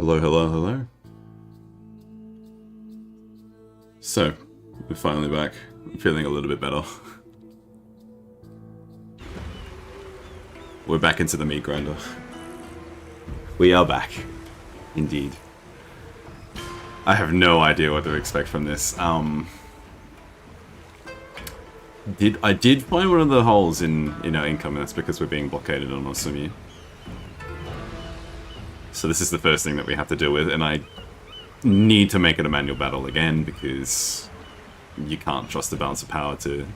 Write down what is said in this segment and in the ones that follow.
Hello, hello, hello. So, we're finally back. I'm feeling a little bit better. We're back into the meat grinder. We are back. Indeed. I have no idea what to expect from this. I did find one of the holes in our income, and that's because we're being blockaded on Osumi. So this is the first thing that we have to deal with, and I need to make it a manual battle again because you can't trust the balance of power to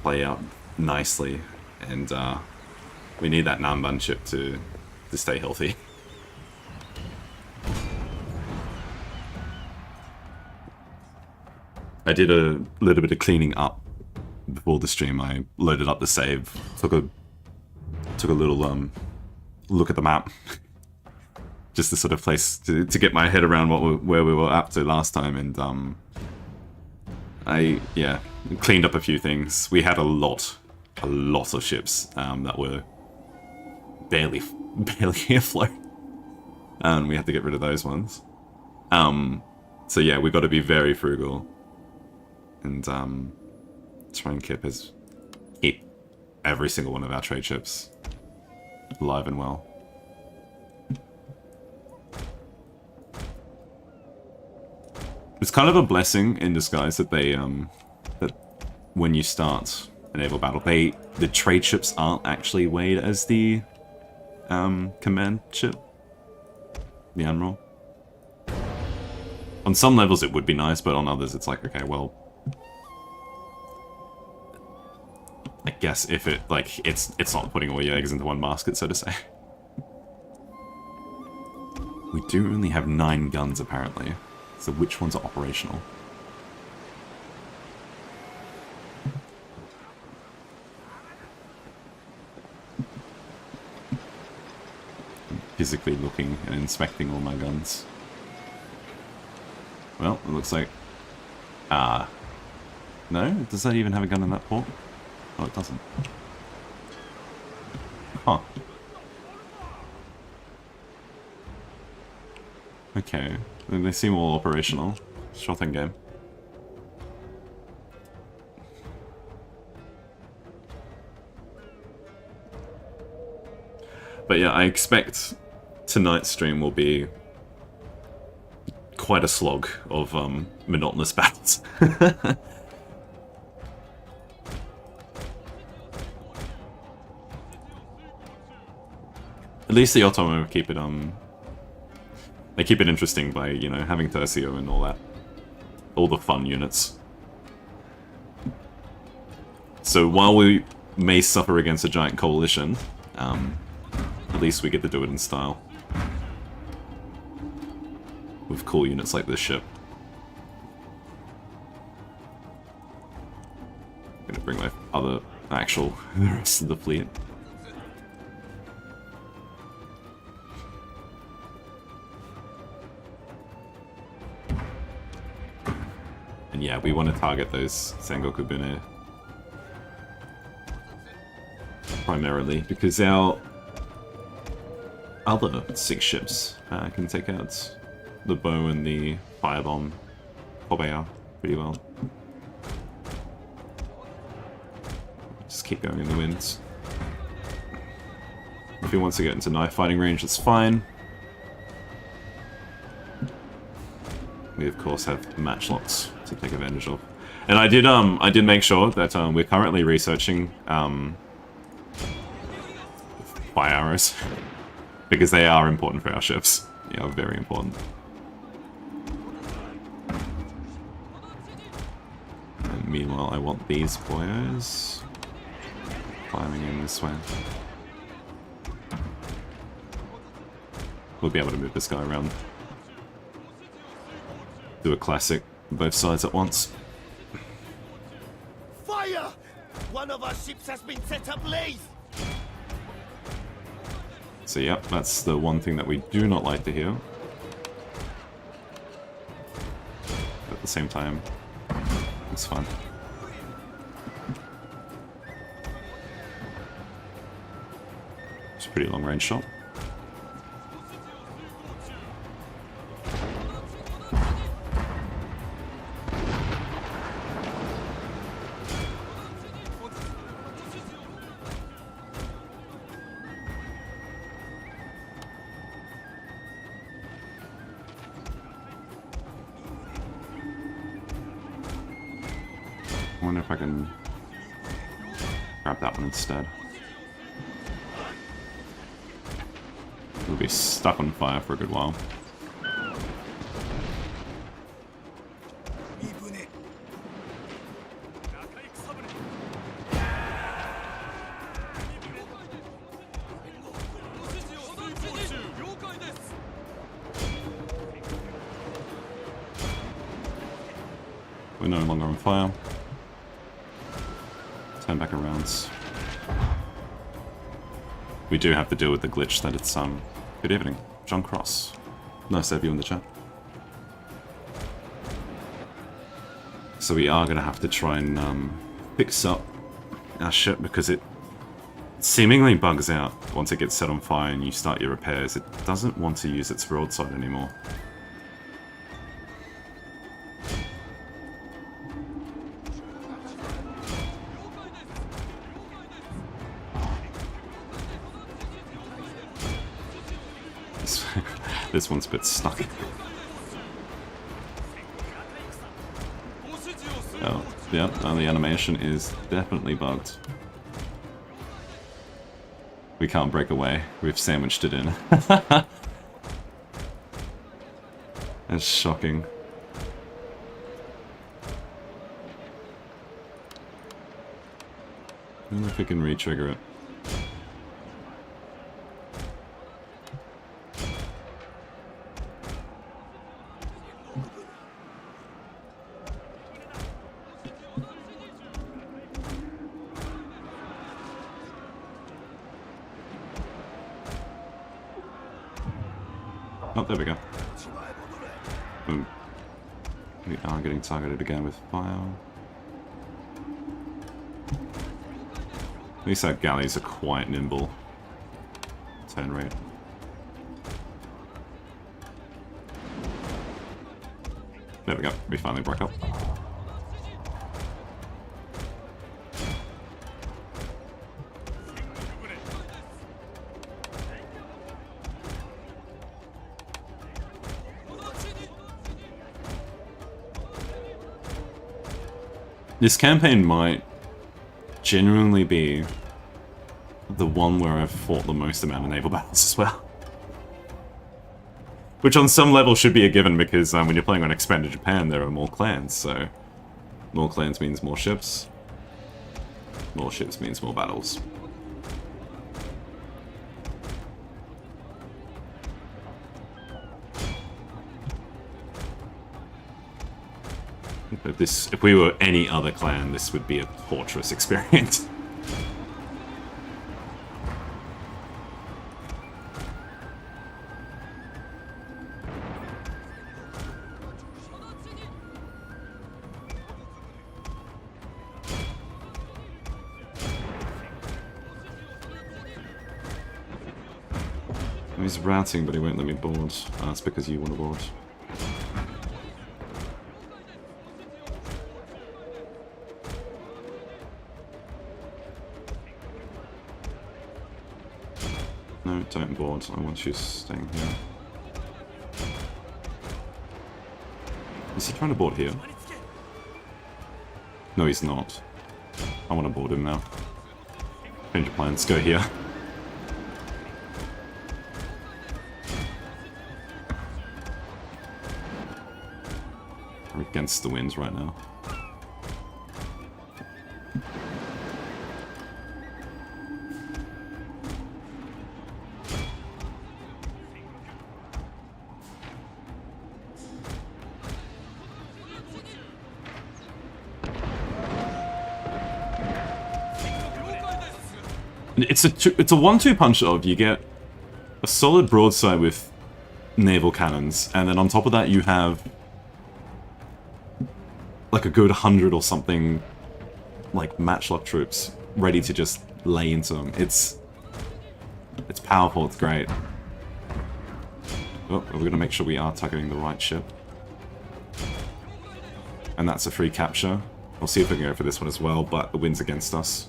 play out nicely, and we need that Nanban ship to stay healthy. I did a little bit of cleaning up before the stream. I loaded up the save, took a little look at the map, just the sort of place to get my head around where we were up to last time, and I cleaned up a few things. We had a lot of ships that were barely afloat, and we had to get rid of those ones. So yeah, we've got to be very frugal and try and keep every single one of our trade ships alive and well. It's kind of a blessing in disguise that they that when you start a naval battle, the trade ships aren't actually weighed as the command ship, the admiral. On some levels it would be nice, but on others it's like, okay, well, I guess if it's not putting all your eggs into one basket, so to say. We do only have 9 guns apparently, so which ones are operational? I'm physically looking and inspecting all my guns. Well, it looks like... no? Does that even have a gun in that port? Oh, it doesn't. Huh. Okay. They seem all operational. Sure thing, game. But yeah, I expect tonight's stream will be quite a slog of monotonous battles. At least the Otomo keep it they keep it interesting by, you know, having Tercio and all that. All the fun units. So while we may suffer against a giant coalition, at least we get to do it in style. With cool units like this ship. I'm gonna bring my other the rest of the fleet. And yeah, we want to target those Sengoku Bune primarily, because our other 6 ships can take out the bow and the firebomb Kobeya pretty well. Just keep going in the winds. If he wants to get into knife fighting range, that's fine. We of course have matchlocks to take advantage of. And I did make sure that we're currently researching fire arrows because they are important for our ships. They are very important. And meanwhile, I want these boys climbing in this way. We'll be able to move this guy around. Do a classic, both sides at once. Fire! One of our ships has been set ablaze! So yep, that's the one thing that we do not like to hear. But at the same time, it's fun. It's a pretty long range shot. wonder if I can grab that one instead. We'll be stuck on fire for a good while. We're no longer on fire. Turn back around. We do have to deal with the glitch that it's Good evening, John Cross. Nice to have you in the chat. So we are gonna have to try and fix up our ship because it seemingly bugs out once it gets set on fire and you start your repairs. It doesn't want to use its broadside anymore. This one's a bit stuck. Oh, yeah, the animation is definitely bugged. We can't break away. We've sandwiched it in. That's shocking. I wonder if we can re-trigger it. Oh, there we go. Boom. We are getting targeted again with fire. At least our galleys are quite nimble. Turn rate. There we go. We finally broke up. This campaign might genuinely be the one where I've fought the most amount of naval battles as well. Which on some level should be a given because when you're playing on Expanded Japan there are more clans, so more clans means more ships. More ships means more battles. If we were any other clan, this would be a torturous experience. He's routing, but he won't let me board. That's because you want to board. No, don't board. I want you staying here. Is he trying to board here? No, he's not. I want to board him now. Change of plans. Go here. We're against the winds right now. It's a 1-2 punch of you get a solid broadside with naval cannons, and then on top of that you have like a good 100 or something like matchlock troops ready to just lay into them. It's powerful, it's great. Oh, we're gonna make sure we are targeting the right ship. And that's a free capture. We'll see if we can go for this one as well, but the wind's against us.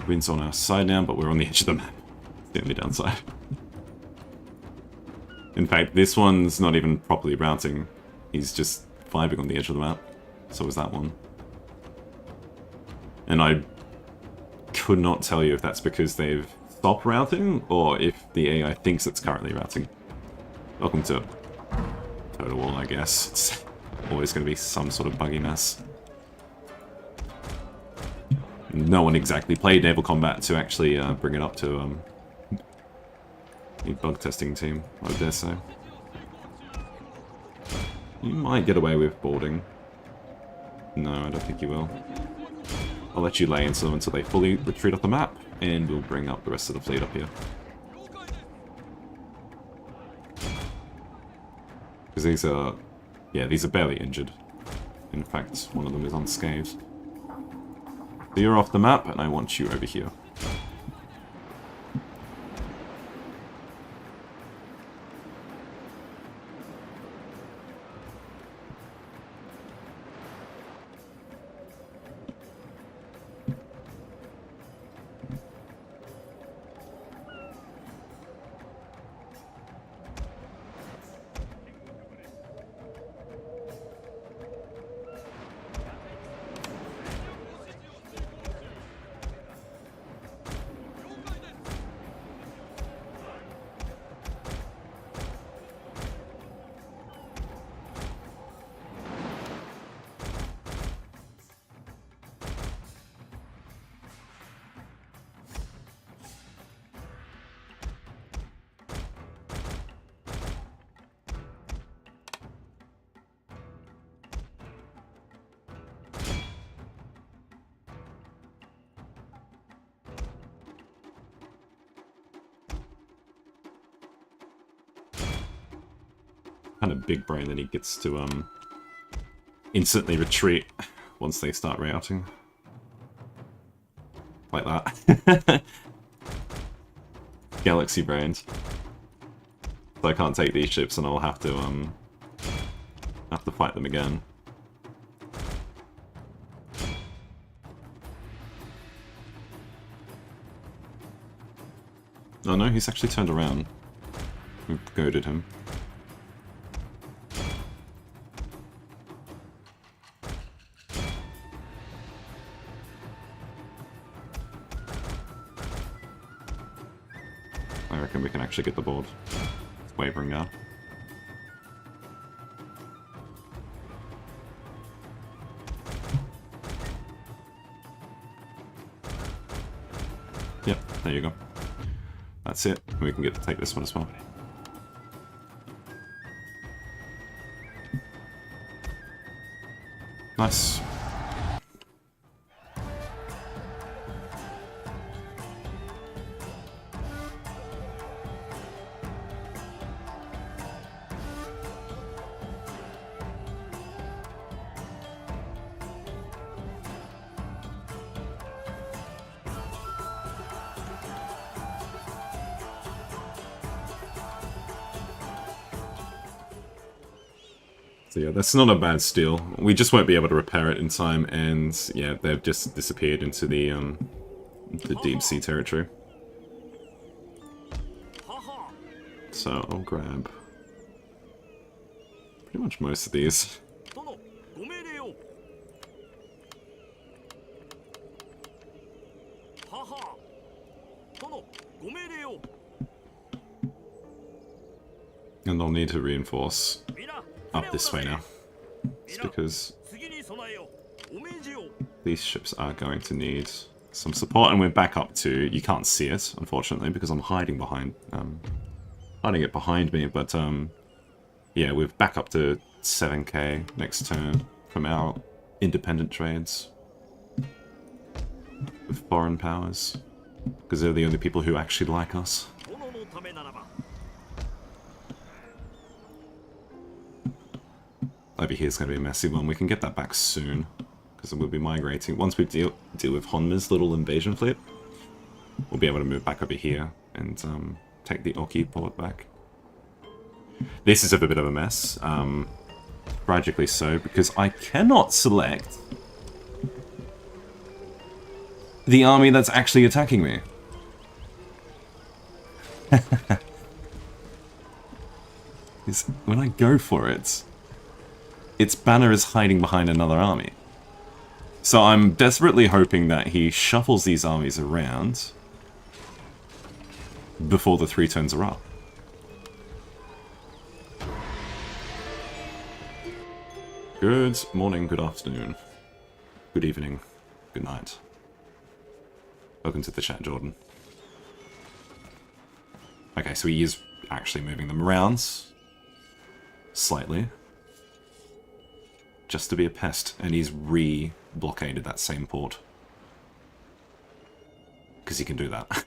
Wind's on our side now, but we're on the edge of the map. It's the only downside. In fact, this one's not even properly routing. He's just vibing on the edge of the map. So is that one. And I could not tell you if that's because they've stopped routing or if the AI thinks it's currently routing. Welcome to Total War, I guess. It's always going to be some sort of buggy mess. No one exactly played naval combat to actually bring it up to the bug testing team, I dare say. You might get away with boarding. No, I don't think you will. I'll let you lay into them until they fully retreat off the map, and we'll bring up the rest of the fleet up here. Because these are... yeah, these are barely injured. In fact, one of them is unscathed. So you're off the map, and I want you over here. Kind of big brain that he gets to instantly retreat once they start routing. Like that. Galaxy brains. So I can't take these ships and I'll have to fight them again. Oh no, he's actually turned around. We've goaded him. I reckon we can actually get the board. It's wavering now. Yep, there you go. That's it. We can get to take this one as well. Nice. So yeah, that's not a bad steal. We just won't be able to repair it in time, and yeah, they've just disappeared into the deep sea territory. So I'll grab pretty much most of these. And I'll need to reinforce up this way now. It's because these ships are going to need some support, and we're back up to... you can't see it, unfortunately, because I'm hiding behind... hiding it behind me, but yeah, we're back up to 7k next turn from our independent trades with foreign powers, because they're the only people who actually like us. Over here is going to be a messy one. We can get that back soon, because we'll be migrating. Once we deal with Honma's little invasion fleet, we'll be able to move back over here and take the Oki port back. This is a bit of a mess, tragically so, because I cannot select the army that's actually attacking me. When I go for it, its banner is hiding behind another army. So I'm desperately hoping that he shuffles these armies around before the 3 turns are up. Good morning, good afternoon, good evening, good night. Welcome to the chat, Jordan. Okay, so he is actually moving them around slightly. Just to be a pest, and he's re-blockaded that same port. Because he can do that.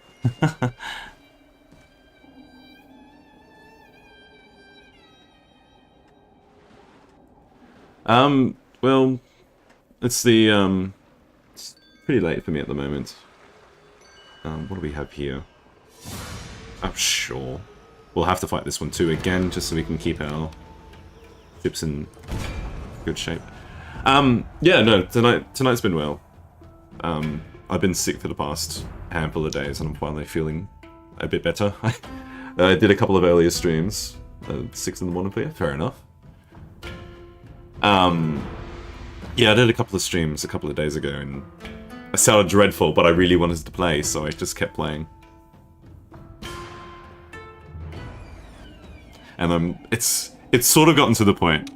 Well, it's it's pretty late for me at the moment. What do we have here? Oh, sure. We'll have to fight this one too again, just so we can keep our ships in good shape. Yeah, no, tonight's been well. I've been sick for the past handful of days, and I'm finally feeling a bit better. I did a couple of earlier streams, 6 in the morning for you, fair enough. Yeah, I did a couple of streams a couple of days ago, and I sounded dreadful, but I really wanted to play, so I just kept playing. And it's sort of gotten to the point,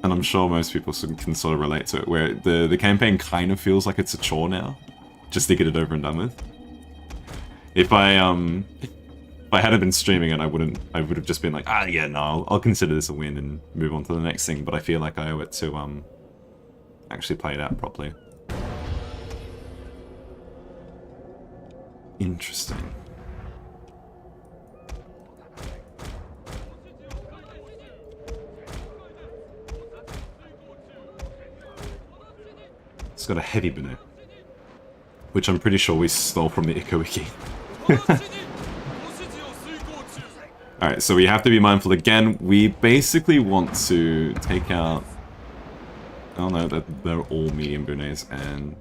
and I'm sure most people can sort of relate to it, where the campaign kind of feels like it's a chore now, just to get it over and done with. If I hadn't been streaming it, I would have just been like, ah, yeah, no, I'll consider this a win and move on to the next thing. But I feel like I owe it to actually play it out properly. Interesting. It's got a heavy bonnet, which I'm pretty sure we stole from the Ikowiki. Alright, so we have to be mindful again. We basically want to take out... Oh no, they're all medium bonnets and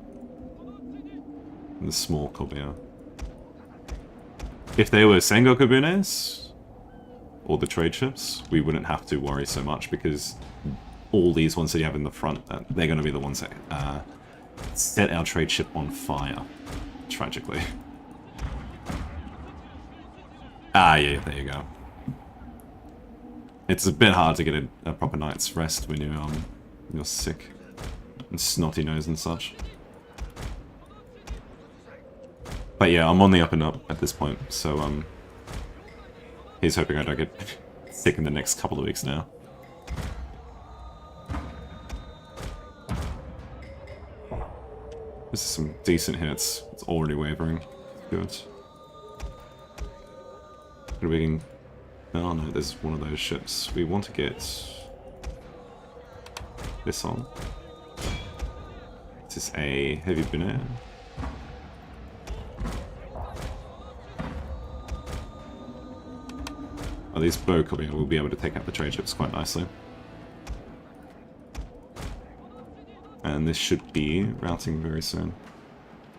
the small Kobuya. If they were Sengoku bonnets, or the trade ships, we wouldn't have to worry so much, because all these ones that you have in the front, they're going to be the ones that set our trade ship on fire, tragically. Ah, yeah, there you go. It's a bit hard to get a proper night's rest when you're sick and snotty nose and such. But yeah, I'm on the up and up at this point, so he's hoping I don't get sick in the next couple of weeks now. This is some decent hits. It's already wavering. Good. What are we getting? Oh no, there's one of those ships. We want to get this on. This is a heavy bonnet. Oh, these bow will be able to take out the trade ships quite nicely. And this should be routing very soon.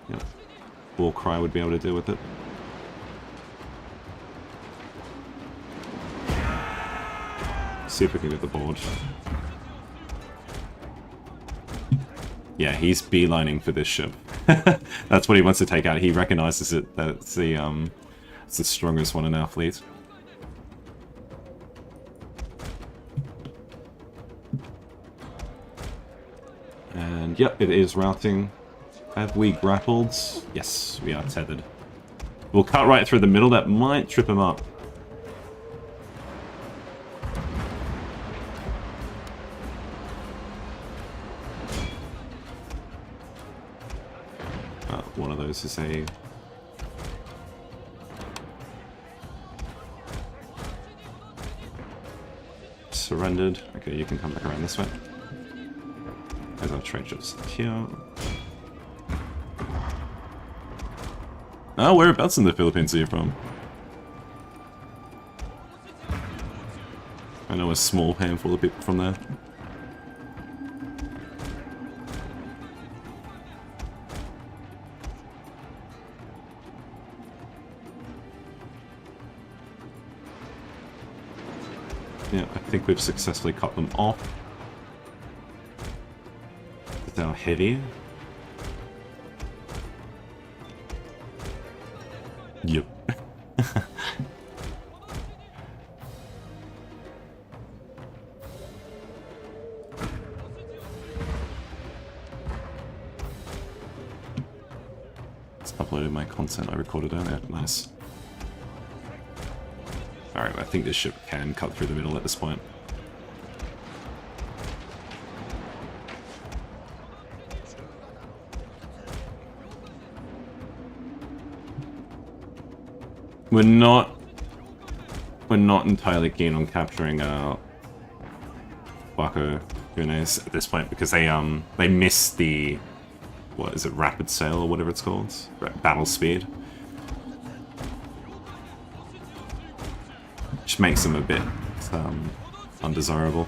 Yep. Warcry would be able to deal with it. See if we can get the board. Yeah, he's beelining for this ship. That's what he wants to take out. He recognizes it, that it's the strongest one in our fleet. And yep, it is routing. Have we grappled? Yes, we are tethered. We'll cut right through the middle. That might trip him up. One of those is a... surrendered. Okay, you can come back around this way. There's our trade ships here. Oh, whereabouts in the Philippines are you from? I know a small handful of people from there. Yeah, I think we've successfully cut them off. With our heavy. Yep. Just uploaded my content I recorded earlier. Nice. Alright, I think this ship can cut through the middle at this point. We're not entirely keen on capturing Wako Gunes at this point because they miss the, what is it, rapid sail or whatever it's called? Battle speed. Which makes them a bit undesirable.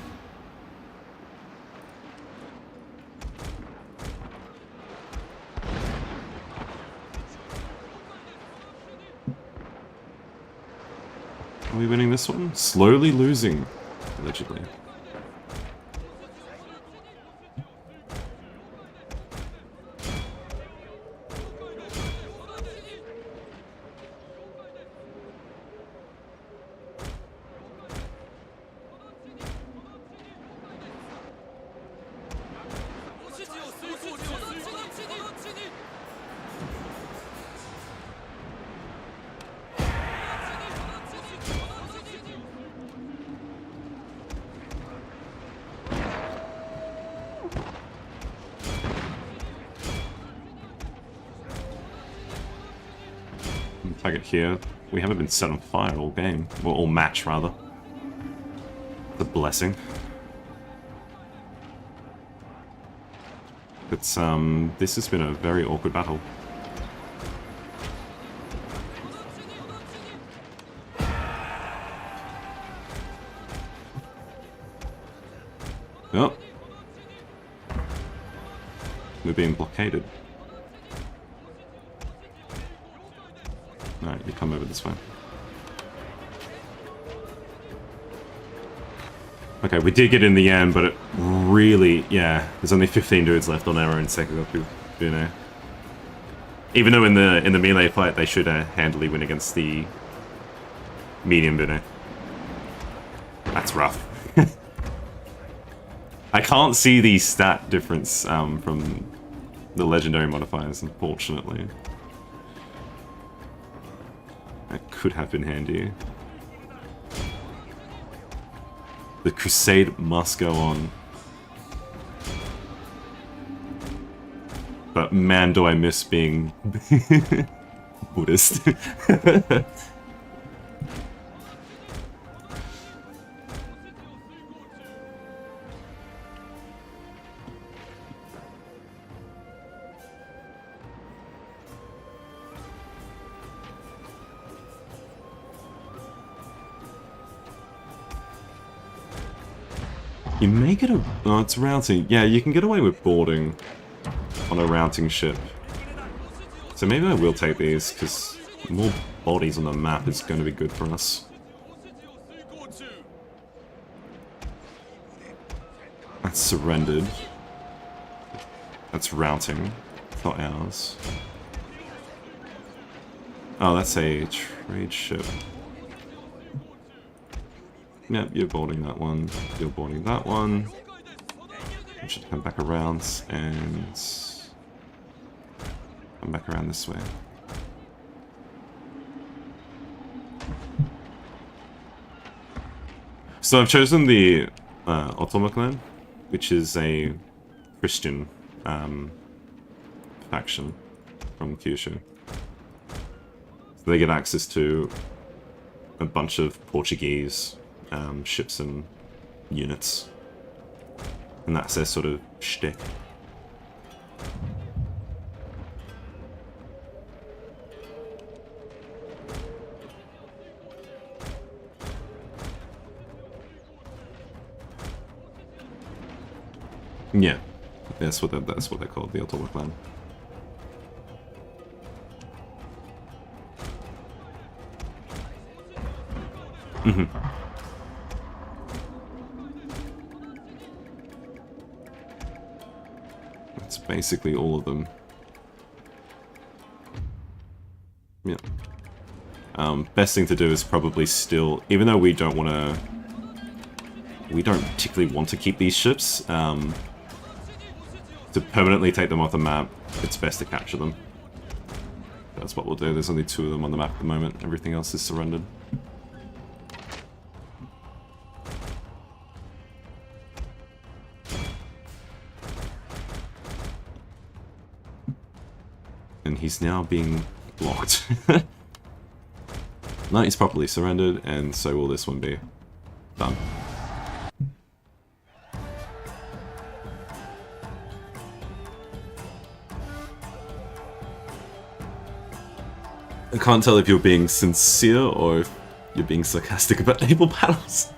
Are we winning this one? Slowly losing, allegedly. Target here. We haven't been set on fire all game. Well, all match, rather. The blessing. It's, this has been a very awkward battle. Oh. We're being blockaded. Alright, you come over this way. Okay, we did get in the end, but it really, yeah, there's only 15 dudes left on our own Sengoku, you know. Even though in the melee fight they should handily win against the medium Bune. That's rough. I can't see the stat difference from the legendary modifiers, unfortunately. That could have been handy. The crusade must go on. But man, do I miss being Buddhist. You may get a... Oh, it's routing. Yeah, you can get away with boarding on a routing ship. So maybe I will take these, because more bodies on the map is going to be good for us. That's surrendered. That's routing. It's not ours. Oh, that's a trade ship. Yep, you're boarding that one. You're boarding that one. We should come back around and come back around this way. So I've chosen the Otomo clan, which is a Christian faction from Kyushu. So they get access to a bunch of Portuguese ships and units. And that's their sort of shtick. Yeah, that's what they're called, the Otomo clan. It's basically all of them. Yeah. Best thing to do is probably still, even though we don't want to, we don't particularly want to keep these ships, to permanently take them off the map, it's best to capture them. That's what we'll do. There's only 2 of them on the map at the moment. Everything else is surrendered. And he's now being blocked. No, he's properly surrendered, and so will this one be. Done. I can't tell if you're being sincere or if you're being sarcastic about naval battles.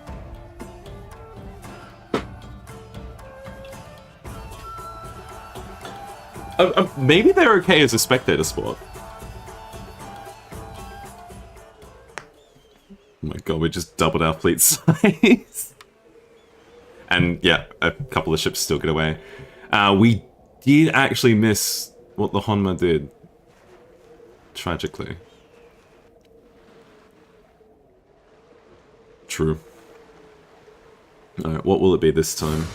Maybe they're okay as a spectator sport. Oh my god, we just doubled our fleet size. And yeah, a couple of ships still get away. We did actually miss what the Honma did. Tragically. True. Alright, what will it be this time?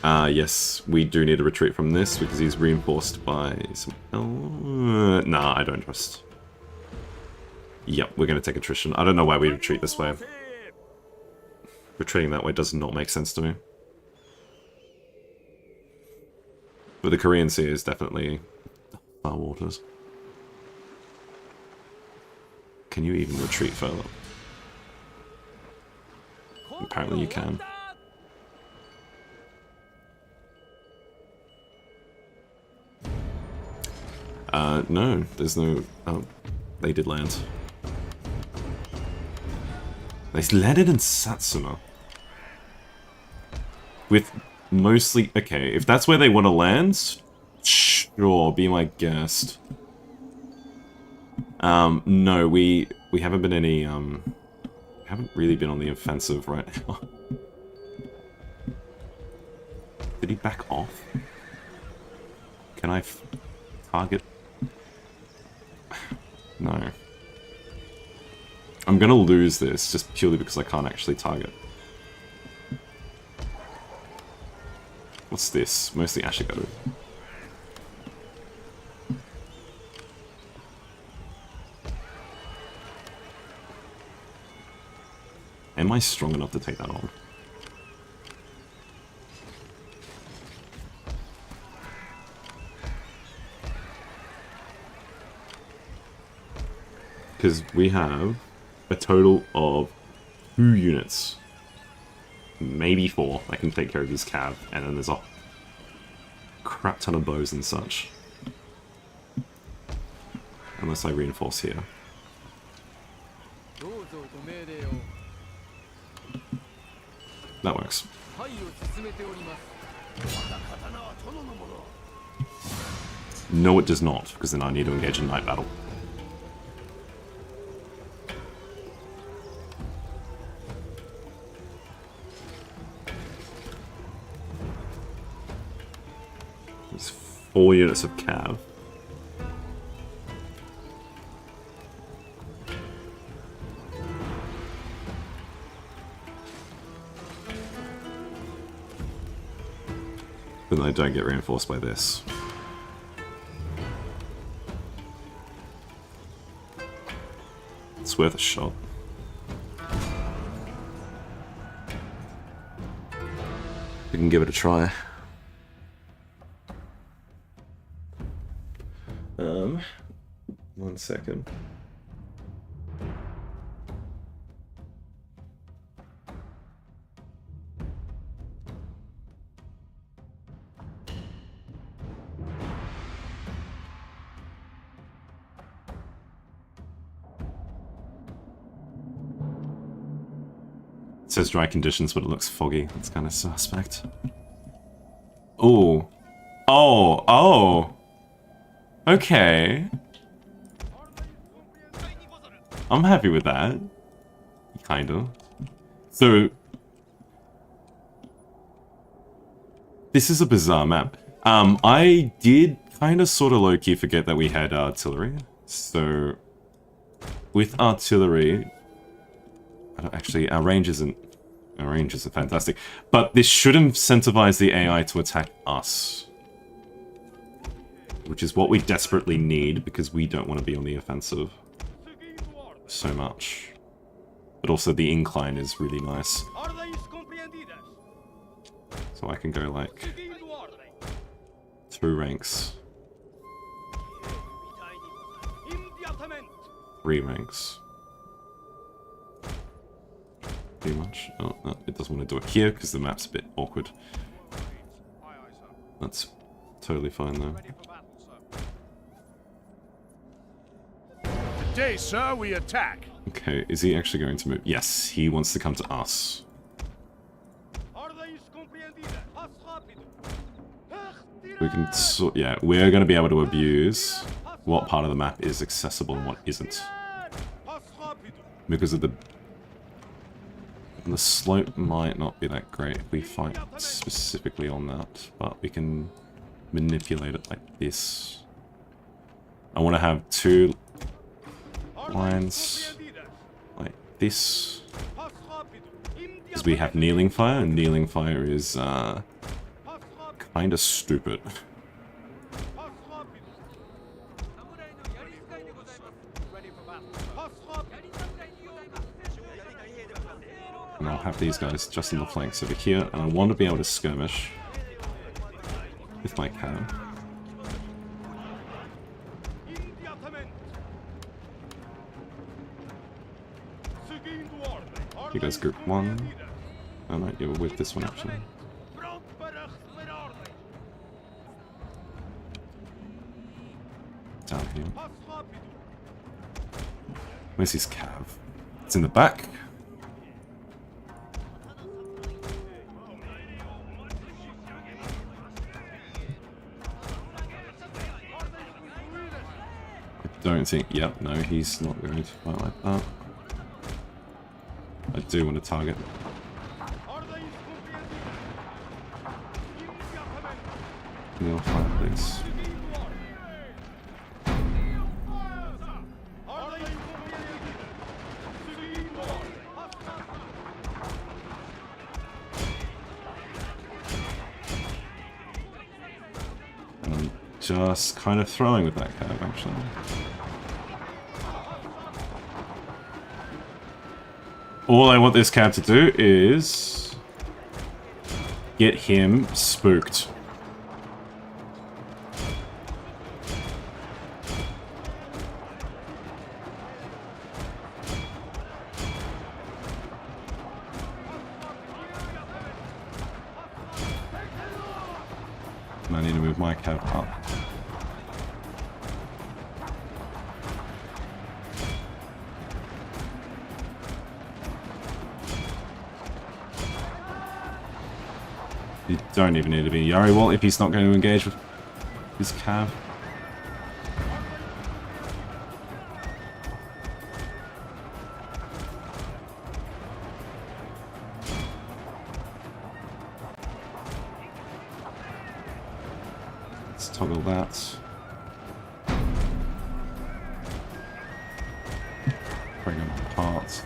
Yes, we do need to retreat from this because he's reinforced by some... nah, I don't trust. Yep, we're going to take attrition. I don't know why we retreat this way. Retreating that way does not make sense to me. But the Korean Sea is definitely far waters. Can you even retreat further? Apparently you can. No, there's no... Oh, they did land. They landed in Satsuma. With mostly... Okay, if that's where they want to land, sure, be my guest. No, we haven't been any, haven't really been on the offensive right now. Did he back off? Can I target? No. I'm gonna lose this just purely because I can't actually target. What's this? Mostly Ashigaru. Am I strong enough to take that on? Because we have a total of 2 units. Maybe 4 that can take care of this cav, and then there's a crap ton of bows and such. Unless I reinforce here. That works. No, it does not, because then I need to engage in night battle. There's 4 units of cav. But I don't get reinforced by this. It's worth a shot. We can give it a try. One second. It says dry conditions, but it looks foggy. That's kind of suspect. Ooh. Oh, oh. Okay. I'm happy with that. Kind of. So... This is a bizarre map. I did kind of sort of low-key forget that we had artillery. So, with artillery... Actually, our range isn't... Our ranges are fantastic. But this should incentivize the AI to attack us. Which is what we desperately need, because we don't want to be on the offensive so much. But also the incline is really nice. So I can go like 2 ranks. 3 ranks. Pretty much. Oh, no, it doesn't want to do it here because the map's a bit awkward. That's totally fine though. Today, sir, we attack. Okay, is he actually going to move? Yes, he wants to come to us. We can sort, yeah, we're going to be able to abuse what part of the map is accessible and what isn't. Because of the slope might not be that great if we fight specifically on that, but we can manipulate it like this. I want to have 2 lines like this, because we have kneeling fire, and kneeling fire is kind of stupid. And I'll have these guys just on the flanks over here, and I want to be able to skirmish with my cannon. You guys group 1. Oh no, you're with this one actually. Down here. Where's his cav? It's in the back. I don't think, yep, no, he's not going to fight like that. I do want to target. You'll fight this. And I'm just kind of throwing with that cab, actually. All I want this cab to do is get him spooked. And I need to move my cab up. You don't even need to be Yari Wall if he's not going to engage with his cav. Let's toggle that. Bring him apart.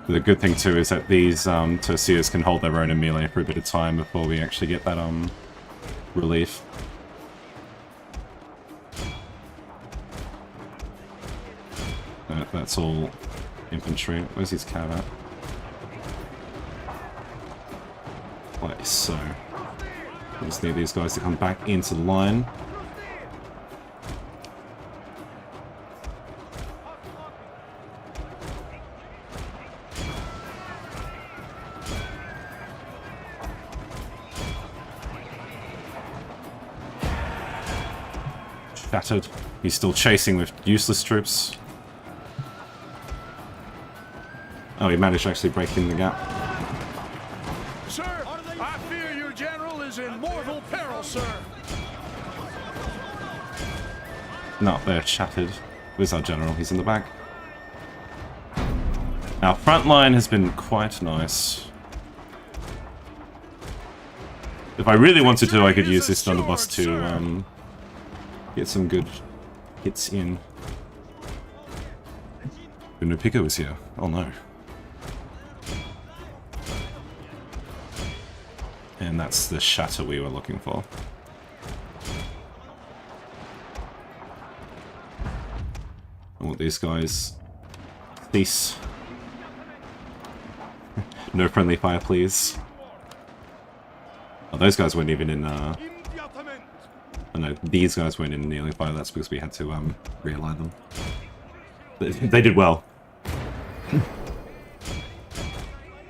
The good thing too is that these Tercias can hold their own in melee for a bit of time before we actually get that relief. That's all infantry. Where's his cav at? Like so. I just need these guys to come back into the line. Shattered. He's still chasing with useless troops. Oh, he managed to actually break in the gap. Sir, I fear your general is in mortal peril, sir. No, they're shattered. Where's our general? He's in the back. Our front line has been quite nice. If I really wanted to, I could use this Thunderboss to get some good hits in. Unofficial is here. Oh no. And that's the shatter we were looking for. I want these guys. Cease. No friendly fire, please. Oh, those guys weren't even in, oh no, these guys weren't in nearly fire, that's because we had to, realign them. They did well.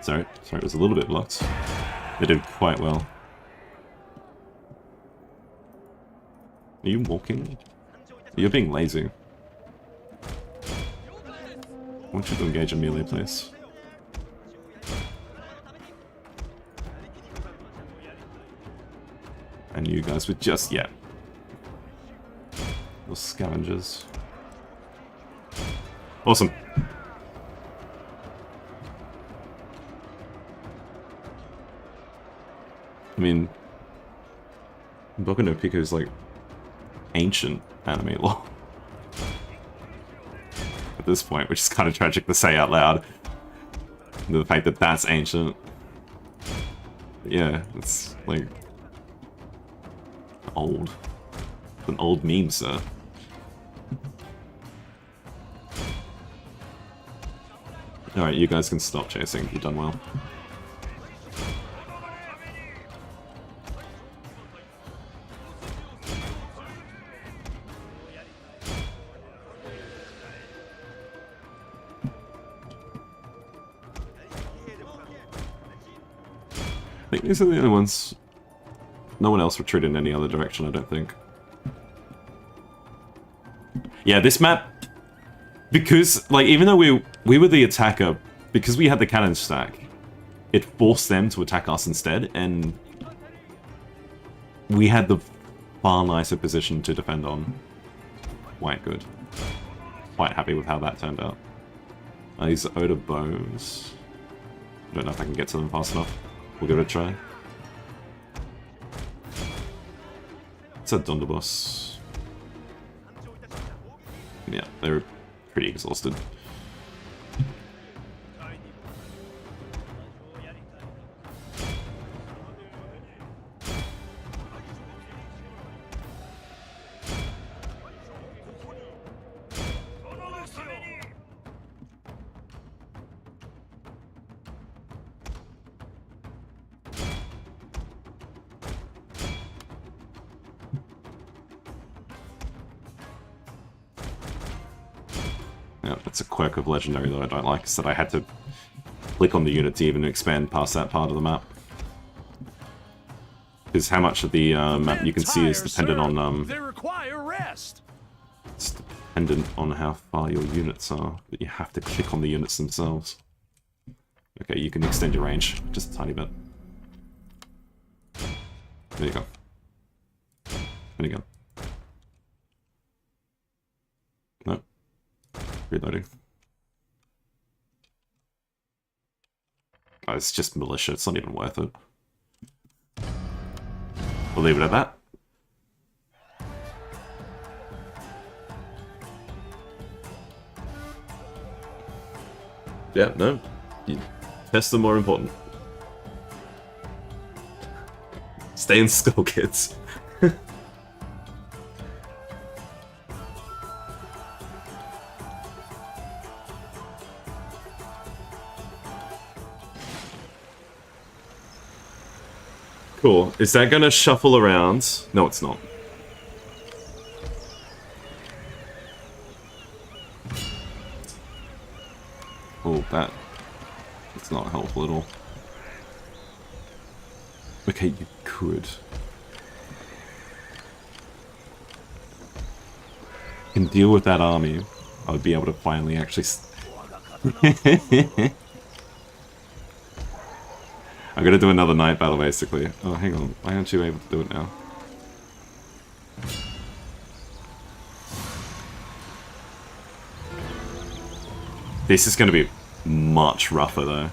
Sorry, it was a little bit blocked. They did quite well. Are you walking? You're being lazy. I want you to engage in melee, please. And you guys were just, yeah. Those scavengers. Awesome. I mean, Boku no Pico is like ancient anime lore. At this point, which is kind of tragic to say out loud. The fact that that's ancient. Yeah, it's like old. It's an old meme, sir. Alright, you guys can stop chasing. You've done well. I think these are the only ones. No one else retreated in any other direction, I don't think. Yeah, this map, because, like, even though we were the attacker, because we had the cannon stack, it forced them to attack us instead, and we had the far nicer position to defend on. Quite good. Quite happy with how that turned out. These Oda bows. I don't know if I can get to them fast enough. We'll give it a try. It's a Thunderboss. Yeah, they're pretty exhausted. Yeah, that's a quirk of Legendary that I don't like, is that I had to click on the unit to even expand past that part of the map. Because how much of the map you can see is dependent on... They require rest. It's dependent on how far your units are, but you have to click on the units themselves. Okay, you can extend your range, just a tiny bit. There you go. There you go. No. Reloading. Oh, it's just militia, it's not even worth it. We'll leave it at that. Yeah, no. Tests are more important. Stay in school, kids. Cool. Is that gonna shuffle around? No, it's not. Oh, that's not helpful at all. Okay, you could. You can deal with that army. I would be able to finally actually... I'm gonna do another night battle, basically. Oh, hang on. Why aren't you able to do it now? This is gonna be much rougher though.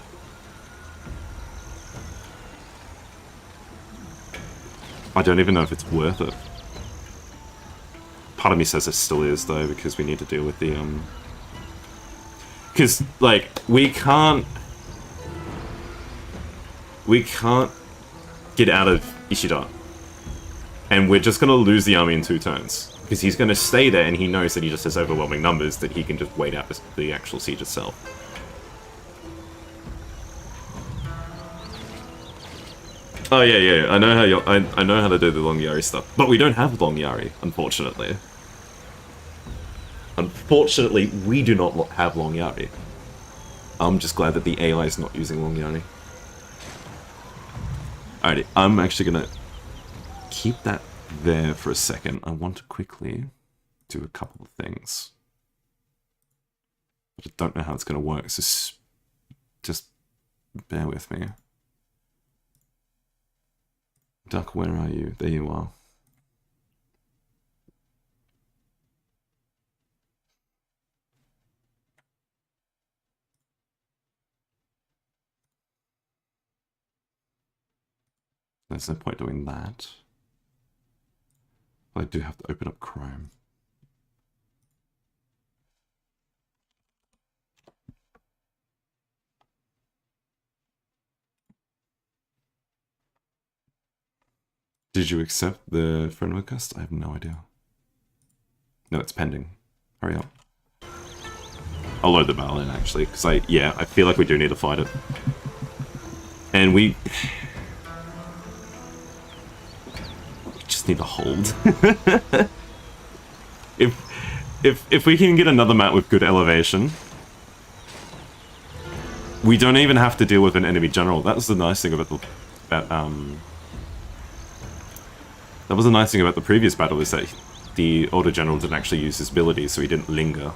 I don't even know if it's worth it. Part of me says it still is though, because we need to deal with the because like we can't get out of Ishida, and we're just gonna lose the army in 2 turns because he's gonna stay there, and he knows that he just has overwhelming numbers that he can just wait out the actual siege itself. Oh yeah, I know how I know how to do the long Yari stuff, but we don't have long Yari, unfortunately. Unfortunately, we do not have long Yari. I'm just glad that the AI is not using long Yari. Alrighty, I'm actually gonna keep that there for a second. I want to quickly do a couple of things. I just don't know how it's gonna work, so just bear with me. Duck, where are you? There you are. There's no point doing that. But I do have to open up Chrome. Did you accept the friend request? I have no idea. No, it's pending. Hurry up. I'll load the battle in actually, because I feel like we do need to fight it. And we just need to hold. if we can get another map with good elevation, we don't even have to deal with an enemy general. That was the nice thing about that was the nice thing about the previous battle, is that the Auto General didn't actually use his abilities, so he didn't linger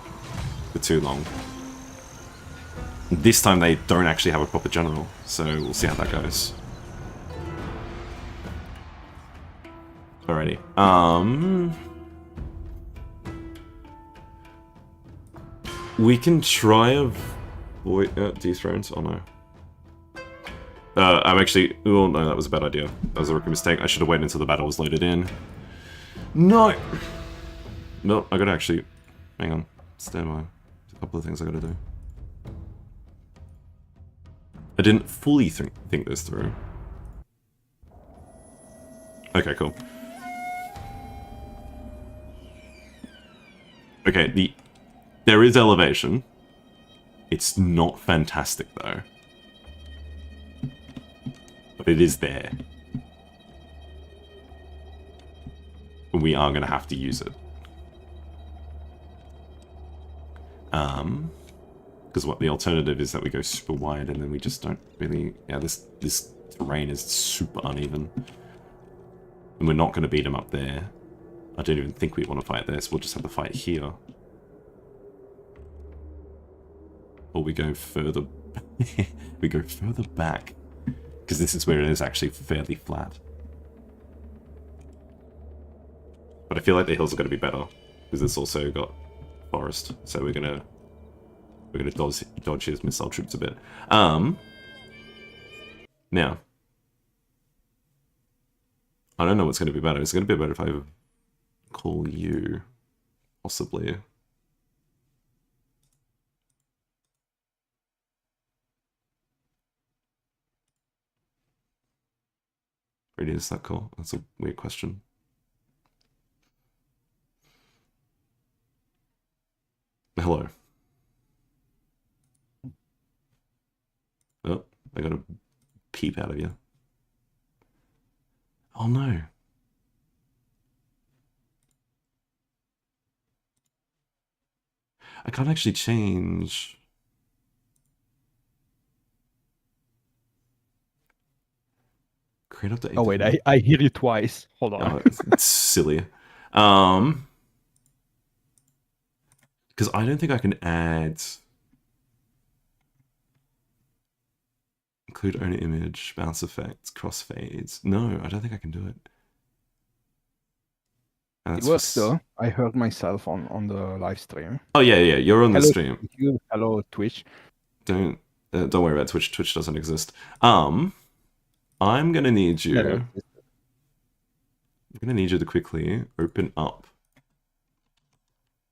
for too long. This time they don't actually have a proper general, so we'll see how that goes. Alrighty. We can try avoid dethrones. Oh no. I'm actually... Oh no, that was a bad idea. That was a rookie mistake. I should have waited until the battle was loaded in. No! No, I gotta actually... Hang on. Stand by. There's a couple of things I gotta do. I didn't fully think this through. Okay, cool. Okay, there is elevation. It's not fantastic though. But it is there. We are gonna have to use it. Because what the alternative is that we go super wide and then we just don't really... Yeah, this terrain is super uneven. And we're not going to beat them up there. I don't even think we want to fight there, so we'll just have to fight here. Or we go further... we go further back. Because this is where it is actually fairly flat. But I feel like the hills are going to be better. Because it's also got forest. So we're going to dodge his missile troops a bit. Now, I don't know what's going to be better. It's going to be better if I call you, possibly. Really, is that cool? That's a weird question. Hello. Oh, I got a peep out of you. Oh no. I can't actually change. Create up to 8. Oh wait, I hear you twice. Hold on. Oh, it's silly. Because I don't think I can add... Include owner image, bounce effects, crossfades. No, I don't think I can do it. It works though. I heard myself on the live stream. Oh yeah, you're on the Hello, stream. YouTube. Hello, Twitch. don't worry about Twitch. Twitch doesn't exist. I'm gonna need you. Yeah. I'm gonna need you to quickly open up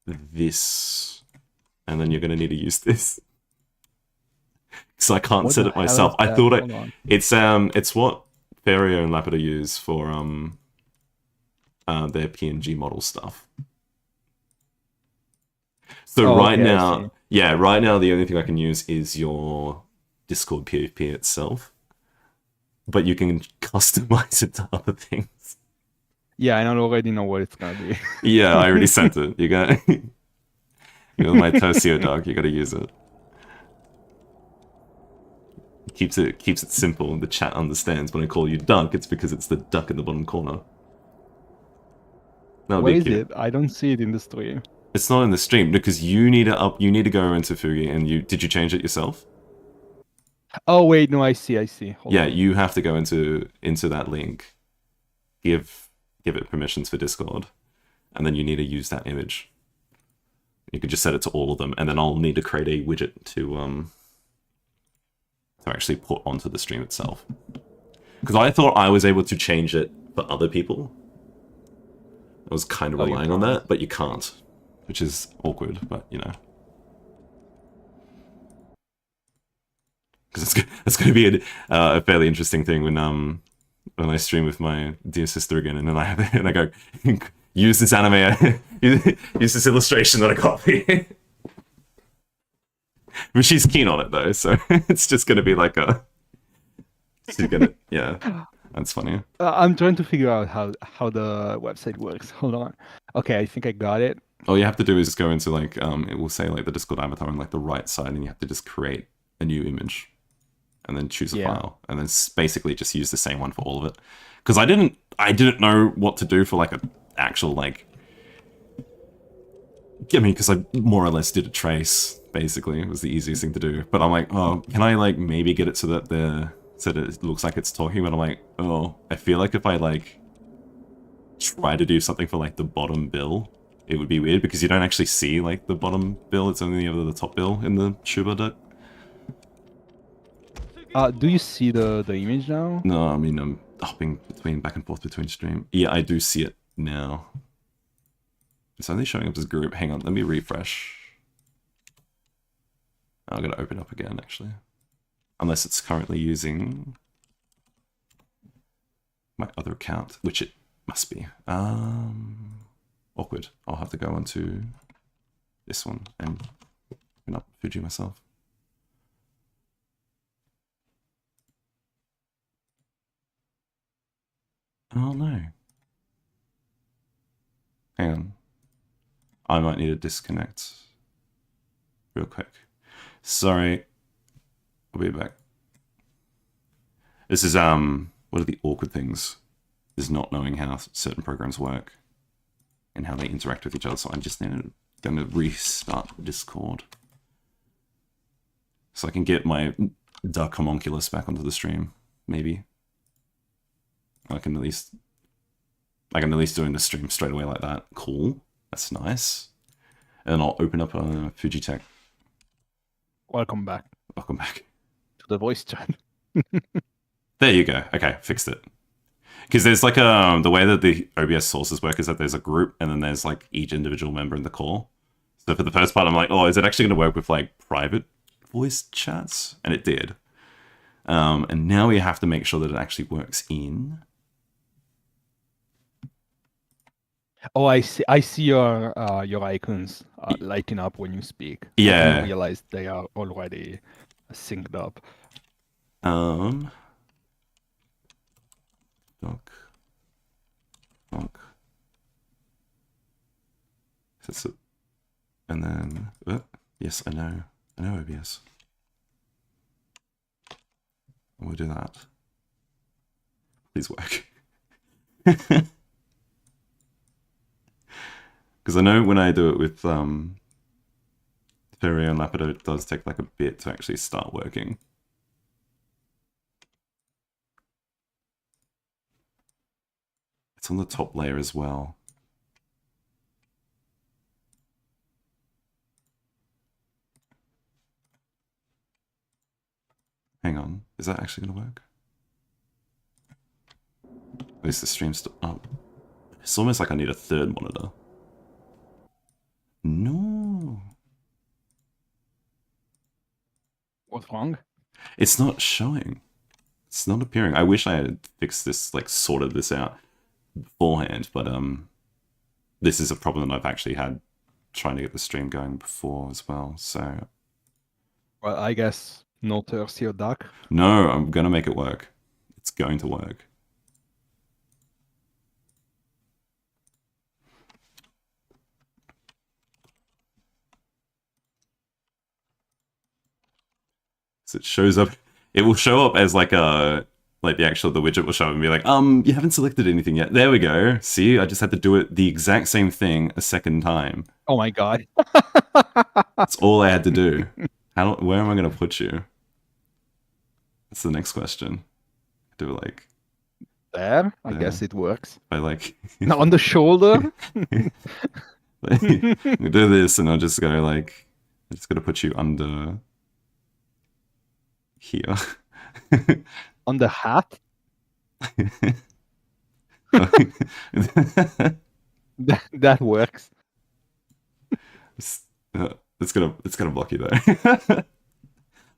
this, and then you're gonna need to use this. So I can't What set the it hell myself. is I that? thought Hold on. it's what Ferio and Lapido use for their PNG model stuff. So Oh, right okay, I now, see. yeah, right now the only thing I can use is your Discord PvP itself, but you can customize it to other things. Yeah, I already know what it's gonna be. Yeah, I already sent it. You got you're my Tocio dog. You got to use it. Keeps it simple. The chat understands when I call you duck, it's because it's the duck in the bottom corner. That'll Where be is cute. it? I don't see it in the stream. It's not in the stream because you need to go into Fugi and did you change it yourself? Oh wait, no, I see. Hold Yeah, on. you have to go into that link, give it permissions for Discord, and then you need to use that image. You can just set it to all of them, and then I'll need to create a widget to actually put onto the stream itself. Because I thought I was able to change it for other people. I was kind of relying on that, but you can't, which is awkward, but you know. Because it's going to be a fairly interesting thing when I stream with my dear sister again, and then I go use this anime, use this illustration that I got for you. But she's keen on it though, so it's just going to be like she's gonna, yeah, that's funny. I'm trying to figure out how the website works. Hold on. Okay, I think I got it. All you have to do is just go into like it will say like the Discord avatar on like the right side, and you have to just create a new image. And then choose a file, and then basically just use the same one for all of it. Because I didn't know what to do for like a actual like. I mean, because I more or less did a trace. Basically, it was the easiest thing to do. But I'm like, oh, can I like maybe get it so that it looks like it's talking? But I'm like, oh, I feel like if I like try to do something for like the bottom bill, it would be weird because you don't actually see like the bottom bill. It's only the top bill in the Shuba duck. Do you see the image now? No, I mean, I'm hopping back and forth between stream. Yeah, I do see it now. It's only showing up as group. Hang on, let me refresh. I'm going to open up again, actually. Unless it's currently using my other account, which it must be. Awkward. I'll have to go onto this one and open up Fuji myself. Oh no. Hang on. I might need to disconnect real quick. Sorry. I'll be back. This is what are the awkward things? Is not knowing how certain programs work and how they interact with each other. So I'm just going to restart Discord so I can get my duck homunculus back onto the stream, maybe. I can at least doing the stream straight away like that. Cool. That's nice. And I'll open up Fujitech. Welcome back. Welcome back to the voice chat. There you go. Okay, fixed it. Because there's like the way that the OBS sources work is that there's a group and then there's like each individual member in the call. So for the first part, I'm like, oh, is it actually going to work with like private voice chats? And it did. And now we have to make sure that it actually works in. Oh, I see your icons lighting up when you speak. Yeah. I didn't realize they are already synced up. Doc. That's it. And then, yes, I know OBS. We'll do that. Please work. Because I know when I do it with Ferio and Lapido, it does take like a bit to actually start working. It's on the top layer as well. Hang on. Is that actually gonna work? At least the stream's still up. It's almost like I need a third monitor. No. What's wrong? It's not showing. It's not appearing. I wish I had fixed this, like sorted this out beforehand, but this is a problem that I've actually had trying to get the stream going before as well, so... Well, I guess no Tercio duck. No, I'm gonna make it work. It's going to work. So it shows up, it will show up as like a, like the widget will show up and be like, you haven't selected anything yet. There we go. See, I just had to do it the exact same thing a second time. Oh my god. That's all I had to do. Where am I going to put you? That's the next question. Do it like... There? I guess it works. I like... Now on the shoulder? We do this and I'll just go like... I'm just going to put you under... here. On the hat? That works. It's gonna block you though.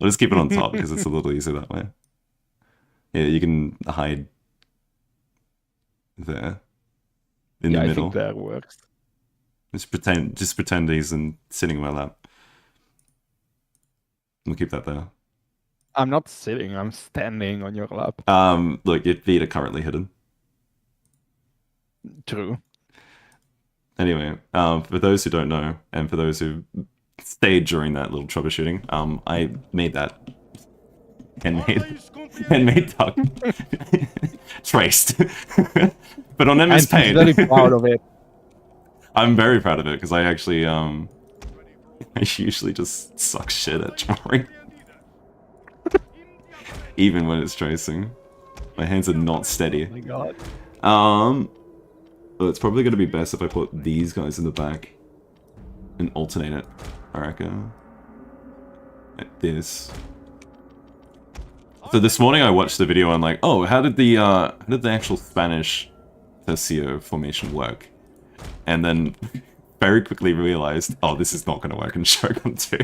I'll just keep it on top because it's a little easier that way. Yeah, you can hide there in the middle. I think that works. Just pretend he's sitting in my lap. We'll keep that there. I'm not sitting, I'm standing on your lap. Look, your feet are currently hidden. True. Anyway, for those who don't know, and for those who stayed during that little troubleshooting, I made that handmade duck traced. But on MS Paint, I'm very proud of it. I'm very proud of it because I actually I usually just suck shit at drawing. Even when it's tracing. My hands are not steady. Oh my god. Well, it's probably going to be best if I put these guys in the back and alternate it, I reckon. Like this. So this morning I watched the video and like, oh, how did the actual Spanish tercio formation work? And then very quickly realized, oh, this is not going to work in Shogun 2.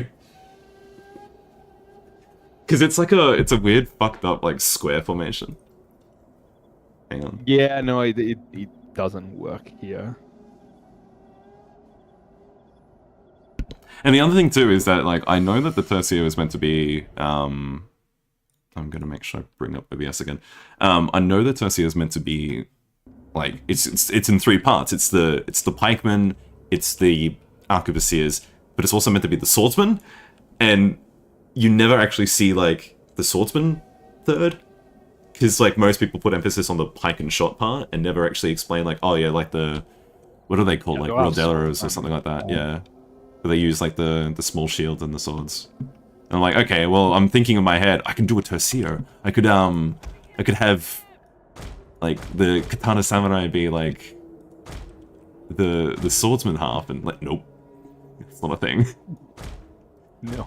Because it's a weird fucked up like square formation. Hang on. Yeah, no, it doesn't work here. And the other thing too is that like I know that the tercio is meant to be I'm gonna make sure I bring up OBS again. I know the tercio is meant to be like it's in three parts. It's the pikeman, it's the arquebusiers, but it's also meant to be the swordsman, and you never actually see like the swordsman third, because like most people put emphasis on the pike and shot part and never actually explain like, oh yeah, like the, what are they called, like rodelleros or something like that. Yeah, where they use like the small shield and the swords. And I'm like, okay, well, I'm thinking in my head, I can do a tercio. I could have like the katana samurai be like the swordsman half, and like, nope, it's not a thing. No,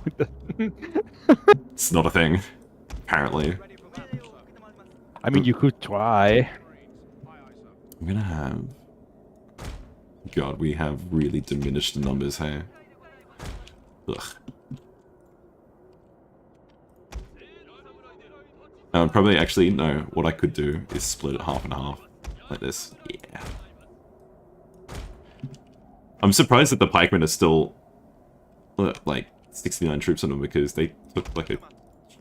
it's not a thing, apparently. I mean, you could try. I'm gonna have... God, we have really diminished numbers here. Ugh. Probably, actually, no, what I could do is split it half and half. Like this. Yeah. I'm surprised that the pikemen are still... like, 69 troops on them, because they took, like, a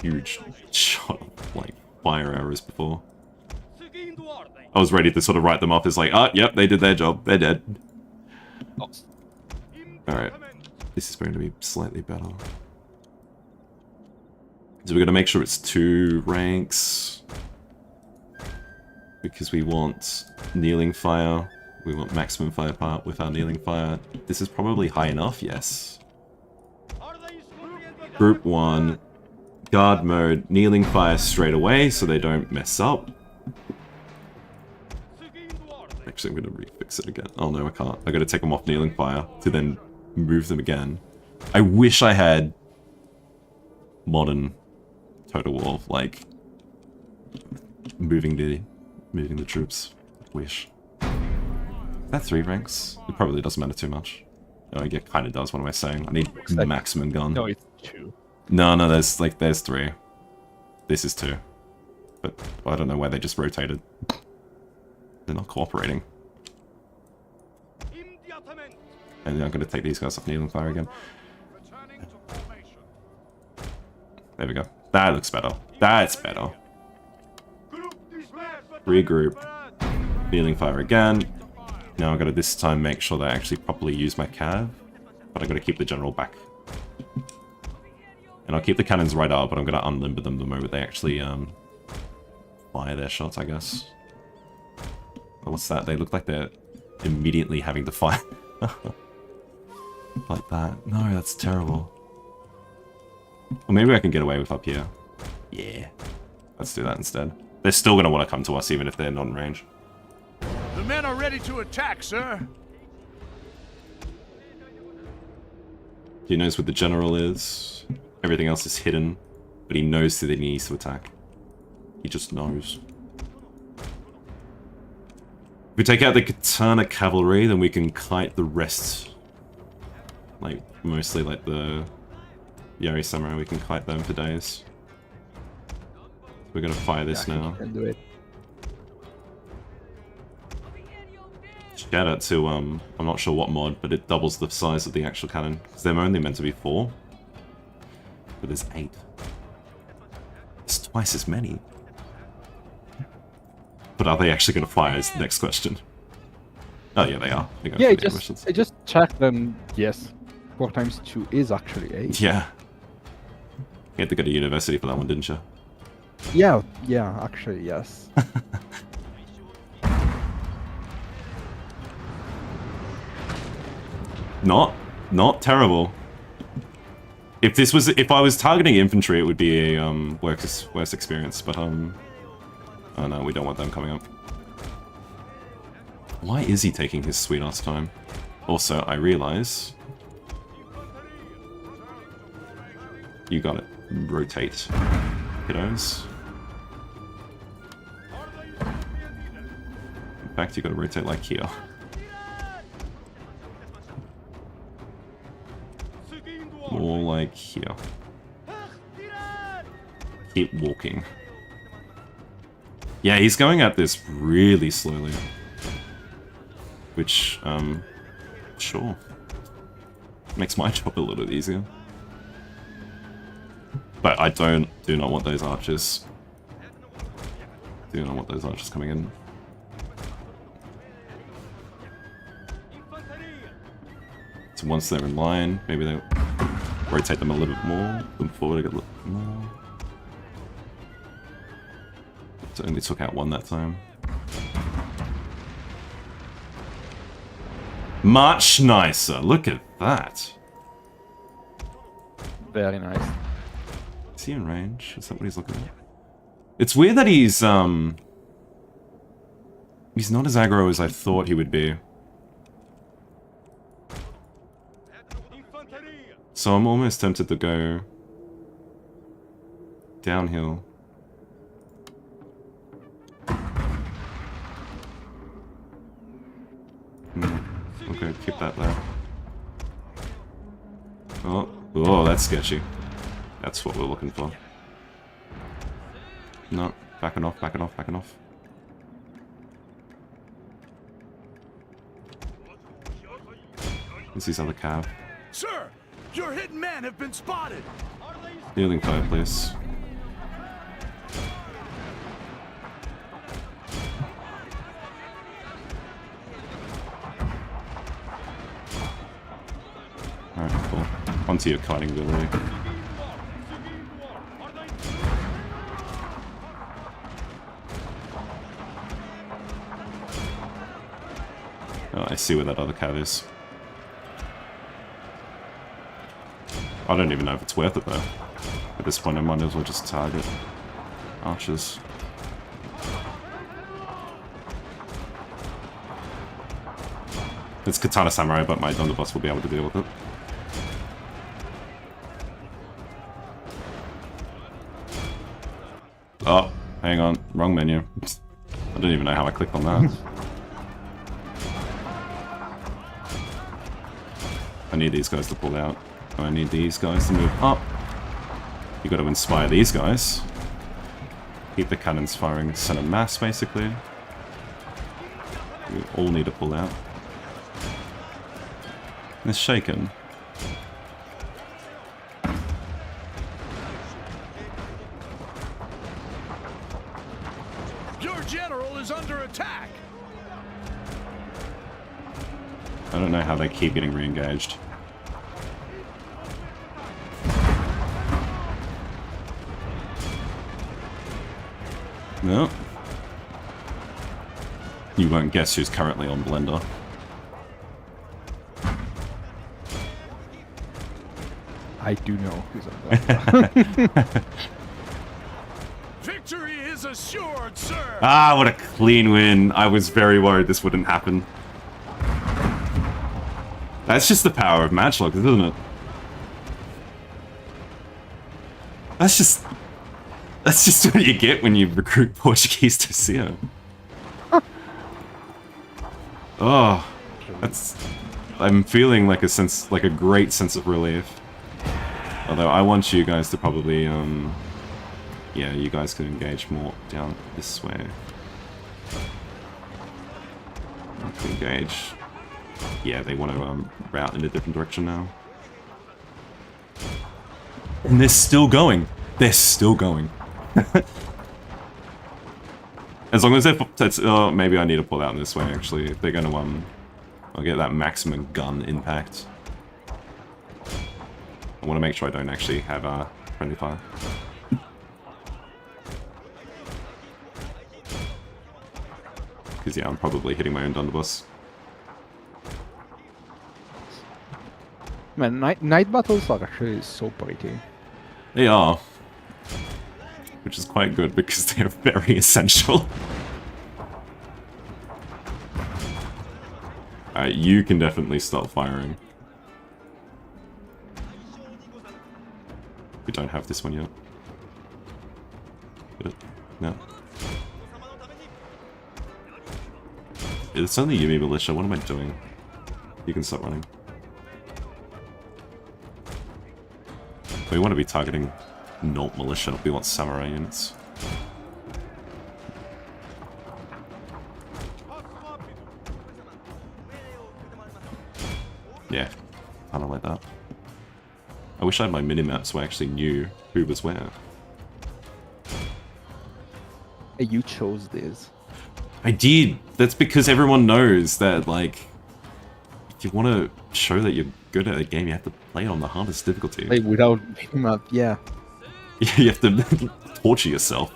huge shot of, like, fire arrows before. I was ready to sort of write them off as like, oh, yep, they did their job, they're dead. Alright, this is going to be slightly better. So we're going to make sure it's 2 ranks, because we want kneeling fire, we want maximum firepower with our kneeling fire. This is probably high enough, yes. Group 1, guard mode, kneeling fire straight away so they don't mess up. Actually, I'm going to refix it again. Oh no, I can't. I got to take them off kneeling fire to then move them again. I wish I had modern Total war of, like, moving the troops. Wish. Is that 3 ranks? It probably doesn't matter too much. Oh, it kind of does, what am I saying? I need maximum gun. No, it's 2. No, there's 3. This is 2. But I don't know why they just rotated. They're not cooperating. And then I'm going to take these guys off needle and fire again. There we go. That looks better. That's better. Regroup. Needling fire again. Now I've got to this time make sure that I actually properly use my cav. But I've got to keep the general back. And I'll keep the cannons right up, but I'm going to unlimber them the moment they actually fire their shots, I guess. Oh, what's that? They look like they're immediately having to fire. Like that. No, that's terrible. Or maybe I can get away with up here. Yeah. Let's do that instead. They're still going to want to come to us even if they're not in range. The men are ready to attack, sir. He knows what the general is. Everything else is hidden. But he knows that he needs to attack. He just knows. If we take out the katana cavalry, then we can kite the rest. Like, mostly like the Yari samurai, we can kite them for days. We're gonna fire this now. Can do it. Shout out to, I'm not sure what mod, but it doubles the size of the actual cannon. Because they're only meant to be 4. But there's 8. It's twice as many. But are they actually gonna fire is the next question. Oh yeah, they are. Yeah, I just checked them. Yes. 4 times 2 is actually 8. Yeah. You had to go to university for that one, didn't you? Yeah, actually, yes. Not terrible. If I was targeting infantry, it would be a worse experience, but oh no, we don't want them coming up. Why is he taking his sweet ass time? Also, I realize you got it. Rotate, kiddos. In fact, you got to rotate like here. More like here. Keep walking. Yeah, he's going at this really slowly. Which, sure. Makes my job a little bit easier. But I do not want those archers. Do not want those archers coming in. So once they're in line, maybe they'll rotate them a little bit more. Move forward a little bit more. So only took out 1 that time. Much nicer. Look at that. Very nice. Is he in range? Is that what he's looking at? It's weird that he's not as aggro as I thought he would be. So I'm almost tempted to go downhill. Okay, keep that there. Oh, that's sketchy. That's what we're looking for. No, backing off, backing off, backing off. This is other cav. Sir, your hidden men have been spotted. Kneeling fire, please. Alright, cool. Onto your kiting ability. Oh, I see where that other cav is. I don't even know if it's worth it though. At this point I might as well just target archers. It's Katana Samurai, but my underboss will be able to deal with it. Oh, hang on. Wrong menu. I don't even know how I clicked on that. I need these guys to pull out. I need these guys to move up. You got to inspire these guys. Keep the cannons firing center mass, basically. We all need to pull out. It's shaken. Your general is under attack. I don't know how they keep getting re-engaged. No. You won't guess who's currently on Blender. I do know who's on that. Victory is assured, sir. Ah, what a clean win. I was very worried this wouldn't happen. That's just the power of Matchlock, isn't it? That's just what you get when you recruit Portuguese to Sio. Oh, I'm feeling like a great sense of relief. Although I want you guys to probably, yeah, you guys can engage more down this way. Engage. Yeah, they want to route in a different direction now. And they're still going. They're still going. As long as they're... maybe I need to pull out this way, actually. If they're going to, I'll get that maximum gun impact. I want to make sure I don't actually have friendly fire. Because, yeah, I'm probably hitting my own Dunderboss. Man, night battles are actually so pretty. They are. Which is quite good because they're very essential. Alright, you can definitely stop firing. We don't have this one yet. Get it? No. It's only Yumi Militia, what am I doing? You can stop running. We want to be targeting Nault Militia, we want Samurai units. Yeah, I don't like that. I wish I had my mini-map so I actually knew who was where. You chose this. I did! That's because everyone knows that, like, if you want to show that you're good at a game, you have to play it on the hardest difficulty. Like, without minimap, yeah. You have to torture yourself.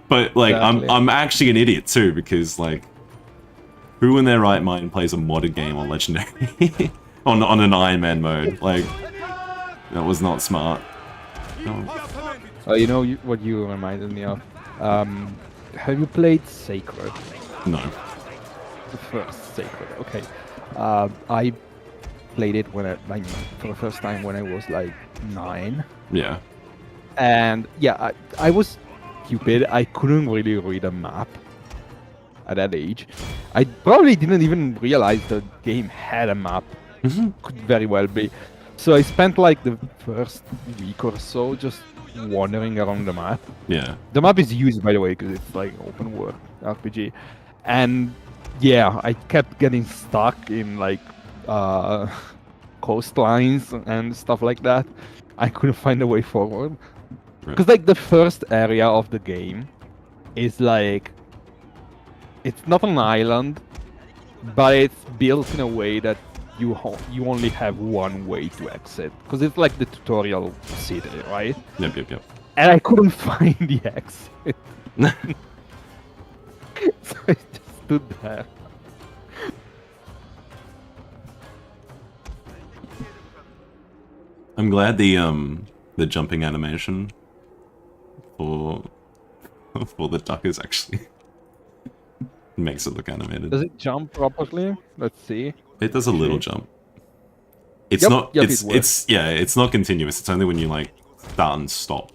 But, like, Exactly. I'm actually an idiot, too, because, like, who in their right mind plays a modded game on Legendary? on an Iron Man mode? Like, that was not smart. No. You know what you reminded me of? Have you played Sacred? No. The first Sacred, okay. I played it when for the first time when I was like 9. Yeah. And yeah, I was stupid. I couldn't really read a map at that age. I probably didn't even realize the game had a map. Could very well be. So I spent like the first week or so just wandering around the map. Yeah. The map is used, by the way, because it's like open world RPG. And yeah, I kept getting stuck in like coastlines and stuff like that. I couldn't find a way forward. Because like the first area of the game is like, it's not an island, but it's built in a way that you only have one way to exit. Because it's like the tutorial city, right? Yep. And I couldn't find the exit. So I just stood there. I'm glad the jumping animation for the duck is actually makes it look animated. Does it jump properly? Let's see. It does a little jump. It's Yep, not. yep, it's it works. it's yeah. It's not continuous. It's only when you like start and stop.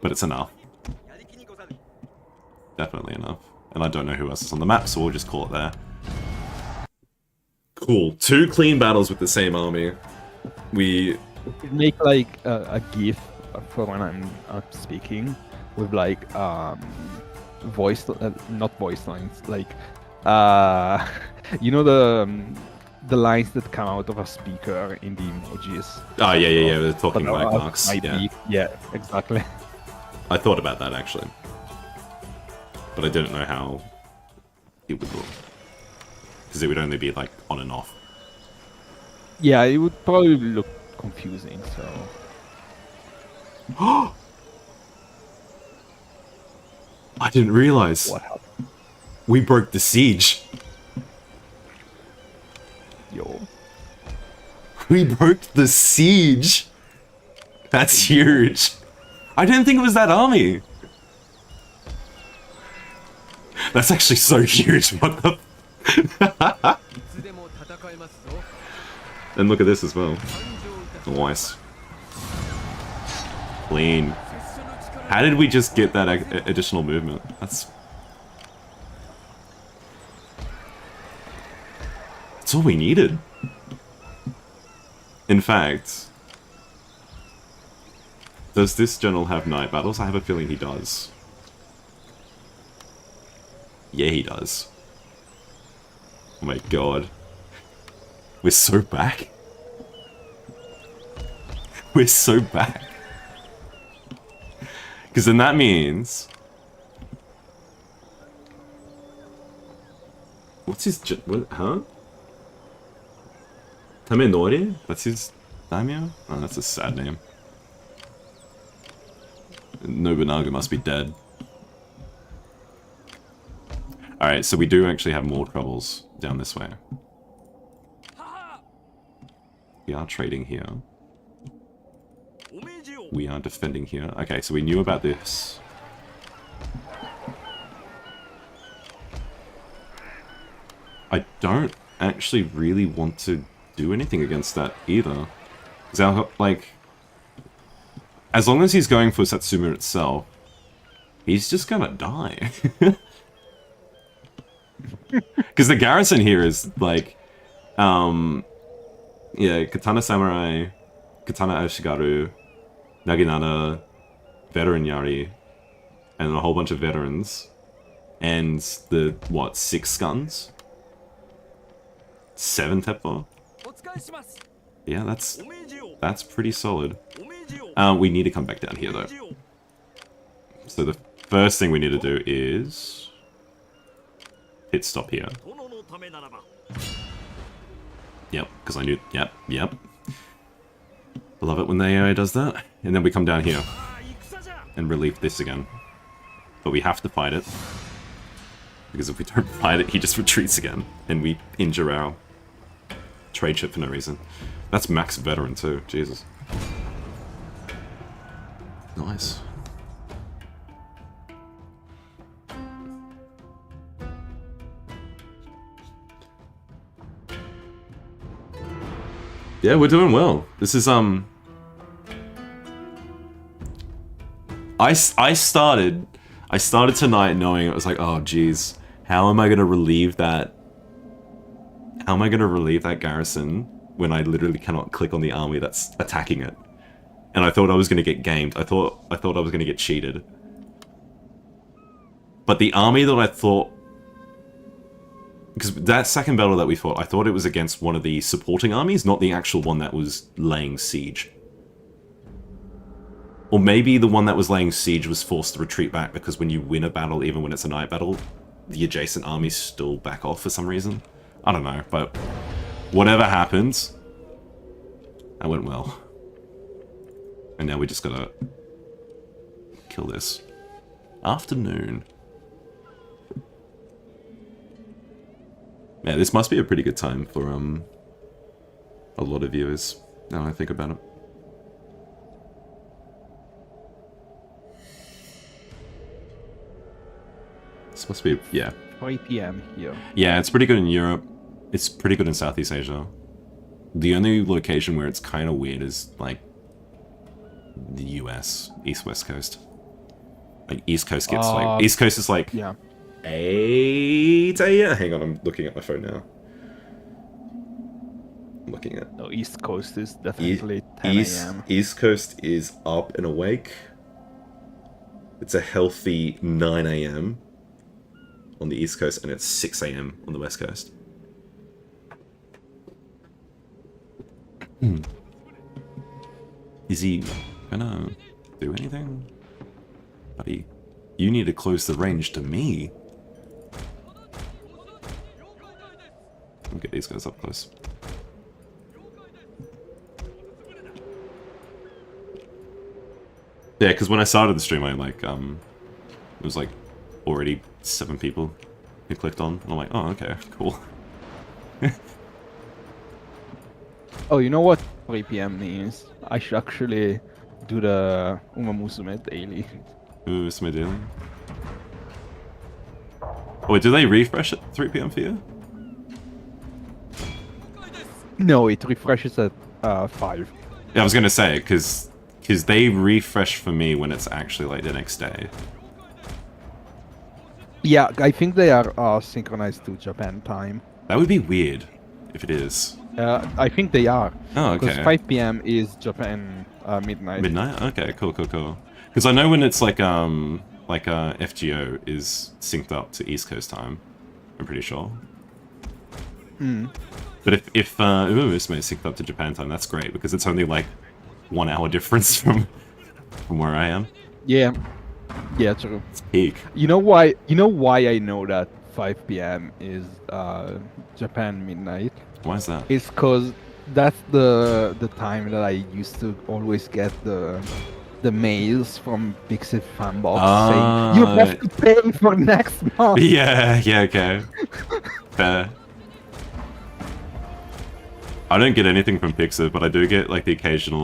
But it's enough. Definitely enough. And I don't know who else is on the map, so we'll just call it there. Cool. 2 clean battles with the same army. We make like a GIF for when I'm speaking with like voice, not voice lines, like you know the lines that come out of a speaker in the emojis. Oh yeah, the talking But white marks. Yeah. Yeah, exactly. I thought about that actually, but I didn't know how it would look because it would only be like on and off. Yeah, it would probably look confusing. So. I didn't realize. What happened? We broke the siege. Yo. We broke the siege. That's huge. I didn't think it was that army. That's actually so huge. What the? And look at this as well. Nice. Clean. How did we just get that additional movement? That's all we needed. In fact, does this general have night battles? I have a feeling he does. Yeah, he does. Oh my god. We're so back. We're so back. Because then that means... What's his... What, huh? Tamenori? That's his daimyo? Oh, that's a sad name. Nobunaga must be dead. Alright, so we do actually have more troubles down this way. We are trading here. We are defending here. Okay, so we knew about this. I don't actually really want to do anything against that either. Because like, as long as he's going for Satsuma itself, he's just gonna die. Because the garrison here is like, yeah, Katana Samurai, Katana Ashigaru, Naginata, Veteran Yari, and a whole bunch of veterans. And the, what, 6 guns? 7 Teppo? Yeah, that's pretty solid. We need to come back down here, though. So the first thing we need to do is... hit stop here. Yep, because I knew... Yep. I love it when the AI does that. And then we come down here and relieve this again. But we have to fight it. Because if we don't fight it, he just retreats again. And we injure our trade ship for no reason. That's max veteran too, Jesus. Nice. Yeah, we're doing well. This is, I started tonight knowing it was like, oh geez, how am I gonna relieve that? How am I gonna relieve that garrison when I literally cannot click on the army that's attacking it? And I thought I was gonna get gamed. I thought I was gonna get cheated. But the army that I thought, because that second battle that we fought, I thought it was against one of the supporting armies, not the actual one that was laying siege. Or maybe the one that was laying siege was forced to retreat back because when you win a battle, even when it's a night battle, the adjacent armies still back off for some reason. I don't know, but whatever happens, that went well. And now we just gotta kill this. Afternoon. Yeah, this must be a pretty good time for a lot of viewers, now I think about it. This must be, yeah. 3 PM here. Yeah, it's pretty good in Europe. It's pretty good in Southeast Asia. The only location where it's kind of weird is, like, the US, East-West Coast. Like East Coast gets like East Coast is like Yeah. 8 a.m. Hang on, I'm looking at my phone now. I'm looking at The East Coast is definitely 10 a.m. East Coast is up and awake. It's a healthy 9 a.m. on the East Coast, and it's 6 a.m. on the West Coast. Is he gonna do anything? Buddy, you need to close the range to me. I'll get these guys up close. Yeah, because when I started the stream, I like, it was like already 7 people who clicked on. And I'm like, oh, okay, cool. Oh, you know what 3 p.m. means? I should actually do the Umamusume daily. Ooh, it's my daily. Oh, wait, do they refresh at 3 p.m. for you? No, it refreshes at 5. Yeah, I was gonna say, because they refresh for me when it's actually like the next day. Yeah, I think they are synchronized to Japan time. That would be weird if it is. I think they are. Oh, Because okay. 5 p.m. is Japan midnight. Midnight? Okay, cool. Because I know when it's like FGO is synced up to East Coast time. I'm pretty sure. But if Umamusume is synced up to Japan time, that's great because it's only like 1 hour difference from where I am. Yeah. Yeah, true. It's peak. You know why I know that 5 p.m. is Japan midnight? Why is that? It's because that's the time that I used to always get the mails from Pixiv Fanbox saying you have to pay for next month. Yeah, okay. Fair. I don't get anything from Pixar, but I do get like the occasional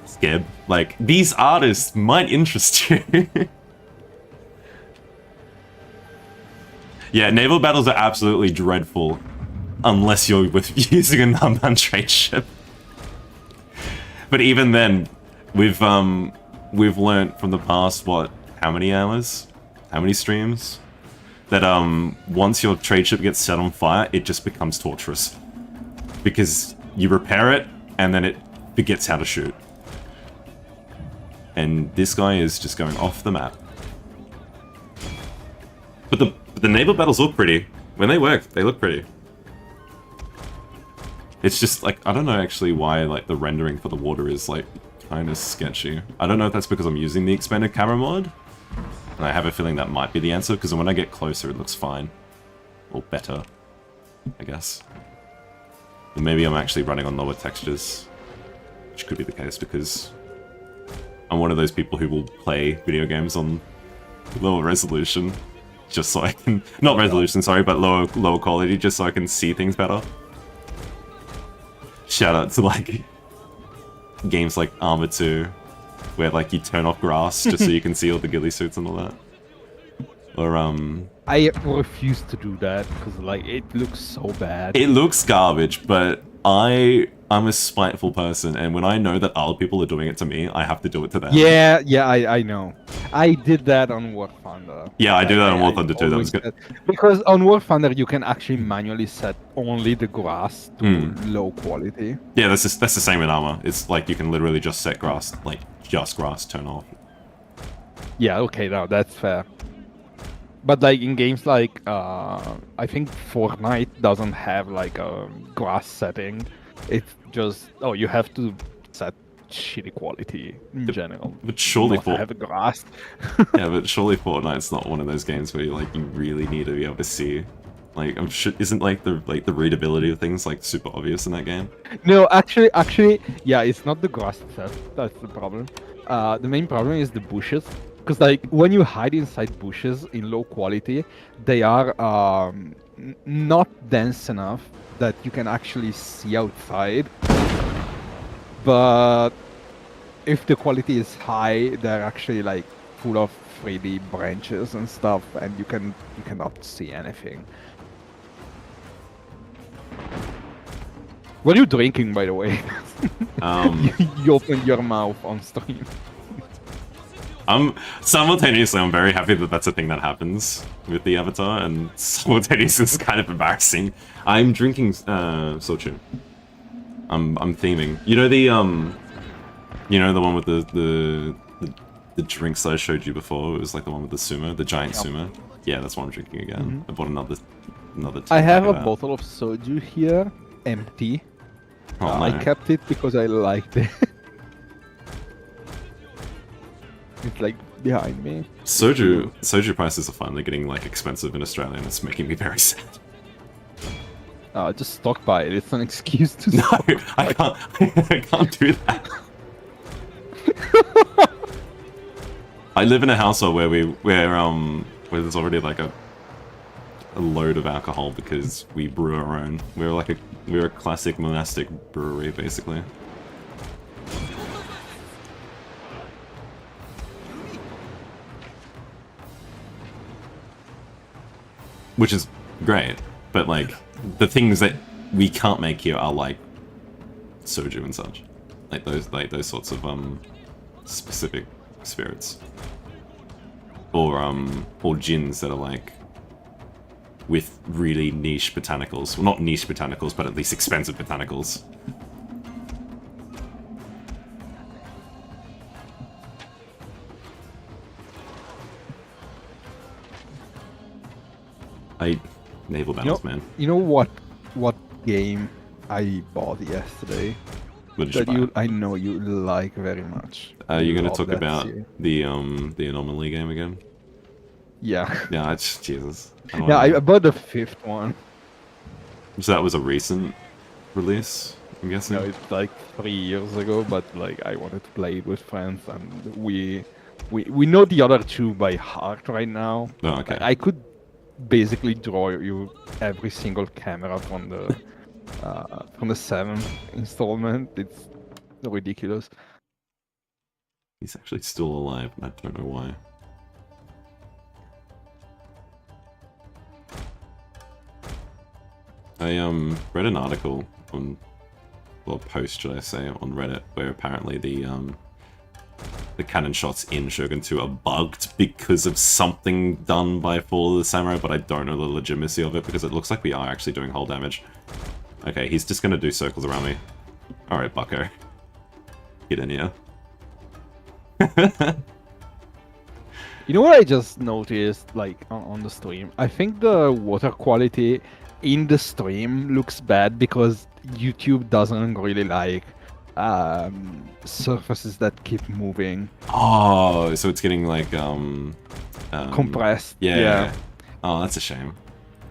skeb. Like, these artists might interest you. Yeah, naval battles are absolutely dreadful unless you're using a Nanban trade ship. But even then, we've learnt from the past, how many hours? How many streams? That once your trade ship gets set on fire, it just becomes torturous. Because you repair it, and then it forgets how to shoot. And this guy is just going off the map. But the naval battles look pretty. When they work, they look pretty. It's just like, I don't know actually why like the rendering for the water is like kind of sketchy. I don't know if that's because I'm using the expanded camera mod. And I have a feeling that might be the answer, because when I get closer, it looks fine. Or better, I guess. But maybe I'm actually running on lower textures. Which could be the case, because I'm one of those people who will play video games on lower resolution. Just so I can... Not resolution, sorry, but lower quality, just so I can see things better. Shout out to, like, games like Armor 2. Where, like, you turn off grass just so you can see all the ghillie suits and all that. Or, I refuse to do that, because, like, it looks so bad. It looks garbage, but I'm a spiteful person, and when I know that other people are doing it to me, I have to do it to them. Yeah, I know. I did that on War Thunder. Yeah, I do that on War Thunder too, that was good. Because on War Thunder, you can actually manually set only the grass to low quality. Yeah, that's the same with Armor. It's like you can literally just set grass, like, just grass turn off. Yeah, okay, now that's fair. But like in games like I think Fortnite doesn't have like a grass setting. It's just you have to set shitty quality in general. But surely have grass. Yeah, but surely Fortnite's not one of those games where you really need to be able to see. Like, I'm sure, isn't like the readability of things like super obvious in that game? No, actually, yeah, it's not the grass itself. That's the problem. The main problem is the bushes. Because like when you hide inside bushes in low quality, they are not dense enough that you can actually see outside. But if the quality is high, they're actually like full of 3D branches and stuff, and you cannot see anything. What are you drinking, by the way? You opened your mouth on stream. Simultaneously, I'm very happy that that's a thing that happens with the avatar, and simultaneously it's kind of embarrassing. I'm drinking soju. I'm theming. You know the one with the drinks that I showed you before. It was like the one with the sumo, the giant sumo. Yeah, that's what I'm drinking again. I bought another. I have a bottle of soju here, empty. Oh, no. I kept it because I liked it. It's like behind me. Soju prices are finally getting like expensive in Australia, and it's making me very sad. Just stockpile it. It's an excuse to. No, I can't. I can't do that. I live in a household where where there's already like a load of alcohol because we brew our own. We're a classic monastic brewery, basically. Which is great, but like the things that we can't make here are like soju and such, like those sorts of specific spirits, or gins that are like with really niche botanicals. Well, not niche botanicals, but at least expensive botanicals. Naval battles, man. You know what game I bought yesterday? What did you buy? I know you like very much. Are you going to talk that about series. the Anomaly game again? Yeah. Yeah, it's Jesus. Yeah, I bought the 5th one. So that was a recent release, I'm guessing? No, it's like 3 years ago, but like I wanted to play it with friends, and we know the other 2 by heart right now. Oh, okay. I could basically draw you every single camera from the 7th installment. It's ridiculous. He's actually still alive, and I don't know why. I read an article on, well, post should I say, on Reddit, where apparently the cannon shots in Shogun 2 are bugged because of something done by Fall of the Samurai, but I don't know the legitimacy of it because it looks like we are actually doing hull damage. Okay, he's just gonna do circles around me. Alright, bucko. Get in here. You know what I just noticed, like, on the stream? I think the water quality in the stream looks bad because YouTube doesn't really like surfaces that keep moving. Oh, so it's getting like Compressed. Yeah. Oh, that's a shame.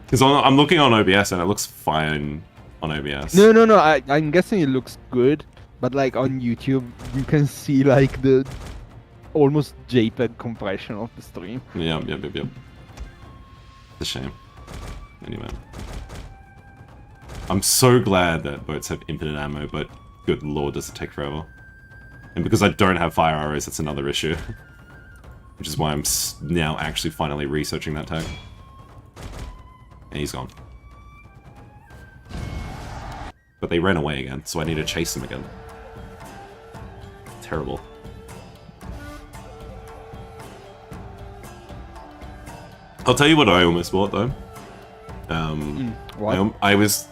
Because I'm looking on OBS and it looks fine on OBS. No. I'm guessing it looks good, but like on YouTube, you can see like the almost JPEG compression of the stream. Yep. It's a shame. Anyway. I'm so glad that boats have infinite ammo, but good lord, does it take forever. And because I don't have fire arrows, that's another issue. Which is why I'm now actually finally researching that tag. And he's gone. But they ran away again, so I need to chase them again. Terrible. I'll tell you what I almost bought, though. What? I was...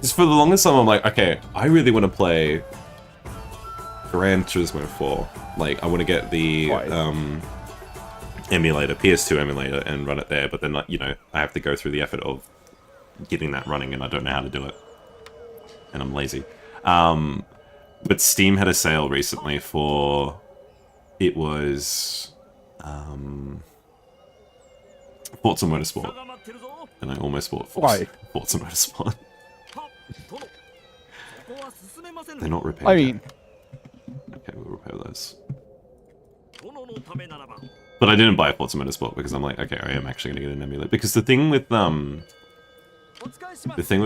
Just for the longest time, I'm like, okay, I really want to play Gran Turismo 4. Like, I want to get the emulator, PS2 emulator, and run it there, but then, you know, I have to go through the effort of getting that running, and I don't know how to do it. And I'm lazy. But Steam had a sale recently for... It was... Forza Motorsport. And I almost bought Forza Motorsport. They're not repaired. I mean... Okay, we'll repair those. But I didn't buy Forza Motorsport because I'm like, okay, I am actually going to get an emulator. Because the thing with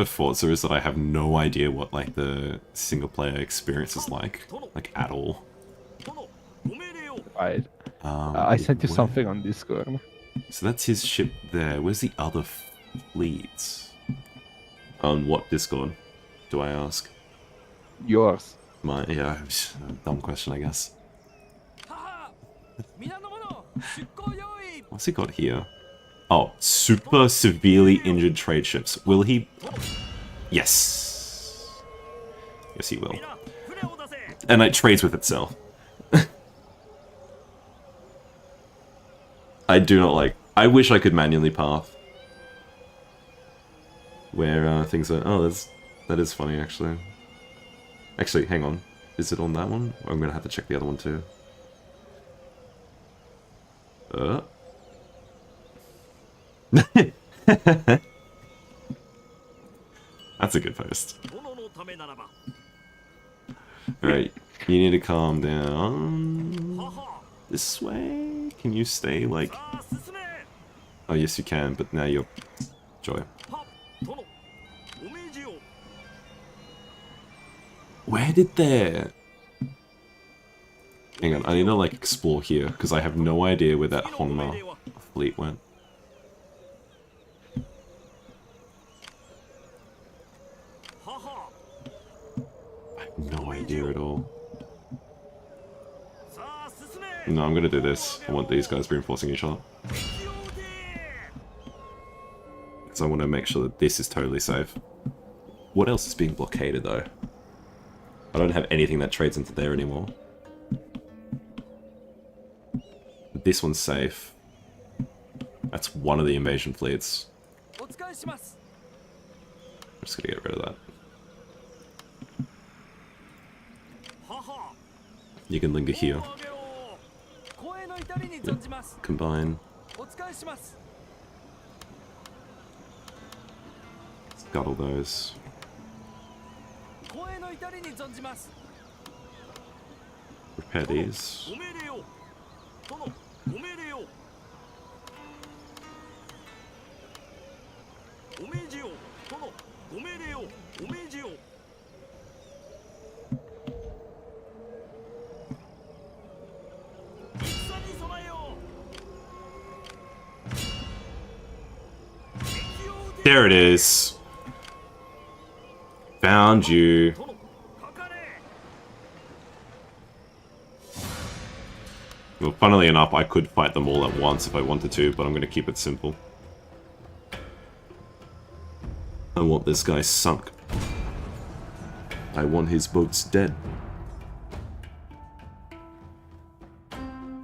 Forza is that I have no idea what like the single player experience is like at all. Right. I sent you something on Discord. So that's his ship there. Where's the other fleets? On what Discord, do I ask? Yours. Yeah, dumb question, I guess. What's he got here? Oh, super severely injured trade ships. Will he? Yes. Yes, he will. And it trades with itself. I do not like... I wish I could manually path. Where things are... Oh, that is funny, actually. Actually, hang on. Is it on that one? Or I'm going to have to check the other one, too. That's a good post. Alright, you need to calm down. This way? Can you stay, like... Oh, yes you can, but now you're... Joy. Where did there... Hang on, I need to, like, explore here, because I have no idea where that Honma fleet went. I have no idea at all. No, I'm gonna do this. I want these guys reinforcing each other. Because I want to make sure that this is totally safe. What else is being blockaded, though? I don't have anything that trades into there anymore. But this one's safe. That's one of the invasion fleets. I'm just gonna get rid of that. You can linger here. Yep. Combine. Scuttle those. Repair these. There it is. Found you. Well, funnily enough, I could fight them all at once if I wanted to, but I'm going to keep it simple. I want this guy sunk. I want his boats dead.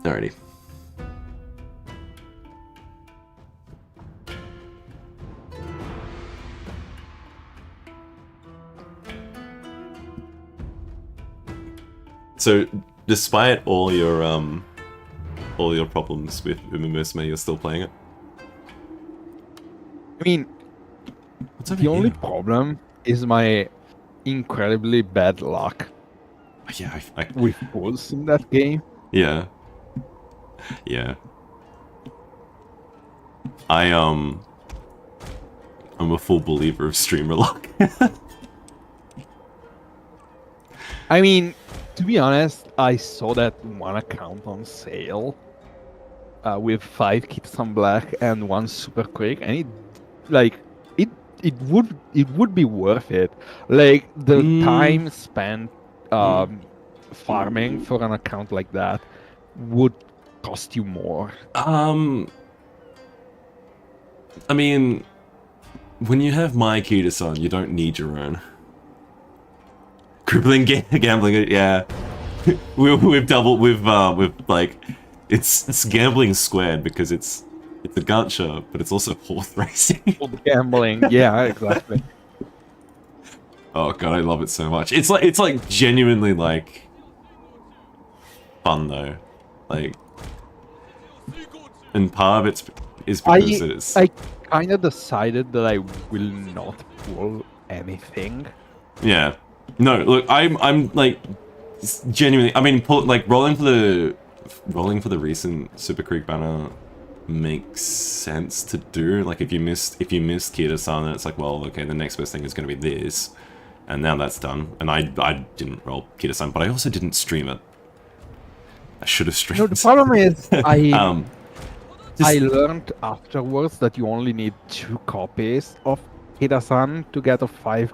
Alrighty. So, despite all your problems with Immersive, you're still playing it? I mean, the only problem is my incredibly bad luck Yeah, with pulls in that game. Yeah. Yeah. I'm a full believer of streamer luck. I mean, to be honest, I saw that one account on sale with 5 kits on black and 1 super quick, and it would be worth it. Like the time spent farming for an account like that would cost you more. I mean, when you have my Kita-san, you don't need your own. Crippling gambling, yeah. we've like, it's gambling squared because it's a gacha, but it's also horse racing. Gambling, yeah, exactly. Oh god, I love it so much. It's like genuinely like fun though, like, and part of it is because it's. I kind of decided that I will not pull anything. Yeah. No, look, I'm like genuinely. I mean, rolling for the recent Super Creek banner makes sense to do. Like, if you missed Kita-san, then it's like, well, okay, the next best thing is going to be this, and now that's done. And I didn't roll Kita-san, but I also didn't stream it. I should have streamed. No, the problem is I learned afterwards that you only need 2 copies of Kita-san to get a 5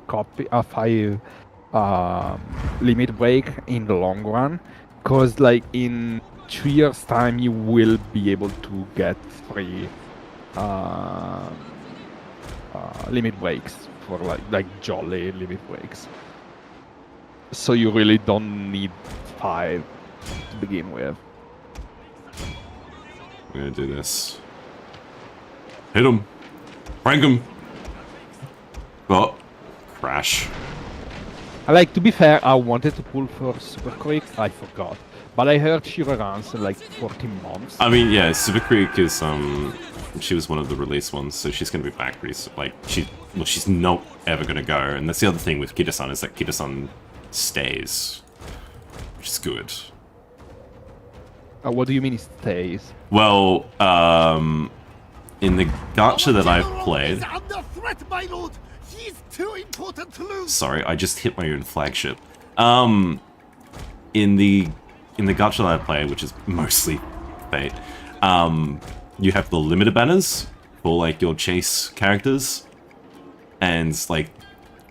limit break in the long run, because like in 3 years time you will be able to get free limit breaks for like jolly limit breaks. So you really don't need 5 to begin with. I'm gonna do this. Hit him. Prank him. Oh, crash. Like, to be fair, I wanted to pull for Super Quick, I forgot. But I heard she runs in like 14 months. I mean, yeah, Super Creek is, she was one of the release ones, so she's gonna be back pretty soon. Like, she's not ever gonna go. And that's the other thing with Kita-san, is that Kita-san stays. Which is good. What do you mean it stays? Well, in the gacha that I've played... Is under threat, my lord. He's too important to lose. Sorry, I just hit my own flagship. In the gacha that I play, which is mostly Fate, you have the limited banners for like your chase characters, and like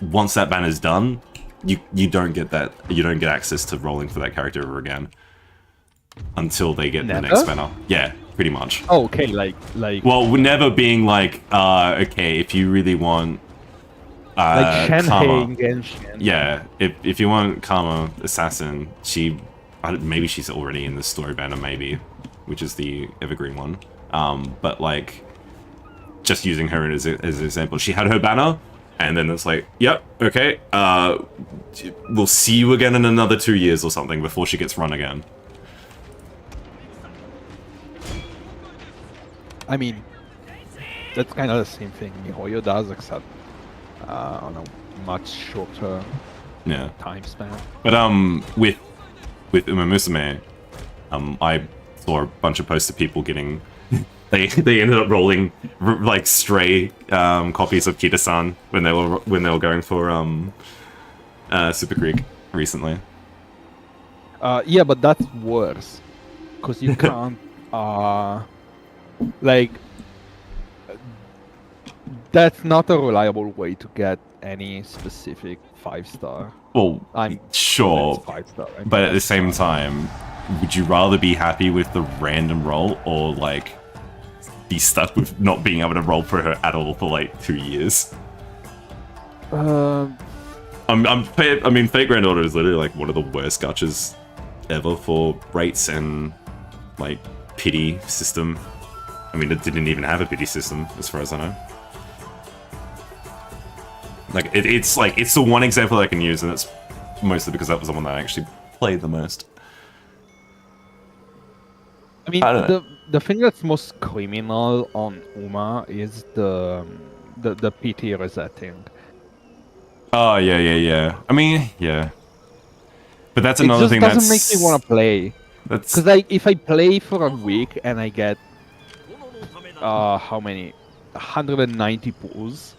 once that banner's done, you don't get access to rolling for that character ever again until they get the next banner. Yeah, pretty much. Oh, okay, like. Well, we're never being like, okay, if you really want. Like Karma. and Genshin. Yeah, if you want Karma Assassin, maybe she's already in the story banner, maybe, which is the evergreen one. But like, just using her as an example, she had her banner, and then it's like, yep, okay, we'll see you again in another 2 years or something before she gets run again. I mean, that's kind of the same thing MiHoYo does, except on a much shorter time span. But with Uma Musume, I saw a bunch of posts of people getting they ended up rolling like stray copies of Kita-san when they were going for Super Creek recently. Yeah, but that's worse because you can't like. That's not a reliable way to get any specific 5-star. Well, sure, 5-star, but at the same time, would you rather be happy with the random roll or like be stuck with not being able to roll for her at all for like 2 years? I mean, Fate Grand Order is literally like one of the worst gachas ever for rates and like pity system. I mean, it didn't even have a pity system as far as I know. Like, it's the one example I can use, and it's mostly because that was the one that I actually played the most. I mean, the thing that's most criminal on Uma is the PT resetting. Oh, yeah. I mean, yeah. But that's another thing that doesn't make me want to play. Because like, if I play for a week and I get how many? 190 pulls,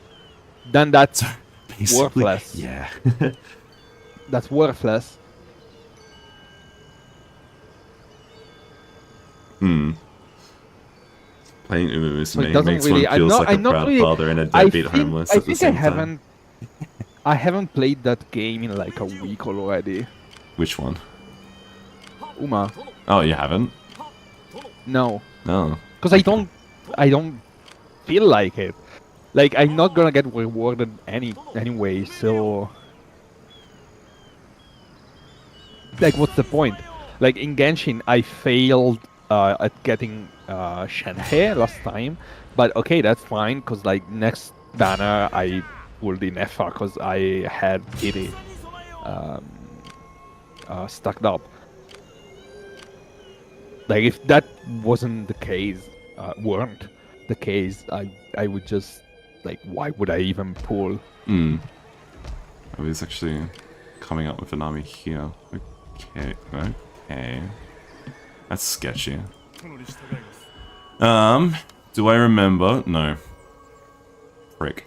then that's worthless. Yeah. That's worthless. Playing Uma Musume makes really, one feels like a proud father and a deadbeat homeless at the same time. I haven't played that game in like a week already. Which one? Uma. Oh, you haven't? No. No. Because I don't feel like it. Like, I'm not gonna get rewarded anyway, so... Like, what's the point? Like, in Genshin, I failed at getting Shenhe last time, but okay, that's fine, because, like, next banner, I pulled in Efa, because I had Kitty stacked up. Like, if that wasn't the case, weren't the case, I would just... Like, why would I even pull? I was actually coming up with an army here. Okay. That's sketchy. Do I remember? No. Frick.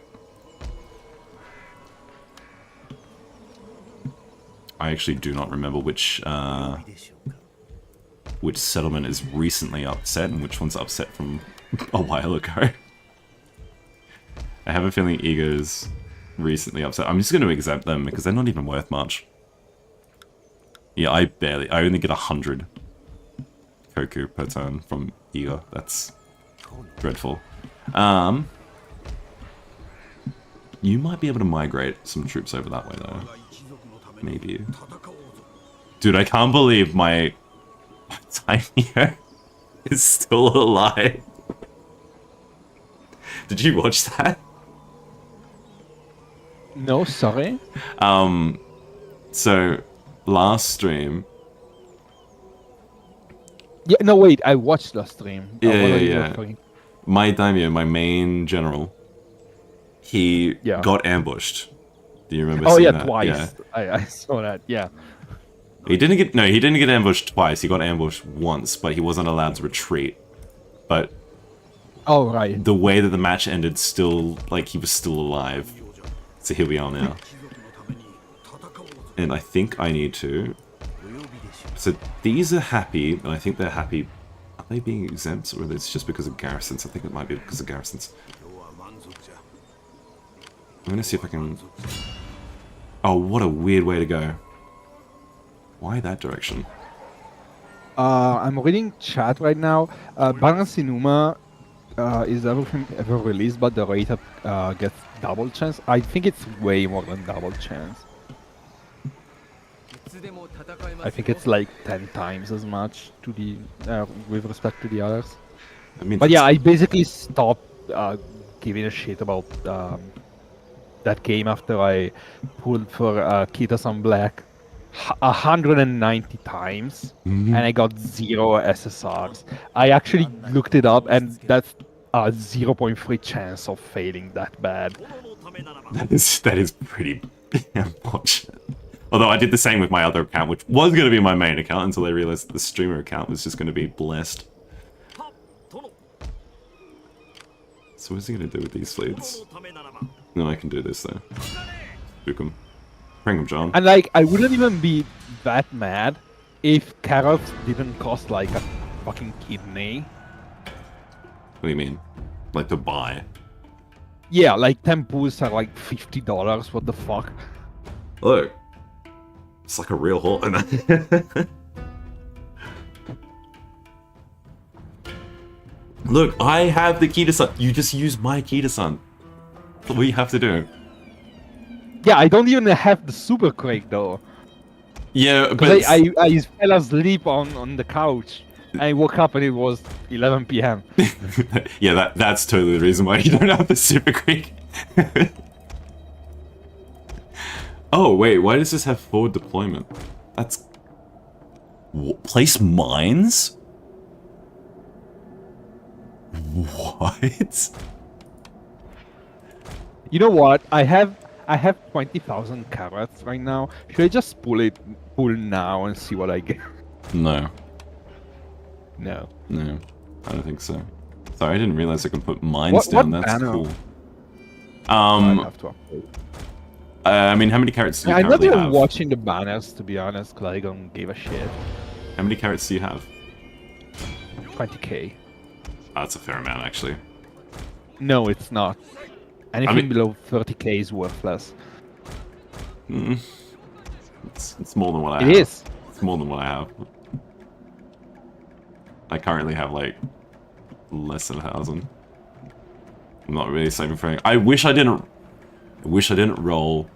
I actually do not remember which settlement is recently upset and which one's upset from a while ago. I have a feeling Ego's recently upset. I'm just going to exempt them because they're not even worth much. Yeah, I only get 100 Koku per turn from Iga. That's dreadful. You might be able to migrate some troops over that way, though. Maybe. Dude, I can't believe my Tiny is still alive. Did you watch that? No, sorry. So, last stream... Yeah, no, wait, I watched the stream. Yeah. My daimyo, my main general, he got ambushed. Do you remember seeing that? Twice. Yeah. I saw that, yeah. He didn't get ambushed twice. He got ambushed once, but he wasn't allowed to retreat. But oh, right. The way that the match ended, still, like, he was still alive. So here we are now. And I think I need to... So these are happy, and I think they're happy. Are they being exempt, or it's just because of garrisons? I think it might be because of garrisons. I'm gonna see if I can... Oh, what a weird way to go. Why that direction? I'm reading chat right now. Balance Inuma is everything ever released, but the rate gets double chance. I think it's way more than double chance. I think it's like 10 times as much to the with respect to the others. I mean, but yeah, I basically stopped giving a shit about that game after I pulled for Kita-san Black 190 times, and I got 0 SSRs. I actually looked it up, and that's a 0.3 chance of failing that bad. That is pretty unfortunate. Although I did the same with my other account, which was going to be my main account until I realized the streamer account was just going to be blessed. So what's he going to do with these fleets? No, I can do this though. Spook him. Bring him, John. And like, I wouldn't even be that mad if carrots didn't cost like a fucking kidney. What do you mean? Like to buy? Yeah, like tempus are like $50. What the fuck? Look. It's like a real horse. Look, I have the Kita-san. You just use my Kita-san. That's what you have to do. Yeah, I don't even have the super quake though. Yeah, but I fell asleep on the couch. I woke up and it was 11 PM. yeah, that's totally the reason why you don't have the super quick. Oh wait, why does this have forward deployment? That's place mines. What? You know what? I have 20,000 carrots right now. Should I just pull now and see what I get? No. No. No, I don't think so. Sorry, I didn't realize I can put mines down. That's banner? cool. I have to update. I mean, how many carrots do you I'm not currently even have? watching the banners, to be honest, because I don't give a shit. How many carrots do you have? 20k. Oh, that's a fair amount, actually. No, it's not. Anything below 30k is worthless. It's more than what I have. It is. It's more than what I have. I currently have, like, less than 1,000. I'm not really saving for anything. I wish I didn't roll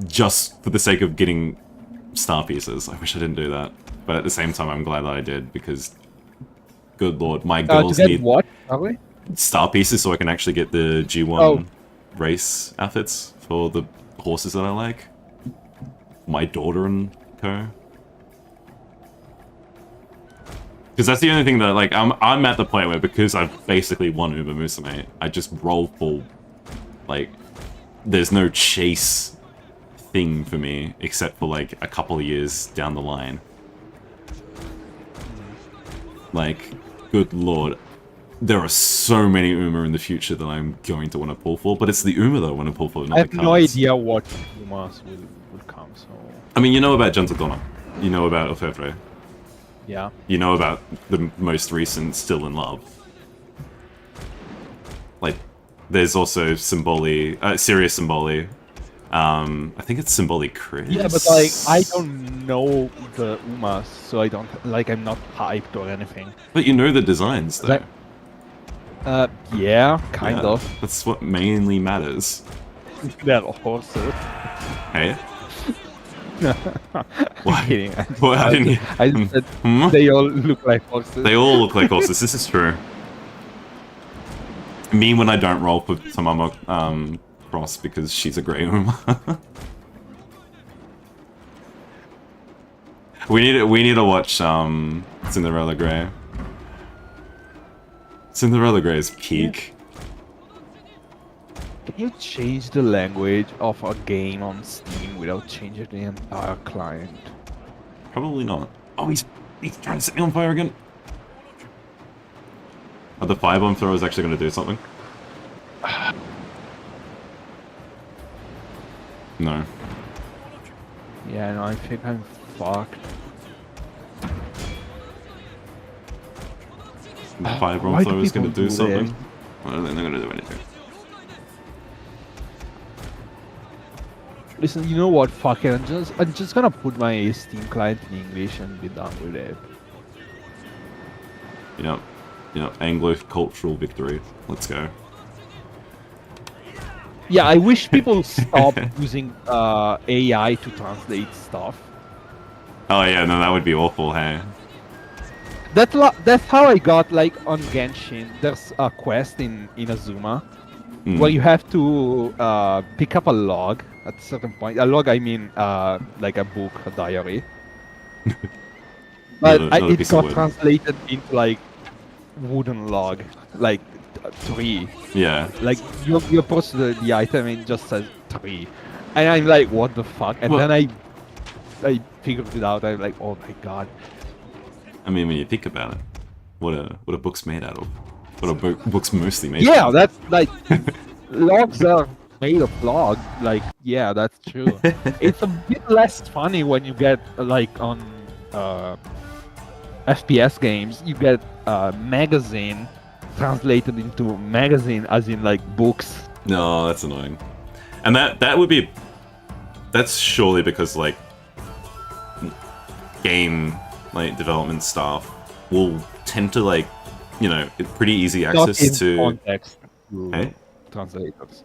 just for the sake of getting star pieces. I wish I didn't do that. But at the same time, I'm glad that I did, because, good lord, my girls need what? Probably? star pieces so I can actually get the G1 race outfits for the horses that I like. My daughter and co. Because that's the only thing that, like, I'm at the point where, because I've basically won Uma Musume, I just roll full, like, there's no chase thing for me, except for, like, a couple of years down the line. Like, good lord. There are so many Uma in the future that I'm going to want to pull for, but it's the Uma that I want to pull for, not I have the no cards. idea what Umas will come, so... I mean, you know about Gentledonna. You know about Orfevre. Yeah. You know about the most recent Still in Love. Like, there's also Symboli, Serious Symboli, I think it's symbolic Chris. Yeah, but like I don't know the Umas, so I don't like. I'm not hyped or anything. But you know the designs, though. Yeah, kind Yeah, of. That's what mainly matters. They're horses. Hey? I'm kidding. What? I didn't. I said Hmm? they all look like horses. They all look like horses. This is true. Me when I don't roll for Tamama Cross because she's a grey Uma. we need to watch Cinderella Grey. Cinderella Grey is peak. Can you change the language of a game on Steam without changing the entire client? Probably not. Oh, he's trying to set me on fire again. Oh, the firebomb thrower is actually going to do something. No. Yeah, no, I think I'm fucked. The firebomb Why do thrower is going to people do do something. this? I don't think they're going to do anything. Listen, you know what? Fuck it. I'm just gonna put my Steam client in English and be done with it. Yep, Anglo-cultural victory. Let's go. Yeah, I wish people stop using AI to translate stuff. Oh yeah, no, that would be awful, hey? That's how I got like on Genshin. There's a quest in Inazuma where you have to pick up a log at a certain point. A log, I mean, like a book, a diary. But Another it piece of got wood. translated into like wooden log, like tree. Yeah. Like you approach the item and it just says tree, and I'm like, what the fuck? And Well- then I figured it out. I'm like, oh my god. I mean, when you think about it, what a book's made out of. What a book's mostly made Yeah, out of. that's like logs are made of log. Like, yeah, that's true. It's a bit less funny when you get like on FPS games. You get magazine translated into magazine, as in like books. No, that's annoying. And that would be... That's surely because, like, game development staff will tend to, like, you know, pretty easy Not access in to... context to Hey? translators.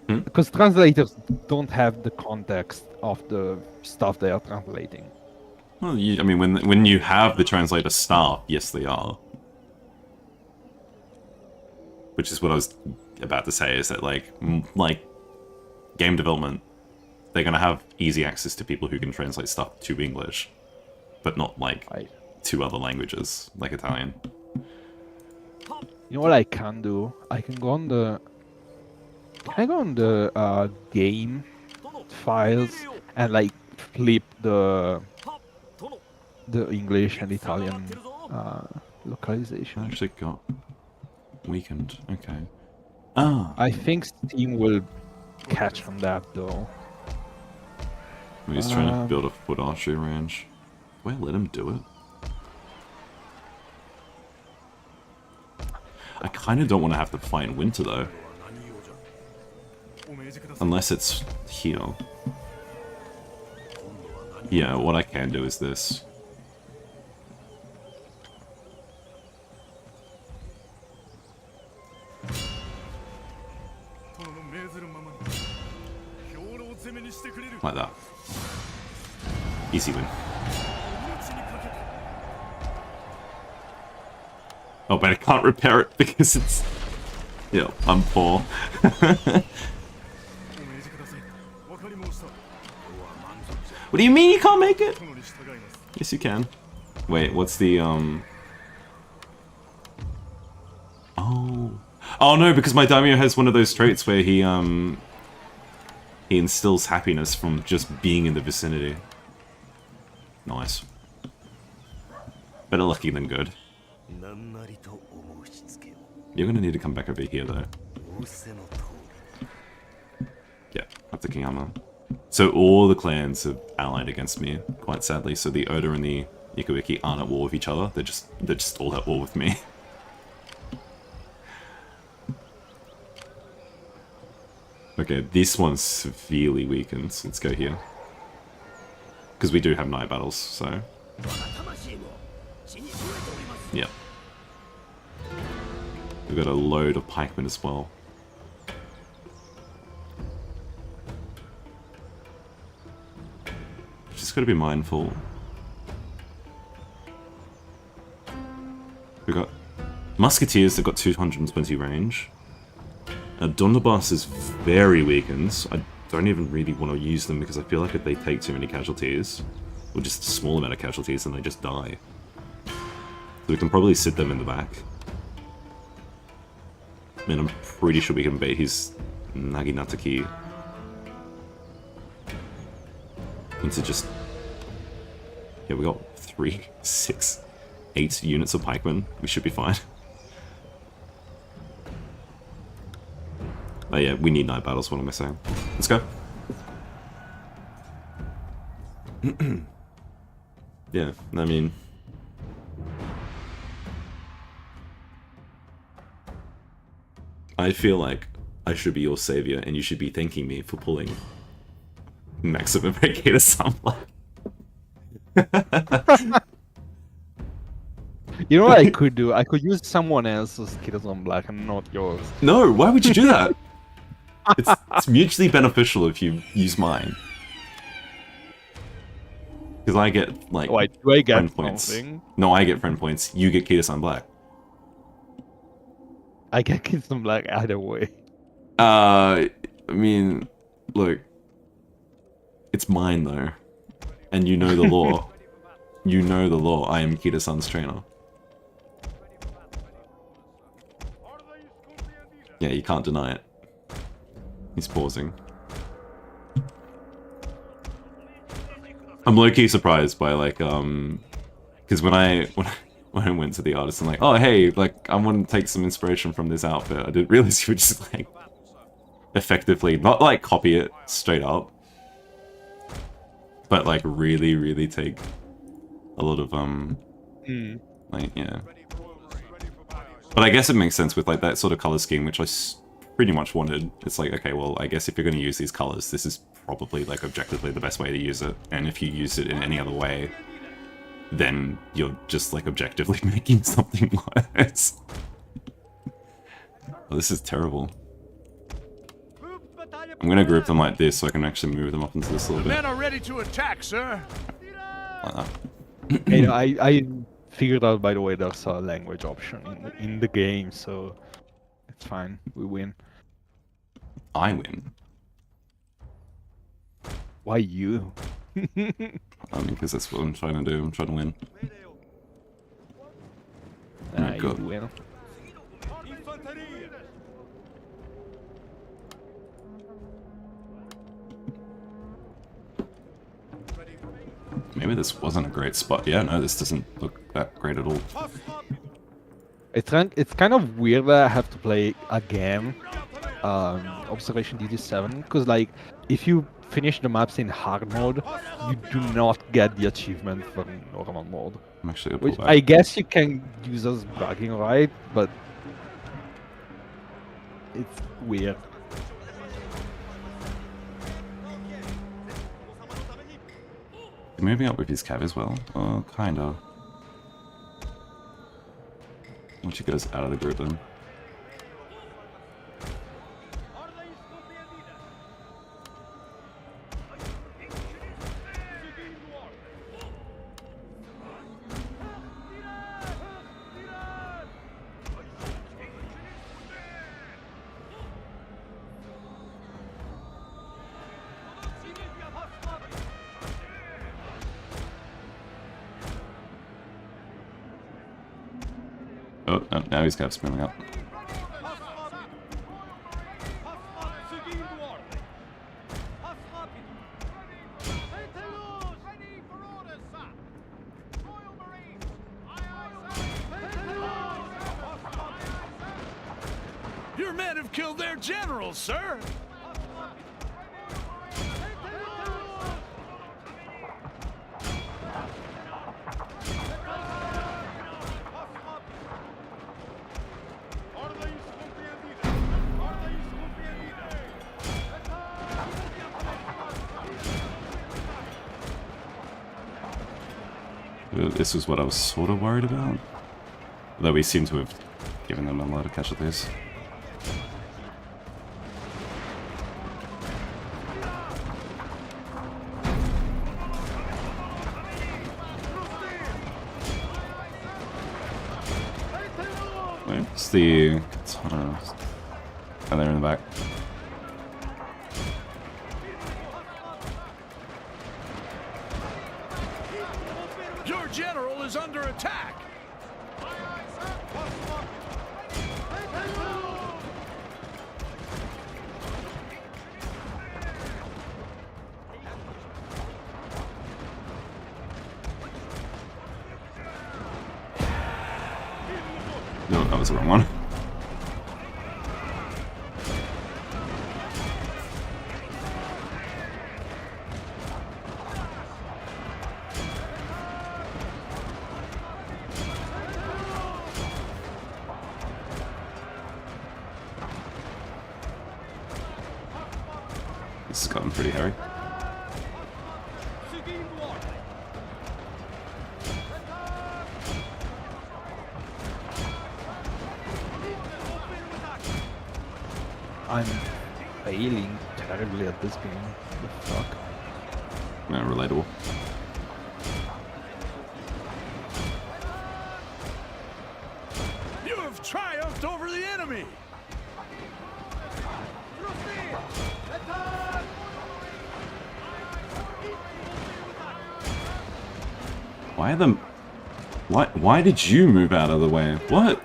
Hmm? Because translators don't have the context of the stuff they are translating. Well, I mean, when you have the translator staff, yes, they are. Which is what I was about to say, is that, like, game development, they're going to have easy access to people who can translate stuff to English, but not, like, Right. to other languages, like Italian. You know what I can do? I can go on the... Can I go on the game files and, like, flip the English and Italian localization? Actually got weakened. Okay. Ah, I think Steam will catch on that, though. he's trying to build a foot archery range. Well, let him do it. I kind of don't want to have to fight in winter, though. Unless it's here. Yeah, what I can do is this. Like that. Easy win. Oh, but I can't repair it because it's... Yeah, I'm poor. What do you mean you can't make it? Yes, you can. Wait, what's the, Oh. Oh no, because my daimyo has one of those traits where he instills happiness from just being in the vicinity. Nice. Better lucky than good. You're gonna need to come back over here, though. Yeah, have the King Hammer. So all the clans have allied against me, quite sadly. So the Oda and the Ikuiki aren't at war with each other. They're just all at war with me. Okay, this one's severely weakened. So let's go here. Because we do have night battles, so... Yeah. We've got a load of pikemen as well. Just gotta be mindful. We've got musketeers that got 220 range. Donderbass is very weakened. I don't even really want to use them because I feel like if they take too many casualties, or just a small amount of casualties, then they just die. So we can probably sit them in the back. I mean, I'm pretty sure we can bait his Naginataki into just... Yeah, we got 3, 6, 8 units of pikemen. We should be fine. Oh yeah, we need night battles, what am I saying? Let's go. Yeah, I mean... I feel like I should be your savior and you should be thanking me for pulling Maximum Vacator Sunblock. You know what I could do? I could use someone else's Kitas on Black and not yours. No, why would you do that? It's mutually beneficial if you use mine. Because I get, like, Wait, do I get friend points. something? No, I get friend points. You get Kitas on Black. I get Kitas on Black either way. I mean, look. It's mine, though. And you know the law. You know the law. I am Kita-san's trainer. Yeah, you can't deny it. He's pausing. I'm low-key surprised by, like, because when I went to the artist, I'm like, oh, hey, like, I want to take some inspiration from this outfit. I didn't realize you would just, like, effectively, not, like, copy it straight up, but, like, really, really take a lot of, like, yeah. But I guess it makes sense with, like, that sort of color scheme, which I pretty much wanted. It's like, okay, well, I guess if you're going to use these colors, this is probably, like, objectively the best way to use it. And if you use it in any other way, then you're just, like, objectively making something worse. Oh, this is terrible. I'm going to group them like this so I can actually move them up into this a little bit. Men are ready to attack, sir. Like that. You know, I figured out, by the way, there's a language option in the game, so it's fine. We win. I win. Why you? I mean, because that's what I'm trying to do. I'm trying to win. Oh, You God. win. Maybe this wasn't a great spot. Yeah, no, this doesn't look that great at all. It's kind of weird that I have to play again Observation DD7, because, like, if you finish the maps in hard mode, you do not get the achievement for normal mode. I'm actually gonna Which pull back. I guess you can use as bragging, right? But it's weird. Moving up with his cav as well. Kinda. Once he goes out of the group then. Oh, no, now his cav's moving up. Your men have killed their general, sir. This was what I was sort of worried about. Although we seem to have given them a lot of casualties. Where's the katana? Oh, they're in the back. Your general is under attack. No, that was the wrong one. This has gotten pretty hairy. I'm failing terribly at this game. What the fuck? No, relatable. You have triumphed over the enemy. Why are them... Why did you move out of the way? What?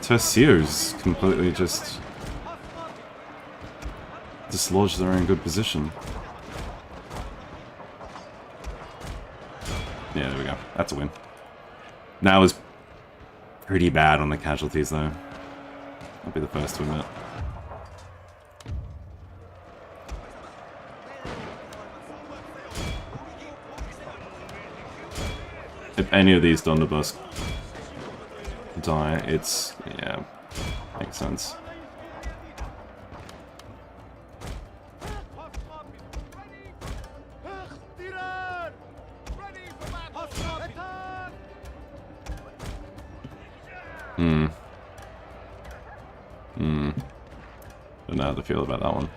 Tercos completely just dislodged their own good position. Yeah, there we go. That's a win. That was pretty bad on the casualties, though. I'll be the first to admit. If any of these Donderbus die, it's... yeah, makes sense. Don't know how to feel about that one.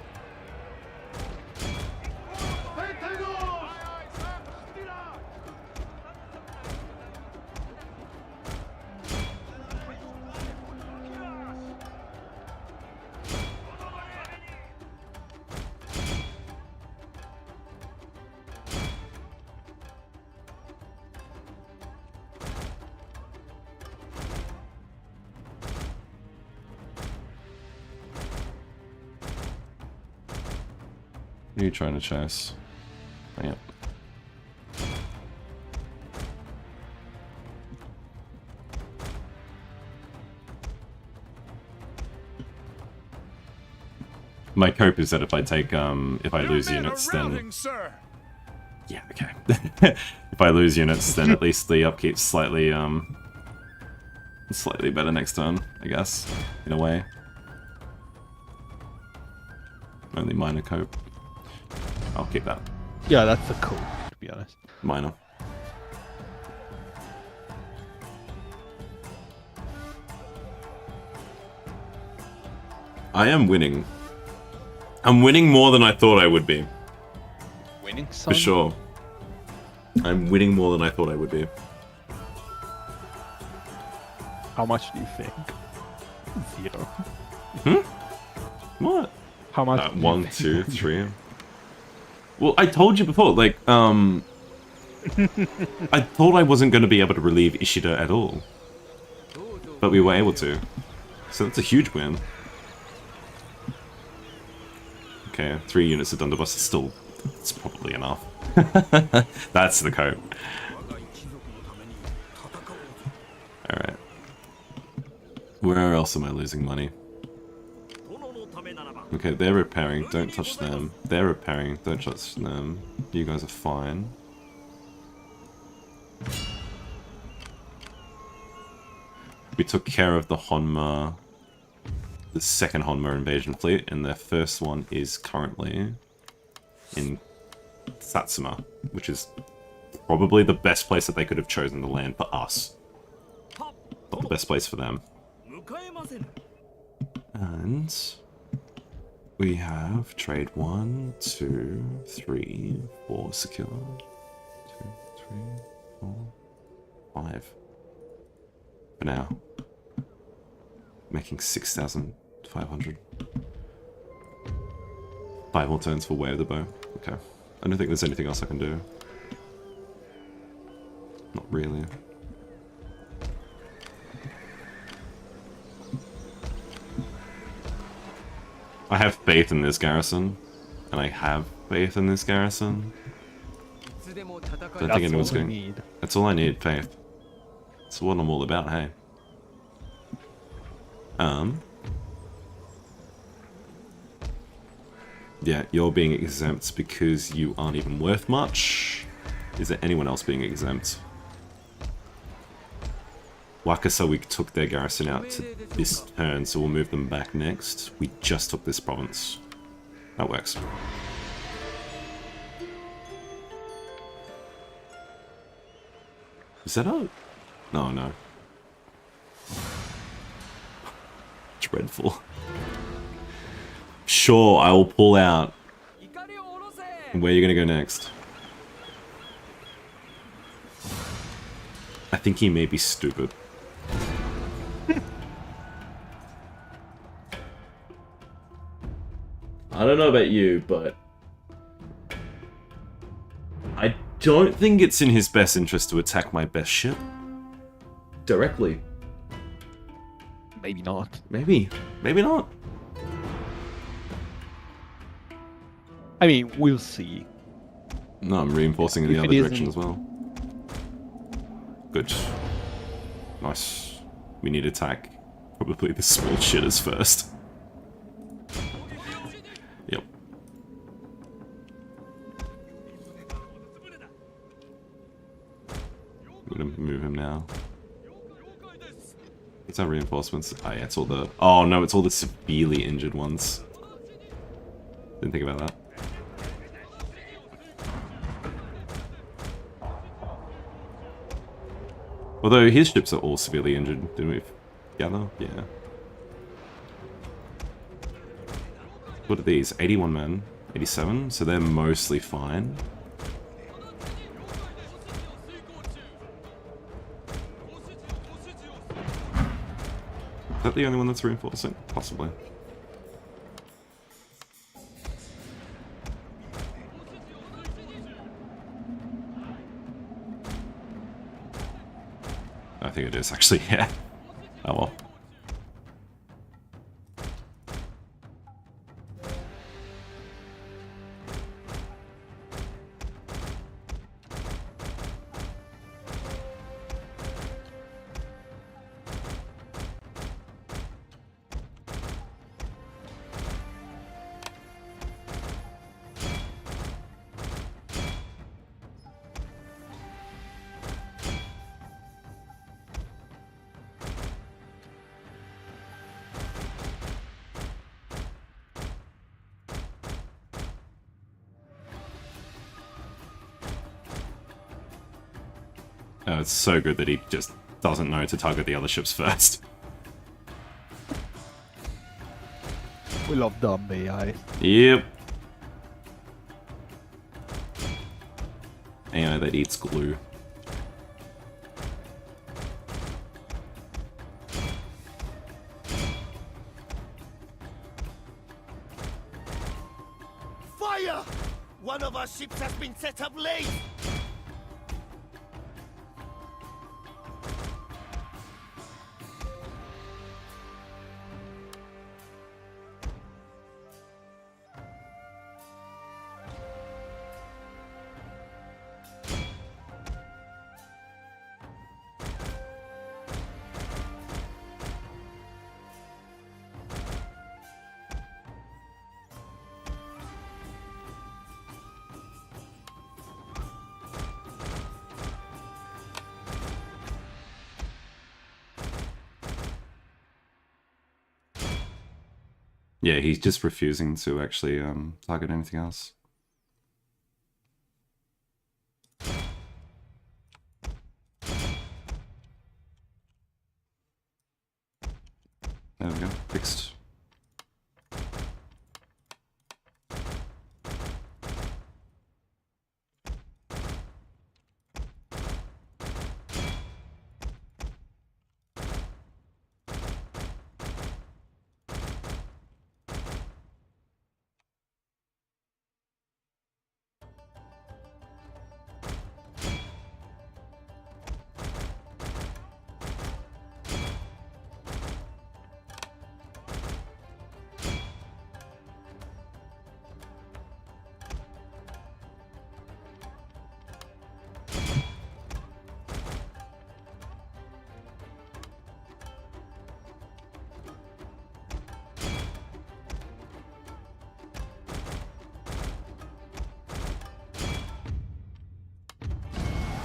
Who are you trying to chase? Oh, yep. My cope is that if I take, if I lose units, then... Yeah, okay. If I lose units, then at least the upkeep's slightly better next turn, I guess, in a way. Only minor cope. I'll keep that. Yeah, that's a cool, to be honest. Minor. I am winning. I'm winning more than I thought I would be. Winning some? For sure. I'm winning more than I thought I would be. How much do you think? 0. What? How much? 1, 2, 3. Well, I told you before, like, I thought I wasn't going to be able to relieve Ishida at all. But we were able to. So that's a huge win. Okay, 3 units of Dunderbuss is still... it's probably enough. That's the cope. Alright. Where else am I losing money? Okay, they're repairing, don't touch them. They're repairing, don't touch them. You guys are fine. We took care of the Honma, the second Honma invasion fleet, and their first one is currently in Satsuma, which is probably the best place that they could have chosen to land for us. Not the best place for them. And we have trade 1, 2, 3, 4 secure. 2, 3, 4, 5. For now. Making 6,500. 5 more turns for Way of the Bow. Okay. I don't think there's anything else I can do. Not really. I have faith in this garrison. And I have faith in this garrison. Don't think anyone's going. That's all I need, faith. That's what I'm all about, hey. Yeah, you're being exempt because you aren't even worth much. Is there anyone else being exempt? Wakasa, we took their garrison out to this turn, so we'll move them back next. We just took this province. That works. Is that a... No, no. Dreadful. Sure, I will pull out. Where are you gonna go next? I think he may be stupid. I don't know about you, but I don't think it's in his best interest to attack my best ship directly. Maybe not. Maybe. Maybe not. I mean, we'll see. No, I'm reinforcing in the other direction as well. Good. Nice. We need to attack probably the small shitters first. Yep. I'm gonna move him now. What's our reinforcements? Oh yeah, it's all the... Oh no, it's all the severely injured ones. Didn't think about that. Although his ships are all severely injured, didn't we gather? Yeah. What are these? 81 men? 87? So they're mostly fine. Is that the only one that's reinforcing? Possibly. I think it is, actually, yeah. Oh well. Oh, it's so good that he just doesn't know to target the other ships first. We love dumb AI. Yep. AI that eats glue. Fire! One of our ships has been set ablaze! Yeah, he's just refusing to actually target anything else. There we go. Fixed.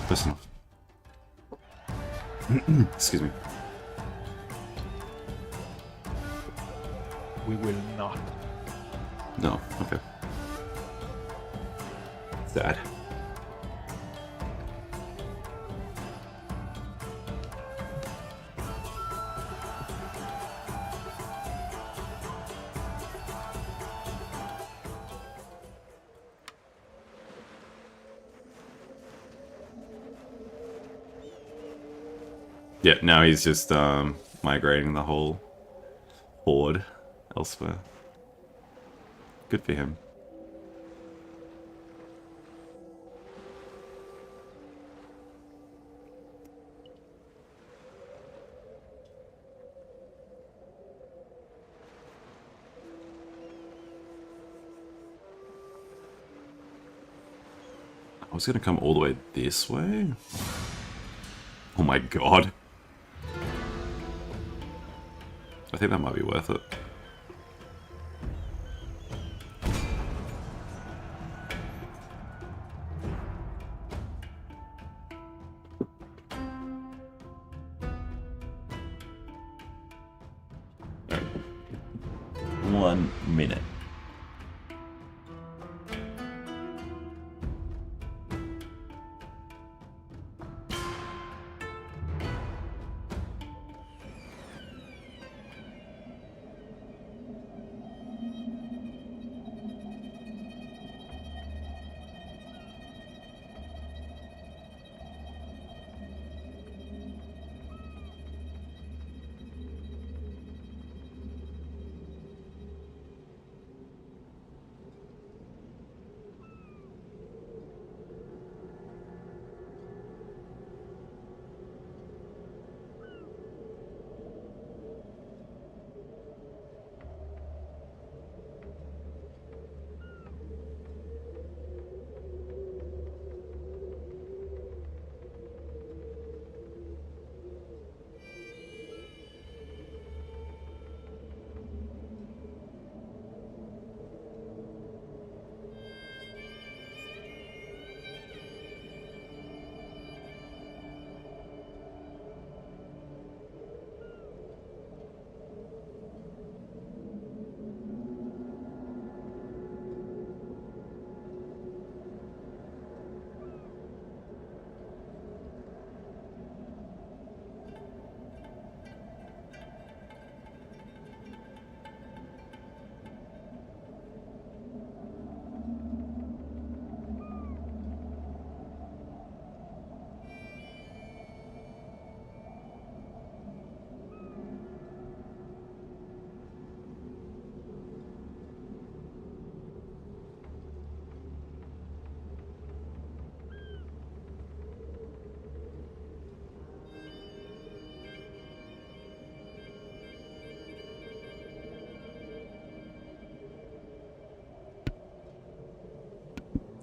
Close enough. Excuse me. We will not. No, okay. Sad. Yeah, now he's just migrating the whole horde elsewhere. Good for him. I was gonna come all the way this way? Oh my god. I think that might be worth it. Alright. 1 minute.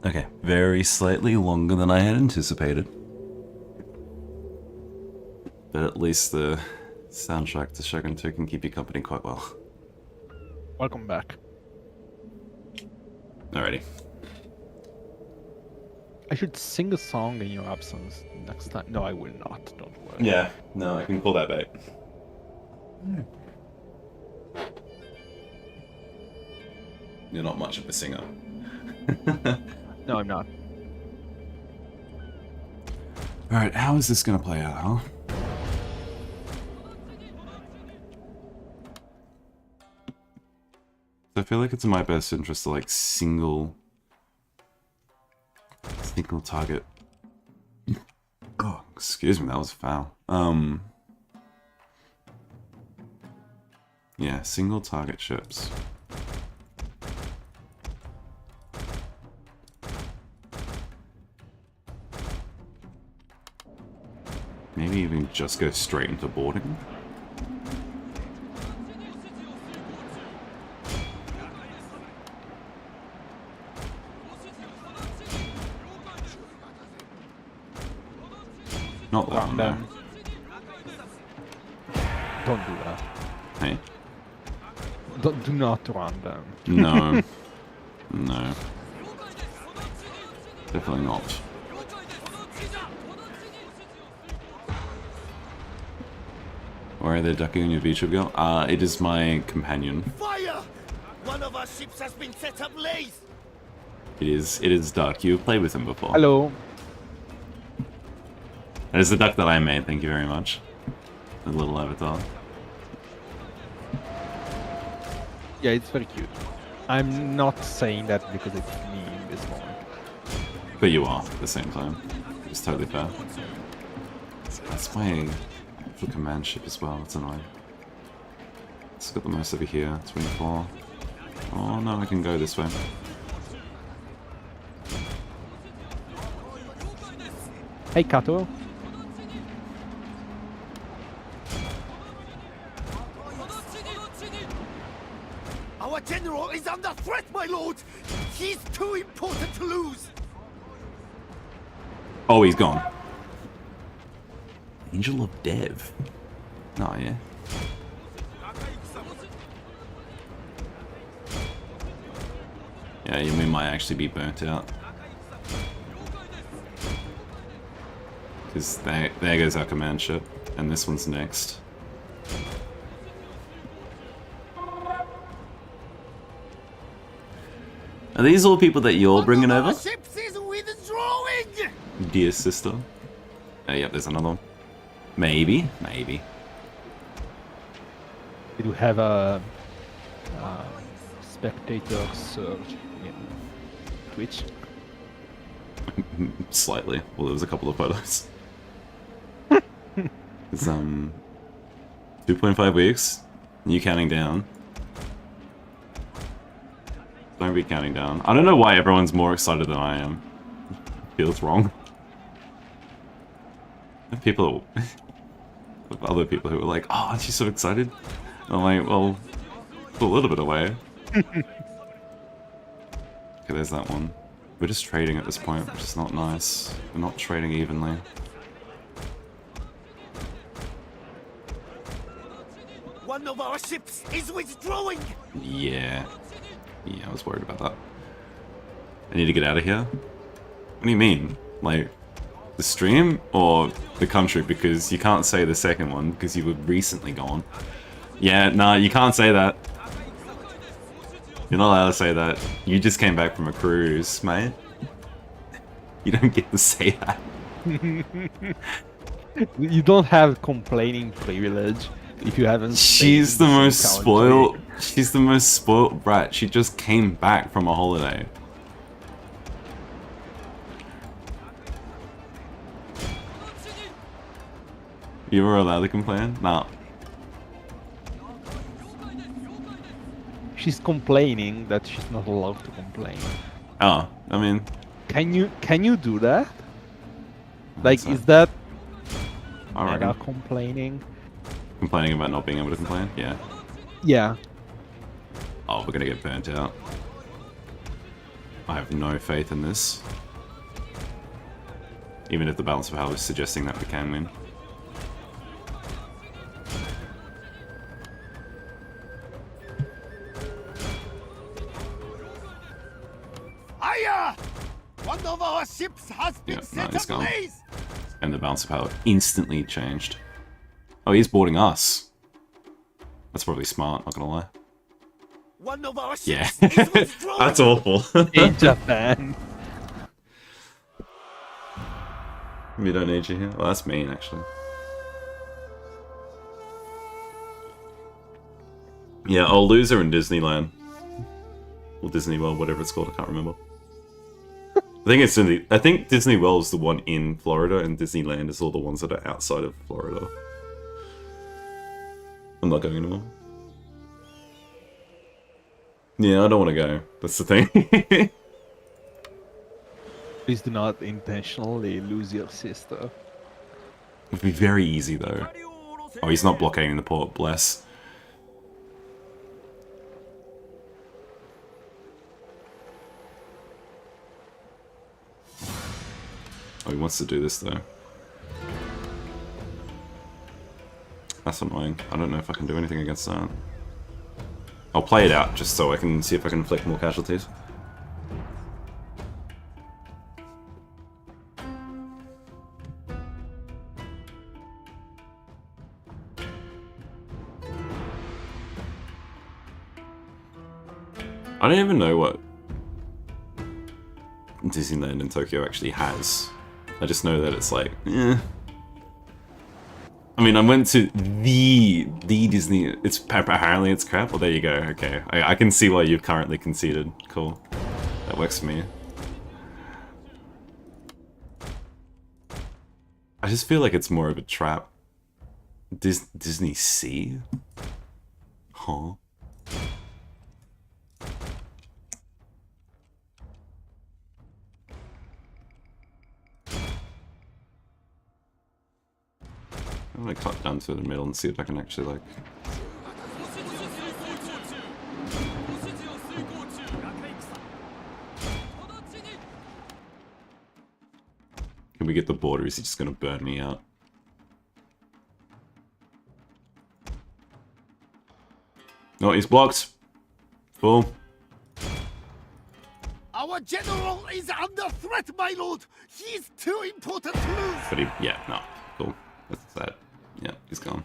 Okay, very slightly longer than I had anticipated. But at least the soundtrack to Shogun 2 can keep you company quite well. Welcome back. Alrighty. I should sing a song in your absence next time. No, I will not. Don't worry. Yeah, no, I can call that bait. You're not much of a singer. No, I'm not. Alright, how is this gonna play out, huh? feel like it's in my best interest to like single target. Oh, excuse me, that was foul. Yeah, single target ships. Maybe even just go straight into boarding. Not that one, no. Don't do that. Hey? Do not run them. No. No. Definitely not. Where are they ducking on your Vtuber girl? It is my companion. Fire! One of our ships has been set ablaze! It is Duck. You've played with him before. Hello. That is the duck that I made, thank you very much. The little avatar. Yeah, it's very cute. I'm not saying that because it's me in this moment. But you are, at the same time. It's totally fair. That's my full command ship as well, that's annoying. Let's get the most over here, 24. Oh no, I can go this way. Hey, Kato. Our general is under threat, my lord! He's too important to lose! Oh, he's gone. Angel of Dev. Oh, yeah. Yeah, we might actually be burnt out. Because there goes our command ship, and this one's next. Are these all people that you're bringing over? Ships is withdrawing! Dear sister. Oh, yep, there's another one. Maybe, maybe. We do have a spectator surge in Twitch. Slightly. Well, there was a couple of photos. It's 2.5 weeks. You counting down. Don't be counting down. I don't know why everyone's more excited than I am. Feels wrong. People, other people who are like, "Oh, aren't you so excited?" I'm like, well, a little bit away. Okay, there's that one. We're just trading at this point, which is not nice. We're not trading evenly. One of our ships is withdrawing! Yeah. Yeah, I was worried about that. I need to get out of here? What do you mean? Like, the stream or the country? Because you can't say the second one because you were recently gone. Yeah, nah, you can't say that. You're not allowed to say that. You just came back from a cruise, mate. You don't get to say that. You don't have complaining privilege if you haven't. She's the most spoiled. She's the most spoiled brat. She just came back from a holiday. You were allowed to complain? Nah. She's complaining that she's not allowed to complain. Oh, I mean, Can you do that? Like, so. is that I mega reckon. complaining? Complaining about not being able to complain? Yeah. Yeah. Oh, we're gonna get burnt out. I have no faith in this. Even if the balance of power is suggesting that we can win. Aya! One of our ships has been Yeah, no, set he's gone. ablaze! And the balance of power instantly changed. Oh, he's boarding us. That's probably smart, not gonna lie. One of our ships Yeah. is withdrawing! That's awful. In Japan. We don't need you here. Well, that's mean, actually. Yeah, I'll lose her in Disneyland. Or Disney World, whatever it's called, I can't remember. I think Disney World is the one in Florida, and Disneyland is all the ones that are outside of Florida. I'm not going anymore. Yeah, I don't want to go. That's the thing. Please do not intentionally lose your sister. It'd be very easy though. Oh, he's not blockading the port, bless. Oh, he wants to do this though. That's annoying. I don't know if I can do anything against that. I'll play it out just so I can see if I can inflict more casualties. I don't even know what Disneyland in Tokyo actually has. I just know that it's like, eh. I mean, I went to the Disney. It's apparently it's crap. Well, there you go. Okay, I can see why you've currently conceded. Cool, that works for me. I just feel like it's more of a trap. Disney Sea? Huh? I'm gonna cut down to the middle and see if I can actually, like... Can we get the border? Is he just gonna burn me out? No, he's blocked. Cool. Our general is under threat, my lord. He's too important to lose. But he... yeah, no. Cool. That's that. Yeah, he's gone.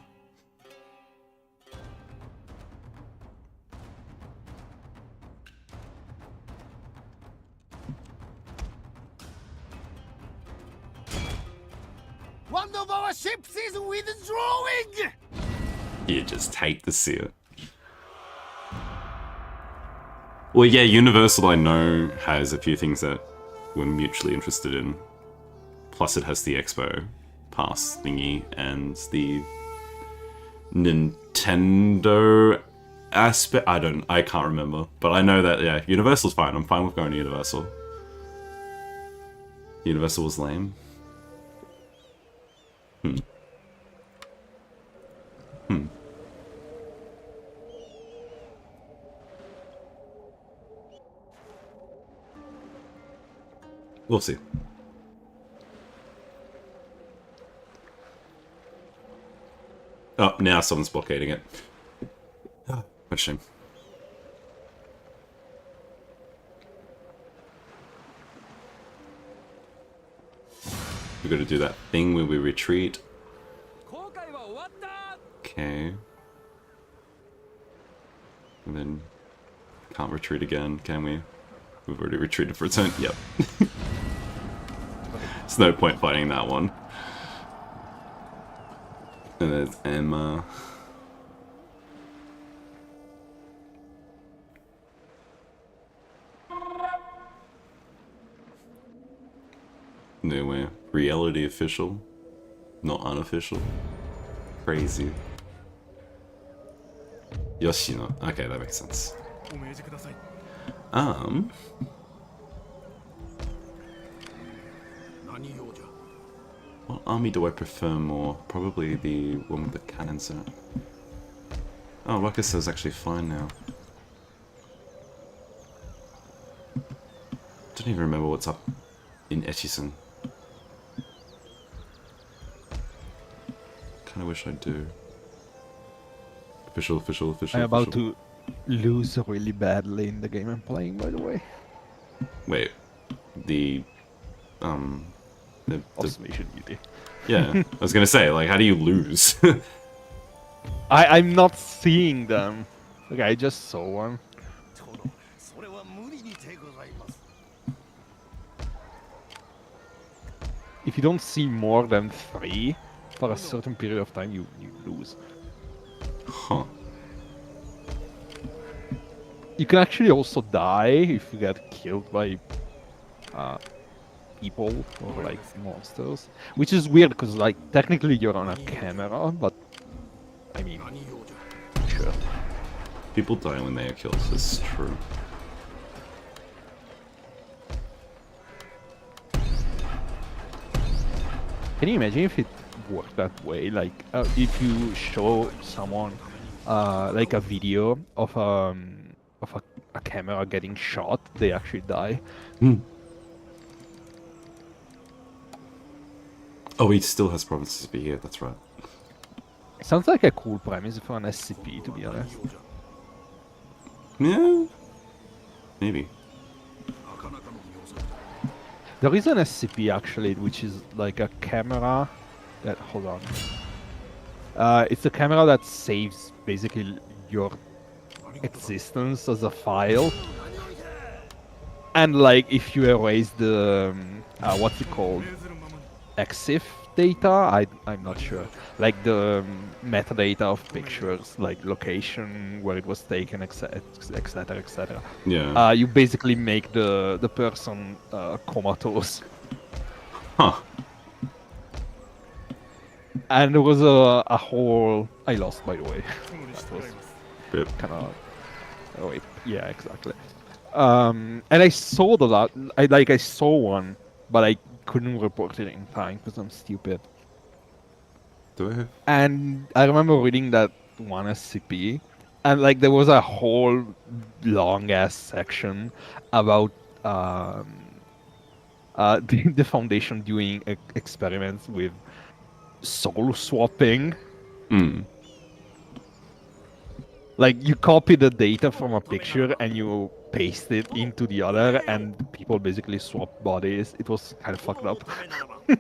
One of our ships is withdrawing! You just hate to see it. Well, yeah, Universal I know has a few things that we're mutually interested in. Plus it has the Expo Pass thingy and the Nintendo aspect. I can't remember. But I know that, yeah, Universal's fine. I'm fine with going to Universal. Universal was lame. We'll see. Oh, now someone's blockading it. Oh, what a shame. We gotta do that thing where we retreat. Okay. And then can't retreat again, can we? We've already retreated for a turn. Yep. There's no point fighting that one. And there's Emma. No way. Reality official, not unofficial. Crazy. Yoshino. Okay, that makes sense. What army do I prefer more? Probably the one with the cannons in it. Oh, Ruckus is actually fine now. Don't even remember what's up in Etchison. Kinda wish I do. Official. I'm about to lose really badly in the game I'm playing, by the way. Wait. The Observation duty. Yeah, I was gonna say, like, how do you lose? I'm not seeing them. Okay, I just saw one. If you don't see more than 3 for a certain period of time, you lose. Huh. you can actually also die if you get killed by people or like monsters, which is weird because like technically you're on a camera, but I mean, sure. People die when they are killed. This is true. Can you imagine if it worked that way? Like if you show someone like a video of a camera getting shot, they actually die. Oh, he still has provinces to be here. That's right. Sounds like a cool premise for an SCP, to be honest. Yeah, maybe. There is an SCP actually, which is like a camera that, hold on. It's a camera that saves basically your existence as a file. And like if you erase the, what's it called? EXIF data? I'm not sure. Like the metadata of pictures, like location, where it was taken, etc, etc. Yeah. You basically make the person comatose. Huh. And there was a whole... I lost, by the way. That was Rip. kind of... Oh wait, yeah, exactly. And I saw the lot. I saw one, but I couldn't report it in time because I'm stupid. Do I have? And I remember reading that one SCP, and like there was a whole long ass section about the Foundation doing experiments with soul swapping. Like you copy the data from a picture and you paste it into the other, and people basically swap bodies. It was kind of fucked up. If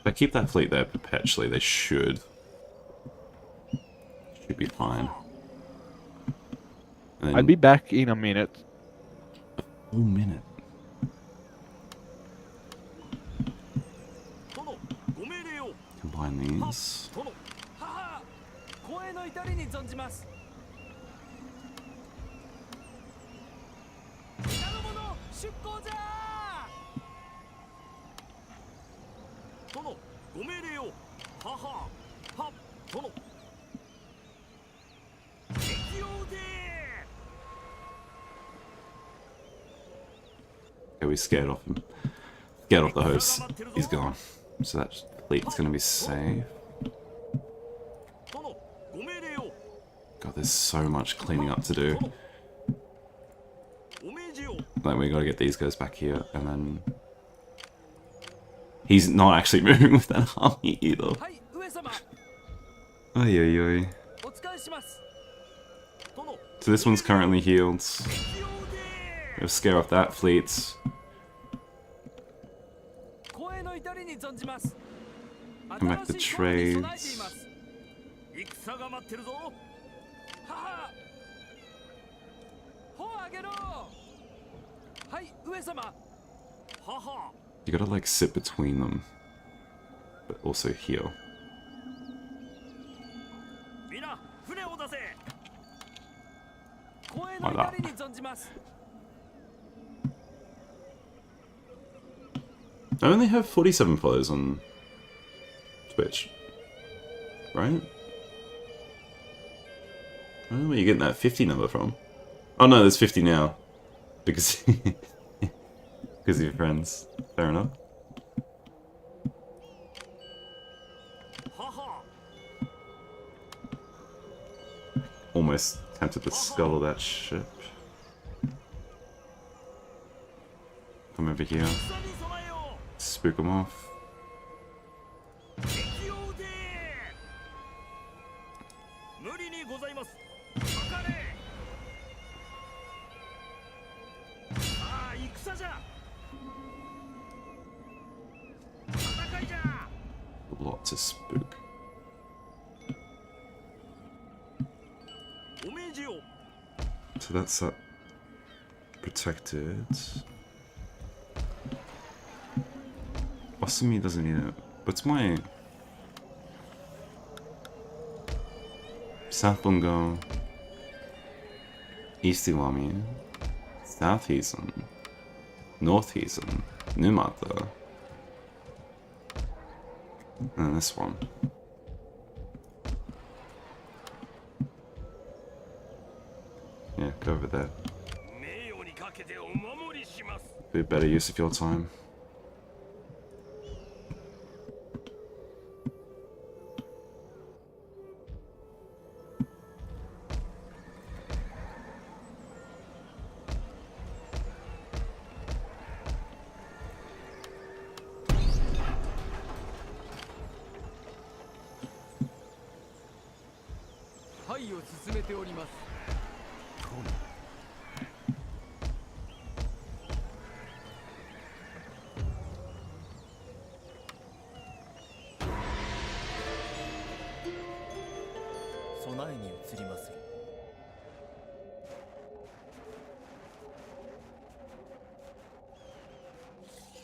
I keep that fleet there perpetually, they should be fine. And then I'll be back in a minute. a full minute. Combine these. Okay, we scared off him. Scared off the host. He's gone. So that fleet's gonna be safe. God, there's so much cleaning up to do. Like, we gotta get these guys back here, and then... He's not actually moving with that army either. Oy oy oy. So this one's currently healed. We'll scare off that fleet. Come back to trades. You gotta like sit between them, but also heal. Like that. I only have 47 followers on Twitch, right? I don't know where you're getting that 50 number from. Oh no, there's 50 now. Because because of your friends. Fair enough. Almost tempted to scuttle that ship. Come over here. Spook them off. A lot to spook. So that's that protected. Wasumi doesn't need it. What's my... South Bungo, East Iwami, South Heason, North Heason, Numata, and this one. Yeah, go over there. Be a better use of your time.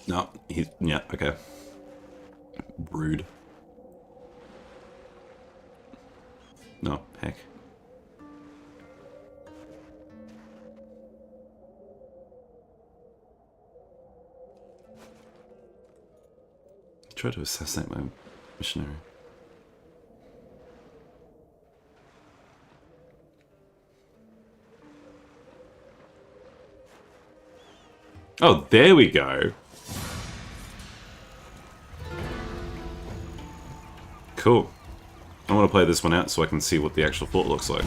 No, he's... yeah, okay. Rude. No, heck. Try to assassinate my missionary. Oh, there we go. Cool. I want to play this one out so I can see what the actual fort looks like.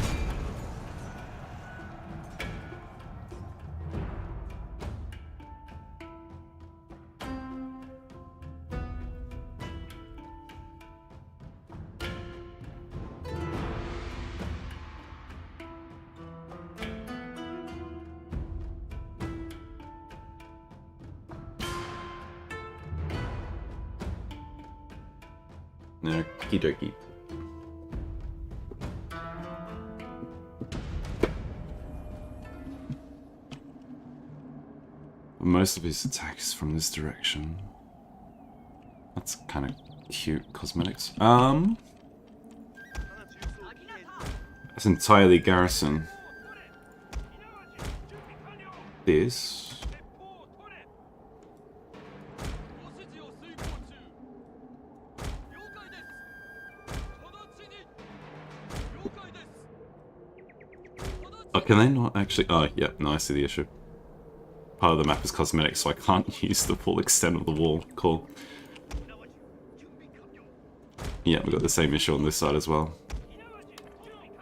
Okie dokie. Most of his attacks from this direction. That's kind of cute cosmetics. That's entirely Garrison. This. Oh, can they not actually... Oh, yeah, no, I see the issue. Part of the map is cosmetic, so I can't use the full extent of the wall. Cool. Yeah, we've got the same issue on this side as well.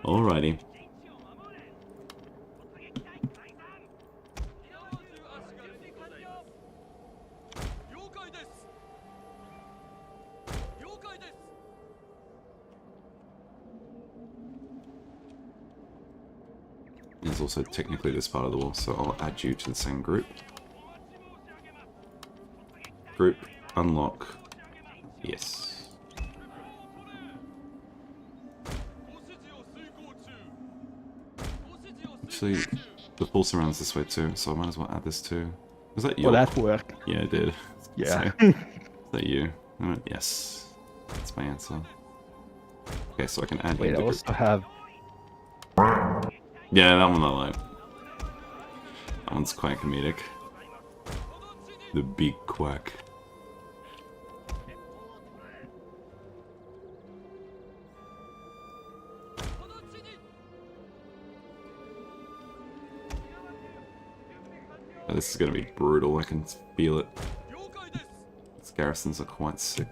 Alrighty. There's also technically this part of the wall, so I'll add you to the same group. Group, unlock, yes. Actually, the full surrounds this way too, so I might as well add this too. Was that your... Well, that worked. Yeah, it did. Yeah. So, is that you? Yes. That's my answer. Okay, so I can add Wait, you I to the also group. have... Yeah, that one I like. That one's quite comedic. The big quack. Oh, this is gonna be brutal, I can feel it. These garrisons are quite sick.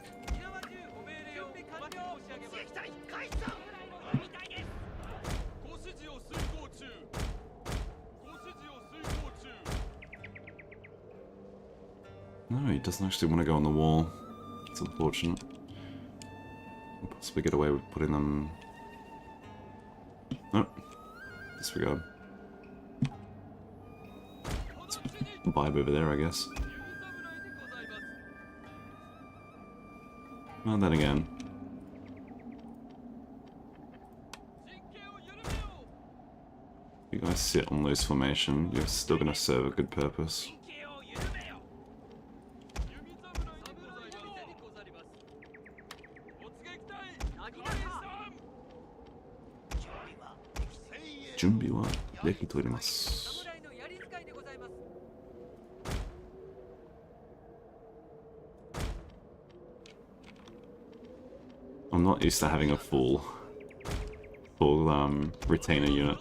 No, he doesn't actually want to go on the wall. It's unfortunate. We'll possibly get away with putting them... Oh, disregard. Let's vibe over there, I guess. Well, then again. If you guys sit on loose formation, you're still going to serve a good purpose. 準備はできております。I'm not used to having a full retainer unit.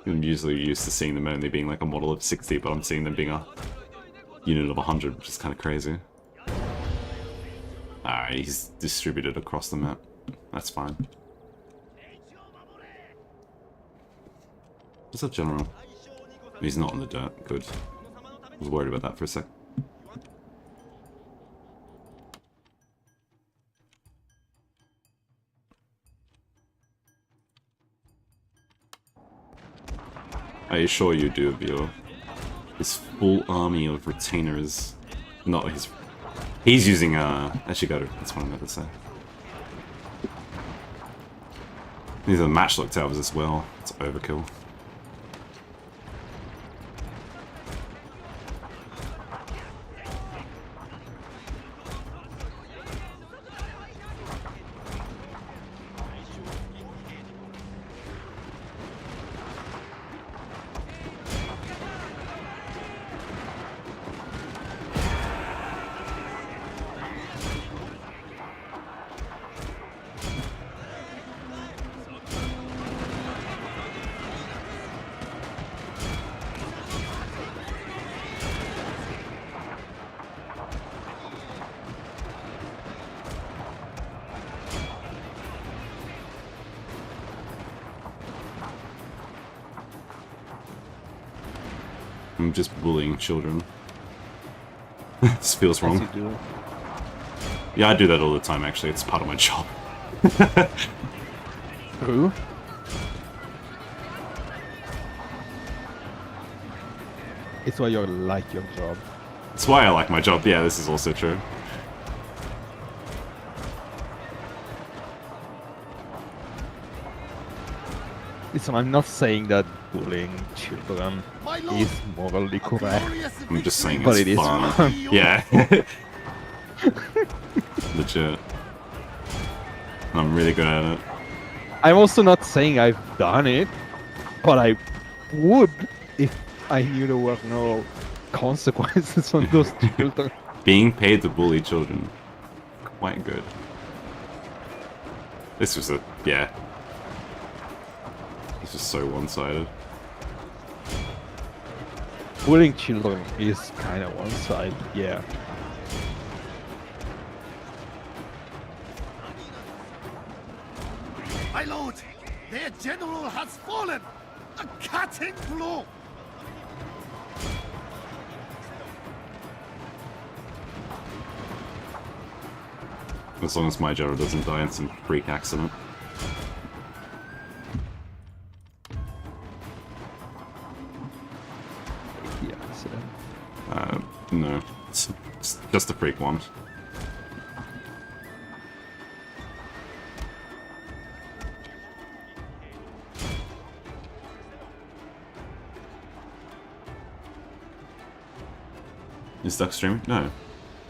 I'm usually used to seeing them only being like a model of 60, but I'm seeing them being a unit of 100, which is kind of crazy. Alright, he's distributed across the map. That's fine. What's up, General? He's not in the dirt. Good. I was worried about that for a sec. Are you sure you do of his full army of retainers? Not his. He's using Ashigaru. That's what I meant to say. These are matchlock towers as well. It's overkill. I'm just bullying children. This feels wrong. As you do. Yeah, I do that all the time, actually. It's part of my job. Who? It's why you like your job. That's why I like my job. Yeah, this is also true. Listen, I'm not saying that bullying children is morally correct. I'm just saying But it's it is fun. fun. Yeah. Legit. I'm really good at it. I'm also not saying I've done it, but I would if I knew there were no consequences on those children. Being paid to bully children. Quite good. This was a... yeah. This is so one-sided. Bullying children is kind of one side, yeah. My lord, their general has fallen! A cutting blow! As long as my general doesn't die in some freak accident. Yeah, so. No. It's just a freak one. Is Duck streaming? No.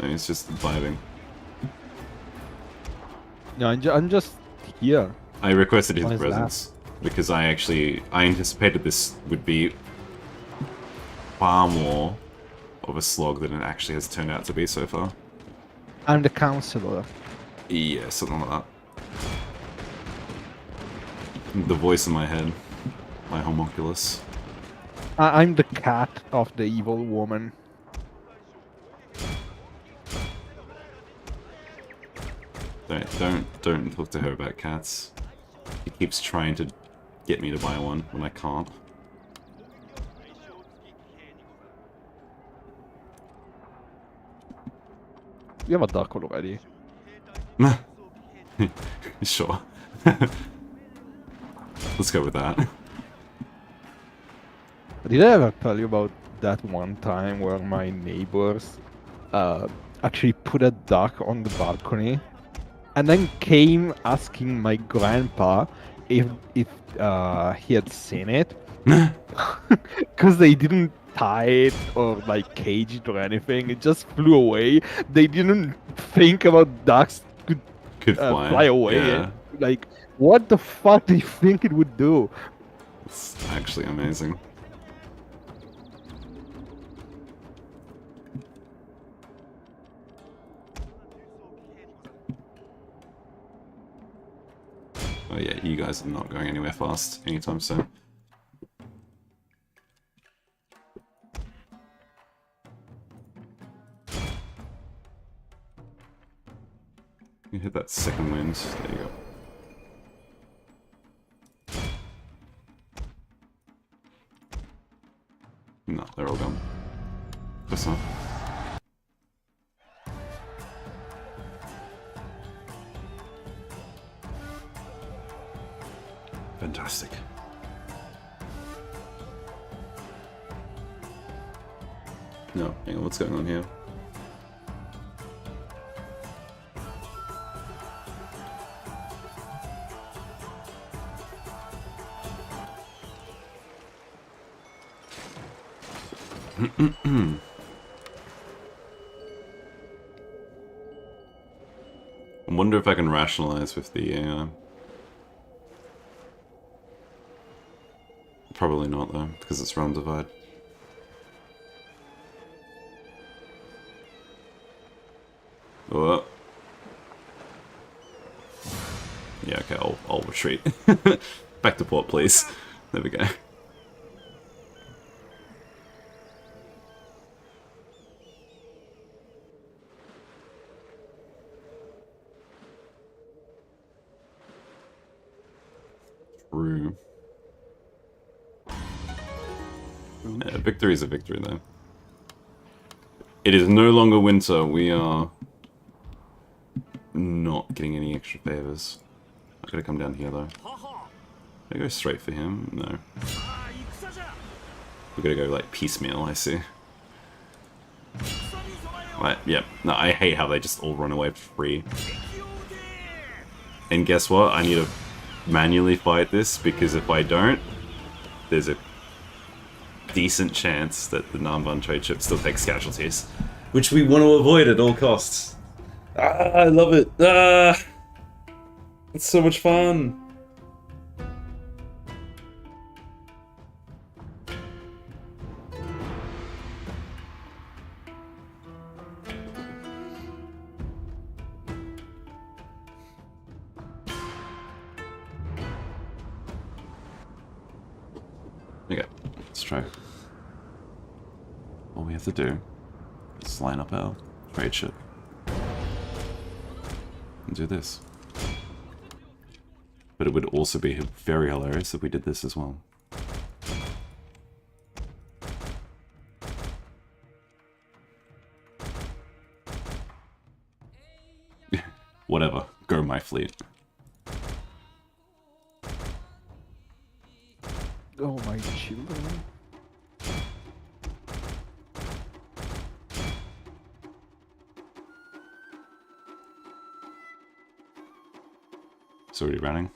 No, he's just vibing. No, I'm just here. I requested his Why is presence because I anticipated this would be far more of a slog than it actually has turned out to be so far. I'm the counselor. Yeah, something like that. The voice in my head. My homunculus. I'm the cat of the evil woman. Don't talk to her about cats. He keeps trying to get me to buy one when I can't. You have a duck already. Sure. Let's go with that. Did I ever tell you about that one time where my neighbors actually put a duck on the balcony and then came asking my grandpa if he had seen it? Because they didn't tie it or like cage it or anything. It just flew away. They didn't think about ducks could Could fly. fly away. Yeah. Like, what the fuck do you think it would do? It's actually amazing. Oh yeah, you guys are not going anywhere fast anytime soon. You hit that second wind. There you go. No, they're all gone. Guess not. Fantastic. No, hang on, what's going on here? I wonder if I can rationalize with the AI. Probably not though, because it's realm divide. Oh. Yeah, okay, I'll retreat. Back to port, please. There we go. True. Yeah, victory is a victory, though. It is no longer winter. We are not getting any extra favors. I gotta come down here, though. Did I go straight for him? No. We gotta go, like, piecemeal, I see. Right, yep. No, I hate how they just all run away for free. And guess what? I need to manually fight this, because if I don't, there's a decent chance that the Nanban trade ship still takes casualties, which we want to avoid at all costs. Ah, I love it. Ah, it's so much fun. Okay, let's try. All we have to do is line up our trade ship and do this. But it would also be very hilarious if we did this as well. Whatever, go my fleet. Oh my children. It's already running.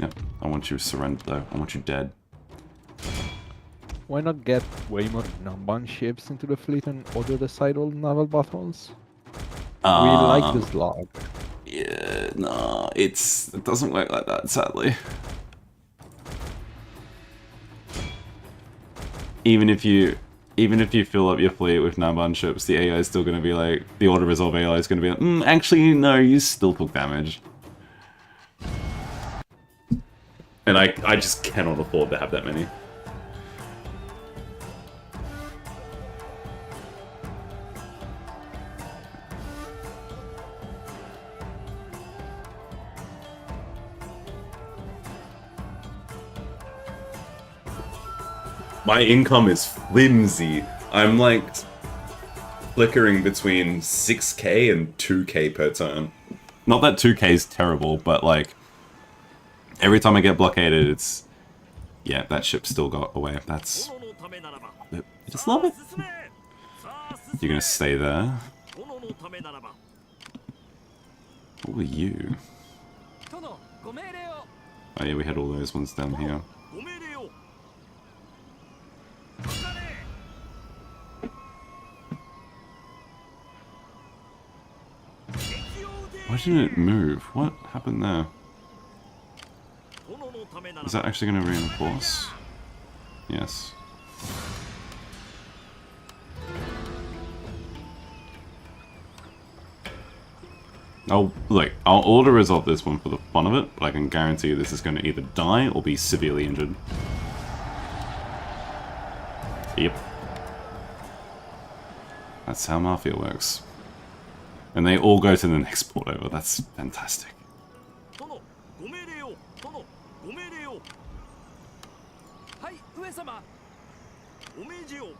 Yep, I want you surrendered though. I want you dead. Why not get way more Nanban ships into the fleet and order the sidle naval battles? We like this log. Yeah, no, it doesn't work like that, sadly. Even if you fill up your fleet with Nanban ships, the AI is still going to be like, the auto resolve AI is going to be like, actually, no, you still took damage. And I just cannot afford to have that many. My income is flimsy. I'm like flickering between 6k and 2k per turn. Not that 2k is terrible, but like every time I get blockaded, it's yeah, that ship still got away. That's I just love it. You're gonna stay there. What were you? Oh yeah, we had all those ones down here. Why didn't it move? What happened there? Is that actually going to reinforce? Yes. I'll auto-resolve this one for the fun of it, but I can guarantee you this is going to either die or be severely injured. Yep. That's how Mafia works. And they all go to the next port over. That's fantastic.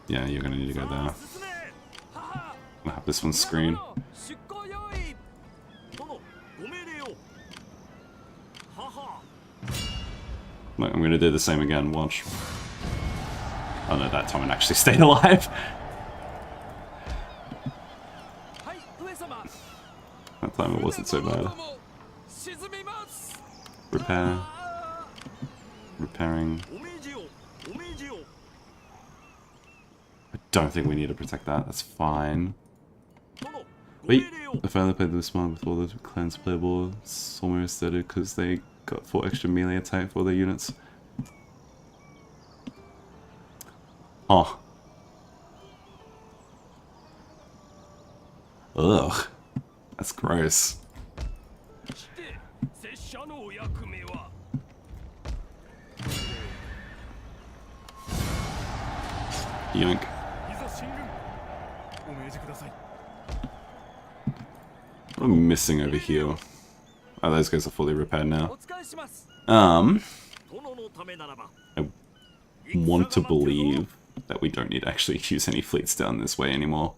Yeah, you're gonna need to go there. I'll have this one screen. Look, I'm gonna do the same again, watch. Oh no, that time it actually stayed alive. That time it wasn't so bad. Repair. Repairing. I don't think we need to protect that, that's fine. Wait, I finally played this mod with all the clans playable. It's almost dead because they got 4 extra melee attack for their units. Oh. Ugh. That's gross. Yoink. What am I missing over here? Oh, those guys are fully repaired now. I want to believe that we don't need to actually use any fleets down this way anymore.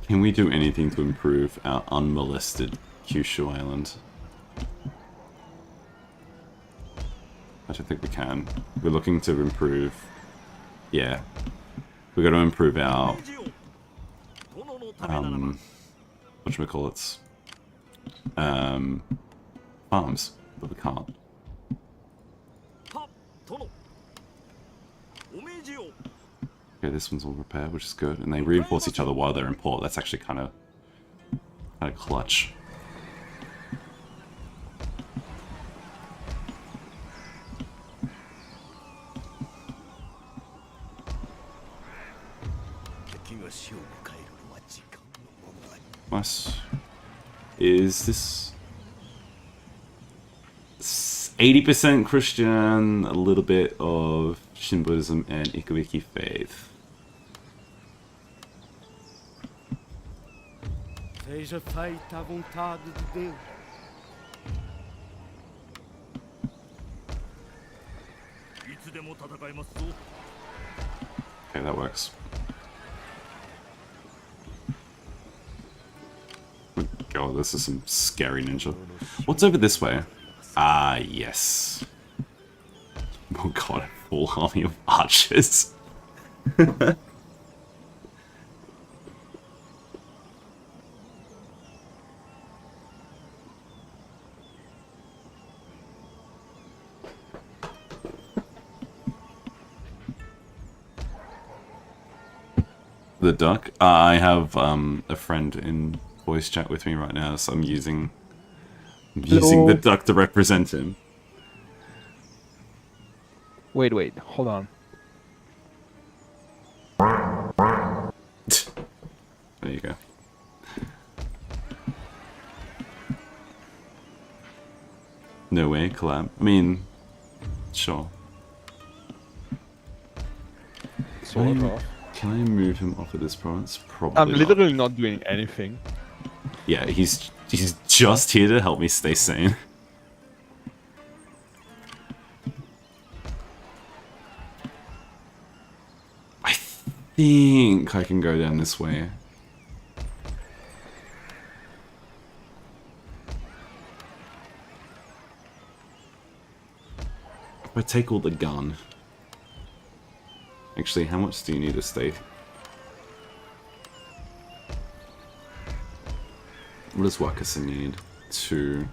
Can we do anything to improve our unmolested Kyushu Island? I don't think we can. We're looking to improve... Yeah. We're going to improve our... whatchamacallits? Farms. But we can't. Okay, this one's all repaired, which is good. And they reinforce each other while they're in port. That's actually kind of clutch. Nice. Is this 80% Christian, a little bit of Shin Buddhism and Ikubiki faith? Seja feita a vontade de Deus. Okay, that works. God, this is some scary ninja. What's over this way? Ah, yes. Oh god, a full army of archers. The duck? I have a friend in voice chat with me right now, so I'm using the duck to represent him. Wait, hold on. There you go. No way, collab. I mean, sure. Can I move him off of this province? Probably I'm literally not doing anything. Yeah, he's just here to help me stay sane. I think I can go down this way. If I take all the gun... Actually, how much do you need to stay? What does Wakasa need? 2.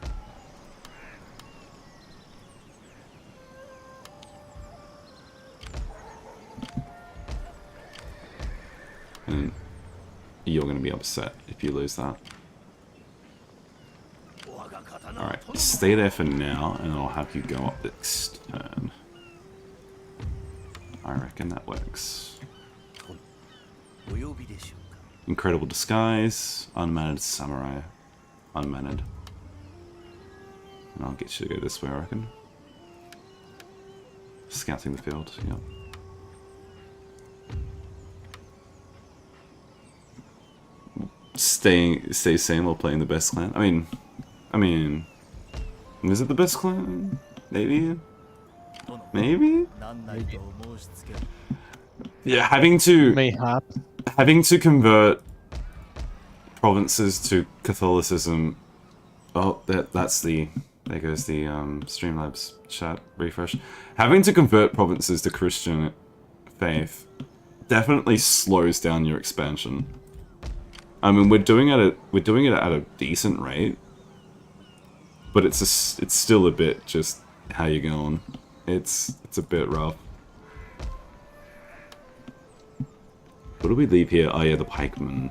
And you're going to be upset if you lose that. Alright, stay there for now, and I'll have you go up next turn. I reckon that works. Incredible disguise, unmanned samurai, unmanned. And I'll get you to go this way, I reckon. Scouting the field, yeah. Stay sane while playing the best clan. I mean, is it the best clan? Maybe? Maybe? Yeah, having to convert provinces to Catholicism. Oh, that's the... There goes the Streamlabs chat refresh. Having to convert provinces to Christian faith definitely slows down your expansion. I mean, we're doing it at a decent rate, but it's still a bit just how you going. It's a bit rough. What do we leave here? Oh yeah, the pikemen.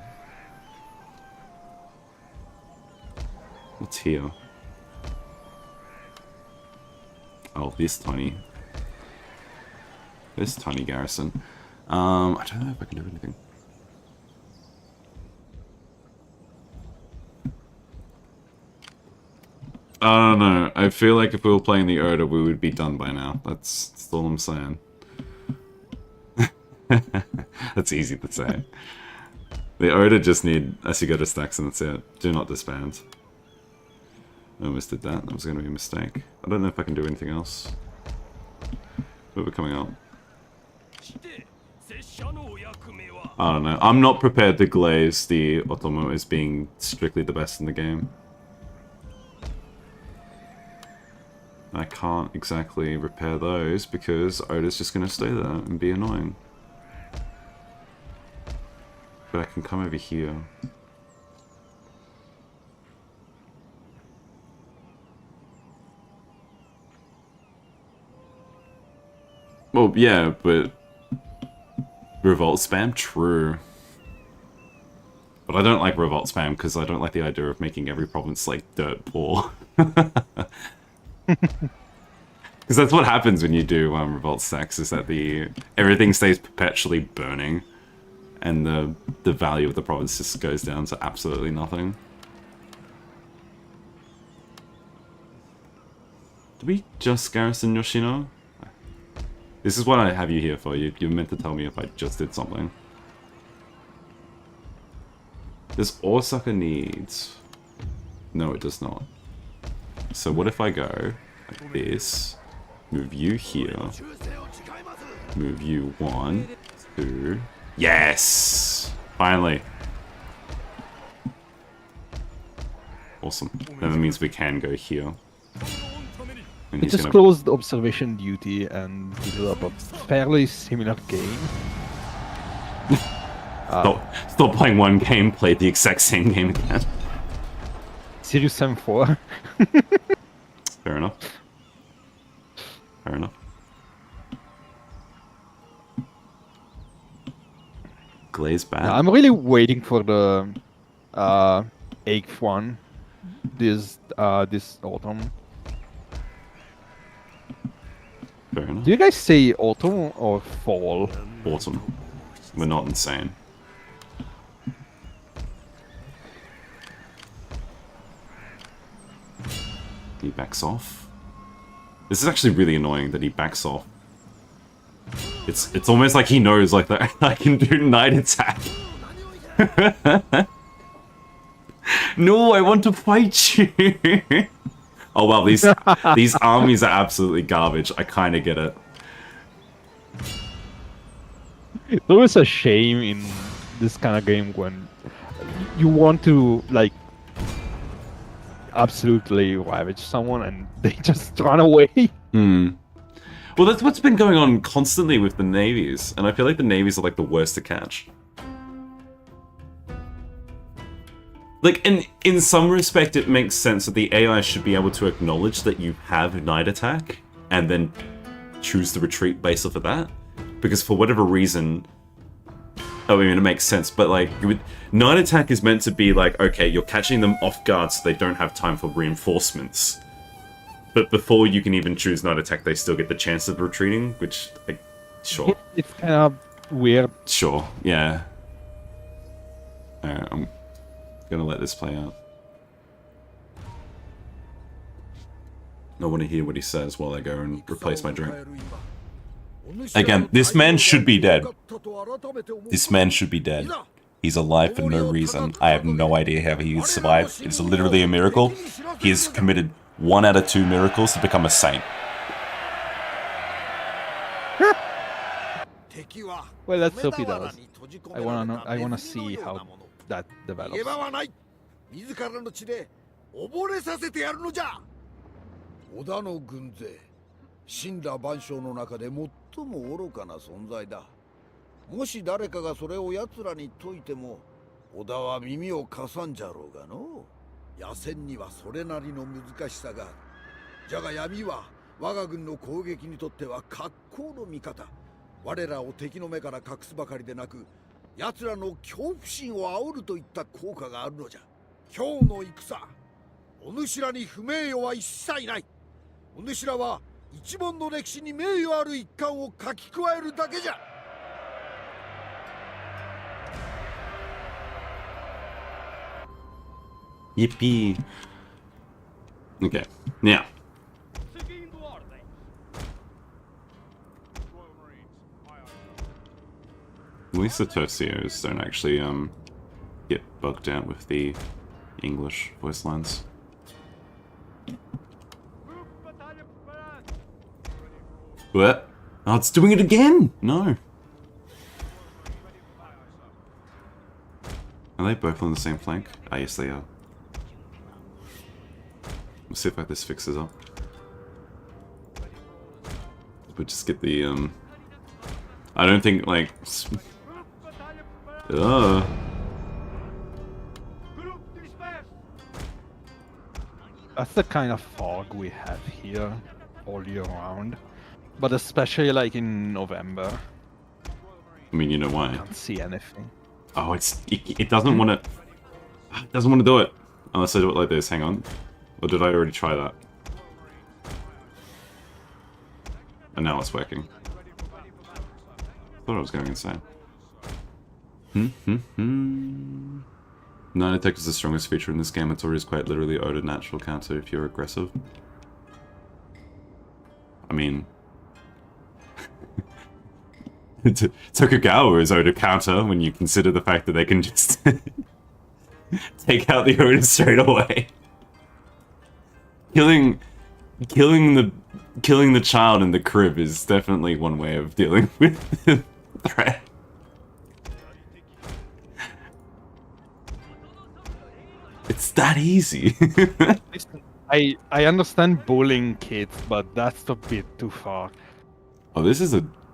What's here? Oh, this tiny garrison. I don't know if I can do anything. I don't know. I feel like if we were playing the Oda, we would be done by now. That's all I'm saying. That's easy to say. The Oda just need Asugata stacks and that's it. Do not disband. I almost did that. That was going to be a mistake. I don't know if I can do anything else. But we're coming up. I don't know. I'm not prepared to glaze the Otomo as being strictly the best in the game. I can't exactly repair those because Oda's just going to stay there and be annoying. But I can come over here. Well, yeah, but revolt spam? True. But I don't like revolt spam because I don't like the idea of making every province, like, dirt poor. Because that's what happens when you do revolt stacks, is that everything stays perpetually burning. And the value of the province just goes down to absolutely nothing. Did we just garrison Yoshino? This is what I have you here for. You're meant to tell me if I just did something. Does Osaka needs? No, it does not. So what if I go like this, move you here, move you 1, 2... Yes! Finally. Awesome. Then that means we can go here. And we just closed observation duty and develop a fairly similar game. Stop playing one game, play the exact same game again. Sirius Sam 4. Fair enough. Fair enough. Glaze back. Yeah, I'm really waiting for the 8th one this autumn. Fair enough. Do you guys say autumn or fall? Autumn. We're not insane. He backs off. This is actually really annoying that he backs off. It's almost like he knows like that I can do night attack. No, I want to fight you. Oh well, these armies are absolutely garbage. I kind of get it. It's always a shame in this kind of game when you want to like absolutely ravage someone and they just run away. Hmm. Well, that's what's been going on constantly with the navies, and I feel like the navies are like the worst to catch. Like, in some respect, it makes sense that the AI should be able to acknowledge that you have night attack, and then choose to retreat based off of that. Because for whatever reason, I mean, it makes sense, but like, night attack is meant to be like, okay, you're catching them off guard so they don't have time for reinforcements. But before you can even choose night attack, they still get the chance of retreating, which, like, sure. It's kind of weird. Sure, yeah. Alright, I'm gonna let this play out. I want to hear what he says while I go and replace my drink. Again, this man should be dead. This man should be dead. He's alive for no reason. I have no idea how he survived. It's literally a miracle. He has committed 1 out of 2 miracles to become a saint. Well, let's hope he does. I wanna see how that develops. 織田の軍勢、神羅万象の中で最も愚かな存在だ。もし誰かがそれを奴らに説いても、織田は耳を貸さんじゃろうがの。野戦にはそれなりの難しさがある。じゃが闇は我が軍の攻撃にとっては格好の味方。我らを敵の目から隠すばかりでなく、奴らの恐怖心を煽るといった効果があるのじゃ。今日の戦、お主らに不名誉は一切ない。お主らは一門の歴史に名誉ある一環を書き加えるだけじゃ。Yippee. Okay, now. At least the tercios don't actually get bugged out with the English voice lines. What? Oh, it's doing it again! No. Are they both on the same flank? Ah, yes they are. Let's see if this fixes up. But just get the, I don't think, like... That's the kind of fog we have here all year round. But especially like in November. I mean, you know why? I can't see anything. Oh, it doesn't want to... It doesn't want to do it. Unless I do it like this. Hang on. Or did I already try that? And now it's working. Thought I was going insane. Night attack is the strongest feature in this game. It's always quite literally owed a natural counter if you're aggressive. I mean... Tokugawa is owed a counter when you consider the fact that they can just take out the owner straight away. Killing the child in the crib is definitely one way of dealing with the threat. It's that easy. I understand bullying kids, but that's a bit too far. Oh,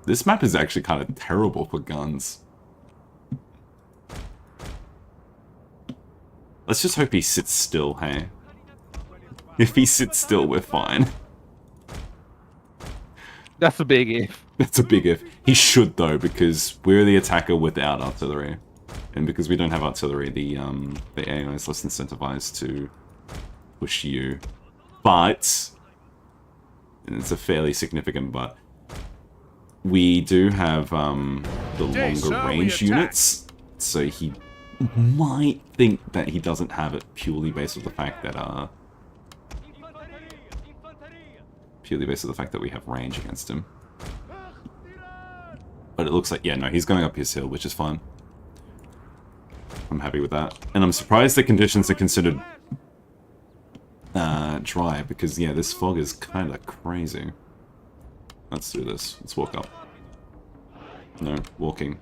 this map is actually kind of terrible for guns. Let's just hope he sits still, hey? If he sits still, we're fine. That's a big if. That's a big if. He should, though, because we're the attacker without artillery. And because we don't have artillery, the AI is less incentivized to push you. But, and it's a fairly significant but, we do have the longer range units, so he might think that he doesn't have it purely based on the fact that we have range against him. But it looks like, yeah, no, he's going up his hill, which is fine. I'm happy with that. And I'm surprised the conditions are considered dry, because, yeah, this fog is kind of crazy. Let's do this. Let's walk up. No, walking.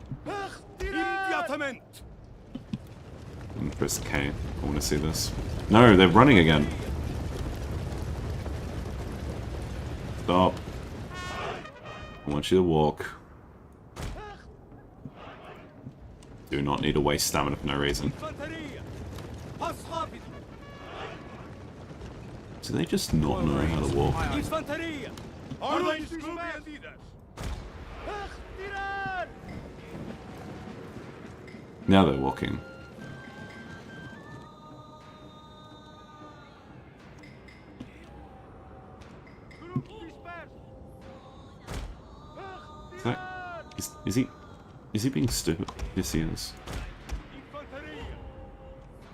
And press K. I want to see this. No, they're running again. Stop. I want you to walk. Do not need to waste stamina for no reason. Do they just not know how to walk? Now they're walking. Is he being stupid? Yes, he is.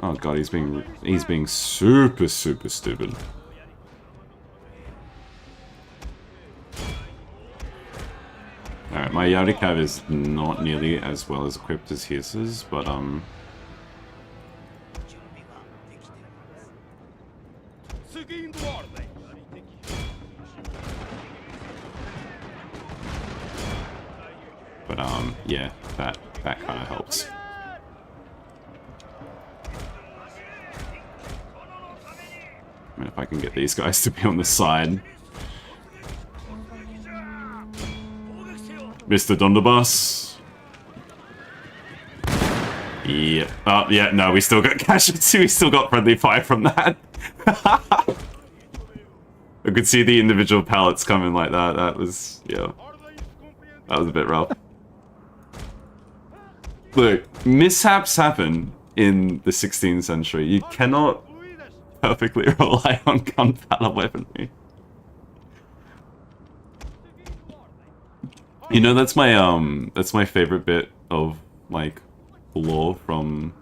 Oh god, he's being super stupid. Alright, my Yarikav is not nearly as well as equipped as his is, but yeah, that kind of helps. I mean, if I can get these guys to be on the side. Mr. Donderbus. Yeah. Oh, yeah, no, we still got casualty. We still got friendly fire from that. I could see the individual pallets coming like that. That was, yeah. That was a bit rough. Look, mishaps happen in the 16th century. You cannot perfectly rely on gunpowder weaponry. You know, that's my favorite bit of, like, lore from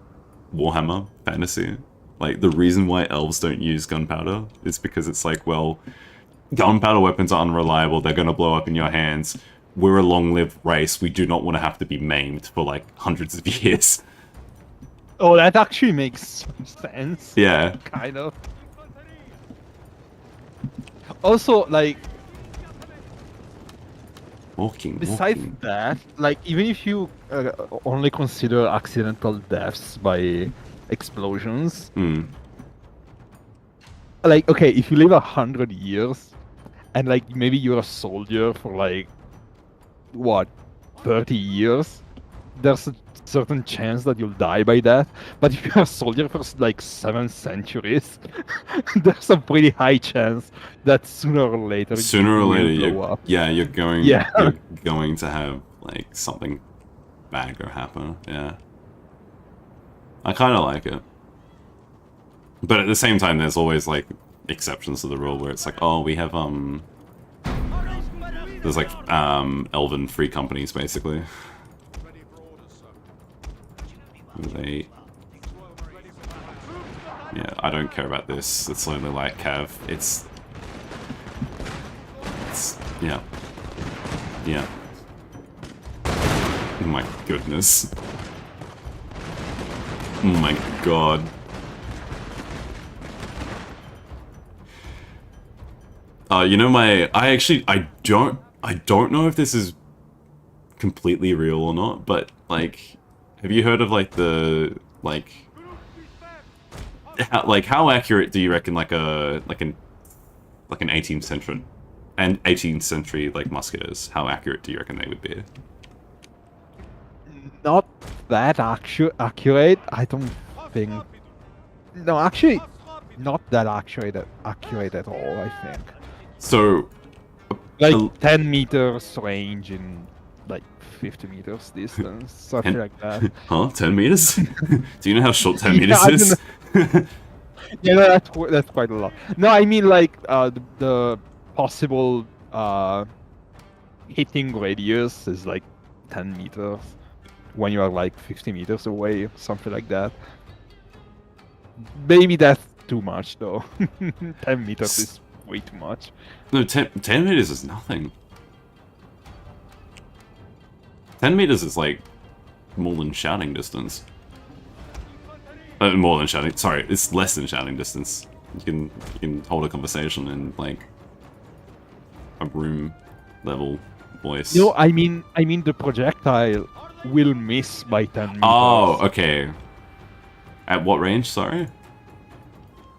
Warhammer Fantasy. Like, the reason why elves don't use gunpowder is because it's like, well, gunpowder weapons are unreliable, they're gonna blow up in your hands. We're a long-lived race, we do not want to have to be maimed for, like, hundreds of years. Oh, that actually makes some sense. Yeah. Kind of. Also, like, besides that, like, even if you only consider accidental deaths by explosions, like, okay, if you live 100 years, and, like, maybe you're a soldier for, like, what, 30 years, there's a certain chance that you'll die by that. But if you're a soldier for, like, 7 centuries, there's a pretty high chance that sooner or later you're going to have, like, something bad go happen. Yeah, I kind of like it, but at the same time, there's always, like, exceptions to the rule where it's like, oh, we have there's, like, elven free companies basically. Yeah, I don't care about this. It's only like Cav. It's yeah. Yeah. Oh my goodness. Oh my god. You know, I don't know if this is completely real or not, but, like, have you heard of, like, the, like, how accurate do you reckon, like, an 18th century like musket is? How accurate do you reckon they would be? Not that accurate, I don't think. No, actually, not that accurate at all, I think. So, like 10 meters range in, like, 50 meters distance, something like that. Huh? 10 meters? Do you know how short 10 meters is? Yeah, no, that's quite a lot. No, I mean, like, the possible hitting radius is like 10 meters when you are like 50 meters away, or something like that. Maybe that's too much, though. 10 meters is way too much. No, 10 meters is nothing. 10 meters is, like, more than shouting distance. More than shouting. Sorry, it's less than shouting distance. You can hold a conversation in, like, a room level voice. No, I mean the projectile will miss by 10 meters. Oh, okay. At what range? Sorry.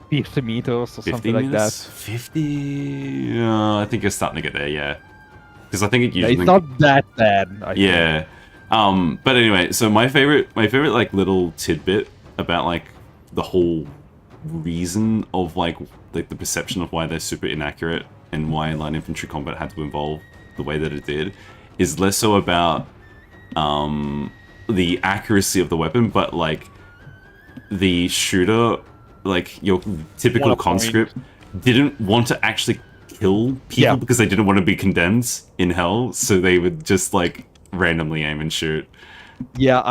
50 meters or 50 something like that. 50. I think you're starting to get there. Yeah. Because I think it usually. It's not that bad. I think. But anyway, so my favorite like little tidbit about, like, the whole reason of, like the perception of why they're super inaccurate and why light infantry combat had to evolve the way that it did is less so about the accuracy of the weapon, but like the shooter, like your typical conscript, didn't want to actually kill people because they didn't want to be condemned in hell, so they would just like randomly aim and shoot. Yeah,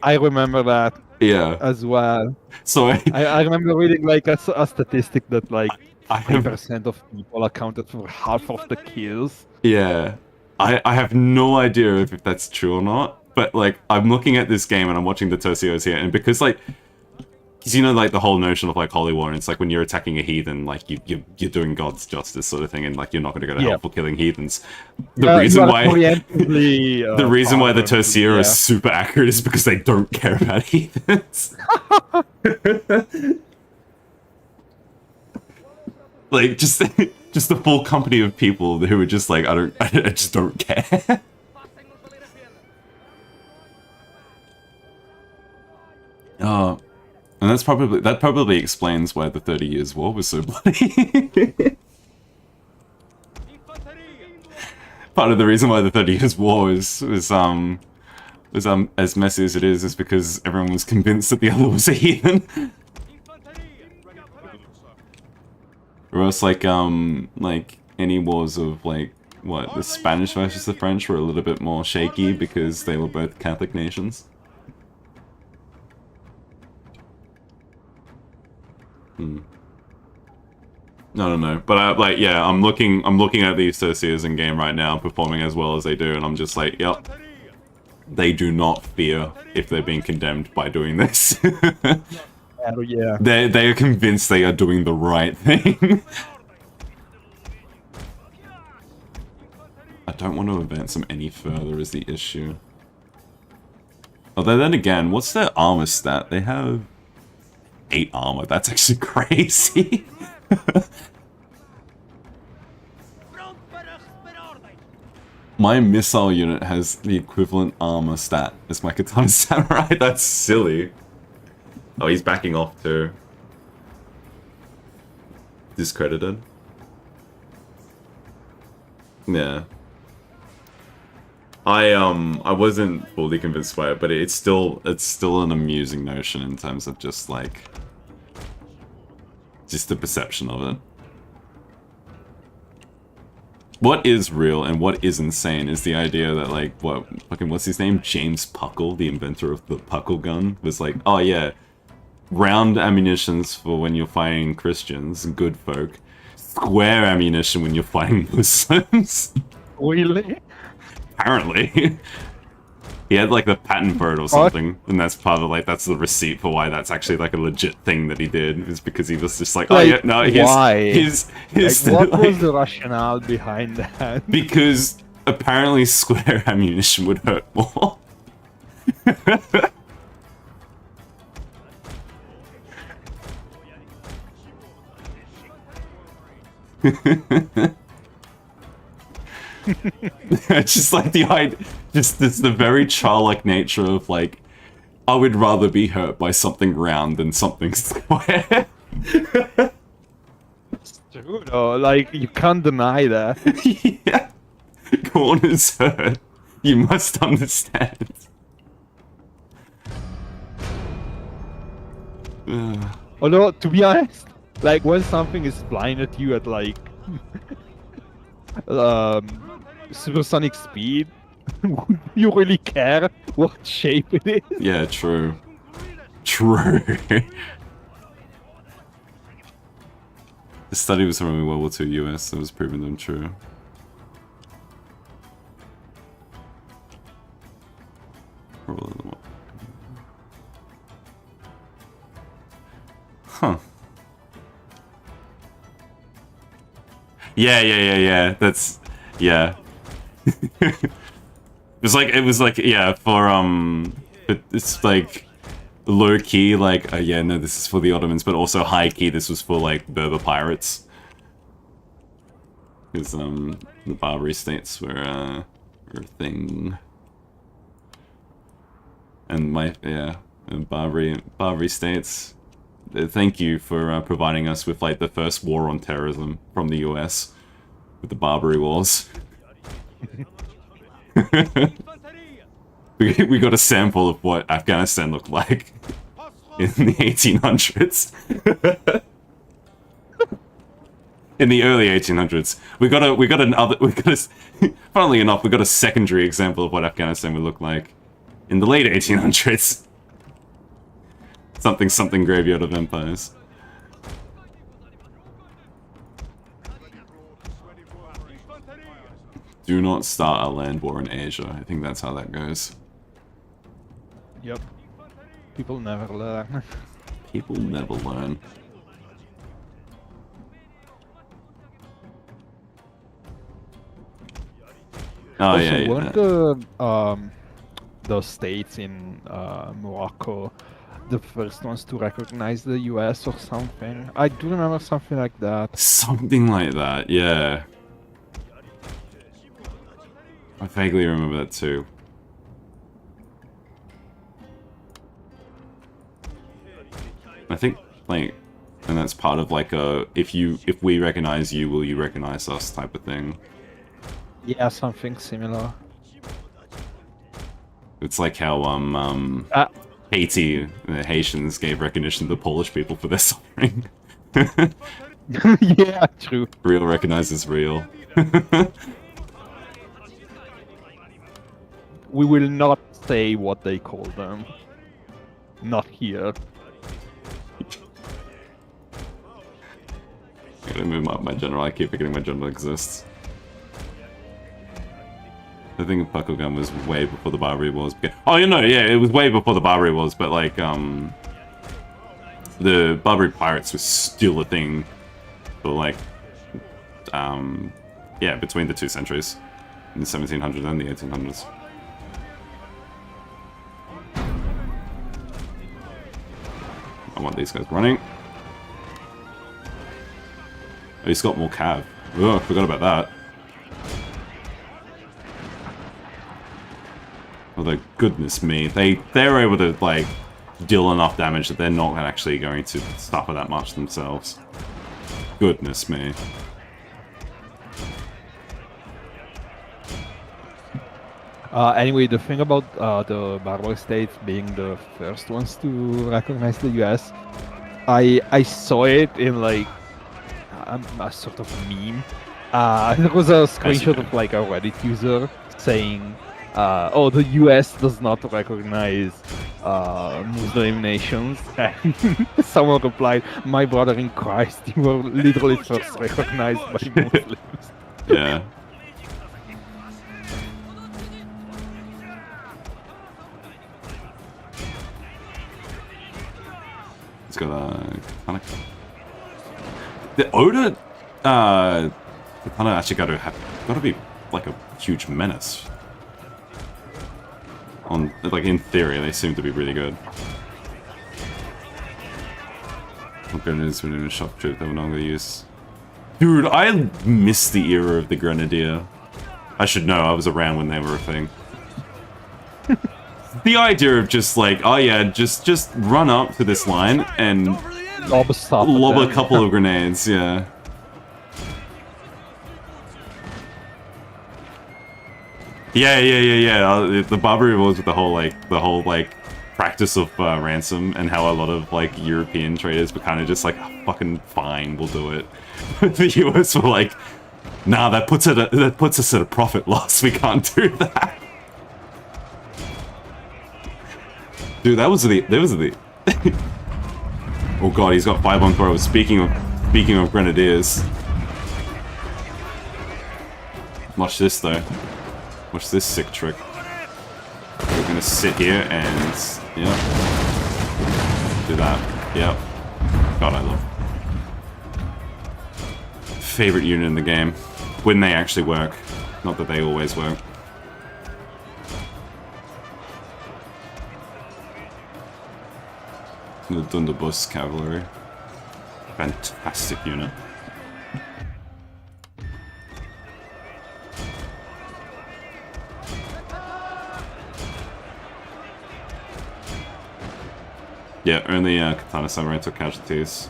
I remember that. Yeah. As well. So I remember reading like a statistic that like 5% 5% of people accounted for half of the kills. Yeah. I have no idea if that's true or not, but like I'm looking at this game and I'm watching the Tercos here, and because like, because you know like the whole notion of like holy war, and it's like when you're attacking a heathen, like you're doing God's justice sort of thing, and like you're not going to go to hell for killing heathens. The reason why the reason why the Tercia is super accurate is because they don't care about heathens. Like just the full company of people who are just like I just don't care. And that probably explains why the 30 Years' War was so bloody. Part of the reason why the 30 Years' War was as messy as it is because everyone was convinced that the other was a heathen. Or else like any wars of like what, the Spanish versus the French were a little bit more shaky because they were both Catholic nations. I don't know, but I'm looking at these Tercias in game right now, performing as well as they do, and I'm just like, yep, they do not fear if they're being condemned by doing this. Yeah. They are convinced they are doing the right thing. I don't want to advance them any further is the issue. Although then again, what's their armor stat? They have 8 armor. That's actually crazy. My missile unit has the equivalent armor stat as my Katana Samurai. That's silly. Oh, he's backing off too. Discredited. Yeah. I wasn't fully convinced by it, but it's still an amusing notion in terms of just like the perception of it. What is real and what is insane is the idea that like what's his name? James Puckle, the inventor of the Puckle gun, was like, oh yeah, round ammunitions for when you're fighting Christians, good folk. Square ammunition when you're fighting Muslims. Really? Apparently. He had like the patent for it or something, and that's part of like that's the receipt for why that's actually like a legit thing that he did, is because he was just like, oh yeah, no, his what was the rationale behind that? Because apparently square ammunition would hurt more. It's just like the very childlike nature of like, I would rather be hurt by something round than something square. It's true though, like you can't deny that. Yeah. Corners hurt. You must understand. Although, to be honest, like when something is flying at you at like supersonic speed, would you really care what shape it is? Yeah, true. True. The study was from World War II US that was proving them true. Huh. Yeah. That's yeah. It was like yeah, for it's like low key like yeah, no, this is for the Ottomans, but also high key this was for like Berber pirates. Because the Barbary states were a thing. And and Barbary states, thank you for providing us with like the first war on terrorism from the US with the Barbary Wars. We got a sample of what Afghanistan looked like in the 1800s. In the early 1800s, funnily enough, we got a secondary example of what Afghanistan would look like in the late 1800s. Something graveyard of empires. Do not start a land war in Asia. I think that's how that goes. Yep. People never learn. People never learn. Oh Also, yeah, weren't the states in Morocco the first ones to recognize the US or something? I do remember something like that. Something like that, yeah. I vaguely remember that too. I think, like, and that's part of like a if we recognize you, will you recognize us type of thing. Yeah, something similar. It's like how Haiti, the Haitians gave recognition to the Polish people for their suffering. Yeah, true. Real recognizes real. We will not say what they call them. Not here. I gotta move up my general. I keep forgetting my general exists. I think Bakugan was way before the Barbary Wars. Oh, you know, yeah, it was way before the Barbary Wars, but like, the Barbary pirates was still a thing for like, yeah, between the 2 centuries, in the 1700s and the 1800s. I want these guys running. Oh, he's got more cav. Oh, I forgot about that. Although, goodness me, they're able to, like, deal enough damage that they're not actually going to suffer that much themselves. Goodness me. Anyway, the thing about the Barbary states being the first ones to recognize the US, I saw it in like a sort of meme. There was a screenshot of like a Reddit user saying, "Oh, the US does not recognize Muslim nations." And someone replied, "My brother in Christ, you were literally first recognized by Muslims." Yeah. It's got a katana. The Oda katana actually gotta be like a huge menace. On like in theory, they seem to be really good. Grenadiers were in a shock troop they were not gonna use. Dude, I miss the era of the Grenadier. I should know, I was around when they were a thing. The idea of just like, oh yeah, just run up to this line and lob a couple of grenades, yeah. Yeah. The Barbary Wars with the whole like practice of ransom and how a lot of like European traders were kind of just like, oh, fucking fine, we'll do it. The US were like, nah, that puts us at a profit loss. We can't do that. Dude, that was the. Oh god, he's got 5 on throws. Speaking of grenadiers. Watch this though. Watch this sick trick. We're gonna sit here and yep. Do that. Yep. God, I love. Favorite unit in the game. When they actually work. Not that they always work. The Dunderbus Cavalry. Fantastic unit. Yeah, only Katana Samurai took casualties.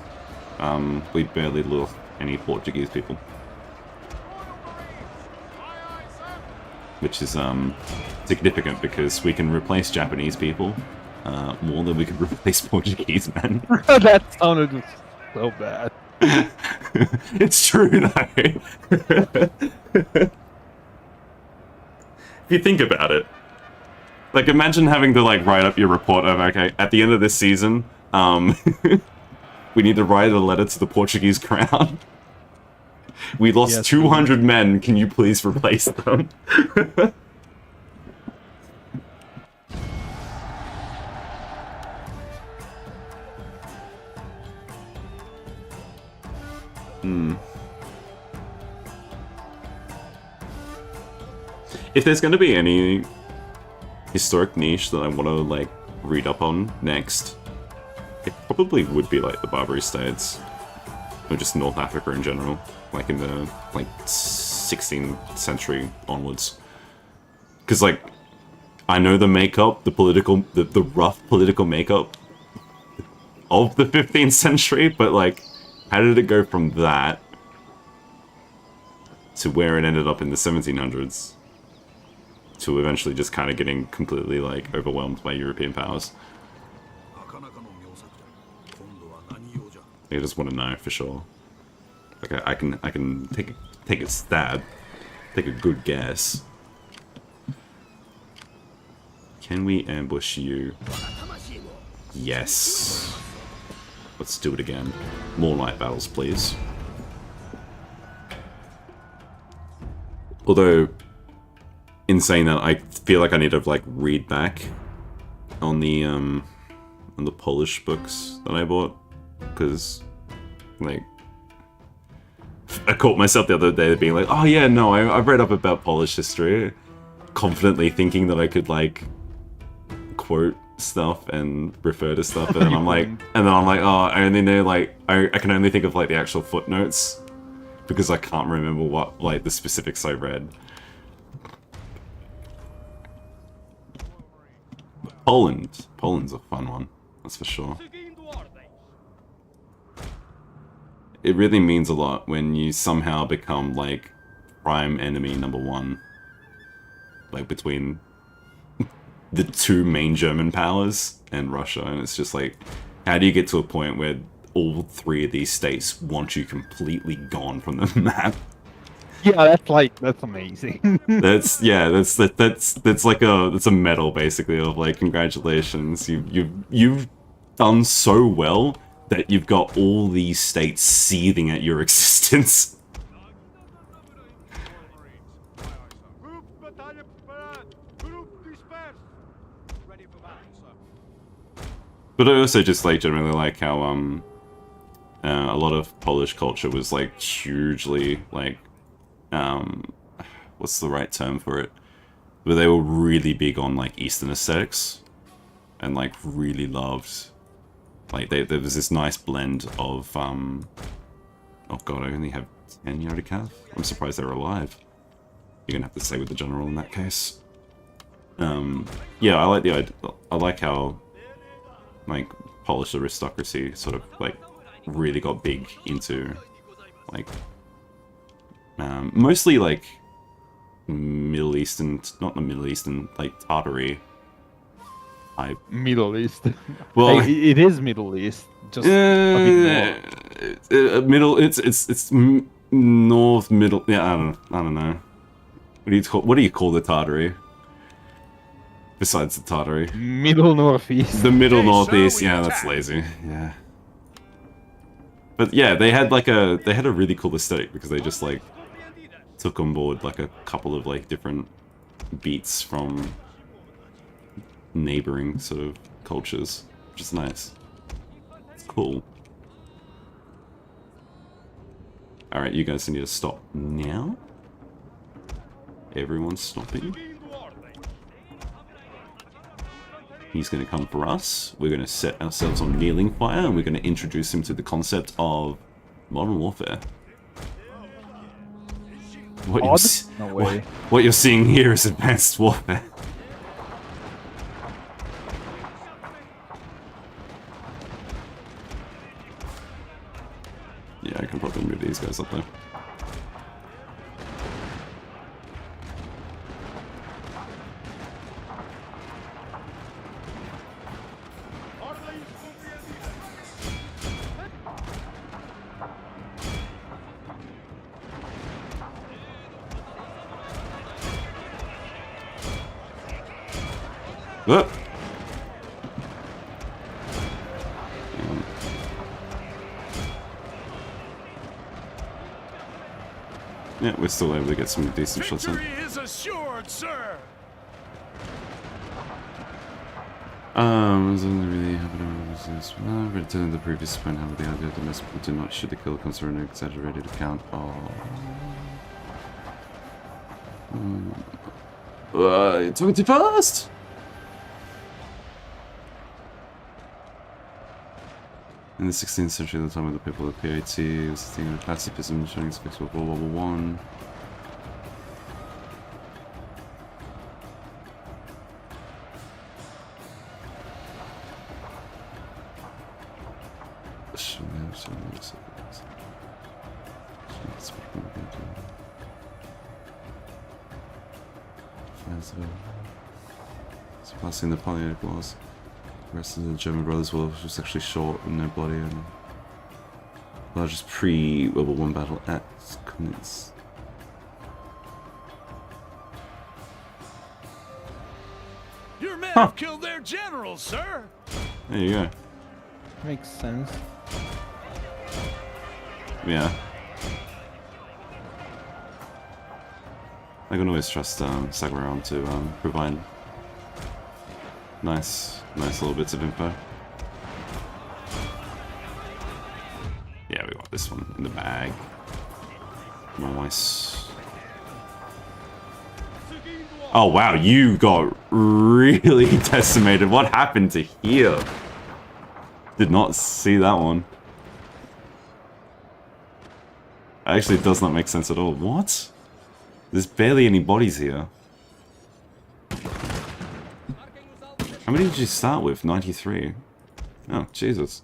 We barely lost any Portuguese people. which is significant because we can replace Japanese people more than we could replace Portuguese men. That sounded so bad. It's true though. If you think about it, like imagine having to like write up your report of, okay, at the end of this season, we need to write a letter to the Portuguese crown. We lost 200 men, can you please replace them? If there's going to be any historic niche that I want to like read up on next, it probably would be like the Barbary states, or just North Africa in general, like in the like 16th century onwards. Because like I know the makeup, the rough political makeup of the 15th century, but like how did it go from that to where it ended up in the 1700s? To eventually just kind of getting completely like overwhelmed by European powers. I just want to know for sure. Like I can take a stab, take a good guess. Can we ambush you? Yes. Let's do it again. More night battles, please. Although, in saying that, I feel like I need to like read back on the Polish books that I bought, because like I caught myself the other day being like, oh yeah, no, I've read up about Polish history, confidently thinking that I could like quote stuff and refer to stuff, and then I'm like, oh, I only know like I can only think of like the actual footnotes because I can't remember what like the specifics I read. Poland's a fun one, that's for sure. It really means a lot when you somehow become like prime enemy #1, like between the two main German powers and Russia, and it's just like, how do you get to a point where all three of these states want you completely gone from the map? Yeah, that's amazing. That's like a medal basically of like, congratulations, you've done so well that you've got all these states seething at your existence. But I also just like generally like how a lot of Polish culture was like hugely like what's the right term for it? But they were really big on like Eastern aesthetics, and like really loved like there was this nice blend of oh god, I only have 10 Yodikath? I'm surprised they're alive. You're gonna have to stay with the general in that case. Yeah, I like the idea. I like how like Polish aristocracy sort of like really got big into like mostly like Middle Eastern, not the Middle Eastern, like Tartary type. Middle East. Well, it is Middle East, just a bit more. Middle. It's north middle. Yeah, I don't know. What do you call the Tartary? Besides the Tartary, middle northeast. The middle northeast. Yeah, that's lazy. Yeah. But yeah, they had a really cool aesthetic because they just like took on board like a couple of like different beats from neighboring sort of cultures, which is nice. It's cool. Alright, you guys need to stop now. Everyone's stopping. He's going to come for us. We're going to set ourselves on kneeling fire, and we're going to introduce him to the concept of modern warfare. What you're seeing here is advanced warfare. Yeah, I can probably move these guys up there. Oh. Yeah, we're still able to get some decent shots in. Victory is assured, sir. Doesn't really have an resistance. Returning the previous point, however, the idea of the mess did not shoot the kill consider an exaggerated account. You're talking too fast! In the 16th century, at the time of the people of PAT, was the thing of pacifism, showing its fixed with World War I. Surpassing the Napoleonic Wars. The rest of the German Brothers' War was actually short and no bloody, and the largest pre-World War I battle at Konnitz. Your men have killed their generals, sir. There you go. Makes sense. Yeah. I can always trust Sagmaron to provide nice little bits of info. Yeah, we got this one in the bag. Nice. Oh wow, you got really decimated. What happened to here? Did not see that one. Actually, it does not make sense at all. What? There's barely any bodies here. How many did you start with? 93. Oh, Jesus.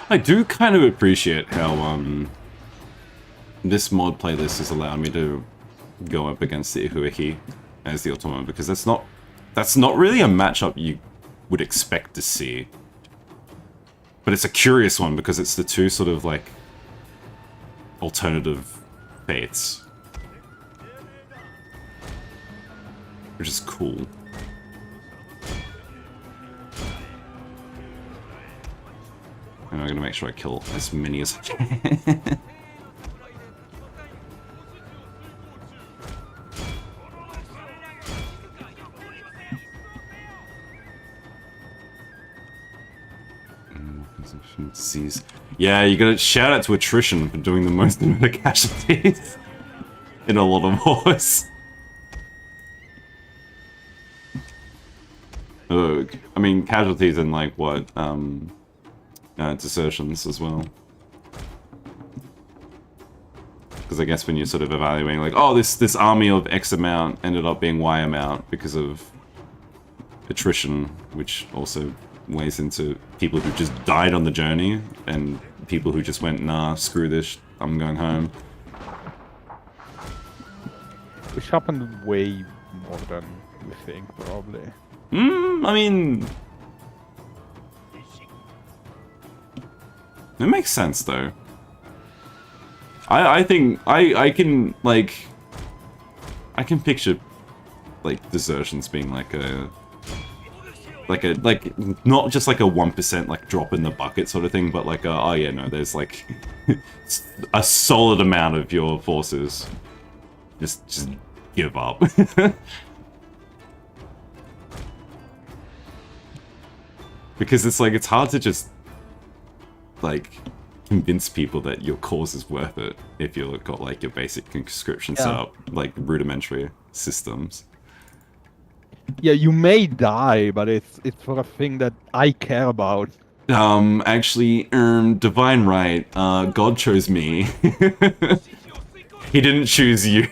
I do kind of appreciate how this mod playlist has allowed me to go up against the Ihueki as the Otomo, because that's not really a matchup you would expect to see. But it's a curious one because it's the two sort of like alternative fates, which is cool. And I'm gonna make sure I kill as many as I can. Disease. Yeah, you gotta shout out to attrition for doing the most amount of casualties in a lot of wars. I mean, casualties in like what? Desertions as well. Because I guess when you're sort of evaluating, like, oh, this army of X amount ended up being Y amount because of attrition, which also weighs into people who just died on the journey and people who just went, nah, screw this, I'm going home. Which happened way more than we think, probably. I mean, it makes sense though. I think I can like I can picture like desertions being like not just like a 1% like drop in the bucket sort of thing, but like oh yeah, no, there's like a solid amount of your forces just give up. Because it's like it's hard to just like convince people that your cause is worth it if you've got like your basic conscription set up, like rudimentary systems. Yeah, you may die, but it's for a thing that I care about. Actually, divine right. God chose me. He didn't choose you.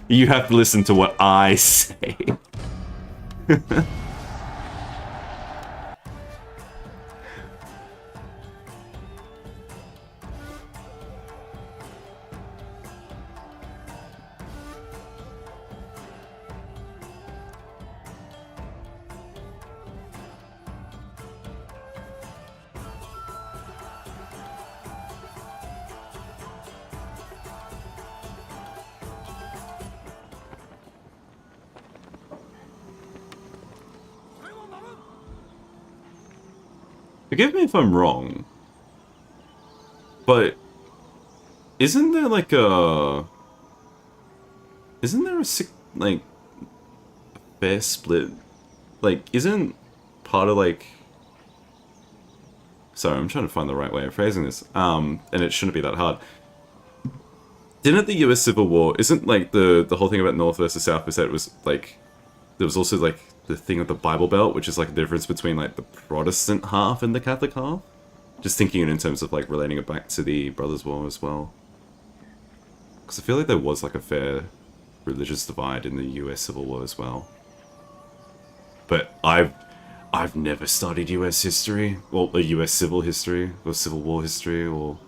You have to listen to what I say. Forgive me if I'm wrong, but isn't there like a... Isn't there a like fair split? Like, isn't part of like... Sorry, I'm trying to find the right way of phrasing this. And it shouldn't be that hard. Didn't the US Civil War, isn't like the whole thing about North versus South was that it was like... There was also like the thing of the Bible Belt, which is like the difference between like the Protestant half and the Catholic half. Just thinking in terms of like relating it back to the Brothers' War as well. Because I feel like there was like a fair religious divide in the US Civil War as well. But I've never studied US history, or US civil history, or Civil War history, or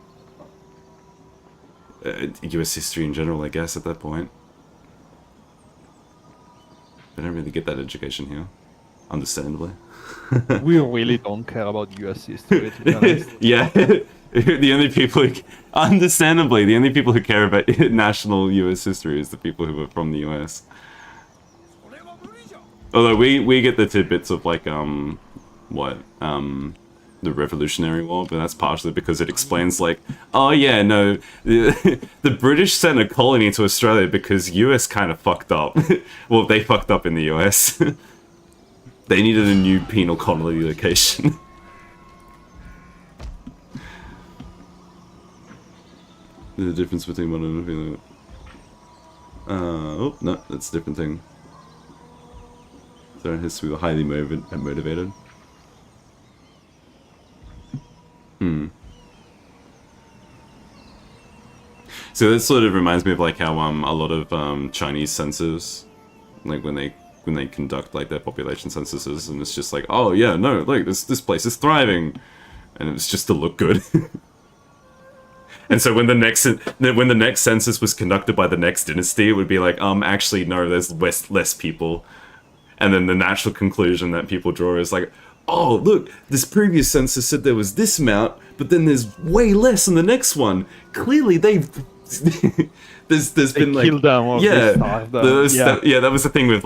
US history in general, I guess, at that point. I don't really get that education here, understandably. We really don't care about US history, to be honest. Yeah, the only people who, understandably, the only people who care about national US history is the people who are from the US. Although we get the tidbits of like, the Revolutionary War, but that's partially because it explains like, oh yeah, no, the British sent a colony to Australia because US kind of fucked up. Well, they fucked up in the US. They needed a new penal colony location. The difference between one and oh, no, that's a different thing. So history were highly motivated. So this sort of reminds me of like how a lot of Chinese census, like when they conduct like their population censuses, and it's just like, oh yeah, no, like this place is thriving, and it's just to look good. And so when the next census was conducted by the next dynasty, it would be like, actually no, there's less people, and then the natural conclusion that people draw is like, oh, look, this previous census said there was this amount, but then there's way less in the next one. Clearly, they've... there's been like... Killed them or yeah, that was the thing with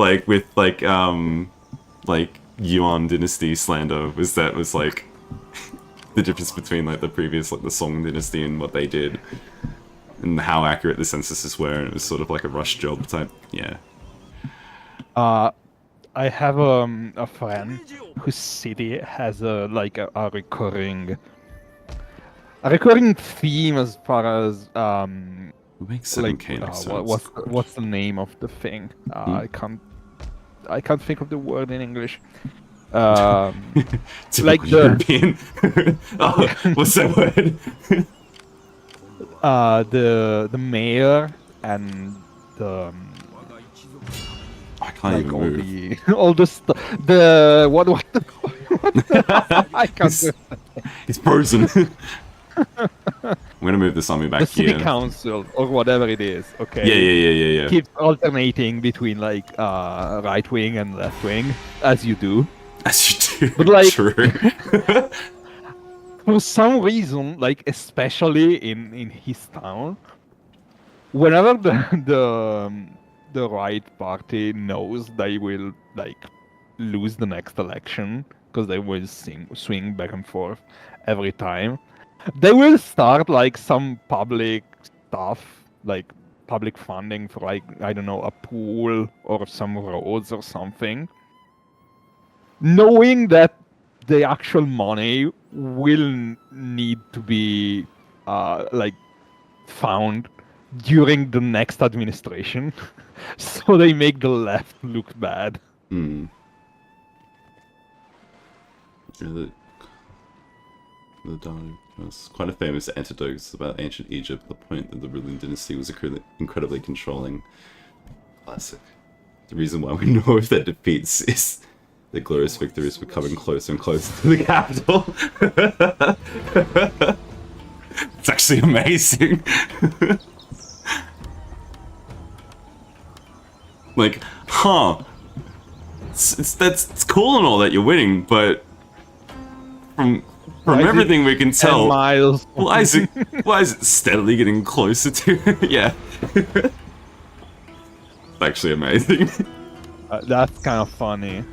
Yuan dynasty slander, was like... the difference between like the previous, like the Song dynasty and what they did. And how accurate the censuses were, and it was sort of like a rush job type, yeah. I have a friend whose city has a recurring theme as far as We make 7K episodes. what's the name of the thing? I can't think of the word in English. Like the European. Oh, what's that word? The mayor and the I can't like even move. all the stuff. The what the I can't. do it. He's frozen. I'm gonna move this army back The city here. council or whatever it is. Okay. Yeah. Keeps alternating between like right wing and left wing, as you do. As you do. But, like- True. For some reason, like especially in his town, whenever the right party knows they will like lose the next election because they will swing back and forth every time, they will start like some public stuff, like public funding for like, I don't know, a pool or some roads or something, knowing that the actual money will need to be like found during the next administration, so they make the left look bad. Hmm. Yeah, the Danu was quite a famous anecdote about ancient Egypt, the point that the ruling dynasty was incredibly controlling. Classic. The reason why we know of their defeats is the glorious victories becoming closer and closer to the capital. It's actually amazing. Like, huh. It's cool and all that you're winning, but from everything we can tell, miles. why is it steadily getting closer to? Yeah. It's actually amazing. That's kind of funny.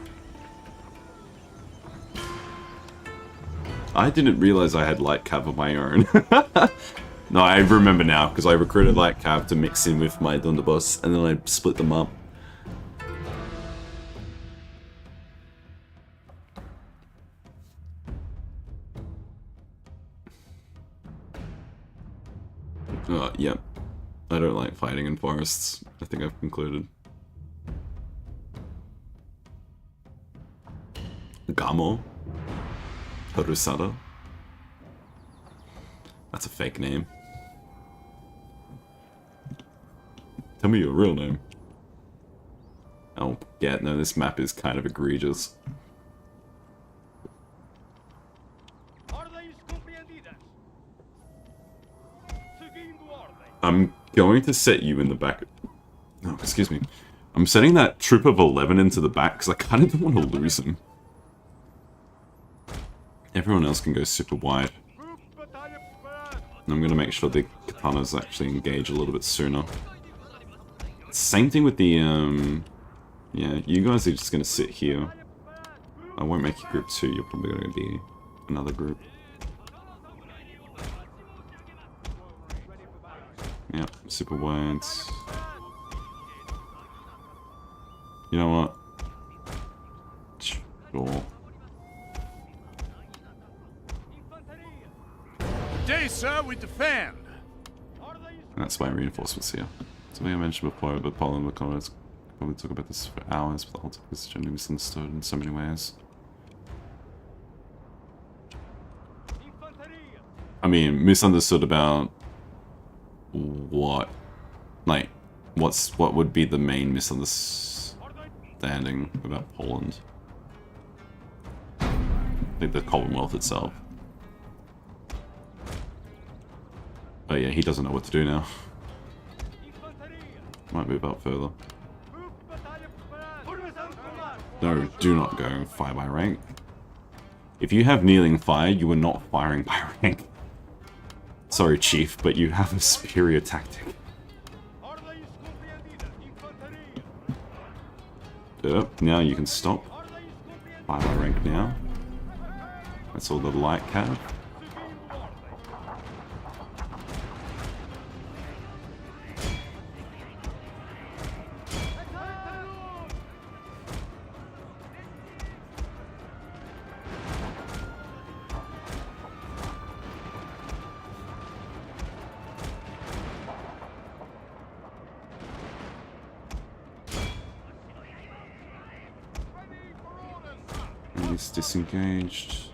I didn't realize I had light cav of my own. No, I remember now, because I recruited light cav to mix in with my Dunderboss, and then I split them up. Yep. I don't like fighting in forests. I think I've concluded. Gamo? Harusada? That's a fake name. Tell me your real name. Oh, yeah, no, this map is kind of egregious. I'm going to set you in the back. No, excuse me. I'm setting that troop of 11 into the back because I kind of don't want to lose him. Everyone else can go super wide. And I'm going to make sure the katanas actually engage a little bit sooner. Same thing with the, yeah, you guys are just going to sit here. I won't make you group 2, you're probably going to be another group. Yep, super wide. You know what? Sure. Today, sir, we defend. And that's why reinforcements here. Something I mentioned before, but Paul and the comments probably talk about this for hours, but the whole topic is generally misunderstood in so many ways. I mean, misunderstood about what? Like, what would be the main misunderstanding about Poland? I think the Commonwealth itself. Oh yeah, he doesn't know what to do now. Might move up further. No, do not go fire by rank. If you have kneeling fire, you are not firing by rank. Sorry, Chief, but you have a superior tactic. Yep, now you can stop. Fire by rank now. That's all the light cav. He's disengaged.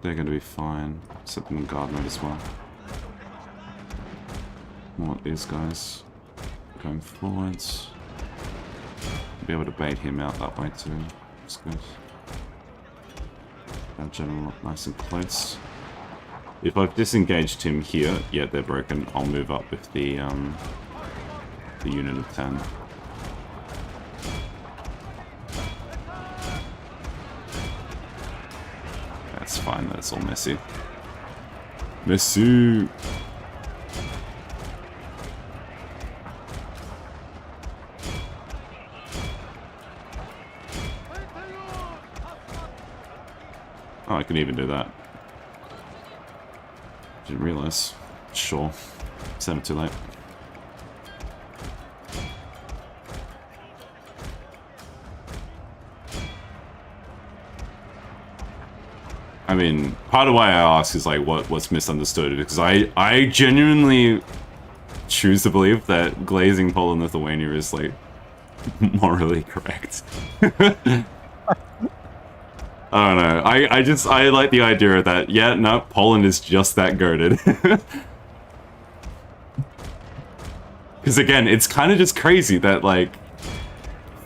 They're going to be fine. Set them in guard mode as well. I want these guys going forwards. Be able to bait him out that way too. That's good. Our general nice and close. If I've disengaged him here, yeah, they're broken. I'll move up with the unit of 10. That's fine, that's all messy. Messy! Oh, I can even do that. Didn't realize. Sure. It's never too late. I mean, part of why I ask is like what's misunderstood, because I genuinely choose to believe that glazing Poland Lithuania is like morally correct. I don't know. I like the idea of that. Yeah, no, Poland is just that goated. Because again, it's kind of just crazy that like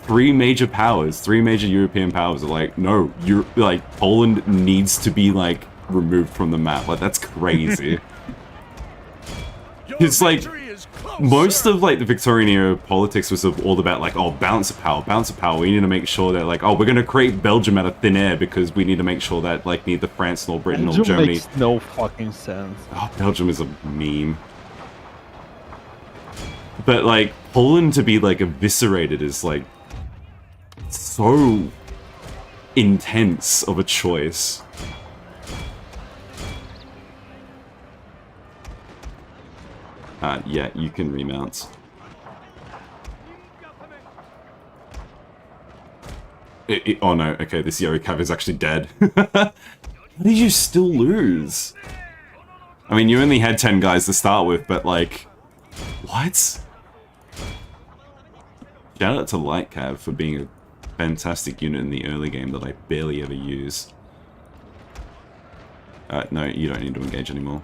three major European powers are like, no, you're like Poland needs to be like removed from the map. Like that's crazy. It's like most of like the Victorian era politics was all about like, oh, balance of power. We need to make sure that like, oh, we're gonna create Belgium out of thin air because we need to make sure that like neither France nor Britain nor Germany. Makes no fucking sense. Oh, Belgium is a meme. But like Poland to be like eviscerated is like so intense of a choice. Yeah, you can remount. Oh no, okay, this Yorukav is actually dead. How did you still lose? I mean, you only had 10 guys to start with, but like... What? Shout out to Lightcav for being a fantastic unit in the early game that I barely ever use. No, you don't need to engage anymore.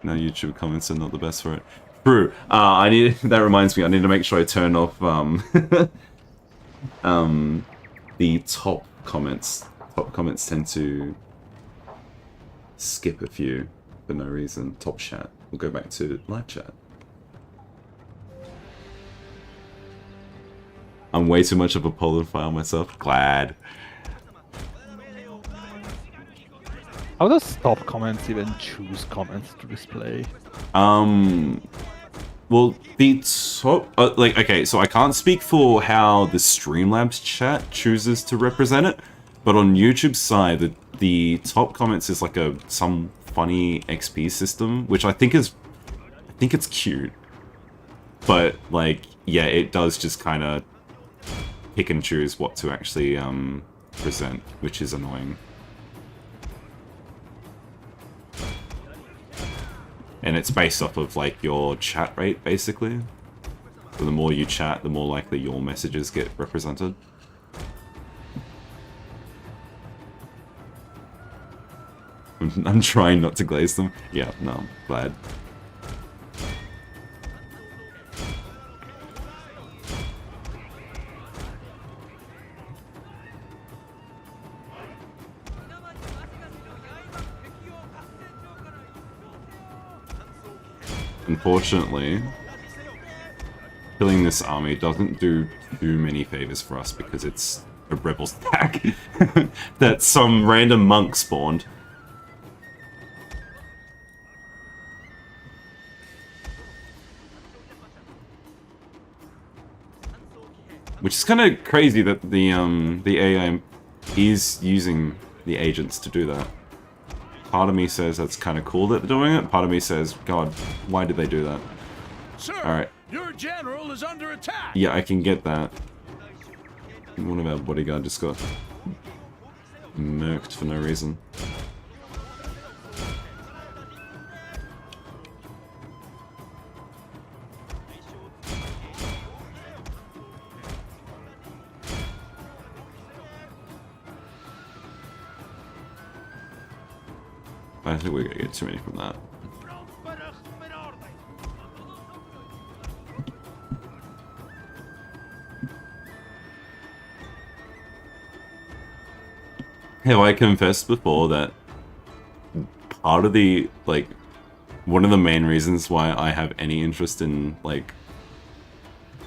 No, YouTube comments are not the best for it. True. That reminds me, I need to make sure I turn off the top comments. Top comments tend to skip a few for no reason. Top chat. We'll go back to live chat. I'm way too much of a Poland file myself. Glad. How does top comments even choose comments to display? Well, the top... like, okay, so I can't speak for how the Streamlabs chat chooses to represent it, but on YouTube's side, the top comments is like some funny XP system, which I think it's cute. But, like, yeah, it does just kind of pick and choose what to actually, present, which is annoying. And it's based off of, like, your chat rate, basically. So the more you chat, the more likely your messages get represented. I'm trying not to glaze them. Yeah, no, I'm glad. Unfortunately, killing this army doesn't do too many favors for us because it's a rebel stack that some random monk spawned. Which is kind of crazy that the AI is using the agents to do that. Part of me says that's kind of cool that they're doing it. Part of me says, God, why did they do that? Sir, Alright. Your general is under attack. Yeah, I can get that. One of our bodyguard just got murked for no reason. I think we're gonna get too many from that. Have I confessed before that part of the, like, one of the main reasons why I have any interest in, like,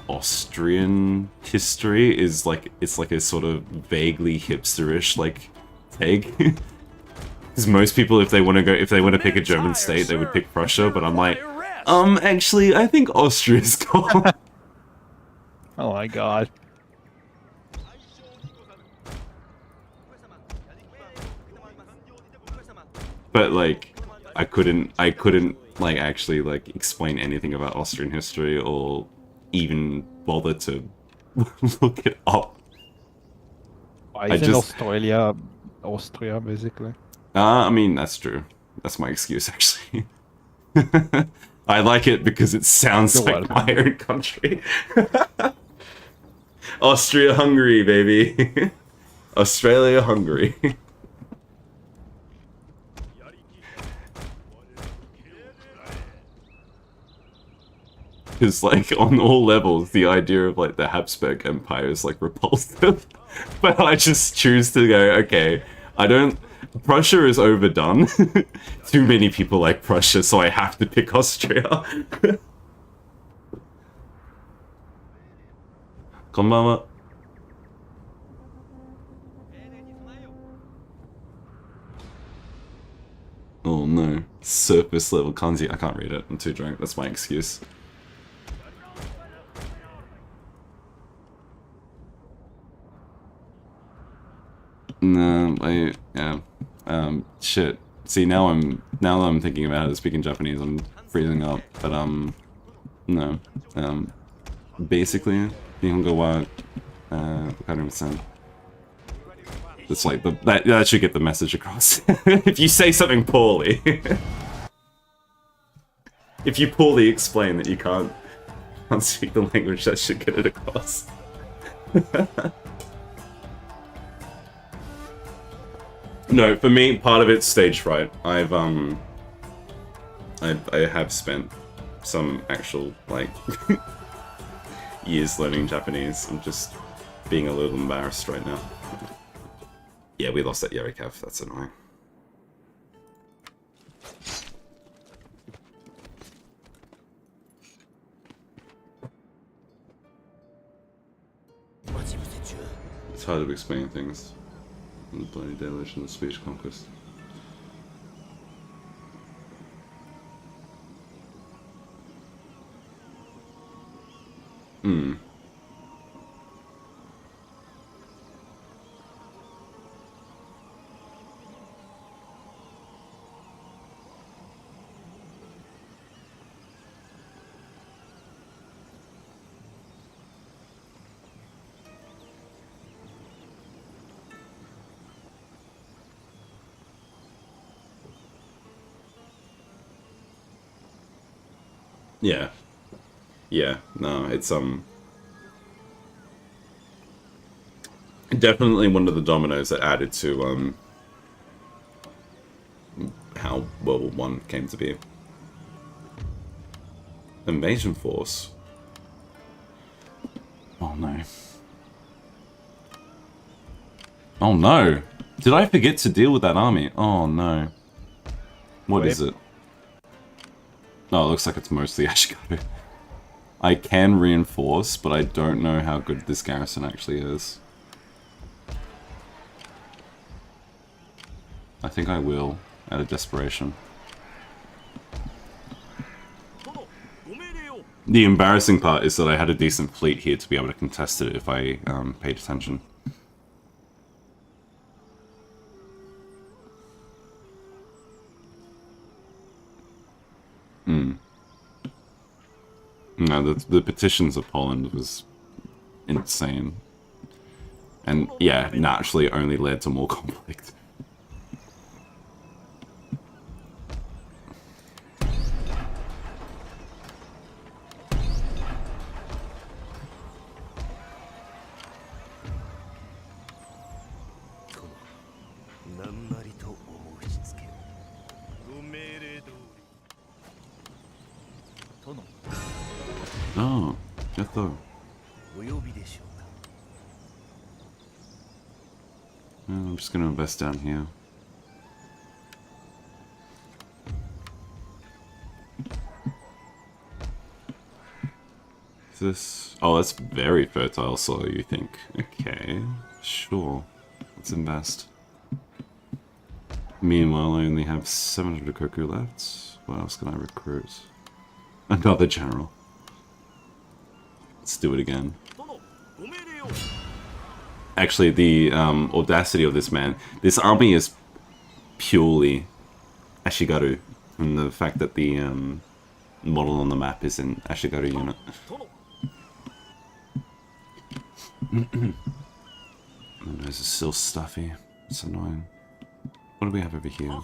Austrian history is, like, it's like a sort of vaguely hipsterish, like, take? Because most people, if they want to pick a German state, they would pick Prussia, but I'm like, actually, I think Austria's cool. Oh my god. But, like, I couldn't, like, actually, like, explain anything about Austrian history or even bother to look it up. Why isn't Austria, basically? I mean, that's true. That's my excuse, actually. I like it because it sounds like my own country. Austria-Hungary, baby. Australia-Hungary. Because, like, on all levels, the idea of, like, the Habsburg Empire is, like, repulsive. But I just choose to go, okay, I don't... Prussia is overdone. Too many people like Prussia, so I have to pick Austria. Konbanwa. Oh no. Surface level kanji. I can't read it. I'm too drunk. That's my excuse. No, yeah. Shit. See, now that I'm thinking about how to speak in Japanese, I'm freezing up. But no. Basically, Nihongo wa wakarimashsen. It's like that should get the message across. If you say something poorly, if you poorly explain that you can't speak the language, that should get it across. No, for me, part of it's stage fright. I have spent some actual, like, years learning Japanese. I'm just being a little embarrassed right now. Yeah, we lost that Yarikav. That's annoying. It's hard to explain things. The bloody dereliction of speech conquest. Yeah. Yeah, no, it's definitely one of the dominoes that added to how World War I came to be. Invasion force. Oh no. Oh no! Did I forget to deal with that army? Oh no. What is it? Oh, it looks like it's mostly Ashikaru. I can reinforce, but I don't know how good this garrison actually is. I think I will, out of desperation. The embarrassing part is that I had a decent fleet here to be able to contest it if I paid attention. No, the petitions of Poland was insane. And yeah, naturally only led to more conflict. Oh, yatta. I'm just gonna invest down here. Is this... Oh, that's very fertile soil, you think. Okay, sure. Let's invest. Meanwhile, I only have 700 koku left. What else can I recruit? Another general. Let's do it again. Actually, the audacity of this man. This army is purely Ashigaru. And the fact that the model on the map is an Ashigaru unit. My nose is still stuffy. It's annoying. What do we have over here?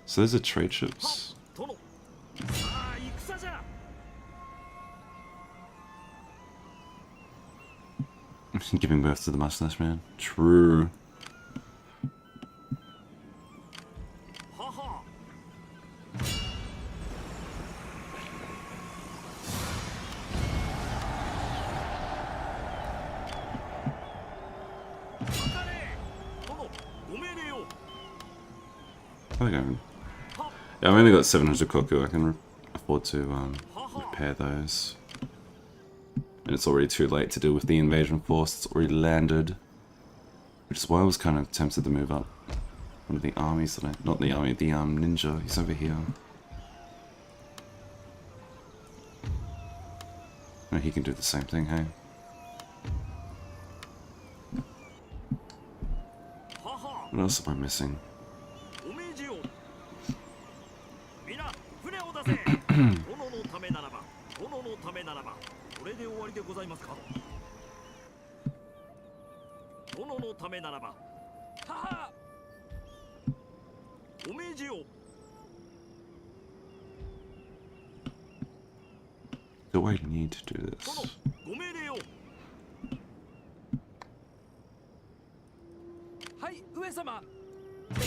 So those are trade ships. Giving birth to the mustache man. True. Yeah, I've only got 700 koku. I can afford to repair those. And it's already too late to deal with the invasion force. It's already landed. Which is why I was kind of tempted to move up. One of the armies that not the army, the ninja. He's over here. Oh, he can do the same thing, hey? What else am I missing? Do I need to do this?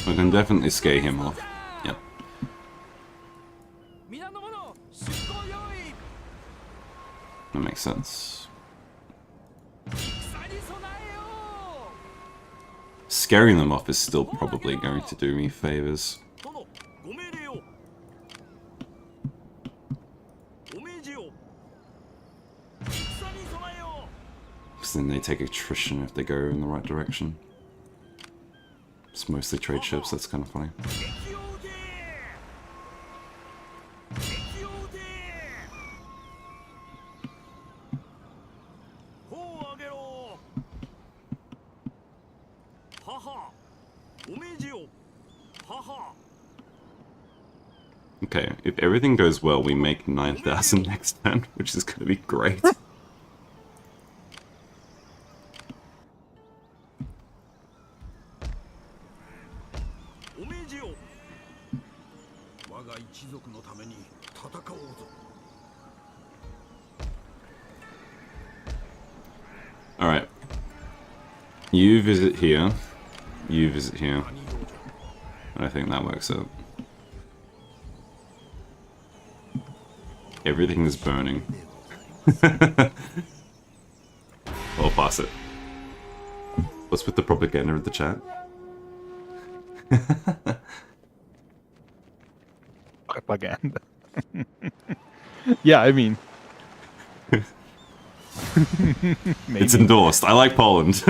I can definitely scare him off. Yep. That makes sense. Scaring them off is still probably going to do me favors. Because then they take attrition if they go in the right direction. It's mostly trade ships, that's kind of funny. Okay, if everything goes well, we make 9,000 next turn, which is going to be great. Alright. You visit here. You visit here. And I think that works out. Everything is burning. I'll pass it. What's with the propaganda of the chat? Propaganda. Yeah, I mean. It's endorsed. I like Poland.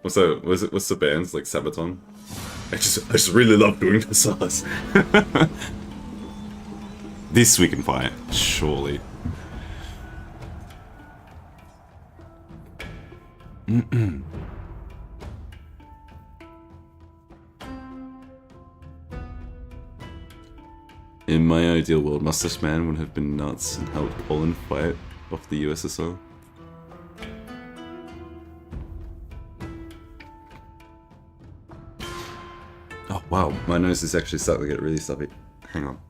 What's the band's like Sabaton? I just really love doing the sauce. This we can fight, surely. In my ideal world, Mustache Man would have been nuts and helped Poland fight off the USSR. Oh wow, my nose is actually starting to get really stuffy. Hang on.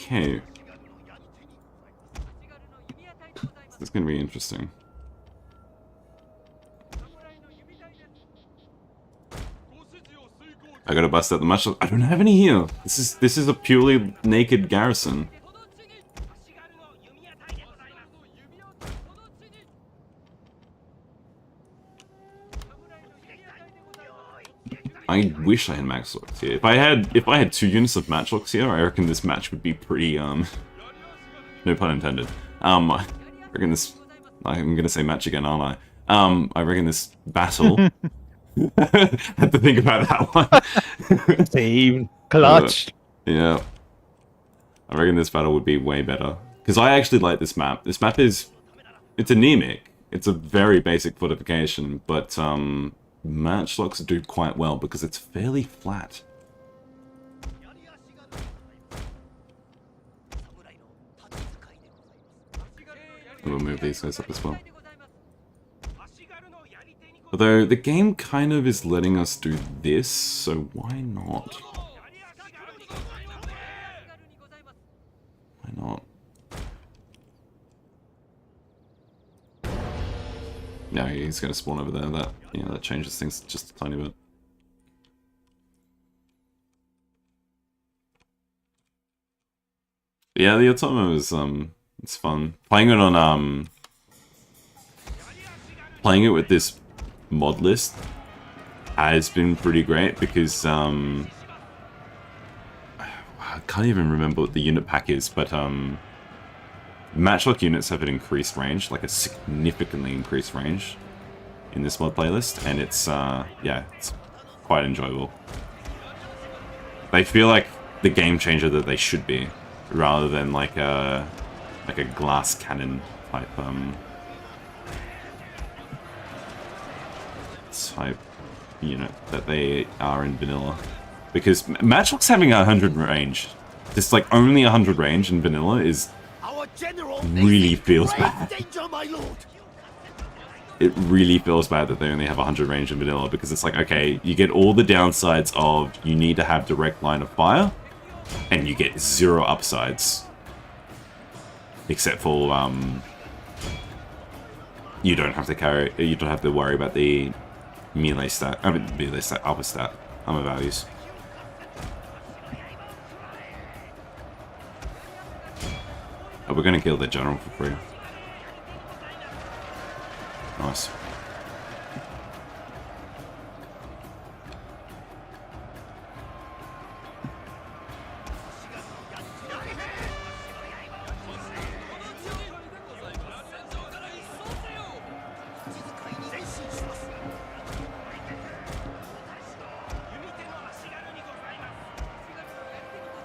Okay. This is gonna be interesting. I gotta bust out the Matchlock. I don't have any here. This is a purely naked Garrison. I wish I had Matchlocks here. If I had 2 units of Matchlocks here, I reckon this match would be pretty no pun intended. I reckon this. I'm gonna say match again, aren't I? I reckon this battle. Had to think about that one. Same. Clutch. Yeah. I reckon this battle would be way better. Because I actually like this map. This map is... It's anemic. It's a very basic fortification, but Matchlocks do quite well because it's fairly flat. We'll move these guys up as well. Although, the game kind of is letting us do this, so why not? Why not? No, he's going to spawn over there. That changes things just a tiny bit. Yeah, the Otomo is it's fun. Playing it on playing it with this mod list has been pretty great because I can't even remember what the unit pack is, but Matchlock units have an increased range, like a significantly increased range in this mod playlist, and it's yeah, it's quite enjoyable. They feel like the game changer that they should be, rather than like a glass cannon type unit that they are in vanilla. Because Matchlock's having 100 range, just like only 100 range in vanilla is really feels bad. It really feels bad that they only have 100 range in vanilla, because it's like, okay, you get all the downsides of you need to have direct line of fire, and you get 0 upsides. Except for you don't have to worry about the melee stat. I mean, melee stat, upper stat, armor values. Oh, we're gonna kill the general for free. Nice.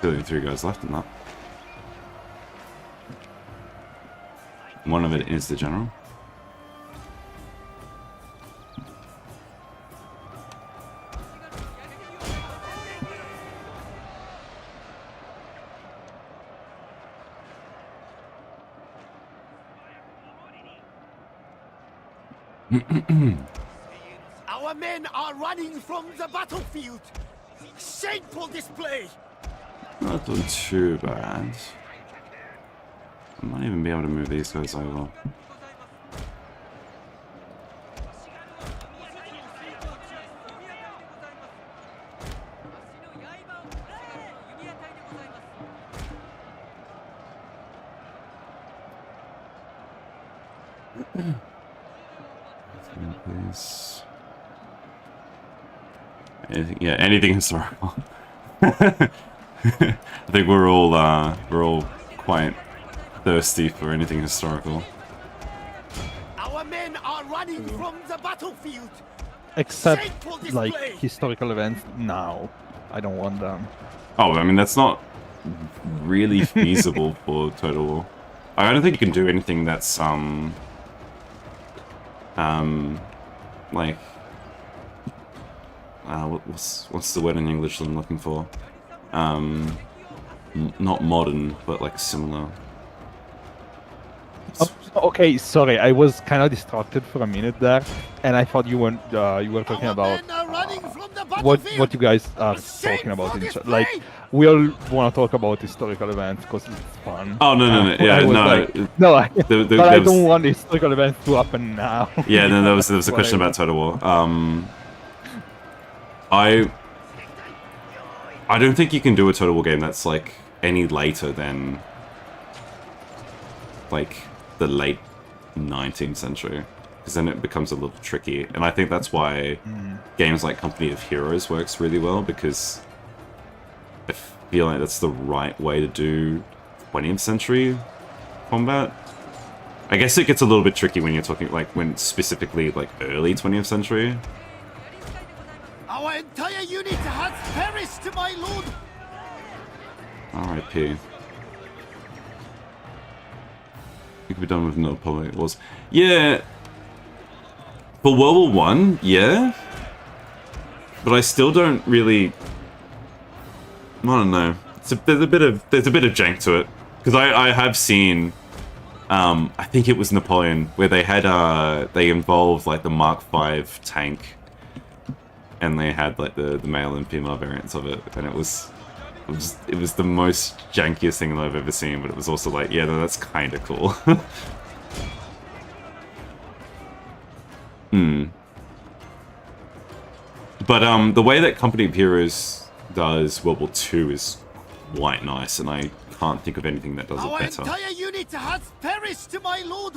Only 3 guys left in that. One of it is the general. Our men are running from the battlefield. Shameful display. Not doing too bad. I might even be able to move these guys over. Please. Anything historical. I think we're all quite thirsty for anything historical. Our men are running from the battlefield. Except like historical events now. I don't want them. Oh, I mean that's not really feasible for Total War. I don't think you can do anything that's like what's the word in English I'm looking for? Not modern, but like similar. Oh, okay, sorry, I was kind of distracted for a minute there, and I thought you were talking about what you guys are talking about. Like, we all want to talk about historical events because it's fun. Oh no, yeah, no, no, I don't want historical events to happen now. Yeah, no, there was a question about Total War. I don't think you can do a Total War game that's like any later than like the late 19th century. because then it becomes a little tricky. And I think that's why games like Company of Heroes works really well, because I feel like that's the right way to do 20th century combat. I guess it gets a little bit tricky when you're talking, like, when specifically, like, early 20th century. Our entire unit has perished, my lord! R.I.P. You could be done with no public wars. Yeah. For World War One, yeah. But I still don't really. I don't know. There's a bit of jank to it, because I have seen. I think it was Napoleon where they had they involved like the Mark V tank, and they had like the male and female variants of it, and it was the most jankiest thing that I've ever seen, but it was also like, yeah, no, that's kind of cool. But the way that Company of Heroes does World War II is quite nice, and I can't think of anything that does it better. Our entire unit has perished, my lord!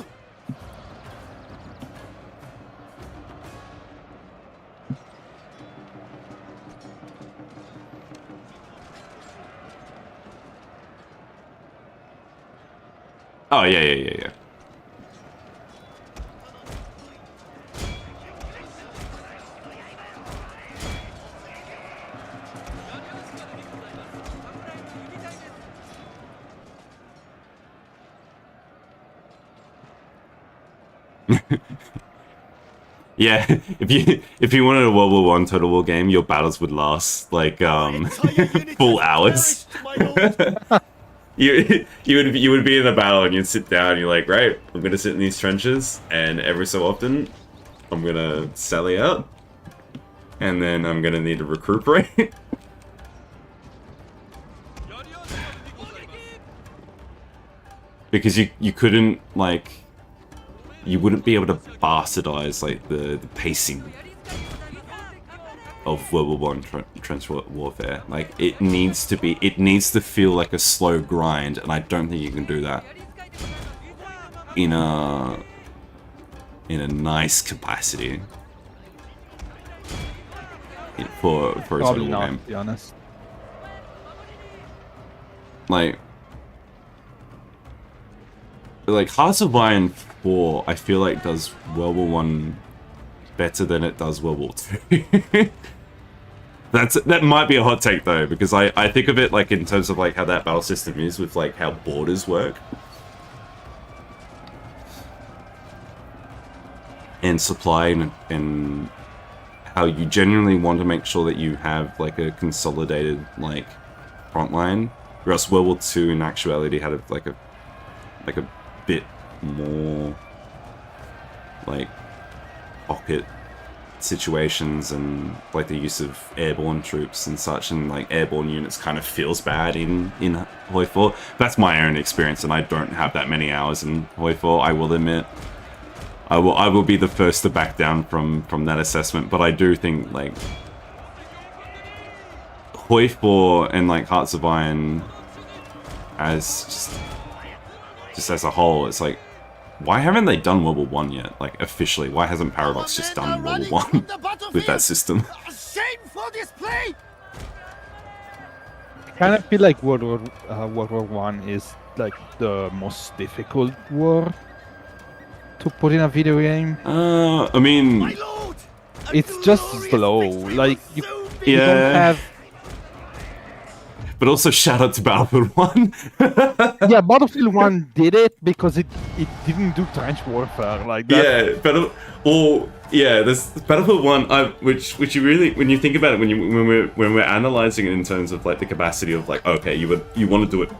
Oh, yeah. Yeah, if you wanted a World War One Total War game, your battles would last like full hours. You would be in a battle and you'd sit down and you're like, right, I'm gonna sit in these trenches, and every so often I'm gonna sally out, and then I'm gonna need to recuperate. Because you couldn't, like, you wouldn't be able to bastardize like the pacing of World War One trench warfare. Like, it needs to feel like a slow grind, and I don't think you can do that in a nice capacity for a Probably total not, game. to be honest. Like Hearts of Iron 4, I feel like does World War 1 better than it does World War 2. That might be a hot take though, because I think of it like in terms of like how that battle system is with like how borders work. And supply and how you genuinely want to make sure that you have like a consolidated like front line. Whereas World War 2 in actuality had like a bit more like pocket situations, and like the use of airborne troops and such, and like airborne units kind of feels bad in Hoi 4. That's my own experience, and I don't have that many hours in Hoi 4, I will admit. I will be the first to back down from that assessment, but I do think like Hoi 4 and like Hearts of Iron as just as a whole, it's like, why haven't they done World War 1 yet? Like, officially, why hasn't Paradox just done World War 1 with that system? Shameful display! I kind of feel like World War One is like the most difficult war to put in a video game. I mean, My lord! A It's just glorious slow. victory Like will you soon be don't have. but also shout out to Battlefield 1. Yeah, Battlefield 1 did it because it didn't do trench warfare like that. Yeah, there's Battlefield 1, which you really, when you think about it, when we're analyzing it in terms of like the capacity of like, okay, you want to do it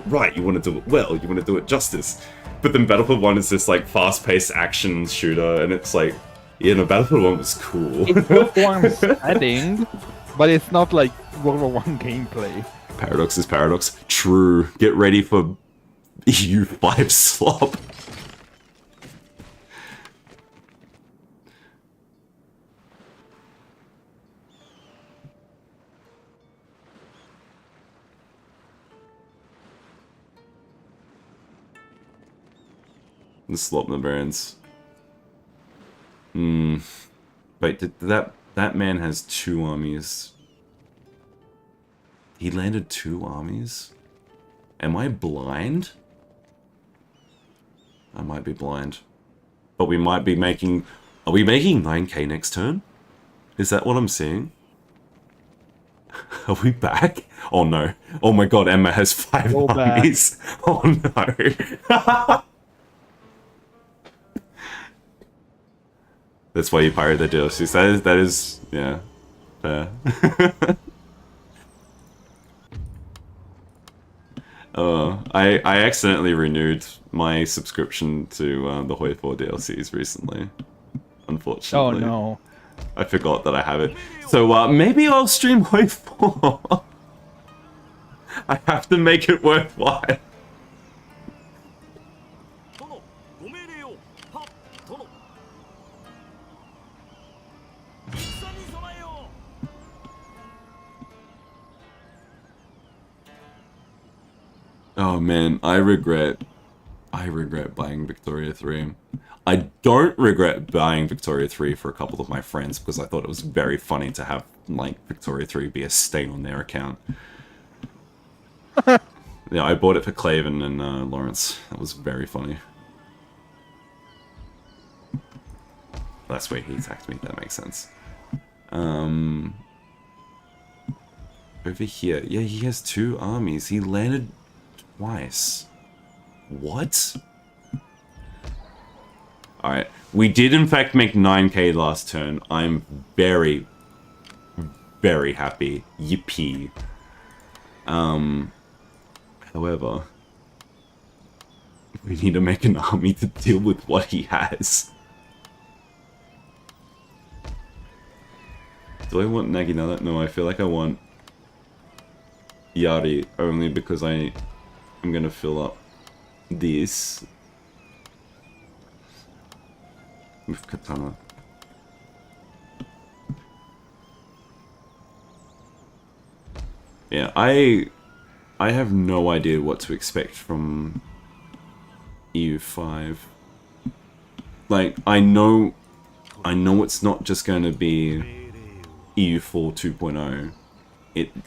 right, you want to do it well, you want to do it justice, but then Battlefield 1 is this like fast-paced action shooter, and it's like, yeah, no, Battlefield 1 was cool. It's World War One setting, but it's not like World War One gameplay. Paradox is Paradox. True. Get ready for EU5 slop. The slop barbarians. Wait, that man has 2 armies. He landed 2 armies? Am I blind? I might be blind. But we might be making... Are we making 9k next turn? Is that what I'm seeing? Are we back? Oh no. Oh my god, Emma has 5 armies. Back. Oh no. That's why you pirate the DLCs. That is, yeah, fair. I accidentally renewed my subscription to the Hoi 4 DLCs recently. Unfortunately. Oh no. I forgot that I have it. So maybe I'll stream Hoi 4. I have to make it worthwhile. Oh man, I regret buying Victoria 3. I don't regret buying Victoria 3 for a couple of my friends because I thought it was very funny to have like Victoria 3 be a stain on their account. Yeah, I bought it for Claven and Lawrence. That was very funny. That's where he attacked me, that makes sense. Over here. Yeah, he has 2 armies. He landed twice. What? Alright. We did in fact make 9k last turn. I'm very, very happy. Yippee. However, we need to make an army to deal with what he has. Do I want Naginata? No, I feel like I want Yari only because I'm gonna fill up this with Katana. Yeah, I have no idea what to expect from EU5. Like, I know it's not just going to be EU4 2.0.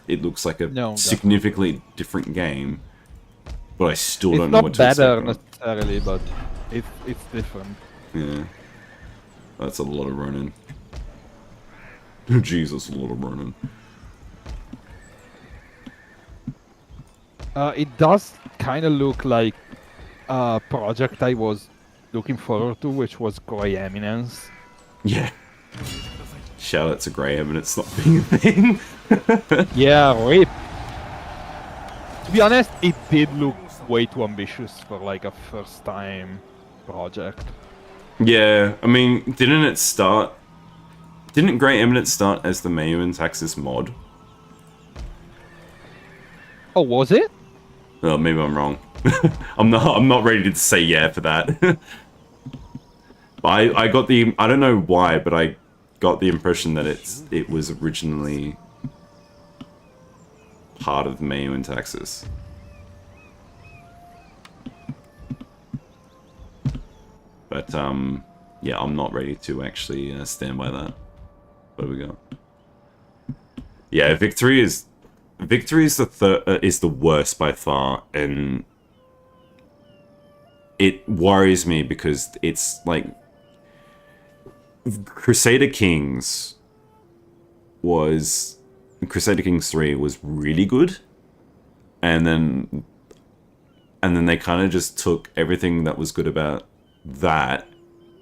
It looks like a significantly different game, but I still don't know what to expect. It's not better necessarily, but it's different. Yeah, that's a lot of Ronin. Jesus, a lot of Ronin. It does kind of look like a project I was looking forward to, which was Grey Eminence. Yeah. Shout out to Grey Eminence not being a thing. Yeah, rip. To be honest, it did look way too ambitious for like a first time project. Yeah, I mean, didn't Grey Eminence start as the Mayu and Taxis mod? Oh, was it? Oh, maybe I'm wrong. I'm not ready to say yeah for that. I got the, I don't know why, but I got the impression that it was originally part of Mayu and Taxis. But yeah, I'm not ready to actually stand by that. What do we got? Yeah, Victory is the worst by far, and it worries me because it's like Crusader Kings 3 was really good, and then they kind of just took everything that was good about that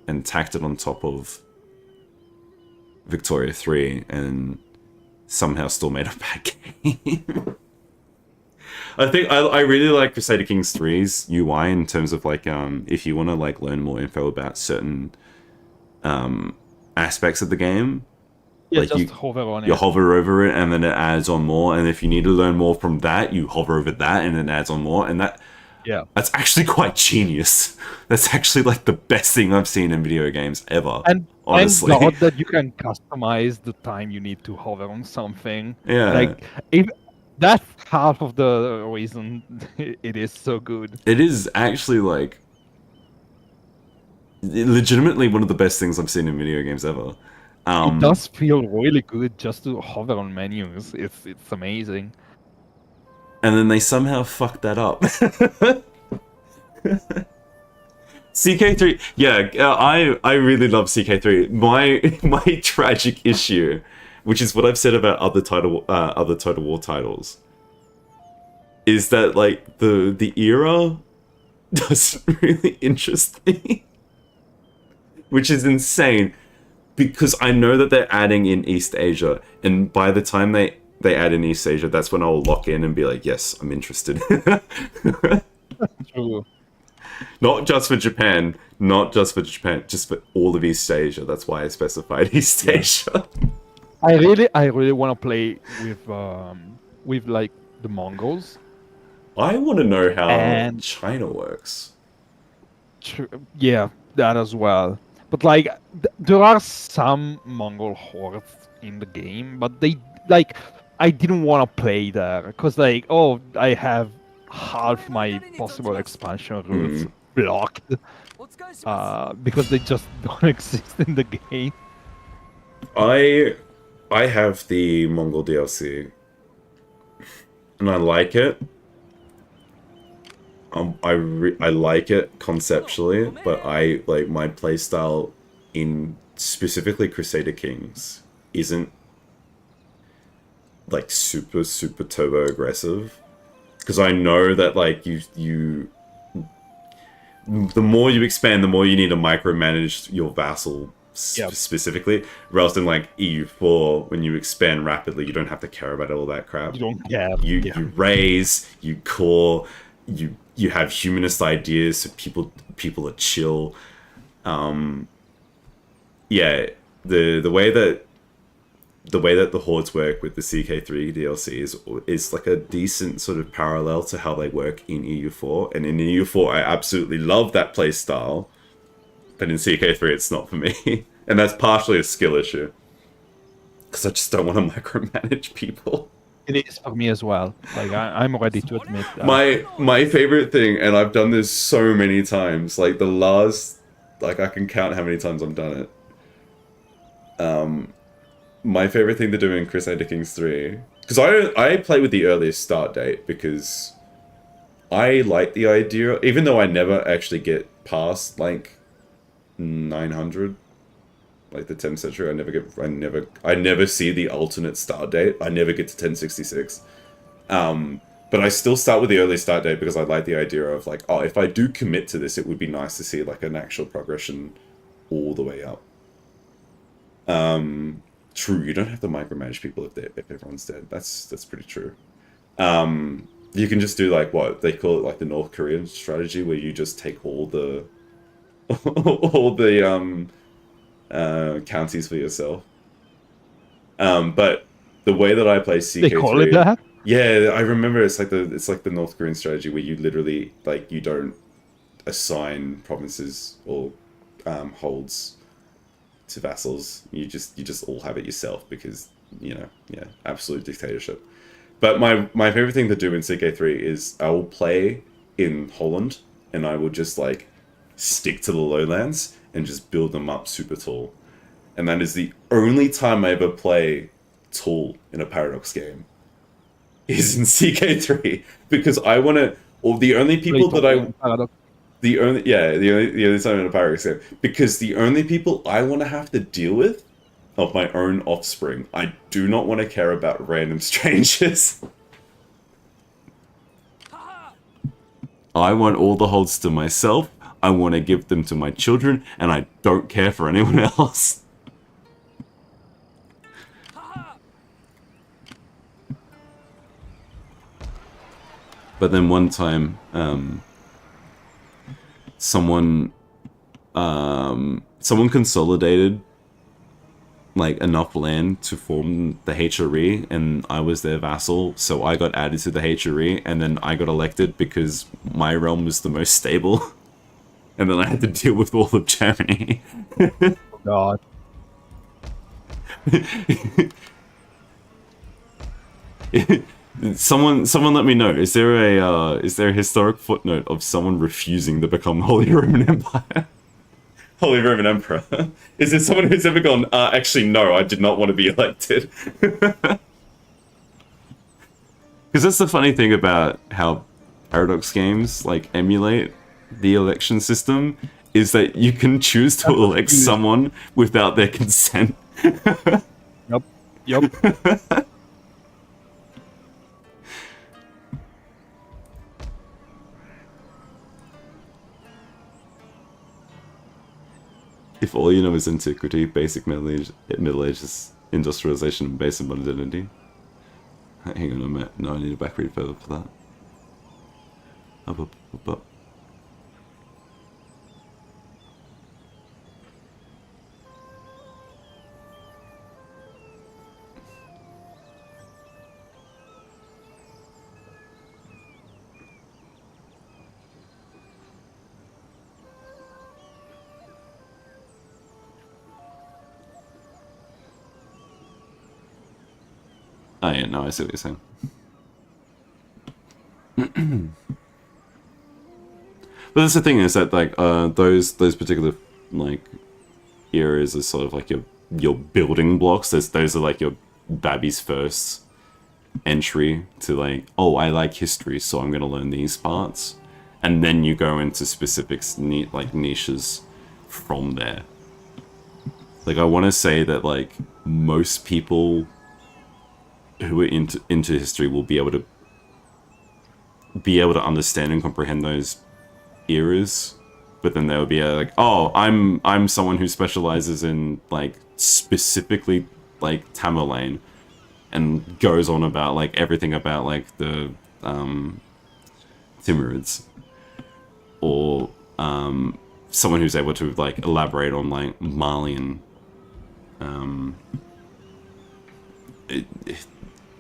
and tacked it on top of Victoria 3 and somehow still made a bad game. I think I really like Crusader Kings 3's UI in terms of like if you want to like learn more info about certain aspects of the game, yeah, like just hover on it. You hover over it and then it adds on more, and if you need to learn more from that, you hover over that and it adds on more, and that's actually quite genius. That's actually like the best thing I've seen in video games ever. And honestly, I'm glad that you can customize the time you need to hover on something. Yeah, like if that's half of the reason it is so good. It is actually like legitimately one of the best things I've seen in video games ever. It does feel really good just to hover on menus. It's amazing. And then they somehow fucked that up. CK3, yeah, I really love CK3. My tragic issue, which is what I've said about other Total War titles, is that like the era doesn't really interest me, which is insane, because I know that they're adding in East Asia, and by the time they add in East Asia, that's when I'll lock in and be like, yes, I'm interested. True. Not just for Japan, just for all of East Asia. That's why I specified East Asia. I really want to play with like the Mongols. I want to know how And- China works. Yeah, that as well. But like, there are some Mongol hordes in the game, but they like, I didn't want to play there because like, oh, I have half my possible expansion routes blocked because they just don't exist in the game. I have the Mongol DLC, and I like it. I like it conceptually, but I like my playstyle in specifically Crusader Kings isn't like super turbo aggressive, because I know that like you the more you expand, the more you need to micromanage your vassal specifically, rather than like EU4 when you expand rapidly, you don't have to care about all that crap. You don't care. You raise, you core, you have humanist ideas, so people are chill. Yeah, the way that the hordes work with the CK3 DLC is like a decent sort of parallel to how they work in EU4. And in EU4, I absolutely love that play style, but in CK3, it's not for me. And that's partially a skill issue, because I just don't want to micromanage people. It is for me as well. Like I'm ready to admit that. My favorite thing, and I've done this so many times, like the last, like I can count how many times I've done it. My favorite thing to do in Crusader Kings 3, because I play with the earliest start date, because I like the idea, even though I never actually get past like 900, like the 10th century. I never see the alternate start date. I never get to 1066. But I still start with the early start date because I like the idea of like, oh, if I do commit to this, it would be nice to see like an actual progression all the way up. True, you don't have to micromanage people if everyone's dead. That's pretty true. You can just do like what they call it, like the North Korean strategy, where you just take all the counties for yourself. But the way that I play CK3, they call it that? Yeah, I remember it's like the North Korean strategy, where you literally like you don't assign provinces or holds to vassals. You just all have it yourself, because absolute dictatorship. But my favorite thing to do in CK3 is I will play in Holland, and I will just like stick to the lowlands and just build them up super tall. And that is the only time I ever play tall in a Paradox game, is in CK3, because I want to, or the only people that the only time in a Paradox game, because the only people I want to have to deal with of my own offspring. I do not want to care about random strangers. I want all the holds to myself. I want to give them to my children, and I don't care for anyone else. But then one time, someone consolidated like enough land to form the HRE, and I was their vassal, so I got added to the HRE, and then I got elected because my realm was the most stable. And then I had to deal with all of Germany. Oh God. Someone let me know. Is there a historic footnote of someone refusing to become the Holy Roman Empire? Holy Roman Emperor. Is there someone who's ever gone, actually, no, I did not want to be elected? Because that's the funny thing about how Paradox games, like, emulate the election system, is that you can choose to elect someone without their consent. Yep. If all you know is antiquity, basic Middle Ages, industrialization, and basic modernity. Hang on a minute. No, I need a backread further for that. Up. Oh yeah, no, I see what you're saying. But that's the thing, is that like those particular like areas are sort of like your building blocks. Those are like your Babby's first entry to like, oh, I like history, so I'm gonna learn these parts, and then you go into specifics, like niches from there. Like I want to say that like most people who are into history will be able to understand and comprehend those eras, but then they'll be like, oh, I'm someone who specializes in like specifically like Tamerlane, and goes on about like everything about like the Timurids, or someone who's able to like elaborate on like Malian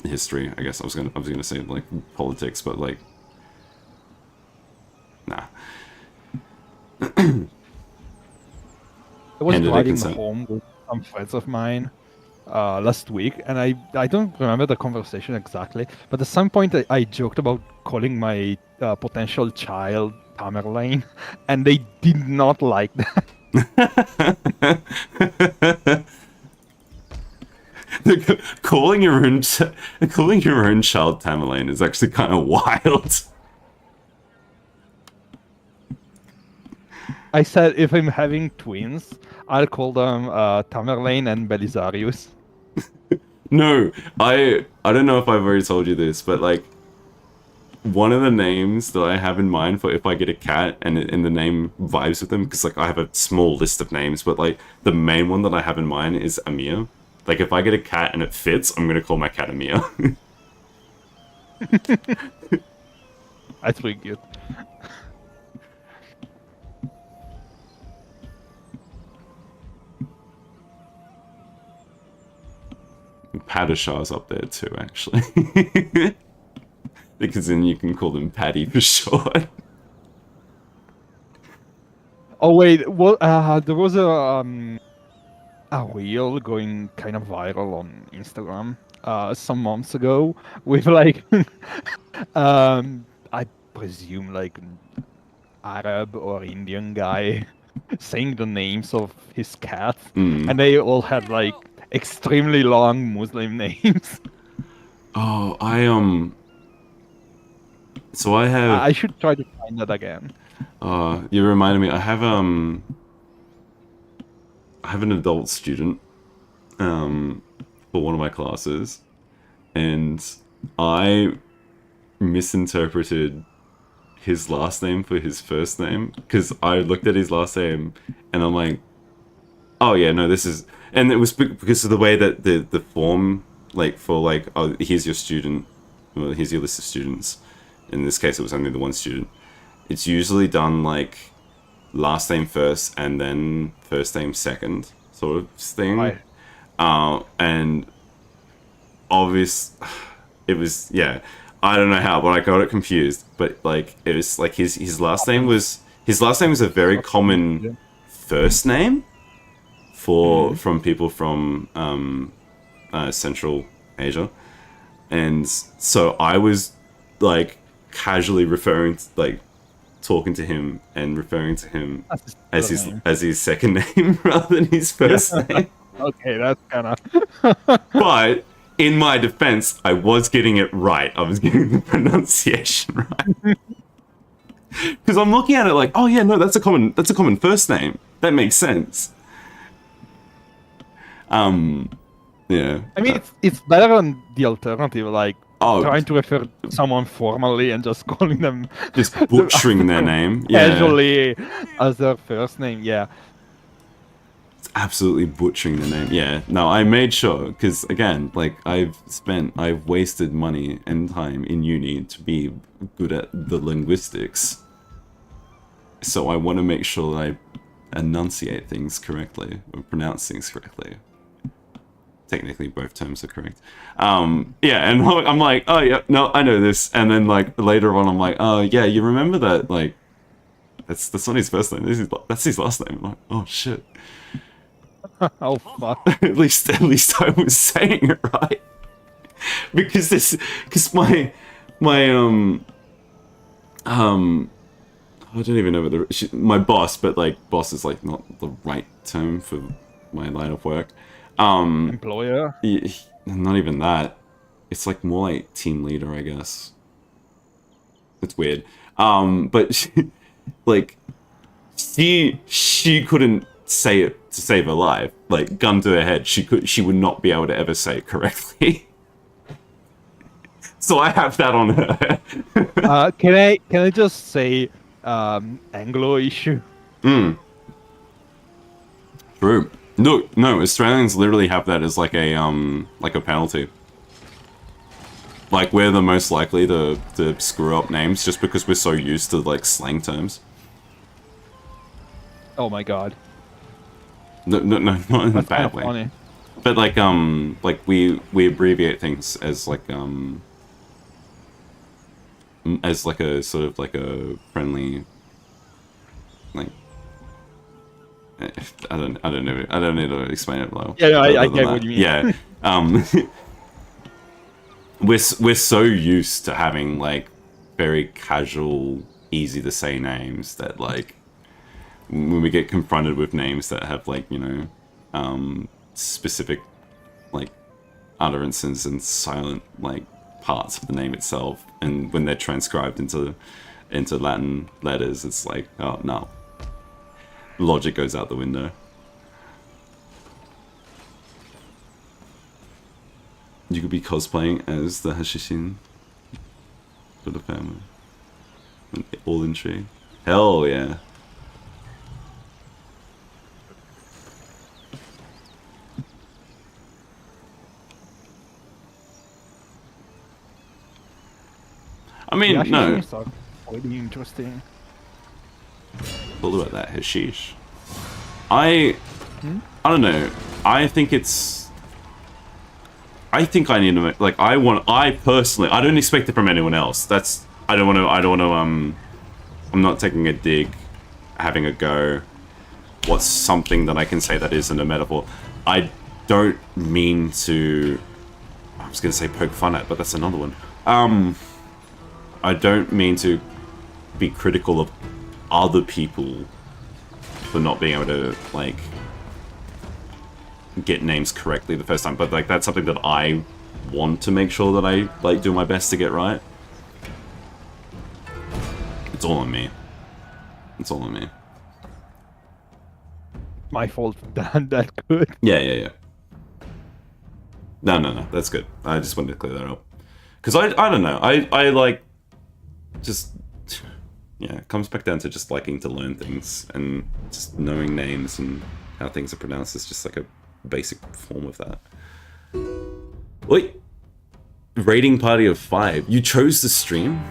history. I guess I was gonna say like politics, but like nah. I was driving home with some friends of mine last week, and I don't remember the conversation exactly, but at some point I joked about calling my potential child Tamerlane, and they did not like that. calling your own child Tamerlane is actually kind of wild. I said if I'm having twins, I'll call them Tamerlane and Belisarius. No, I don't know if I've already told you this, but like one of the names that I have in mind for if I get a cat and the name vibes with them, because like I have a small list of names, but like the main one that I have in mind is Amir. Like if I get a cat and it fits, I'm gonna call my cat Amir. That's pretty good. Padishah's up there too, actually. Because then you can call them Paddy for short. Oh wait, what? There was a reel going kind of viral on Instagram some months ago with like I presume like Arab or Indian guy saying the names of his cats, and they all had like extremely long Muslim names. Oh, so I have. I should try to find that again. You reminded me. I have an adult student, for one of my classes, and I misinterpreted his last name for his first name, because I looked at his last name and I'm like, oh yeah, no, this is, and it was because of the way that the form, like for like, oh, here's your student, well, here's your list of students. In this case, it was only the one student. It's usually done like last name first and then first name second sort of thing. Right. And obvious, it was, yeah, I don't know how, but I got it confused. But like, it was like his last name was a very common first name from people from Central Asia, and so I was like casually referring to, like talking to him and referring to him That's his name. as his second name rather than his first name. Okay, that's kind of. But in my defense, I was getting it right. I was getting the pronunciation right. Because I'm looking at it like, oh yeah, no, that's a common first name. That makes sense. Yeah. I mean, it's better than the alternative, like Oh, trying to refer to someone formally and just calling them just butchering their name. Yeah. casually as their first name. Yeah. It's absolutely butchering the name. Yeah. No, I made sure because again, like I've wasted money and time in uni to be good at the linguistics. So I want to make sure that I enunciate things correctly or pronounce things correctly. Technically, both terms are correct. Yeah, and I'm like, oh yeah, no, I know this. And then like later on, I'm like, oh yeah, you remember that? Like, that's not his first name. That's his last name. I'm like, oh shit. Oh fuck. at least I was saying it right. because my I don't even know what my boss, but like boss is like not the right term for my line of work. Employer? Not even that. It's like more like team leader, I guess. It's weird. But she couldn't say it to save her life. Like gun to her head, she would not be able to ever say it correctly. So I have that on her. Can I just say Anglo issue? True. No, Australians literally have that as like a penalty. Like we're the most likely to screw up names just because we're so used to like slang terms. Oh my god. No, not in a bad way. Funny. But like we abbreviate things as like a sort of like a friendly, like I don't need to explain it well. Yeah, no, I get what you mean. Yeah. We're so used to having like very casual, easy to say names that like when we get confronted with names that have like, you know, specific like utterances and silent like parts of the name itself, and when they're transcribed into Latin letters, it's like, oh no. Logic goes out the window. You could be cosplaying as the Hashishin for the family. All in tree. Hell yeah. I mean, Yeah, no. Really interesting. What about that hashish? I don't know. I think I need to make, like, I personally, I don't expect it from anyone else. I don't want to, I'm not taking a dig, having a go. What's something that I can say that isn't a metaphor? I don't mean to, I was going to say poke fun at, but that's another one. I don't mean to be critical of other people for not being able to, like, get names correctly the first time, but like that's something that I want to make sure that I like do my best to get right. It's all on me. It's all on me. My fault for that good. Yeah. No, that's good. I just wanted to clear that up. Because I don't know, I like, just, yeah, it comes back down to just liking to learn things, and just knowing names and how things are pronounced is just like a basic form of that. Wait, rating party of 5. You chose to stream?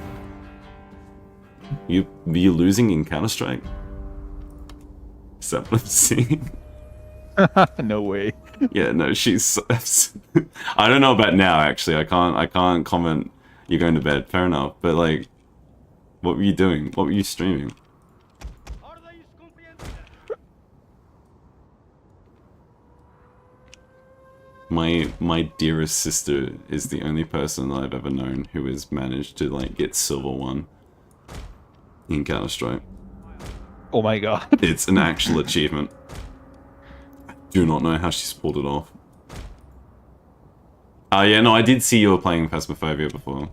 You're losing in Counter-Strike? Is that what I'm seeing? No way. Yeah, no, she's. I don't know about now. Actually, I can't comment. You're going to bed. Fair enough. But like, what were you doing? What were you streaming? My dearest sister is the only person that I've ever known who has managed to like get silver 1. in Counter-Strike. Oh my god. It's an actual achievement. I do not know how she's pulled it off. Yeah, no, I did see you were playing Phasmophobia before.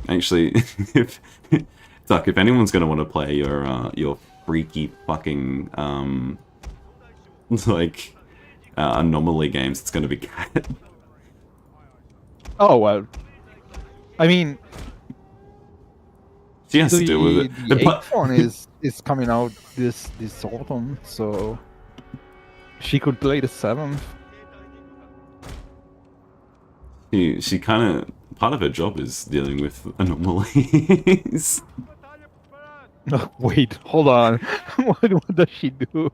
Actually, Duck, if anyone's going to want to play your freaky fucking, like, anomaly games, it's going to be Cat. Oh, well. I mean... She has to deal with it. The 8th one is coming out this autumn, so... She could play the 7th. She kind of... Part of her job is dealing with anomalies. No, wait, hold on. What does she do?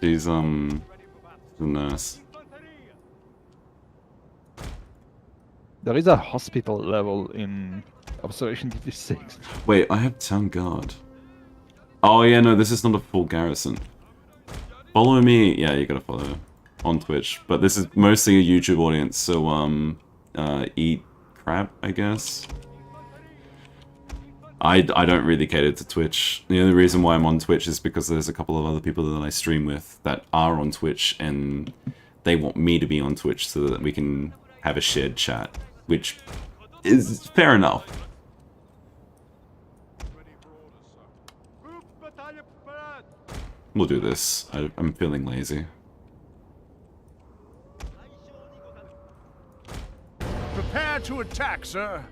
She's, a nurse. There is a hospital level in Observation DT6. Wait, I have Town Guard. Oh yeah, no, this is not a full garrison. Follow me. Yeah, you gotta follow on Twitch. But this is mostly a YouTube audience, so, eat crap, I guess. I don't really cater to Twitch. The only reason why I'm on Twitch is because there's a couple of other people that I stream with that are on Twitch, and they want me to be on Twitch so that we can have a shared chat, which is fair enough. We'll do this. I'm feeling lazy. Prepare to attack, sir.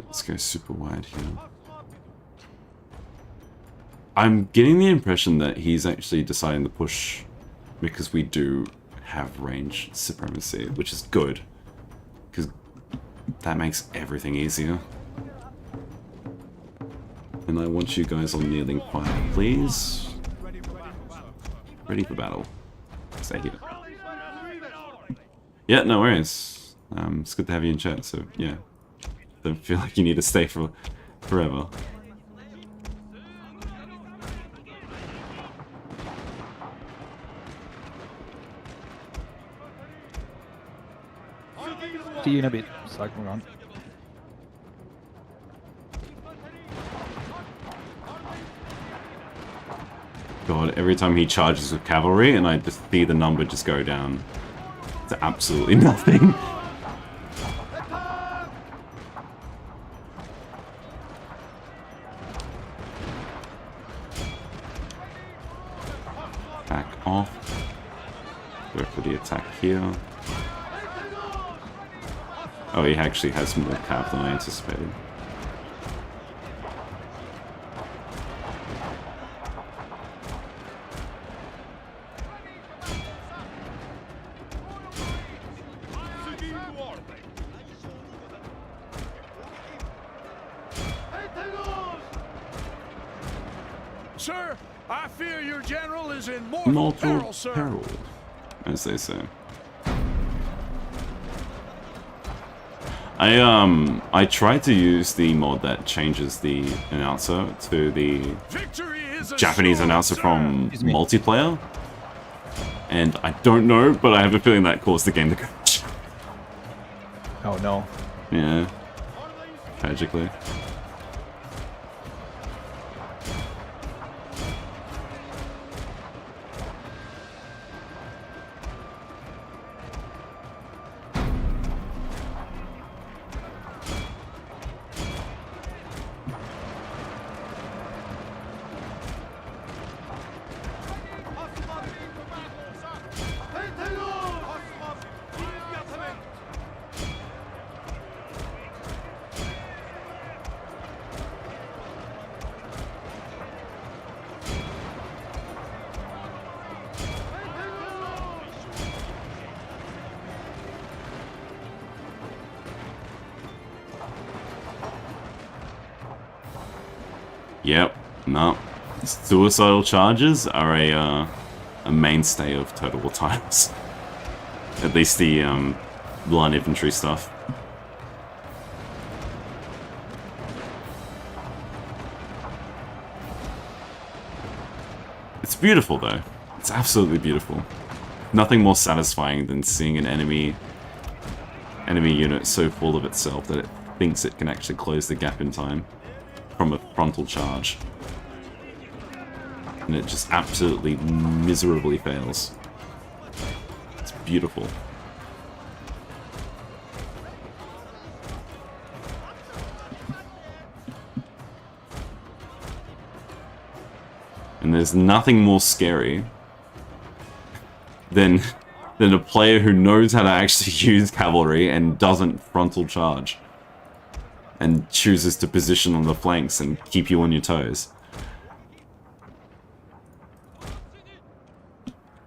Let's go super wide here. I'm getting the impression that he's actually deciding to push because we do have range supremacy, which is good. Because that makes everything easier. And I want you guys on kneeling fire, please. Ready for battle. Stay here. Yeah, no worries. It's good to have you in chat, so yeah. Don't feel like you need to stay for forever. See you in a bit, cycling on. God, every time he charges with cavalry and I just see the number just go down to absolutely nothing. Back off. Go for the attack here. Oh, he actually has more cap than I anticipated. Sir, I fear your general is in mortal peril, sir. Peril, as they say. I tried to use the mod that changes the announcer to the Japanese announcer from multiplayer, and I don't know, but I have a feeling that caused the game to crash. Oh no. Yeah, tragically. Yep. No. Suicidal charges are a mainstay of Total War titles. At least the line infantry stuff. It's beautiful though. It's absolutely beautiful. Nothing more satisfying than seeing an enemy unit so full of itself that it thinks it can actually close the gap in time from a frontal charge. And it just absolutely miserably fails. It's beautiful. And there's nothing more scary than a player who knows how to actually use cavalry and doesn't frontal charge. And chooses to position on the flanks and keep you on your toes.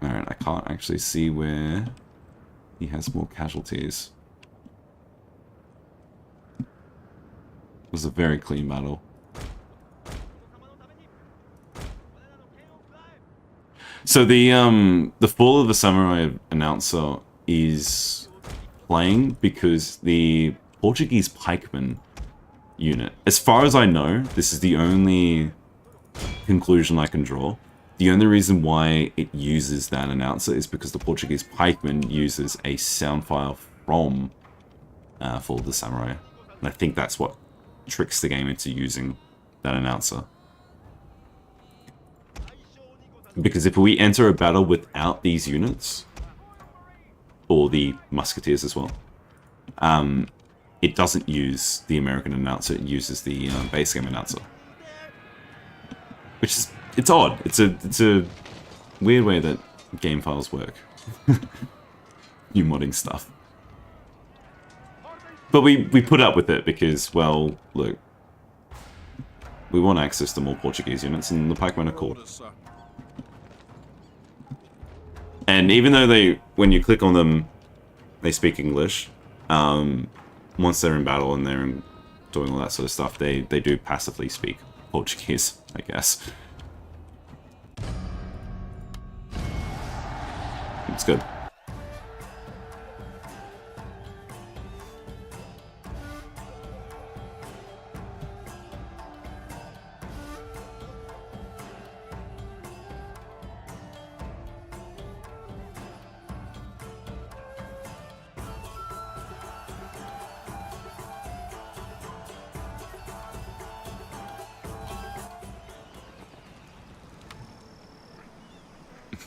Alright, I can't actually see where he has more casualties. It was a very clean battle. So the Fall of the Samurai announcer is playing because the Portuguese pikeman unit, as far as I know, this is the only conclusion I can draw. The only reason why it uses that announcer is because the Portuguese pikeman uses a sound file from Fall of the Samurai. And I think that's what tricks the game into using that announcer. Because if we enter a battle without these units, or the musketeers as well, it doesn't use the American announcer, it uses the base game announcer. Which is, it's odd. It's a weird way that game files work. New modding stuff. But we put up with it because, well, look, we want access to more Portuguese units, and the pikemen are cool. And even though when you click on them, they speak English, once they're in battle and they're doing all that sort of stuff, they do passively speak Portuguese, I guess. It's good.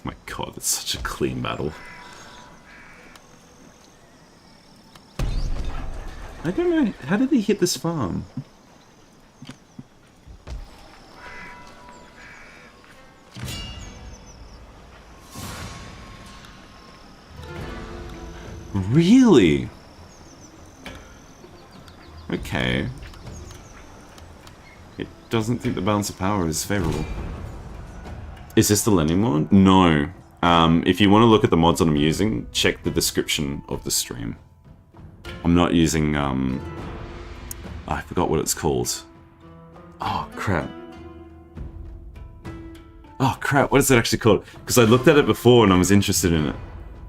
My god, it's such a clean battle. I don't know, how did he hit this farm? Really? Okay. It doesn't think the balance of power is favorable. Is this the lending mod? No. If you want to look at the mods that I'm using, check the description of the stream. I'm not using, I forgot what it's called. Oh, crap. Oh, crap, what is it actually called? Because I looked at it before and I was interested in it.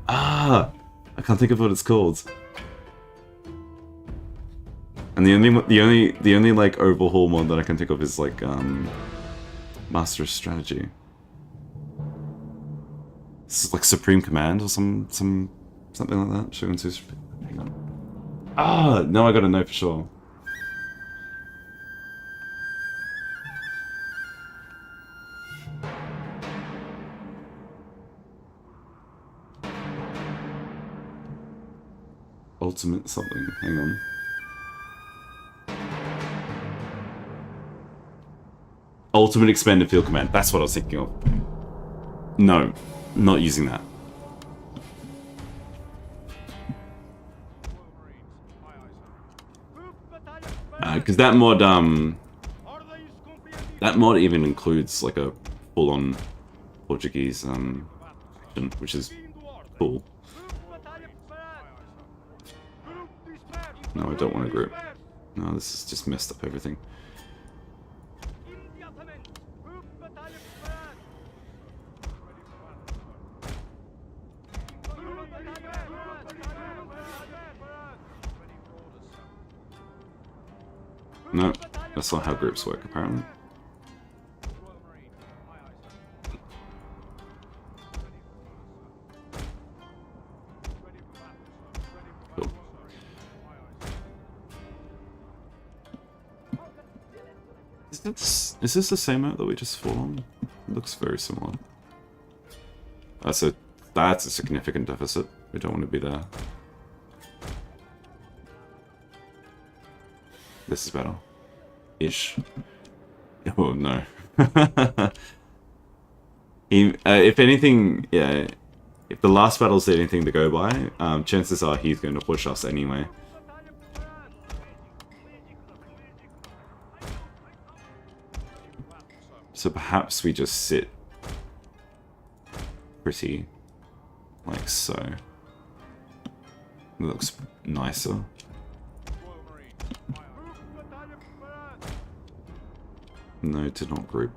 Ah! I can't think of what it's called. And the only like overhaul mod that I can think of is like Master of Strategy. This is like Supreme Command or something like that. Shogun 2. Hang on. Ah, now I gotta know for sure. Ultimate something. Hang on. Ultimate Expanded Field Command. That's what I was thinking of. No, not using that. Because that mod even includes like a full-on Portuguese action, which is cool. No, I don't want a group. No, this has just messed up everything. No, that's not how groups work, apparently. Cool. Is this the same map that we just fought on? It looks very similar. That's a significant deficit. We don't want to be there. This is better. Ish. Oh no. If anything, yeah. If the last battle's anything to go by, chances are he's going to push us anyway. So perhaps we just sit pretty like so. It looks nicer. No, to not group.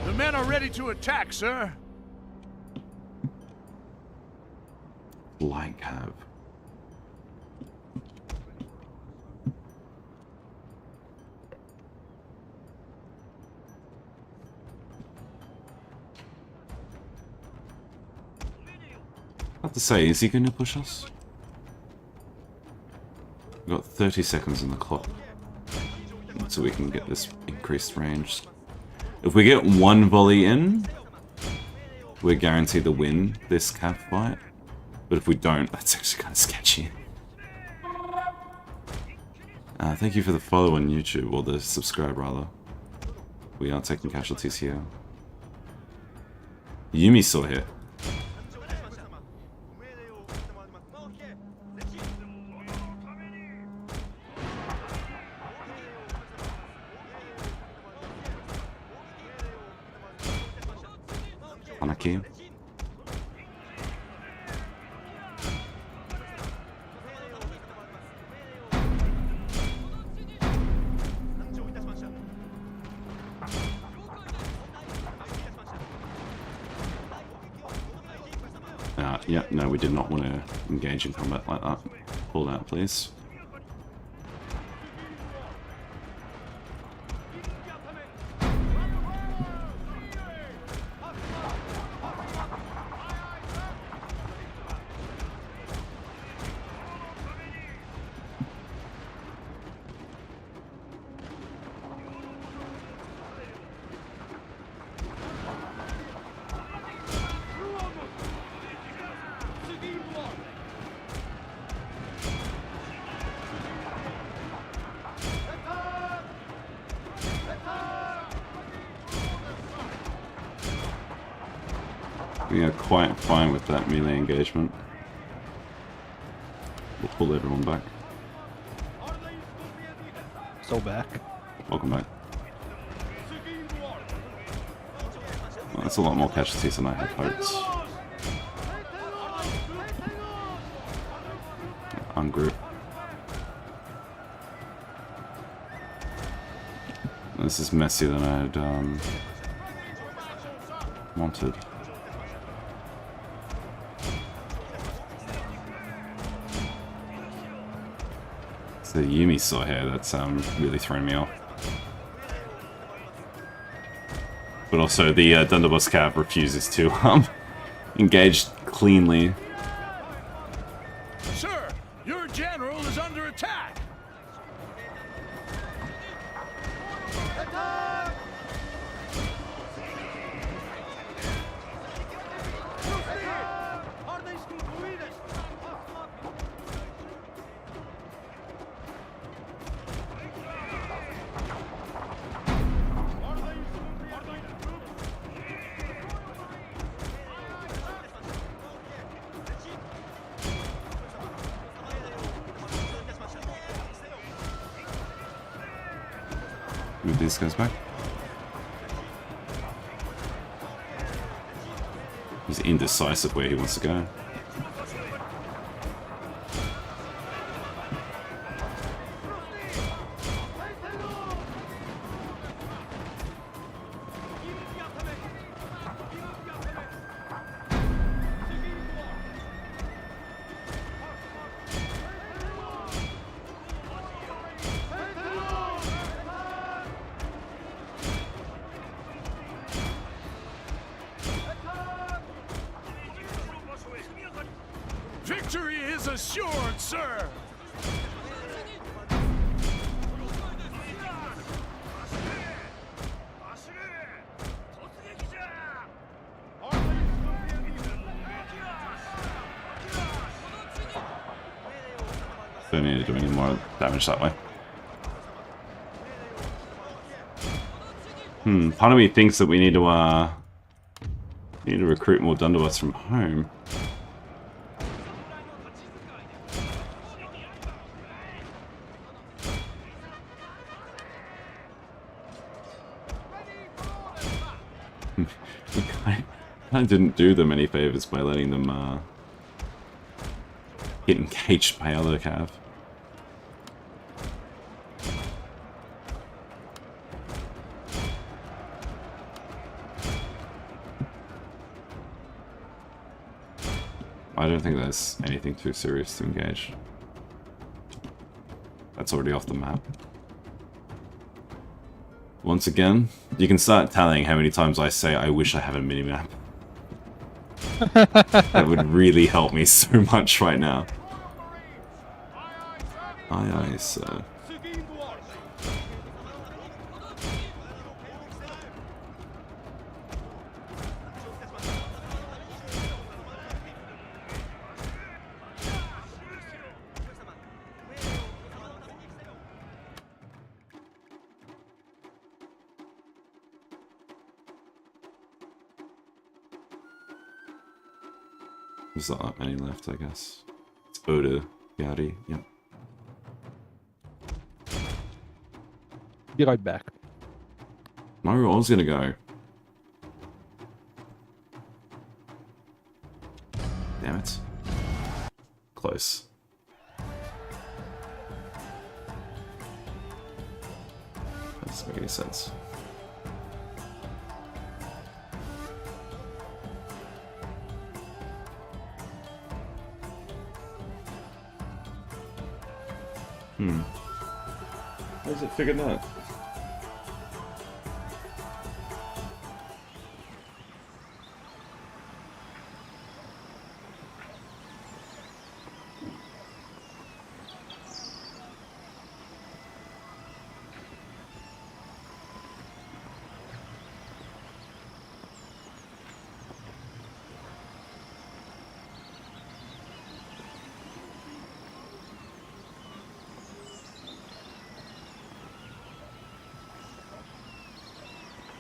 The men are ready to attack, sir. Like have. I have to say, is he going to push us? We've got 30 seconds on the clock, so we can get this increased range. If we get one volley in, we're guaranteed to win this cav fight. But if we don't, that's actually kind of sketchy. Thank you for the follow on YouTube, or the subscribe rather. We are taking casualties here. Yumi saw hit. Anaki. Yeah, no, we did not want to engage in combat like that. Pull out, please. We are quite fine with that melee engagement. We'll pull everyone back. So back. Welcome back. Well, that's a lot more casualties than I had hoped. Ungroup. This is messier than I had wanted. The Yumi saw here, that's really thrown me off. But also the Dunderboss Cav refuses to engage cleanly. Sir, your general is under attack. Move these guys back. He's indecisive where he wants to go. Victory is assured, sir! Don't need to do any more damage that way. Part of me thinks that we need to recruit more done to us from home. We kind of didn't do them any favors by letting them get engaged by other cav. I don't think there's anything too serious to engage. That's already off the map. Once again, you can start tallying how many times I say I wish I have a minimap. That would really help me so much right now. Aye aye, sir. There's not that many left, I guess. It's Oda, Yari, yep. Be right back. Mario, I was gonna go. Damn it. Close. That doesn't make any sense. How's it figured that?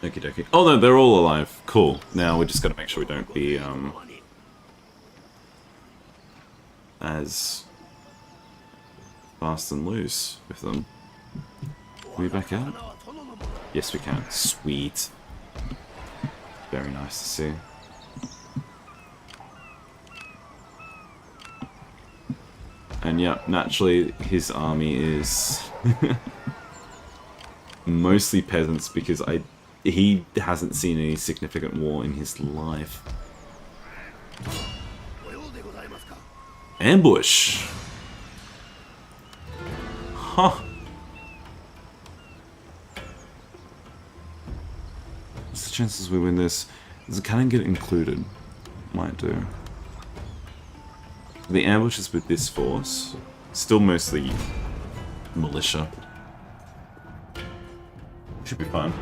Okie dokie. Oh no, they're all alive. Cool. Now we just gotta make sure we don't be, as fast and loose with them. Can we back out? Yes, we can. Sweet. Very nice to see. And yeah, naturally, his army is mostly peasants because he hasn't seen any significant war in his life. Ambush! Huh. What's the chances we win this? Does the cannon get included? Might do. The ambushes with this force, still mostly militia. Should be fine.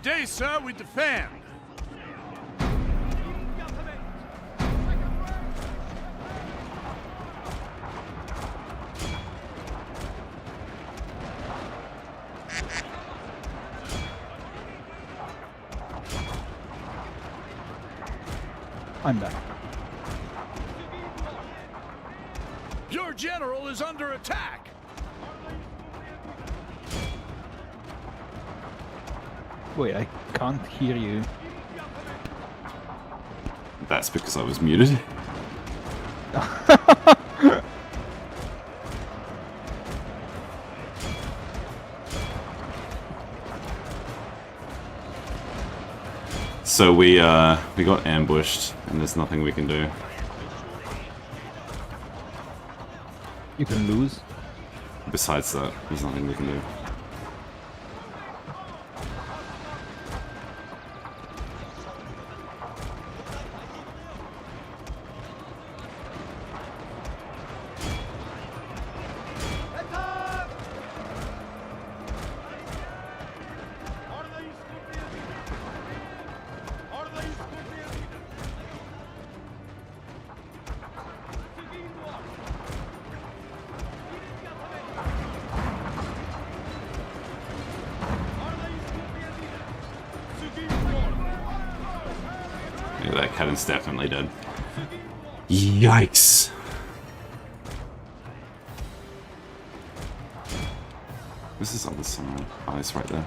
Today, sir, we defend. I'm back. Your general is under attack. Wait, I can't hear you. That's because I was muted. So we got ambushed, and there's nothing we can do. You can lose. Besides that, there's nothing we can do. Yeah, that cannon's definitely dead. Yikes! This is on the side. Oh, it's right there.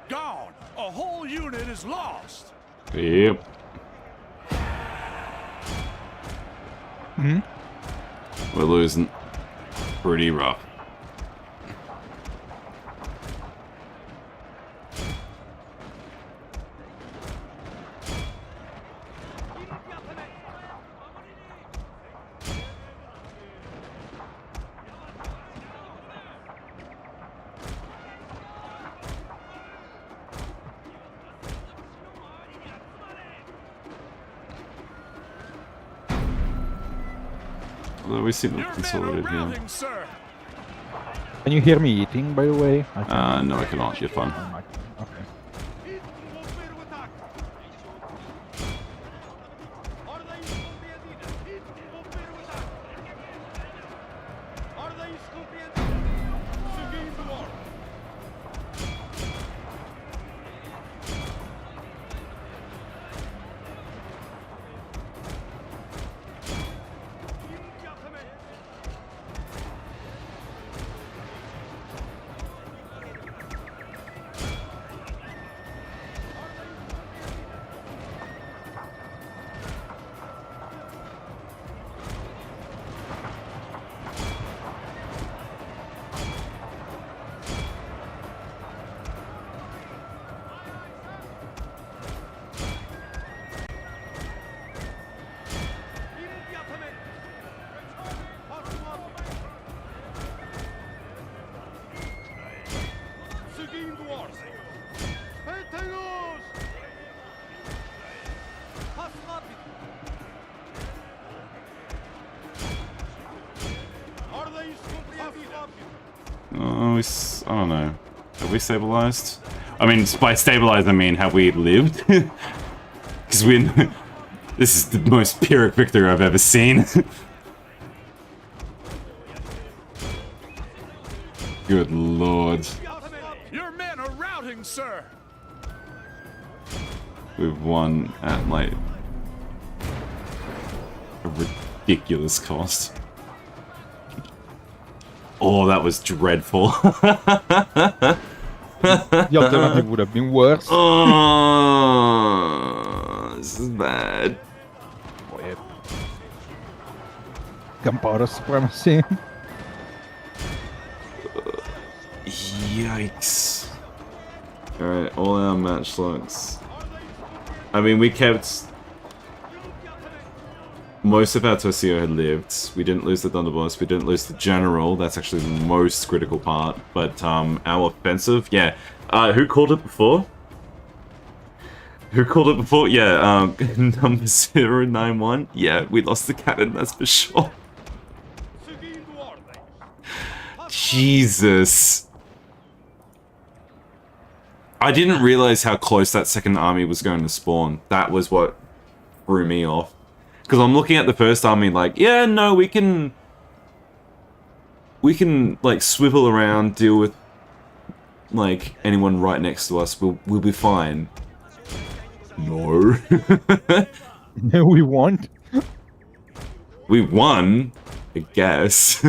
Gone. A whole unit is lost. Yep. We're losing. Pretty rough. Although we seem to have consolidated here. Sir. Can you hear me eating, by the way? No, I cannot. You're fine. Okay. Oh, I don't know. Have we stabilized? I mean, by stabilized, I mean, have we lived? Because this is the most Pyrrhic victory I've ever seen. Good lord. Your men are routing, sir. We've won at, like, a ridiculous cost. Oh, that was dreadful. The alternative would have been worse. Oh, this is bad. Wait. Gunpowder supremacy. Yikes. Alright, all our matchlocks. I mean, we kept... Most of our Tercio had lived. We didn't lose the Thunderboss, we didn't lose the General. That's actually the most critical part. But our offensive, yeah. Who called it before? Who called it before? Yeah, number 091. Yeah, we lost the cannon, that's for sure. Jesus. I didn't realize how close that second army was going to spawn. That was what threw me off. Because I'm looking at the first army like, yeah, no, we can, like, swivel around, deal with, like, anyone right next to us. We'll be fine. No. No, we won't. We won, I guess.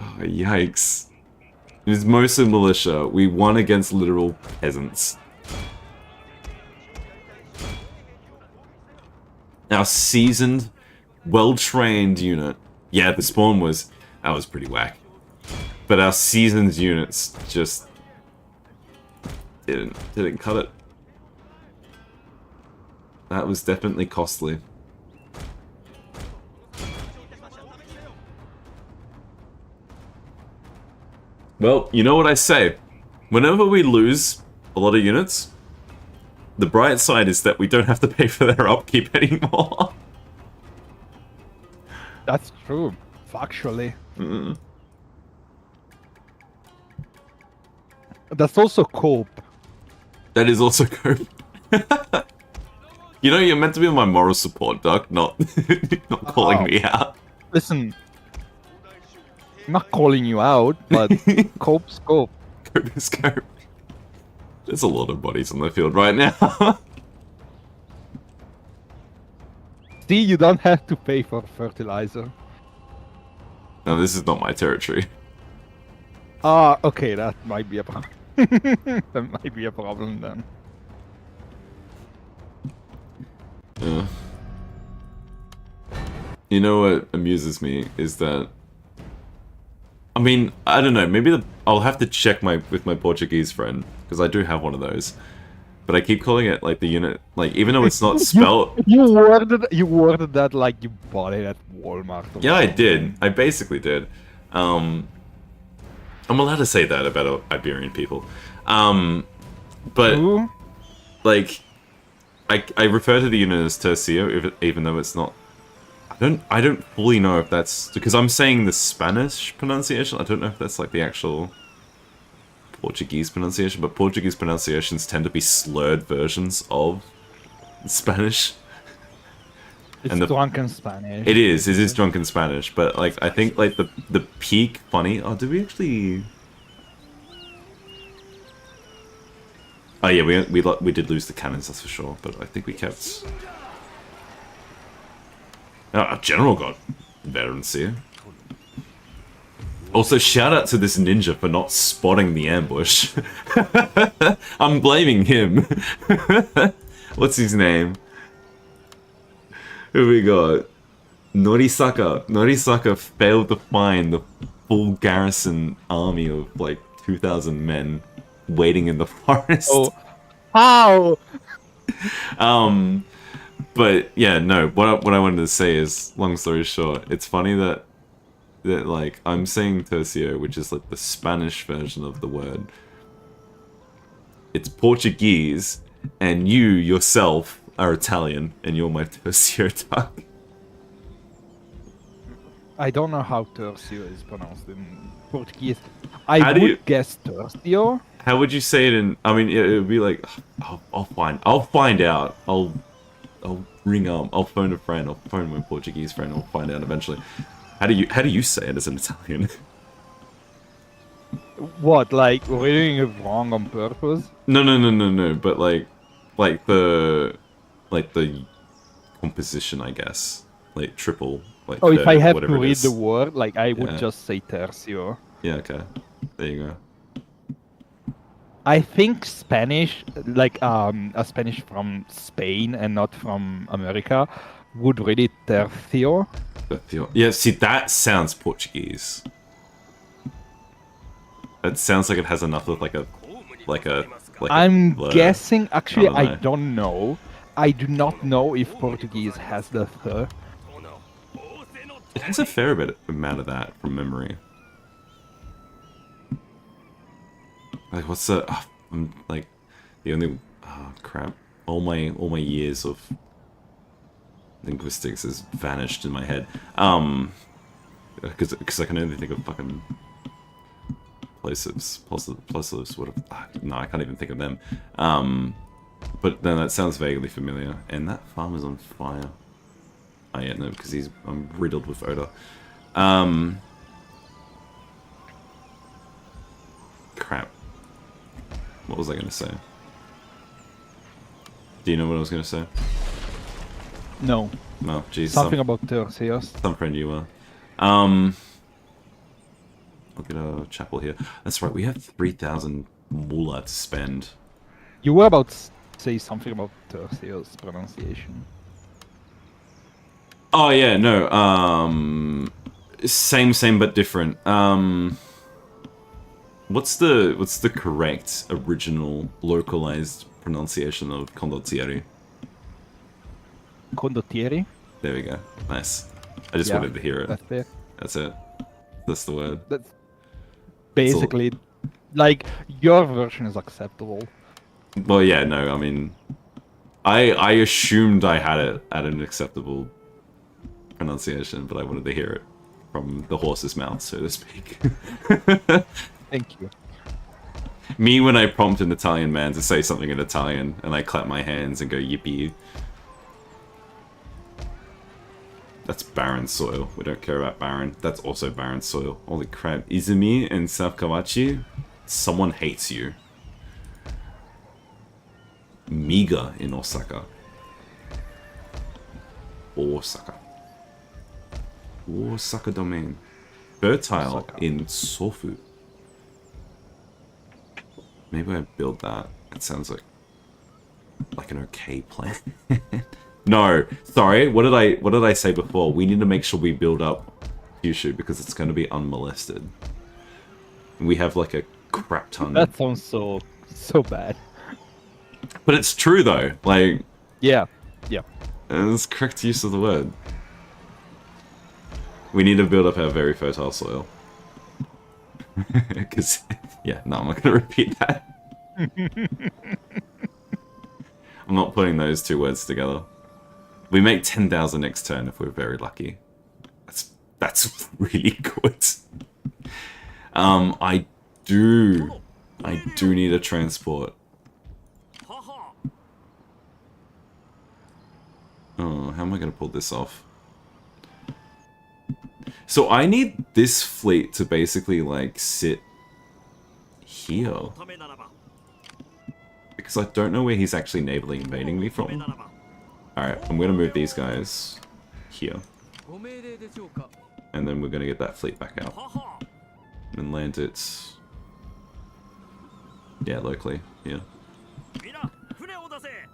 Oh, yikes. It's mostly militia. We won against literal peasants. Our seasoned, well-trained unit. Yeah, the spawn was... That was pretty whack. But our seasoned units just... Didn't cut it. That was definitely costly. Well, you know what I say. Whenever we lose a lot of units, the bright side is that we don't have to pay for their upkeep anymore. That's true, factually. That's also cope. That is also cope. You know, you're meant to be my moral support, Duck, not calling me out. Listen, I'm not calling you out, but cope's cope. Cope is cope. There's a lot of bodies on the field right now. See, you don't have to pay for fertilizer. No, this is not my territory. Ah, okay, that might be a problem. That might be a problem then. Yeah. You know what amuses me is that... I mean, I don't know, maybe I'll have to check with my Portuguese friend, because I do have one of those. But I keep calling it, like, the unit, like, even though it's not spelled... You worded that like you bought it at Walmart. Yeah, I did. I basically did. I'm allowed to say that about Iberian people. But, Ooh. like, I refer to the unit as Tercio, even though it's not... I don't fully know if that's... Because I'm saying the Spanish pronunciation, I don't know if that's, like, the actual Portuguese pronunciation, but Portuguese pronunciations tend to be slurred versions of Spanish. It's and drunken Spanish. It is drunken Spanish, but, like, I think, like, the peak funny... Oh, did we actually... Oh yeah, we did lose the cannons, that's for sure, but I think we kept... Oh, our general got veterans here. Also, shout out to this ninja for not spotting the ambush. I'm blaming him. What's his name? Who we got? Norisaka. Norisaka failed to find the full garrison army of like 2,000 men waiting in the forest. Oh, how? But yeah, no. What I wanted to say is, long story short, it's funny that like I'm saying tercio, which is like the Spanish version of the word. It's Portuguese, and you yourself are Italian, and you're my tercio tongue. I don't know how tercio is pronounced in Portuguese. I would guess tercio. How would you say it in? I mean, it would be like, I'll find out. I'll ring up. I'll phone a friend. I'll phone my Portuguese friend. I'll find out eventually. How do you say it as an Italian? What, like we're doing it wrong on purpose? No. But like the composition, I guess. like triple, like Oh, if I third, have to whatever it read is. the word, like I would Yeah. just say tercio. Yeah, okay. There you go. I think Spanish, like a Spanish from Spain and not from America, would read it tercio. Yeah, see, that sounds Portuguese. It sounds like it has enough of like a I'm blur. guessing. Actually, I know. don't know. I do not know if Portuguese has the th. It has a fair bit amount of that from memory. Like, what's the? I'm like the only. Oh crap! All my years of linguistics has vanished in my head. Because I can only think of fucking plosives. What? No, I can't even think of them. But then that sounds vaguely familiar. And that farm is on fire. Oh yeah, no, because I'm riddled with odor. Crap. What was I going to say? Do you know what I was going to say? No. No, geez. Something about tercios. Some friend you were. I'll get a chapel here. That's right, we have 3,000 moolah to spend. You were about to say something about tercios pronunciation. Oh yeah, no, same but different. What's the correct original localized pronunciation of condottieri? Condottieri? There we go. Nice. I just Yeah, wanted to hear it. That's it. That's it. That's the word. That's basically like your version is acceptable. Well, yeah, no, I mean, I assumed I had it at an acceptable pronunciation, but I wanted to hear it from the horse's mouth, so to speak. Thank you. Me when I prompt an Italian man to say something in Italian, and I clap my hands and go yippee. That's barren soil. We don't care about barren. That's also barren soil. Holy crap. Izumi and South Kawachi? Someone hates you. Miga in Osaka. Osaka. Osaka domain. Fertile Osaka. in Sofu. Maybe I build that. It sounds like an okay plan. No, sorry. What did I say before? We need to make sure we build up Kyushu because it's going to be unmolested. We have like a crap ton. That sounds so bad. But it's true though. Like, Yeah. it's correct use of the word. We need to build up our very fertile soil. Because, yeah, no, I'm not going to repeat that. I'm not putting those two words together. We make 10,000 next turn if we're very lucky. That's really good. I do need a transport. Oh, how am I going to pull this off? So I need this fleet to basically, like, sit here. Because I don't know where he's actually navally invading me from. Alright, I'm going to move these guys here. And then we're going to get that fleet back out. And land it... yeah, locally, here.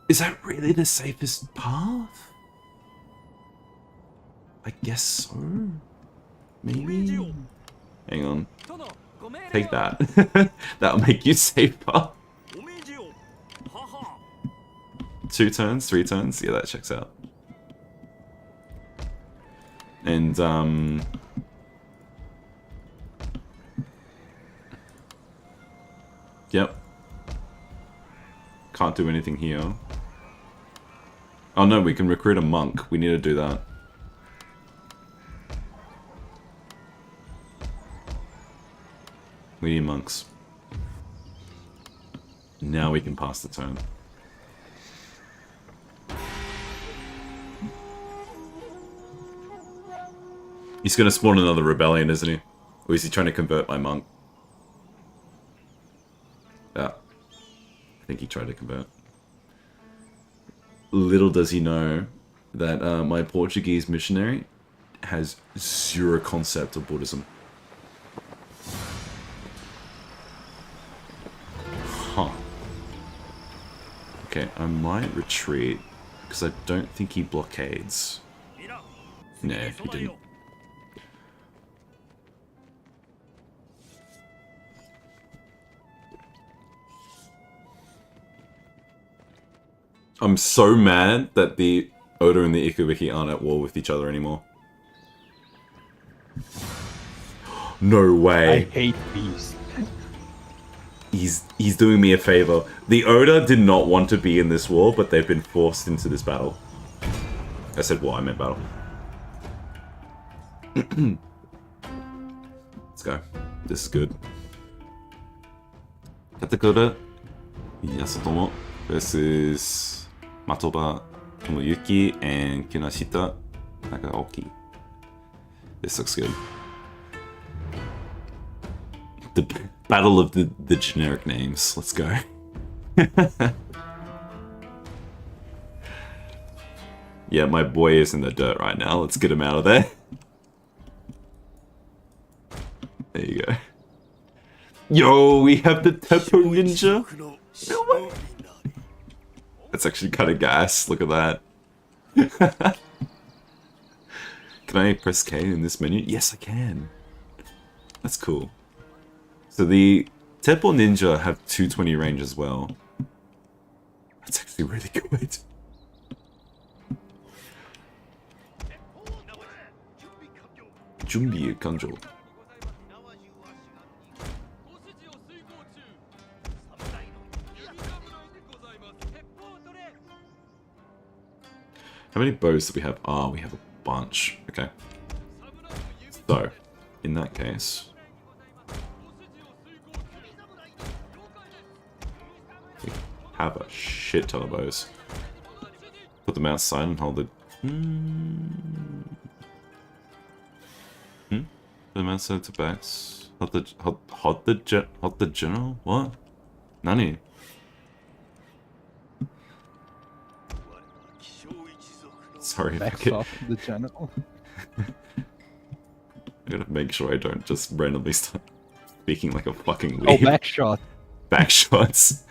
Is that really the safest path? I guess so. Maybe? Hang on. Take that. That'll make you safer. 2 turns, 3 turns? Yeah, that checks out. And, yep. Can't do anything here. Oh no, we can recruit a monk. We need to do that. We need monks. Now we can pass the turn. He's gonna spawn another rebellion, isn't he? Or is he trying to convert my monk? Yeah. I think he tried to convert. Little does he know that my Portuguese missionary has zero concept of Buddhism. Huh. Okay, I might retreat, because I don't think he blockades. No, he didn't. I'm so mad that the Oda and the Ikubiki aren't at war with each other anymore. No way. I hate these. He's doing me a favor. The Oda did not want to be in this war, but they've been forced into this battle. I said war, I meant battle. Let's go. This is good. Katakura Yasutomo versus Matoba Tomoyuki and Kinashita Nagaoki. This looks good. The battle of the generic names. Let's go. Yeah, my boy is in the dirt right now. Let's get him out of there. There you go. Yo, we have the Teppo Ninja. No way. That's actually kind of gas. Look at that. Can I press K in this menu? Yes, I can. That's cool. So the Teppo Ninja have 220 range as well. That's actually really good. Junbi Kanjo. How many bows do we have? Ah, we have a bunch. Okay. So, in that case... we have a shit ton of bows. Put them outside and hold the... Put them outside to backs. Hold the general? What? Nani? Sorry, Backs off the general. I gotta make sure I don't just randomly start speaking like a fucking Oh, weeb. backshot. Backshots.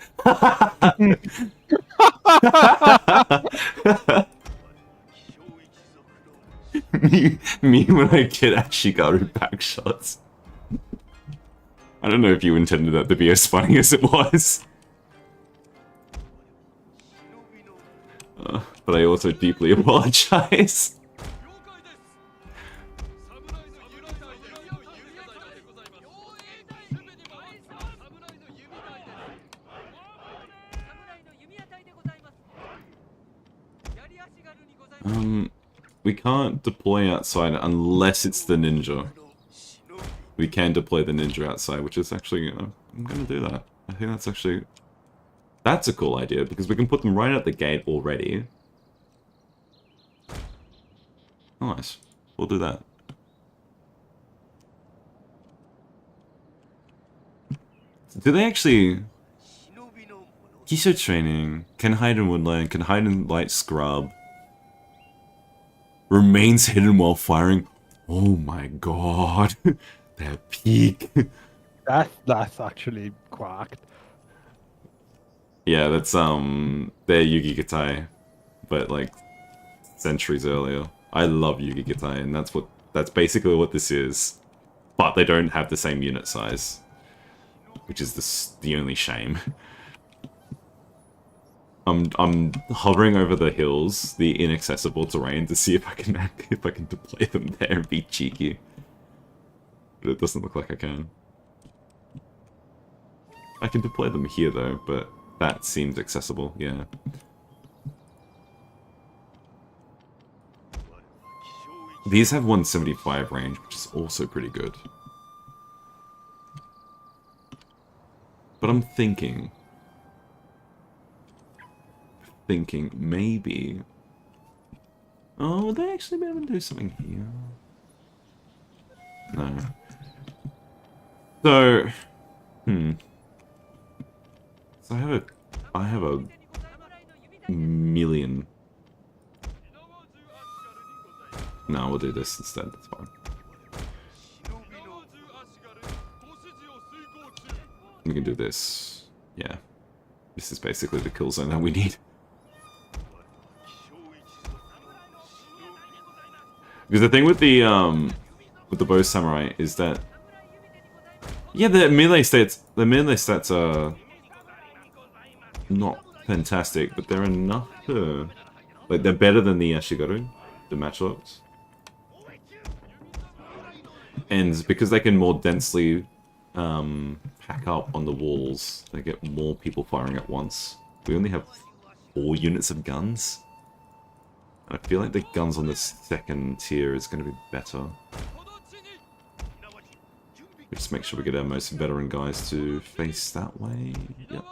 me when I get Ashigaru backshots. I don't know if you intended that to be as funny as it was. But I also deeply apologize. We can't deploy outside unless it's the ninja. We can deploy the ninja outside, which is actually, I'm gonna do that. I think that's actually, that's a cool idea, because we can put them right at the gate already. Nice. We'll do that. Do they actually... Kisho training, can hide in woodland, can hide in light scrub. Remains hidden while firing. Oh my god. They're peak. That's actually cracked. Yeah, that's they're Yugi Gatai, but like centuries earlier. I love Yugi Gatai, and that's basically what this is. But they don't have the same unit size, which is the only shame. I'm hovering over the hills, the inaccessible terrain, to see if I can deploy them there and be cheeky. But it doesn't look like I can. I can deploy them here though, but that seems accessible, yeah. These have 175 range, which is also pretty good. But I'm thinking maybe... Oh, would they actually be able to do something here? No. So... So I have a million No, we'll do this instead. That's fine. We can do this. Yeah. This is basically the kill zone that we need. Because the thing with the bow samurai is that, yeah, the melee stats are not fantastic, but they're enough to, like, they're better than the Ashigaru, the matchlocks. And because they can more densely pack up on the walls, they get more people firing at once. We only have 4 units of guns. I feel like the guns on this second tier is going to be better. Just make sure we get our most veteran guys to face that way. Yep.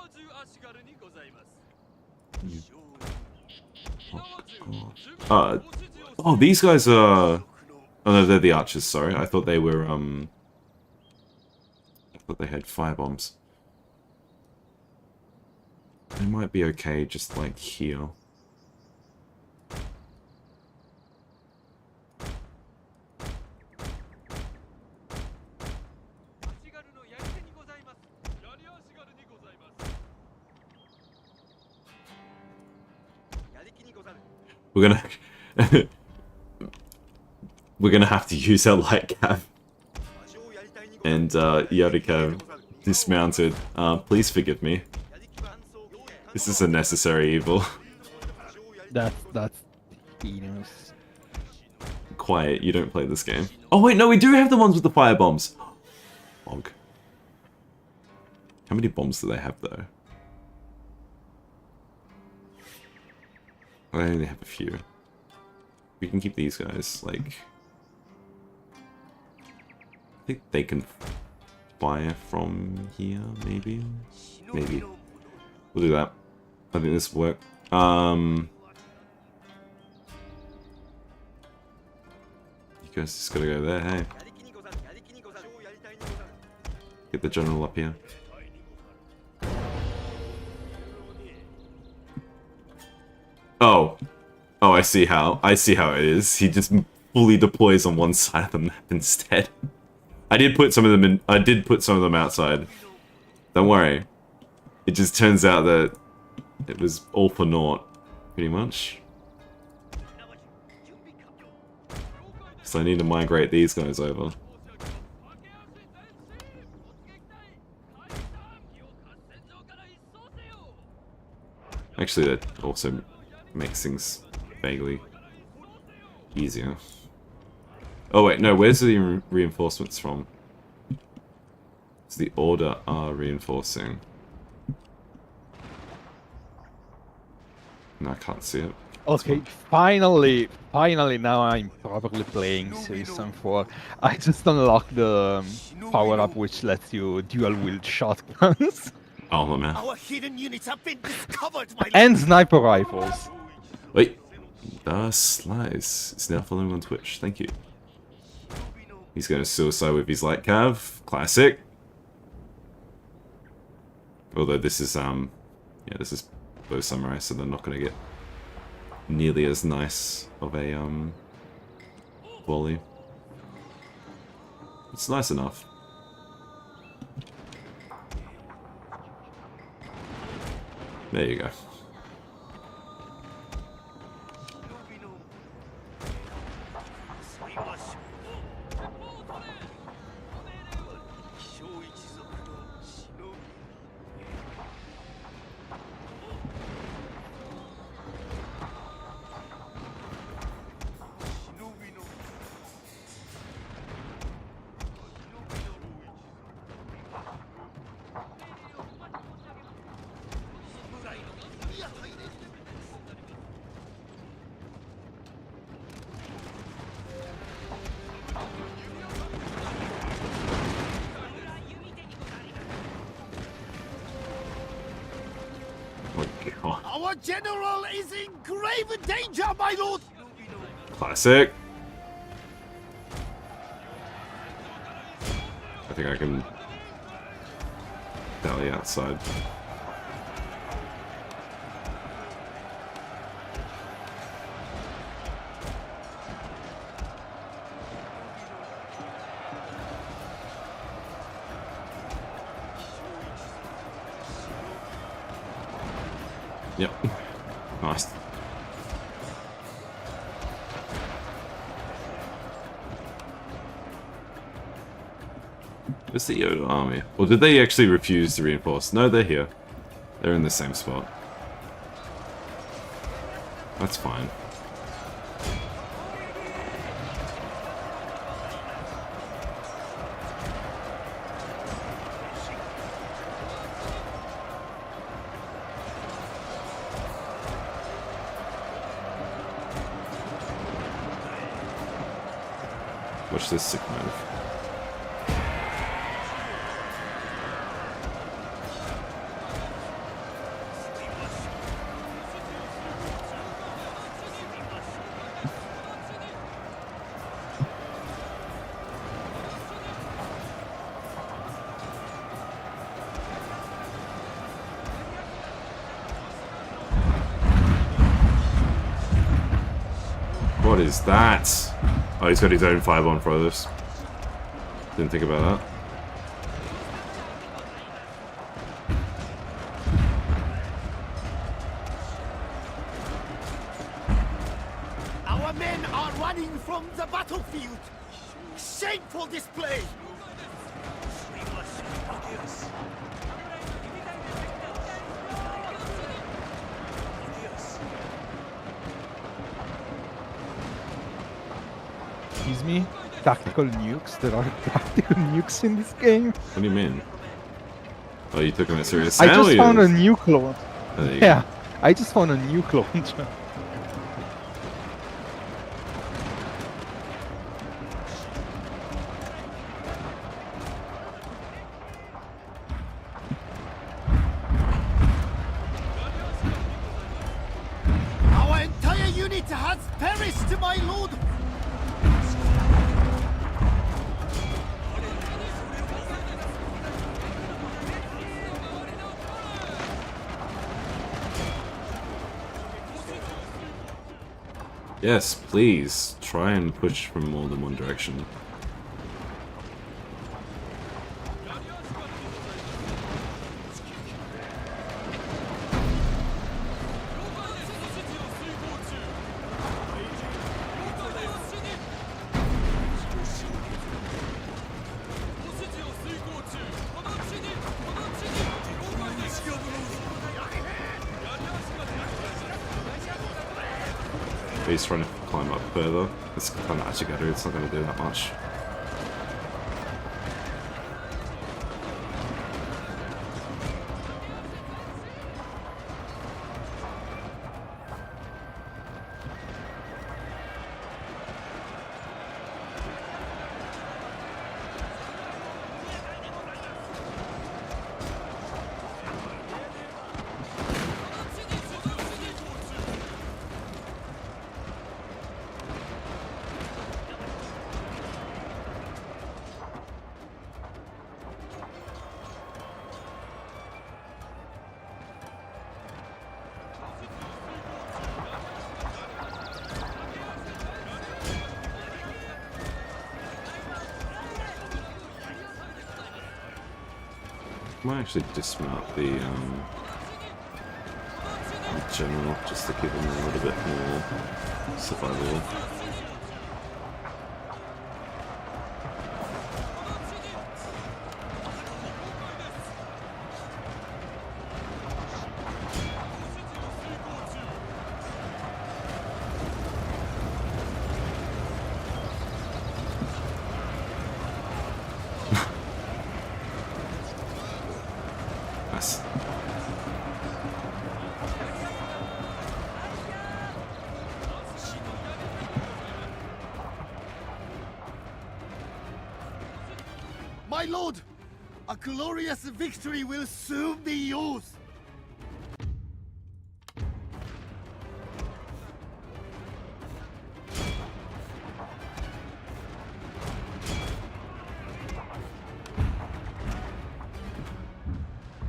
Oh, these guys are... Oh no, they're the archers, sorry. I thought they were, I thought they had firebombs. They might be okay just, like, here. We're gonna have to use our light cav and Yarikav dismounted. Please forgive me. This is a necessary evil. That's heinous. Quiet, you don't play this game. Oh wait, no, we do have the ones with the fire bombs. Bog. How many bombs do they have though? I only have a few. We can keep these guys, like... I think they can fire from here, maybe? Maybe. We'll do that. I think this will work. You guys just gotta go there, hey? Get the general up here. Oh. Oh, I see how it is. He just fully deploys on one side of the map instead. I did put some of them in. I did put some of them outside. Don't worry. It just turns out that it was all for naught, pretty much. So I need to migrate these guys over. Actually, that also makes things vaguely easier. Oh wait, no, where's the reinforcements from? It's the Order are reinforcing. No, I can't see it. Okay, finally now I'm properly playing Season 4. I just unlocked the power-up which lets you dual-wield shotguns. Oh man. Our hidden units have been discovered, my lord. And sniper rifles. Wait. Slice is now following on Twitch. Thank you. He's going to suicide with his light cav. Classic. Although this is, yeah, this is bow samurai, so they're not going to get nearly as nice of a, volley. It's nice enough. There you go. Our general is in grave danger, my lord! Classic. I think I can dally outside. Yep. Nice. Where's the Yoda army? Or did they actually refuse to reinforce? No, they're here. They're in the same spot. That's fine. Watch this sick move. What is that? Oh, he's got his own firebomb for this. Didn't think about that. Our men are running from the battlefield. Shameful display. Excuse me? Tactical nukes? There are tactical nukes in this game? What do you mean? Oh, you took him at serious. I just found a nuke launcher. Oh, there you Yeah, I just found a nuke launcher. Our entire unit has perished, my lord. Yes, please. Try and push from more than one direction. He's trying to climb up further. It's kind of Achigaru, it's not going to do that much. Might actually dismount the general just to give him a little bit more survival. My lord, a glorious victory will soon be yours.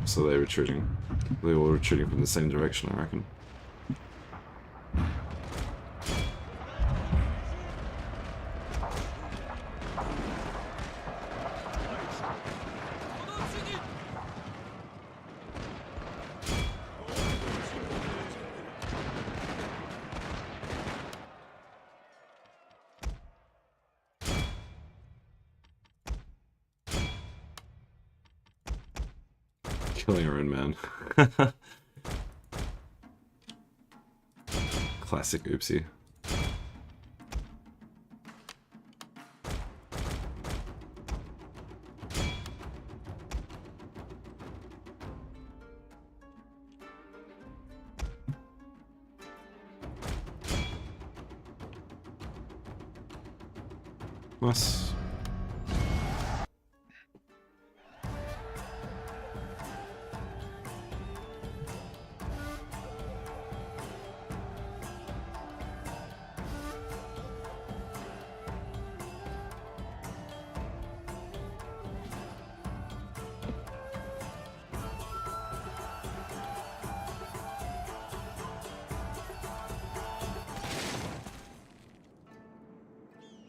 So they're retreating. They were retreating from the same direction, I reckon. Killing her own man. Classic oopsie. Nice.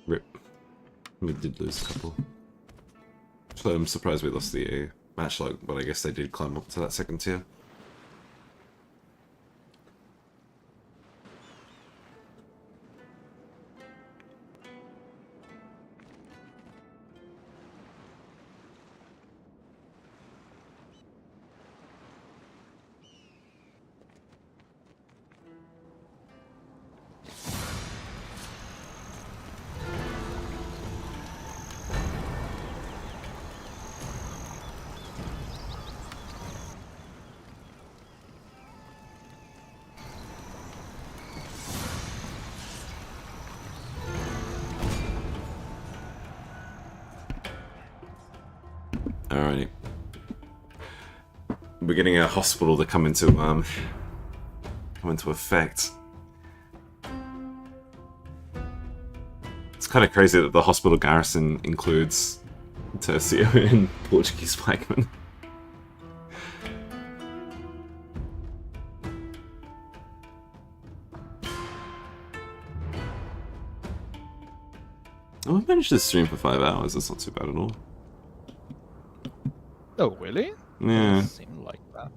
Rip. We did lose a couple. So I'm surprised we lost the Matchlock, but I guess they did climb up to that second tier. Alrighty. We're getting a hospital to come into effect. It's kind of crazy that the hospital garrison includes Tercio and Portuguese flagmen. Oh, we managed to stream for 5 hours. That's not too bad at all. Oh, really? Yeah. Doesn't seem like that.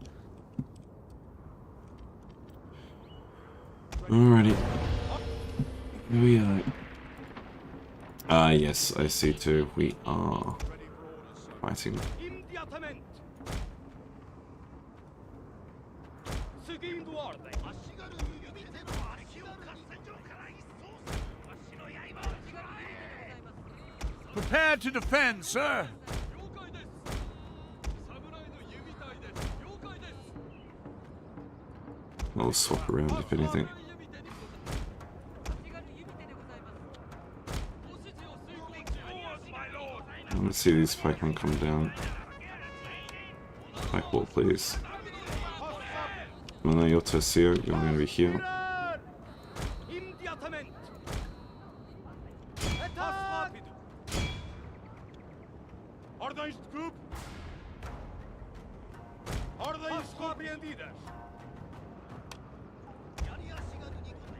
Alrighty. Here we are. Yes, I see too. We are fighting. Prepared to defend, sir. I'll swap around if anything. I want to see these pikemen come down. Pike wall, please. Well, no, you're Tercio, you're going to be here.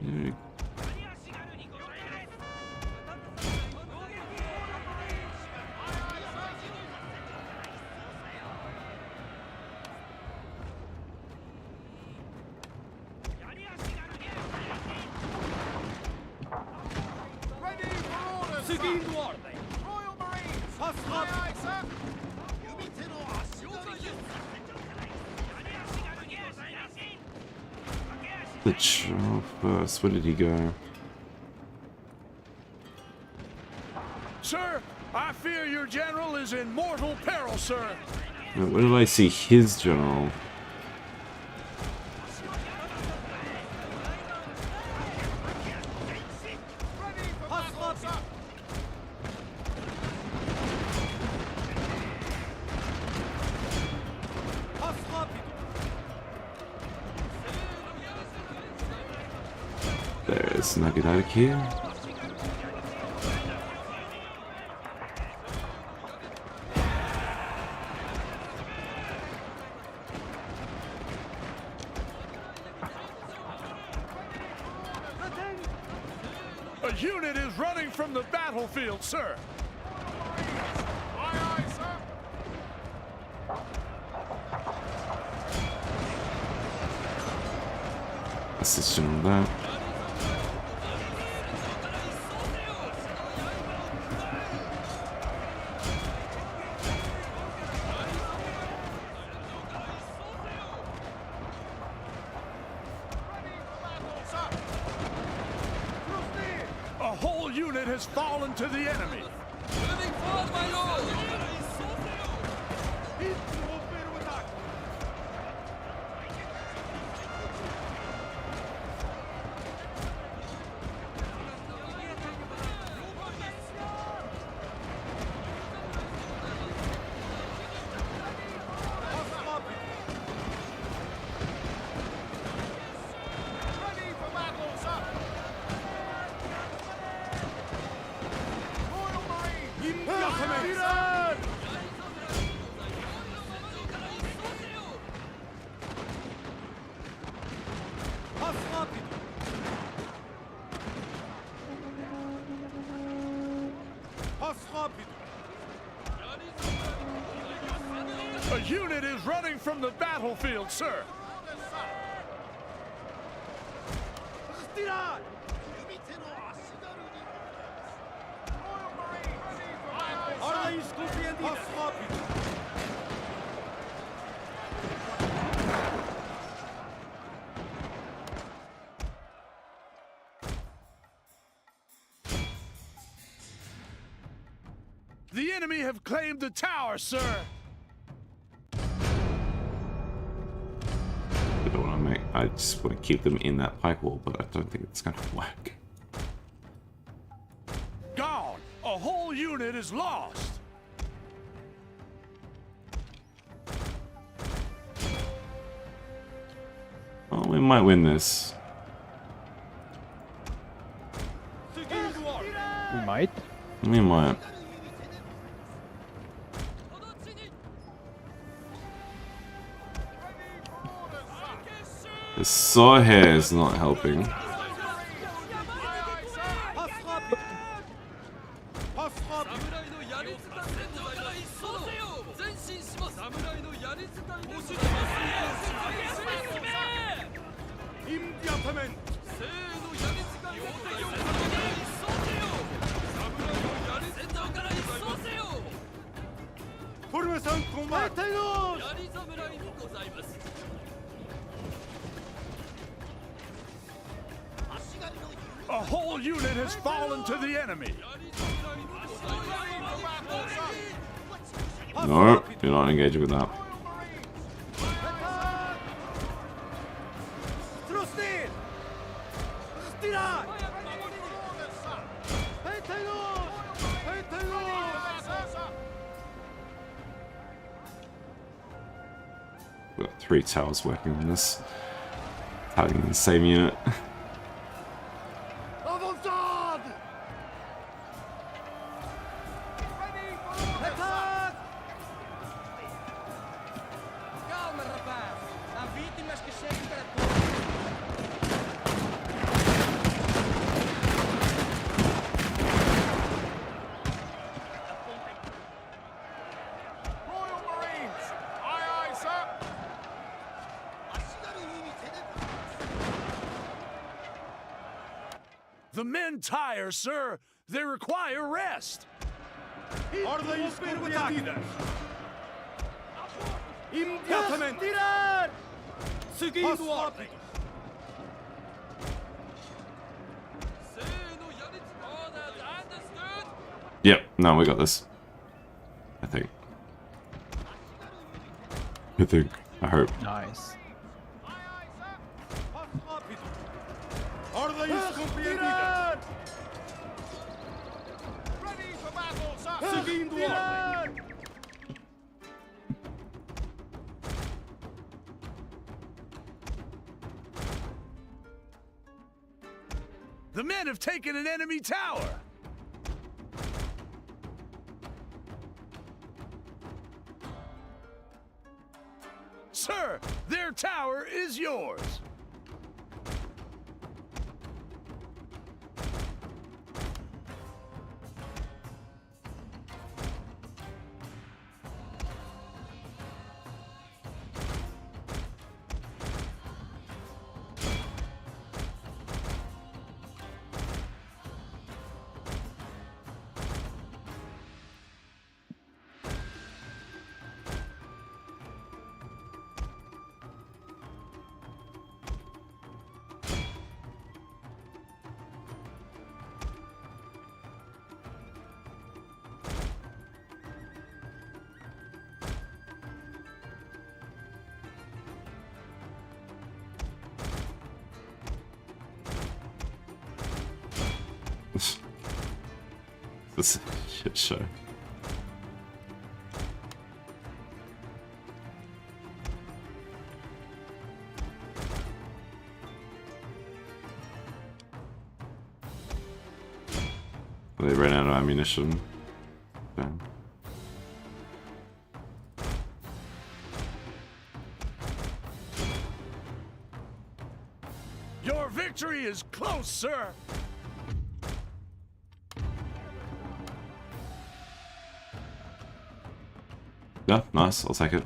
Yeah. The General first. Where did he go? Sir, I fear your general is in mortal peril, sir. No, where did I see his general? There's Nagadaki. A unit is running from the battlefield, sir. Aye, aye, sir. Assist on that. has fallen to the enemy. Moving forward, my lord! A unit is running from the battlefield, sir. The enemy have claimed the tower, sir. I just want to keep them in that pike wall, but I don't think it's going to work. Gone. A whole unit is lost. Well, we might win this. We might. We might. The saw hair is not helping. A whole unit has fallen to the enemy. No, you're not engaging with that. We've got 3 towers working on this. Targeting the same unit. The men tire, sir. They require rest. Yep, no, we got this. I think. I hope. Nice. The men have taken an enemy tower. Sir, their tower is yours. This is a shit show. They ran out of ammunition. Okay. Your victory is close, sir. Yeah, nice. I'll take it.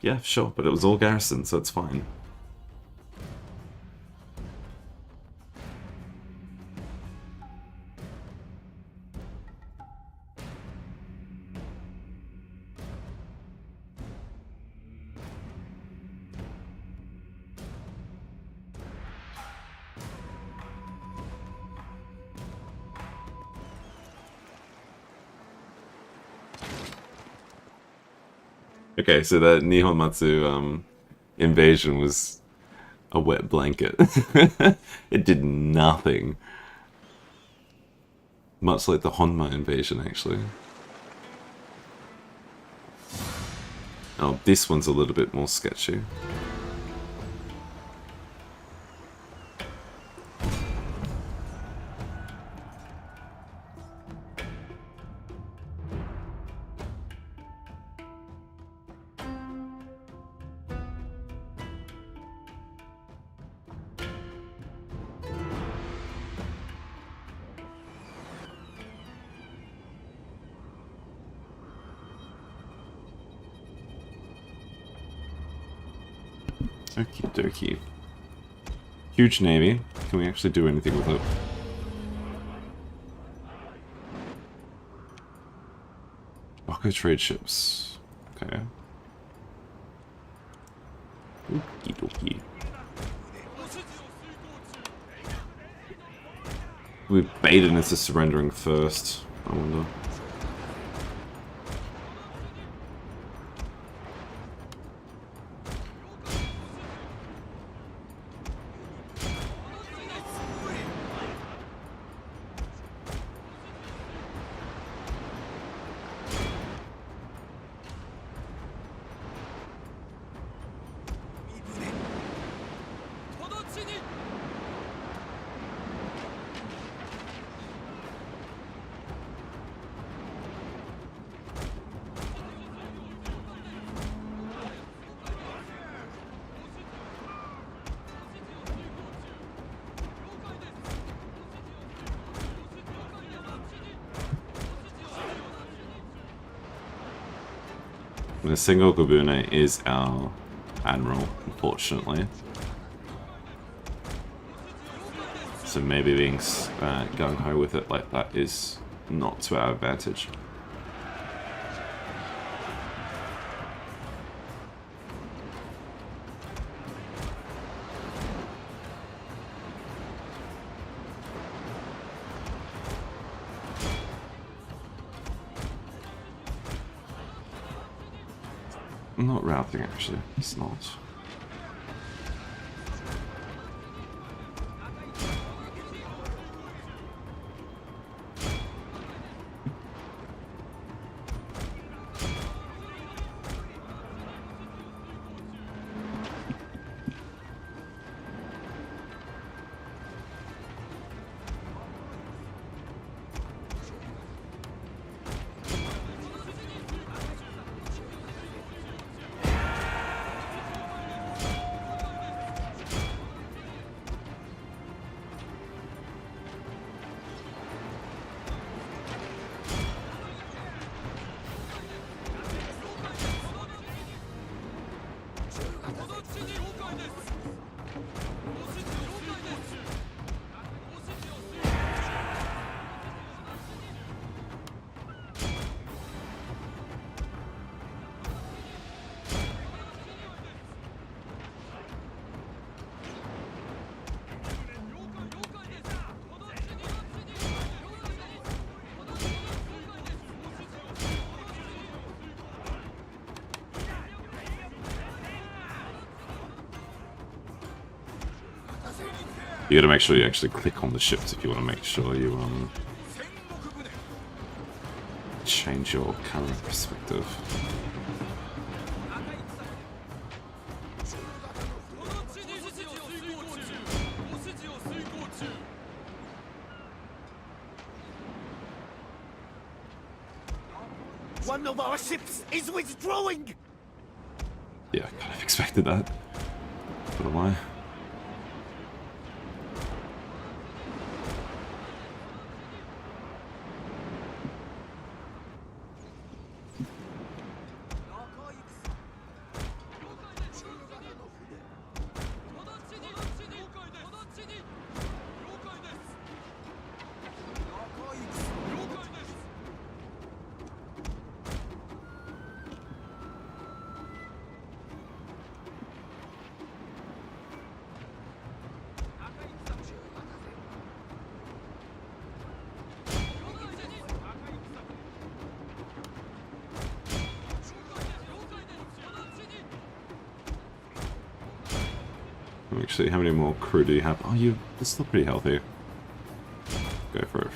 Yeah, sure, but it was all Garrison, so it's fine. Okay, so that Nihonmatsu invasion was a wet blanket. It did nothing. Much like the Honma invasion, actually. Oh, this one's a little bit more sketchy. Okie dokie. Huge navy. Can we actually do anything with it? Rocco trade ships. Okay. Okie dokie. We baited into surrendering first. I wonder. The Sengoku Bune is our admiral, unfortunately. So maybe being gung-ho with it like that is not to our advantage. Not routing, actually. It's not. You gotta make sure you actually click on the ships if you want to make sure you change your camera perspective. One of our ships is withdrawing! Yeah, I kind of expected that. What am I? Actually, how many more crew do you have? Oh, you're still pretty healthy. Go for it.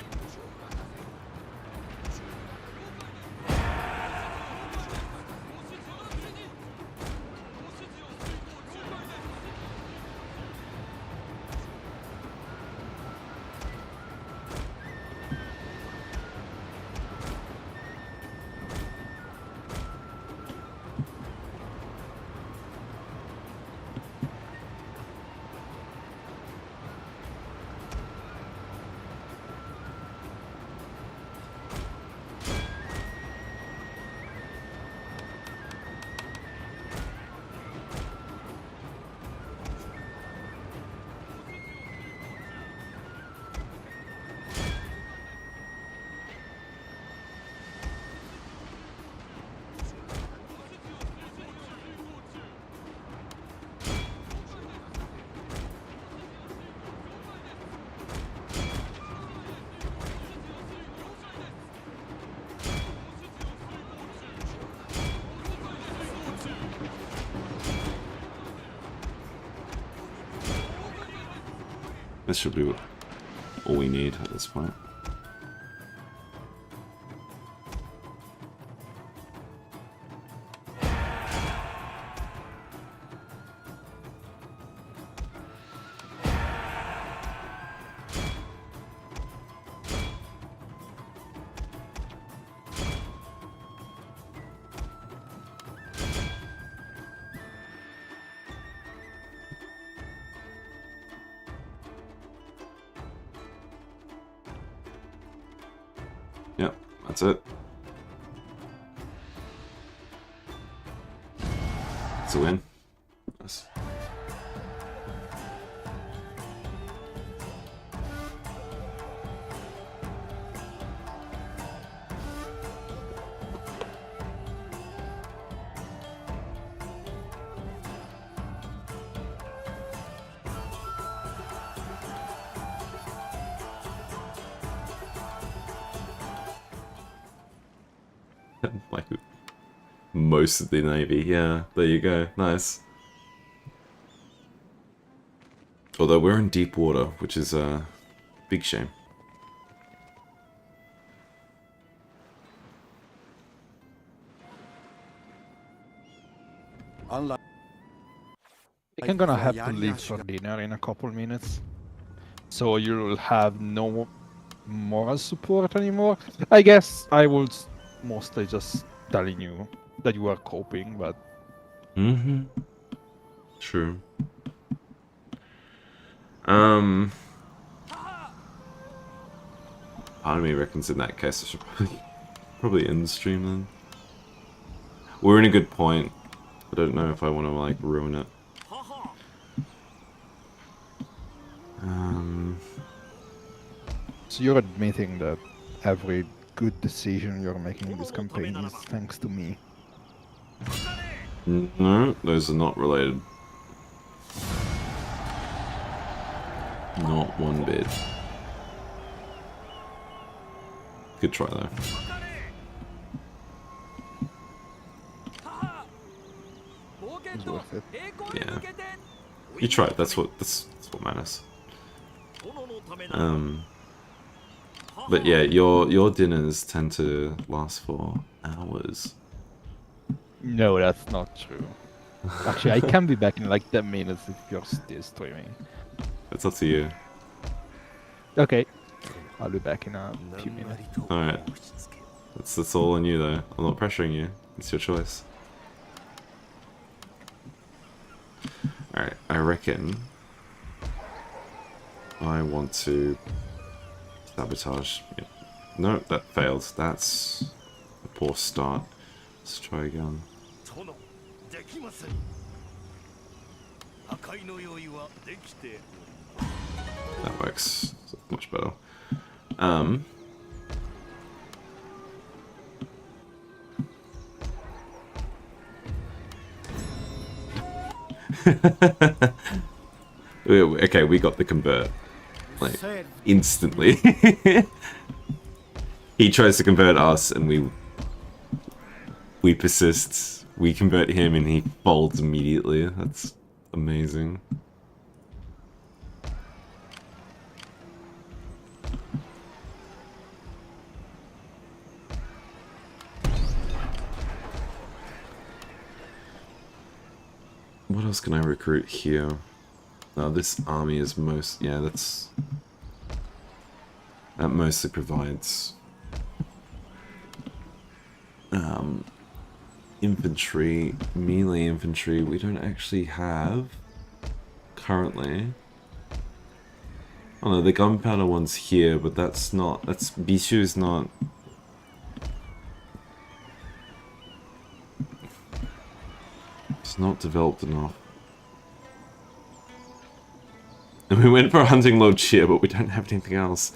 This should be all we need at this point. Yep, that's it. It's a win. Nice. Like most of the Navy, yeah, there you go, nice. Although we're in deep water, which is a big shame. Unlike I think I'm gonna have to leave for dinner in a couple minutes. So you'll have no moral support anymore. I guess I will mostly just telling you that you are coping, but... Mm-hmm. True. Part of me reckons in that case I should probably end the stream then. We're in a good point. I don't know if I want to like ruin it. So you're admitting that every good decision you're making in this campaign is thanks to me. No, those are not related. Not one bit. Good try though. It's worth it. Yeah. You tried, that's what matters. But yeah, your dinners tend to last for hours. No, that's not true. Actually, I can be back in like 10 minutes if you're still streaming. It's up to you. Okay. I'll be back in a few minutes. Alright. That's all on you though. I'm not pressuring you. It's your choice. Alright, I reckon I want to sabotage. Yeah. No, that failed. That's a poor start. Let's try again. That works much better. Okay, we got the convert. Like, instantly. He tries to convert us and we persist. We convert him and he folds immediately. That's amazing. What else can I recruit here? This army is that mostly provides infantry, melee infantry. We don't actually have currently. Oh no, the gunpowder one's here, but Bishu is not. It's not developed enough. And we went for a hunting lodge here, but we don't have anything else.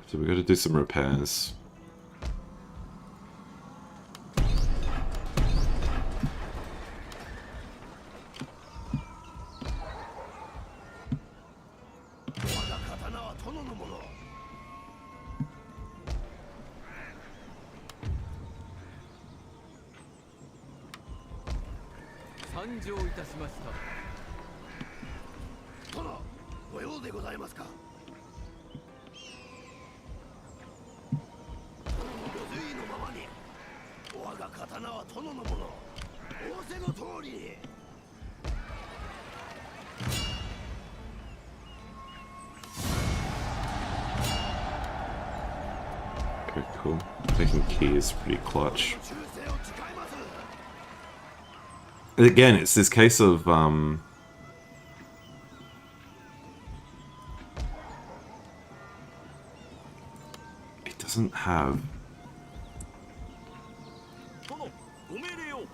So we got to do some repairs. Okay, cool. Taking key is pretty clutch. Again, it's this case of it doesn't have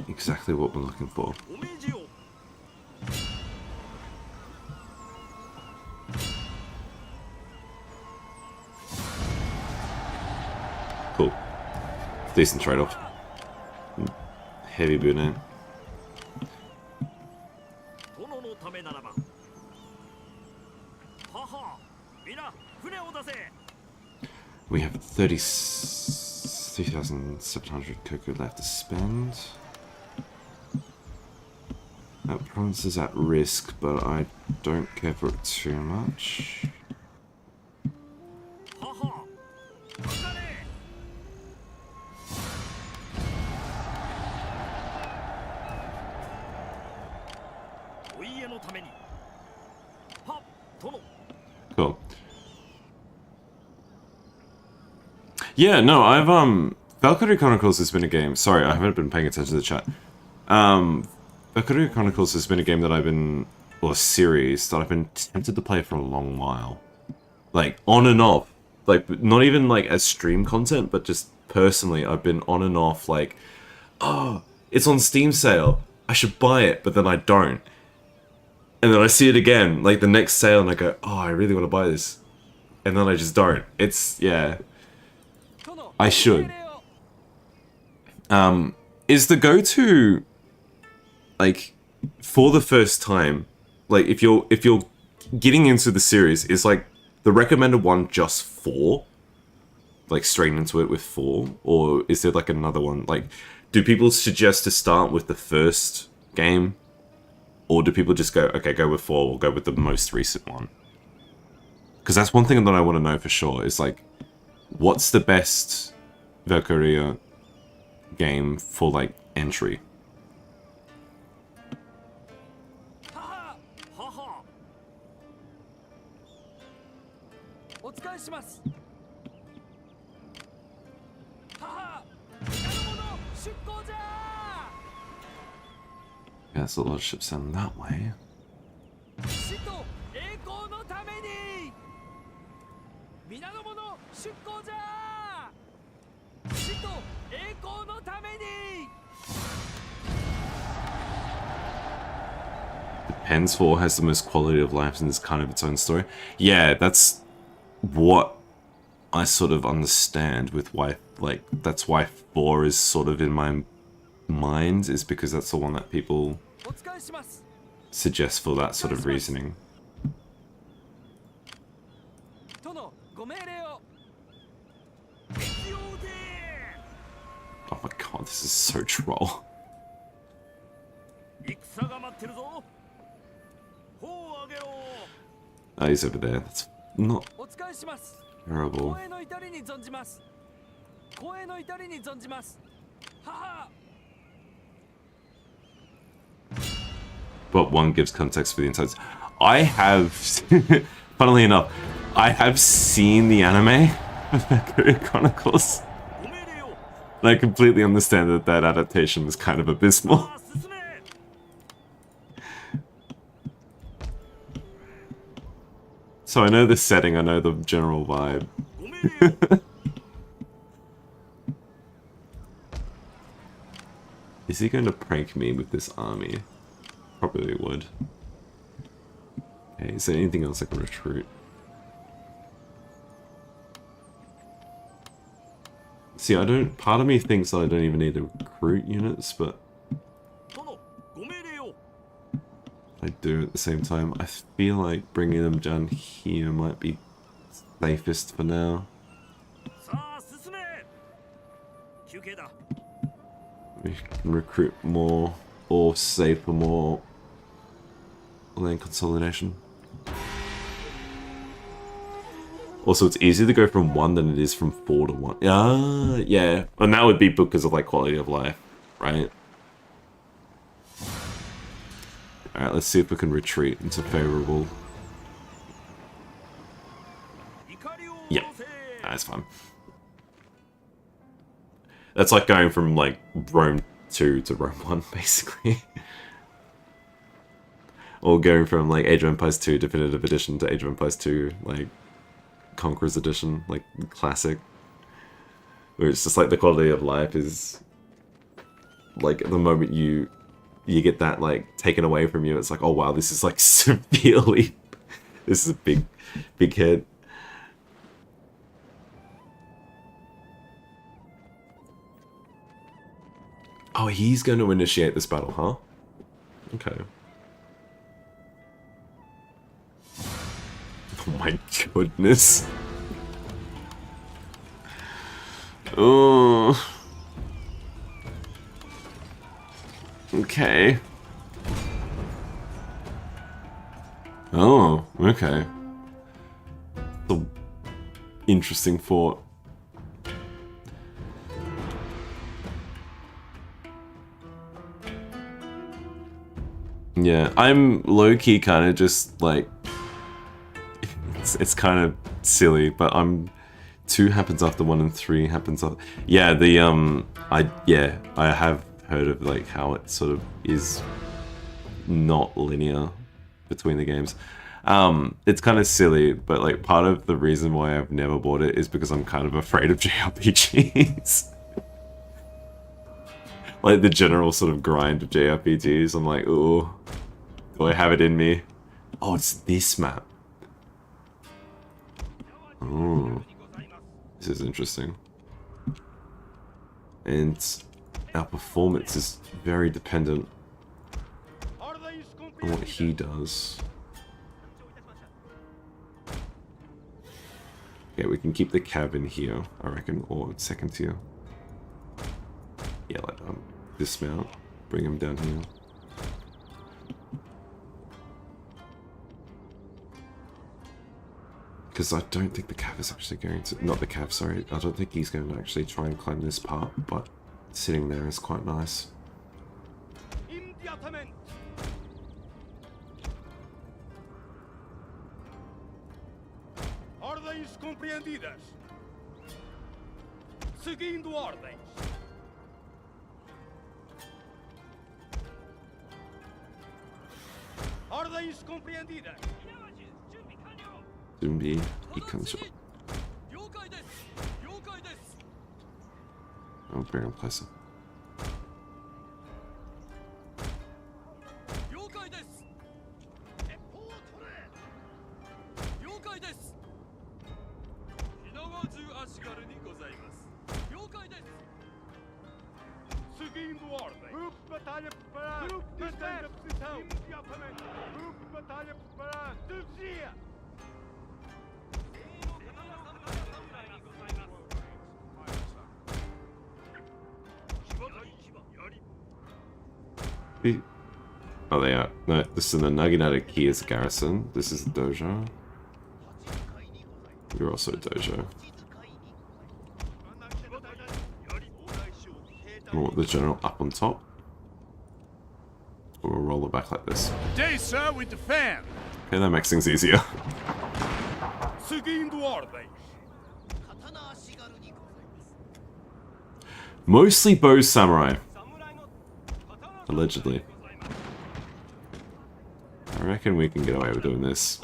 exactly what we're looking for. Cool. Decent trade-off. Heavy boot. We have 3,700 cocoa left to spend. That province is at risk, but I don't care for it too much. Cool. Yeah, no, I've Valkyrie Chronicles has been a game. Sorry, I haven't been paying attention to the chat. Valkyrie Chronicles has been a game that or a series that I've been tempted to play for a long while. Like, on and off. Like, not even like as stream content, but just personally, I've been on and off like, oh, it's on Steam sale. I should buy it, but then I don't. And then I see it again, like the next sale, and I go, oh, I really want to buy this. And then I just don't. It's, yeah. I should. Is the go-to, like, for the first time, like, if you're getting into the series, is like the recommended one just 4? Like straight into it with 4? Or is there like another one? Like, do people suggest to start with the first game? Or do people just go, okay, go with 4 or go with the most recent one? Because that's one thing that I want to know for sure, is like, what's the best Valkyria game for like entry? Yeah, there's a lot of ships down that way. Depends. 4 has the most quality of life and is kind of its own story. Yeah, that's what I sort of understand with why, like, that's why 4 is sort of in my mind, is because that's the one that people suggest for that sort of reasoning. Oh my god, this is so troll. Oh, he's over there. That's not terrible. But one gives context for the insides. I have, funnily enough, I have seen the anime Valkyria Chronicles. And I completely understand that that adaptation was kind of abysmal. So I know the setting, I know the general vibe. Is he going to prank me with this army? Probably would. Okay, is there anything else I can recruit? See, I don't... Part of me thinks I don't even need to recruit units, but... I do at the same time. I feel like bringing them down here might be safest for now. We can recruit more or save for more land consolidation. Also, it's easier to go from 1 than it is from 4 to 1. Ah, yeah. And that would be because of like quality of life, right? Alright, let's see if we can retreat into favorable. Yeah, that's fine. That's like going from like Rome 2 to Rome 1, basically. Or going from like Age of Empires 2 Definitive Edition to Age of Empires 2 like Conqueror's Edition, like classic. Where it's just like the quality of life is like the moment you get that like taken away from you, it's like, oh wow, this is like severely, this is a big hit. Oh, he's going to initiate this battle, huh? Okay. Oh my goodness. Oh. Okay. Oh, okay. The interesting thought. Yeah, I'm low-key kind of just like, it's kind of silly, but 2 happens after 1 and 3 happens after, yeah, the I have heard of like how it sort of is not linear between the games. It's kind of silly, but like part of the reason why I've never bought it is because I'm kind of afraid of JRPGs. Like the general sort of grind of JRPGs, I'm like, ooh, do I have it in me? Oh, it's this map. Oh, this is interesting. And our performance is very dependent on what he does. Okay, we can keep the cabin here, I reckon, or second tier. Yeah, like dismount, bring him down here. Because I don't think the cav is actually going to, not the cav, sorry, I don't think he's going to actually try and climb this part, but sitting there is quite nice. Ordens compreendidas. Seguindo ordens. Ordens compreendidas. Zumbi, he comes up. I'll bring him closer. Seguindo ordem. Grupo de batalha preparado. Grupo de posição. Imediatamente. Grupo de batalha preparado. Energia. Oh, they are. No, this is the Naginata Kia's garrison. This is the dojo. You're also a dojo. We'll want the general up on top. We'll roll it back like this. Today, sir, we defend. Okay, that makes things easier. Seguindo ordens. Mostly bow samurai. Allegedly. I reckon we can get away with doing this.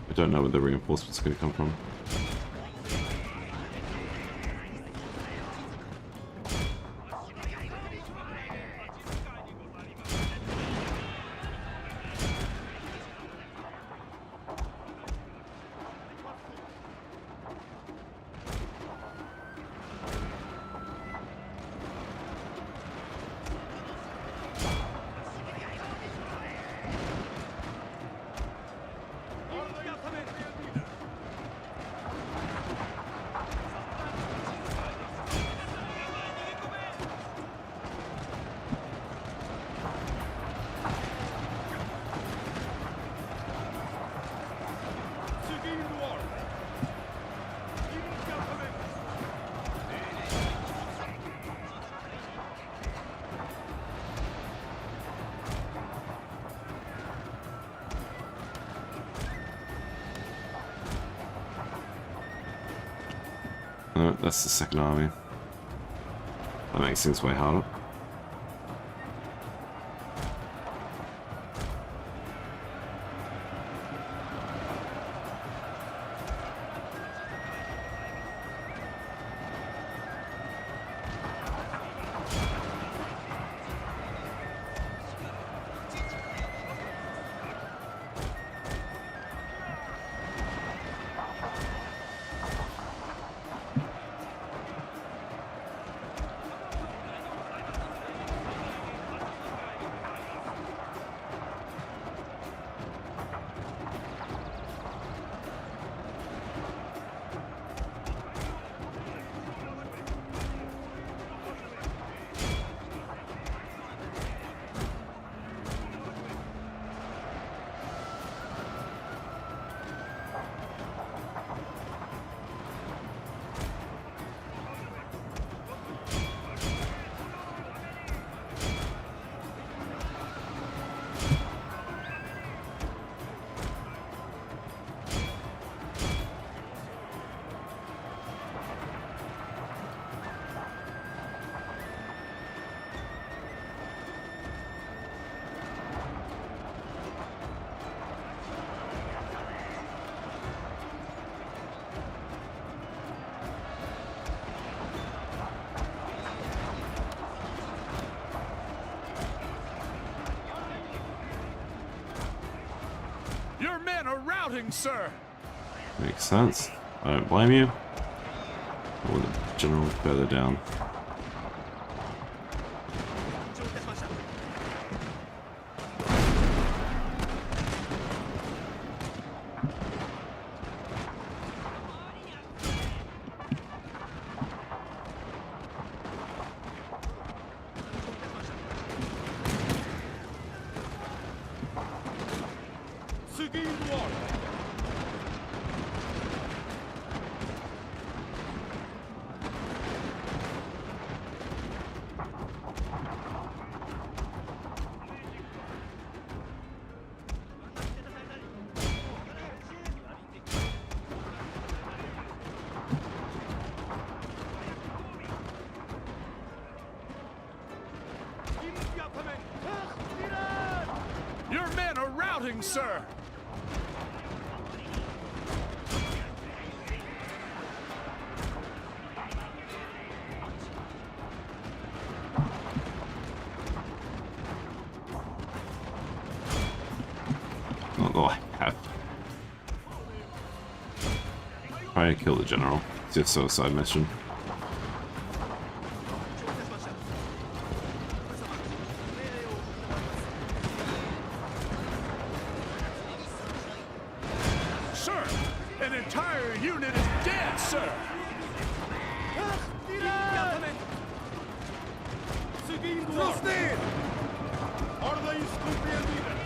I don't know where the reinforcements are going to come from. No, that's the second army. That makes things way harder. routing, sir. Makes sense. I don't blame you. I want the general further down. Your men are routing, sir. Not that I have. Try to kill the general. It's just a side mission. Sir, an entire unit is dead, sir. Proceed! Ordens compreendidas.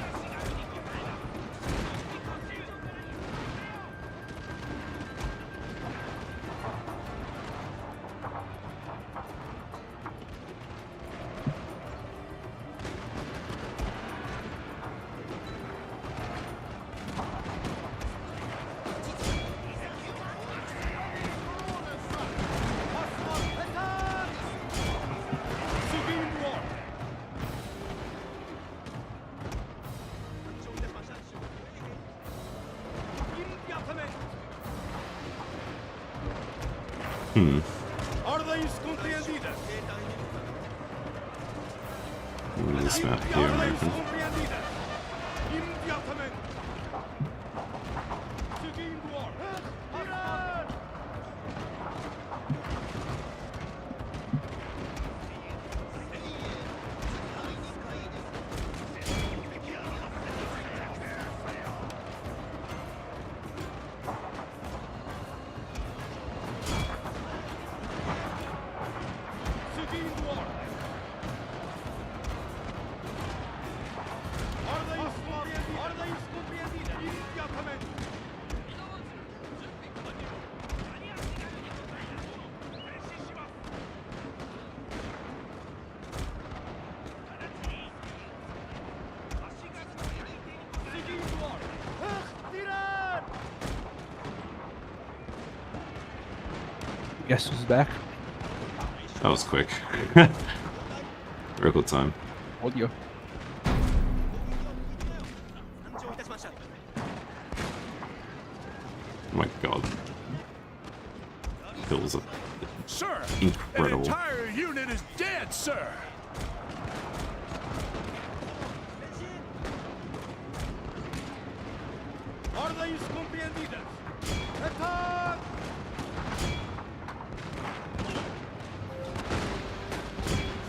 Ordens compreendidas. This map here, Ordens American. compreendidas. Imediatamente. Seguindo ordem. Tirar! Seguindo ordem. Ordens compreendidas. Imediatamente. Seguindo ordem. Tirar! Guess who's back? That was quick. Record time. Hold you. Oh my god. Kills are Sir, incredible. an entire unit is dead, sir. Ordens compreendidas. Attack!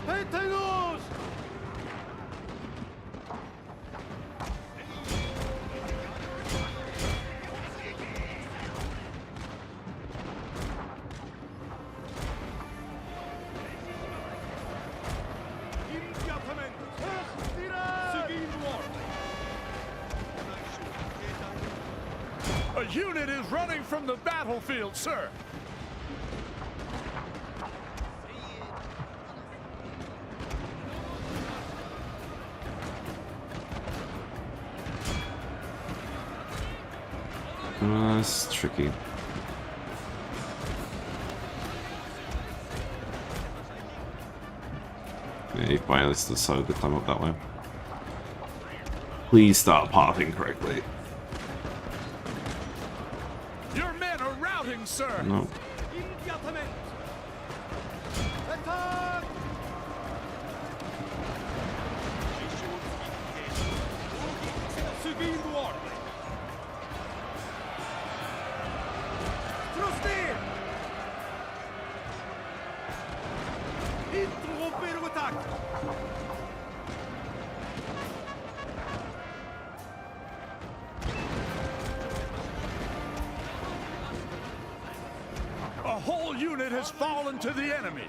Espetemos! Imediatamente. Seguindo ordem. A unit is running from the battlefield, sir. It's tricky. Yeah, he finally decided to climb up that way. Please start pathing correctly. Your men are routing, sir. No. Imediatamente. Attack! Seguindo ordem. A whole unit has fallen to the enemy.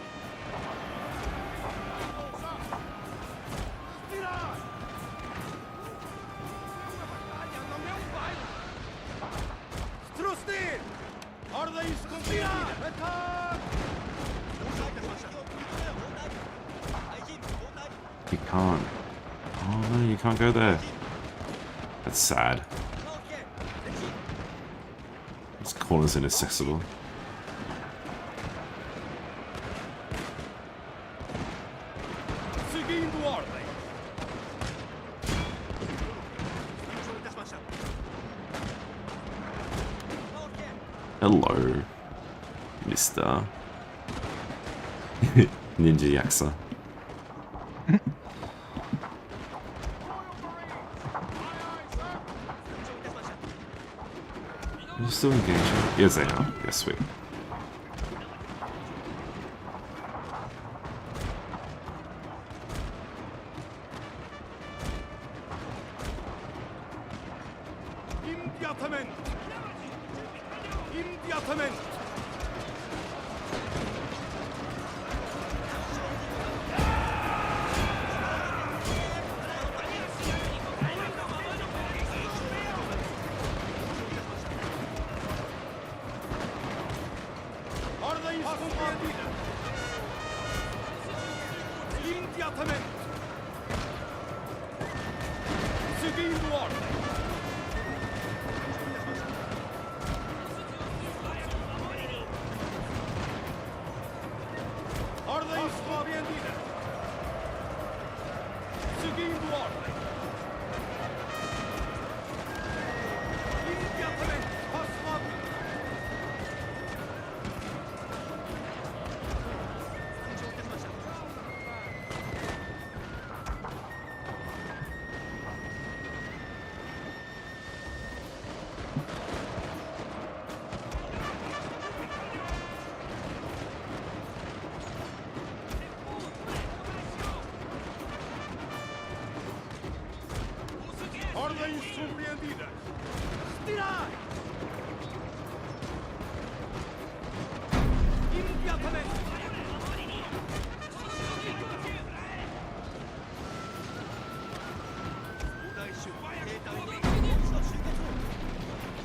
You can't. Oh no, you can't go there. That's sad. This corner's inaccessible. Hello, Mr. Ninja Yaksa. Are you still engaging? Yes, they are. Yes, sweet.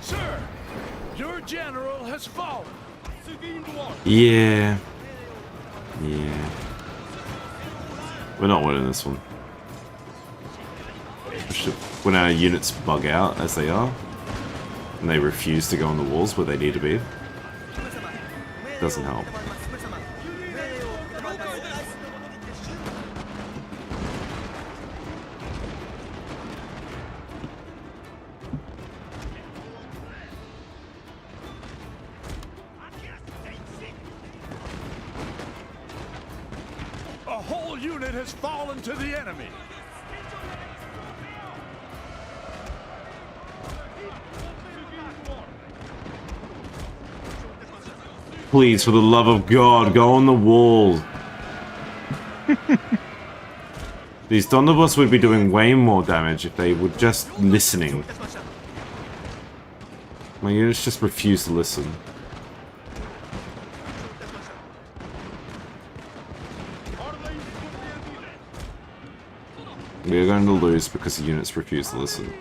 Sir, your general has fallen. Yeah. Yeah. We're not winning this one. When our units bug out, as they are, and they refuse to go on the walls where they need to be, doesn't help. A whole unit has fallen to the enemy. Please, for the love of God, go on the wall. These Thunderbolts would be doing way more damage if they were just listening. My units just refuse to listen. We are going to lose because the units refuse to listen.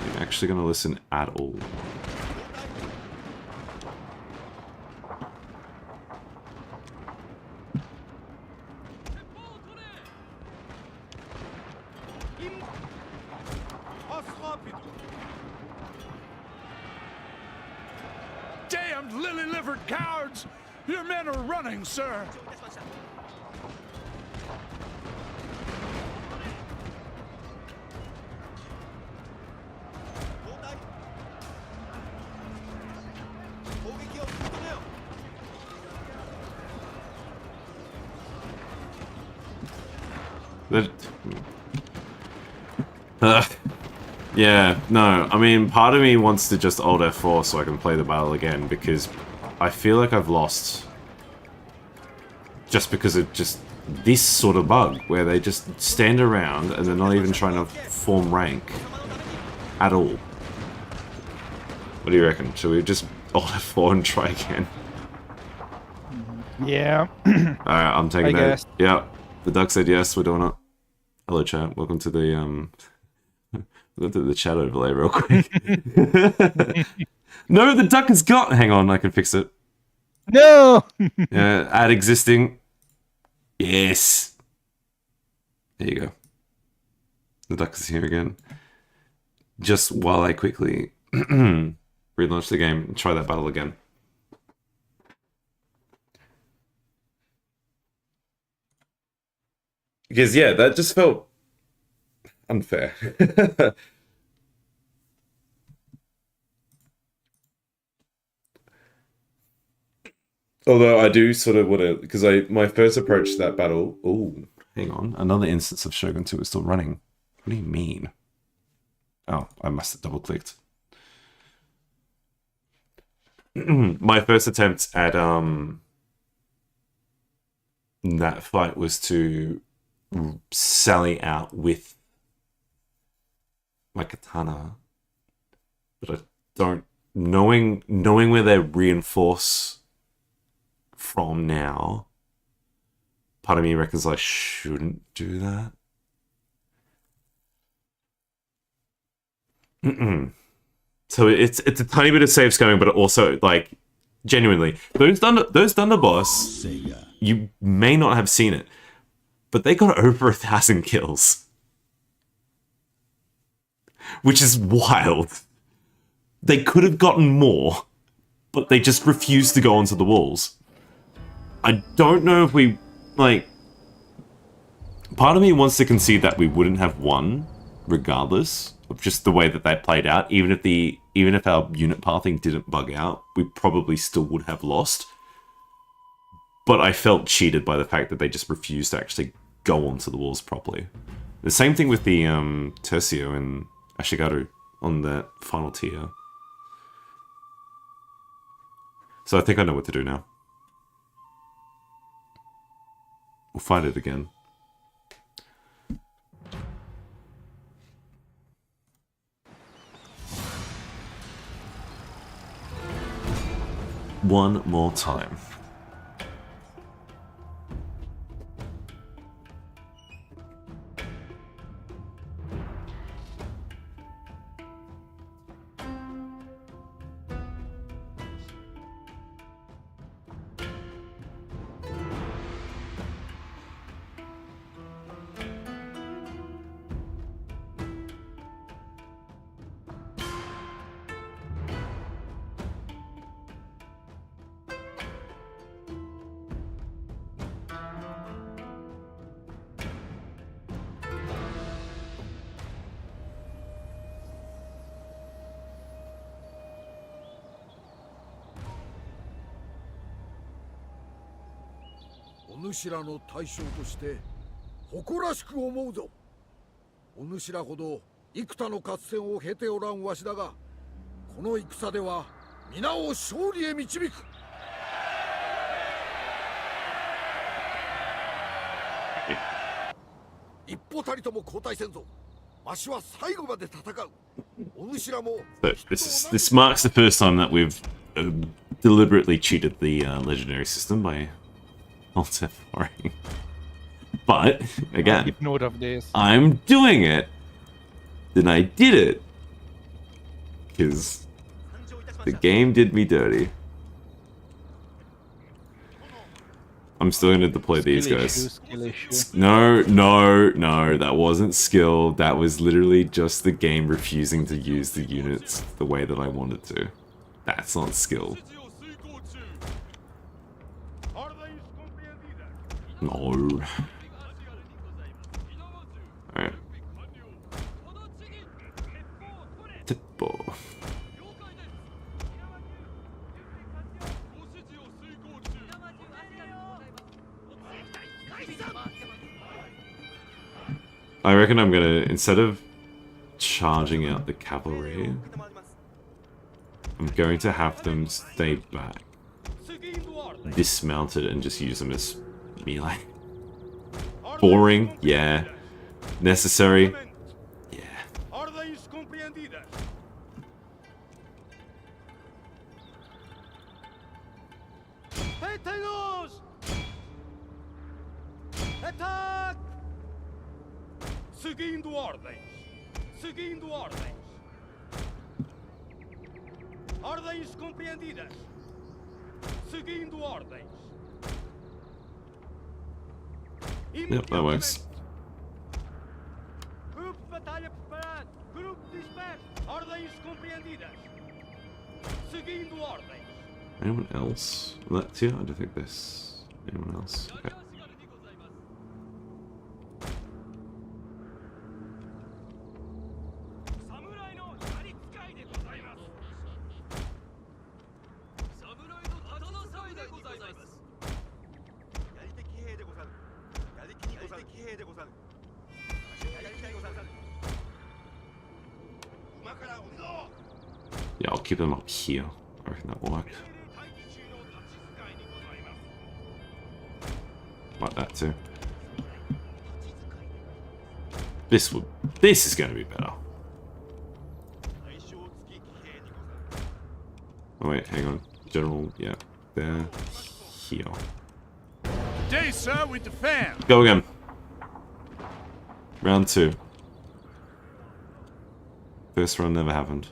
You're actually going to listen at all. Damned lily-livered cowards! Your men are running, sir! Yeah, no, I mean, part of me wants to just Alt F4 so I can play the battle again, because I feel like I've lost just because of just this sort of bug, where they just stand around and they're not even trying to form rank at all. What do you reckon? Should we just Alt F4 and try again? Yeah. Alright, I'm taking I that. guess. Yeah, the duck said yes, we're doing it. Hello chat, welcome to the Look at the chat overlay real quick. No, the duck is gone. Hang on, I can fix it. No! Add existing. Yes. There you go. The duck is here again. Just while I quickly relaunch the game and try that battle again. Because, yeah, that just felt unfair. Although I do sort of want to, because my first approach to that battle. Oh, hang on, another instance of Shogun 2 is still running. What do you mean? Oh, I must have double clicked. My first attempt at that fight was to sally out with my katana, but I don't knowing where they reinforce from now. Part of me reckons I shouldn't do that. So it's a tiny bit of safe going, but also like genuinely those Thunderboss, you may not have seen it, but they got over 1,000 kills, which is wild. They could have gotten more, but they just refused to go onto the walls. I don't know if we, like... Part of me wants to concede that we wouldn't have won, regardless of just the way that they played out. Even if our unit pathing didn't bug out, we probably still would have lost. But I felt cheated by the fact that they just refused to actually go onto the walls properly. The same thing with the Tercio and Ashigaru on that final tier. So I think I know what to do now. We'll fight it again. One more time.お主らの大将として誇らしく思うぞ。お主らほど幾多の合戦を経ておらんわしだが、この戦では皆を勝利へ導く。一歩たりとも後退せんぞ。わしは最後まで戦う。お主らも。This marks the first time that we've deliberately cheated the legendary system by Alt F4ing. But again, Keep note of this. I'm doing it. Then I did it because the game did me dirty. I'm still going to deploy these guys. No, that wasn't skill. That was literally just the game refusing to use the units the way that I wanted to. That's not skill. No. Alright. Tippo. I reckon I'm gonna, instead of charging out the cavalry, I'm going to have them stay back, dismounted, and just use them as melee. Boring? Yeah. Necessary? Yeah. Ordens compreendidas. Detenos! Ataque! Seguindo ordens. Seguindo ordens. Ordens compreendidas. Seguindo ordens. Yep, that works. Grupo de batalha preparado. Grupo disperso. Ordens compreendidas. Seguindo ordens. Anyone else? That's here? I don't think this. Anyone else? Okay. Yeah, I'll keep them up here. I reckon that will work. Like that too. This is going to be better. Oh wait, hang on. General, yeah, there, here. Today, sir, we defend. Go again. Round 2. First run never happened.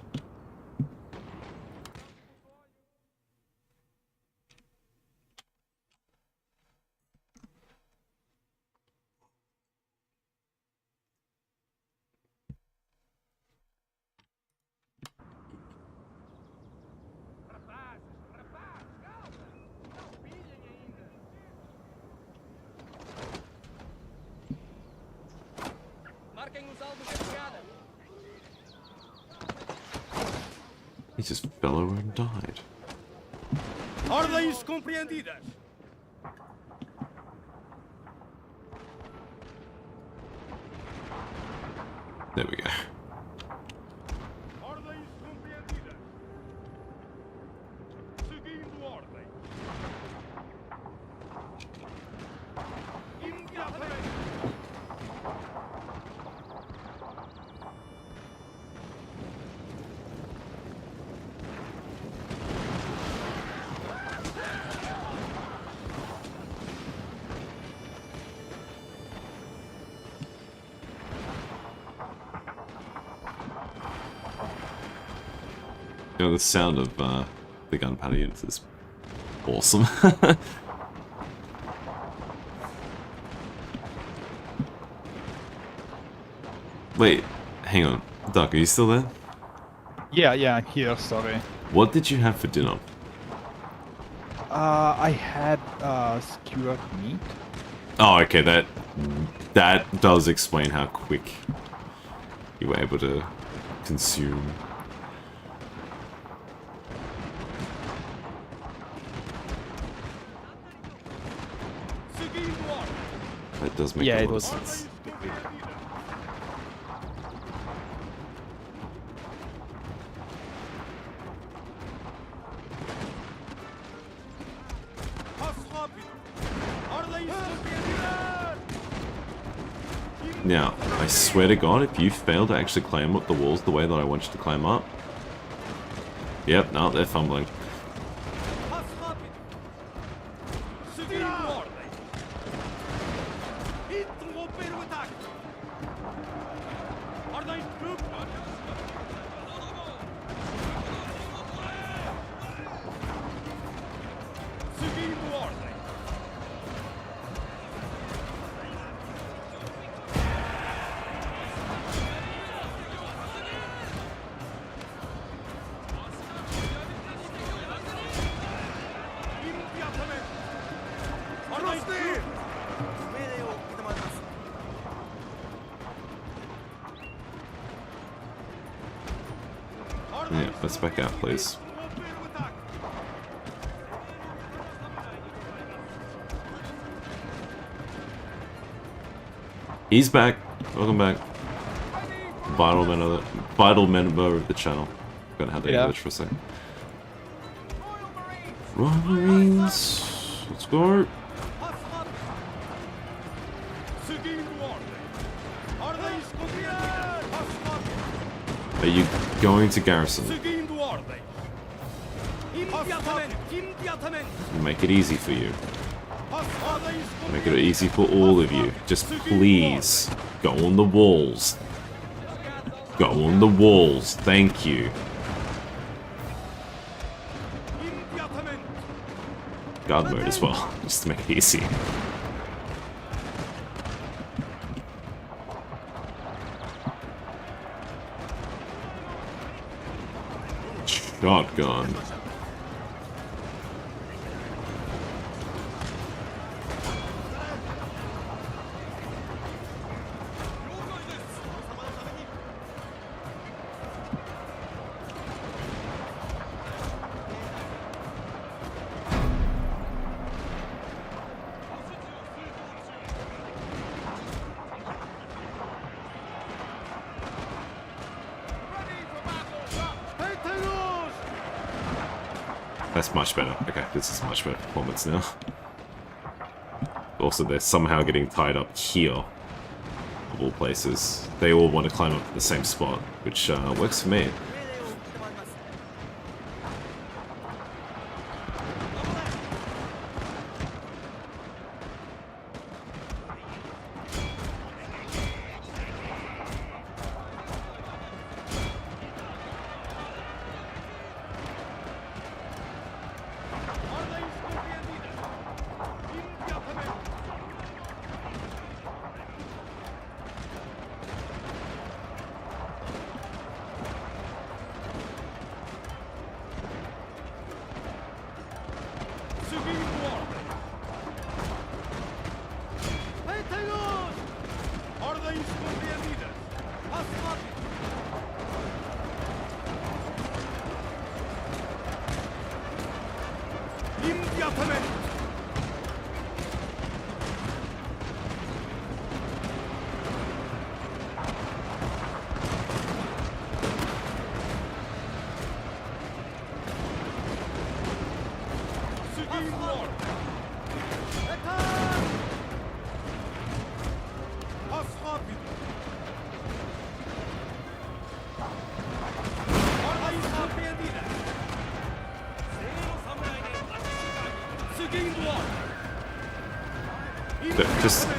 He just fell over and died. Ordens compreendidas. There we go. Ordens compreendidas. Seguindo ordem. Imediatamente. You know, the sound of the gunpowder units is awesome. Wait, hang on. Duck, are you still there? Yeah, I'm here, sorry. What did you have for dinner? I had skewered meat. Oh, okay, that does explain how quick you were able to consume. That does make a lot of sense. Now, I swear to God, if you fail to actually climb up the walls the way that I want you to climb up... Yep, no, they're fumbling. Yeah, let's back out, please. He's back. Welcome back. Vital member of the channel. Gonna have that Yeah. glitch for a second. Royal Marines. Let's go. Are you going to Garrison? Make it easy for you. Make it easy for all of you. Just please go on the walls. Go on the walls. Thank you. Guard mode as well, just to make it easy. Shotgun. That's much better. Okay, this is much better performance now. Also, they're somehow getting tied up here, of all places. They all want to climb up to the same spot, which works for me.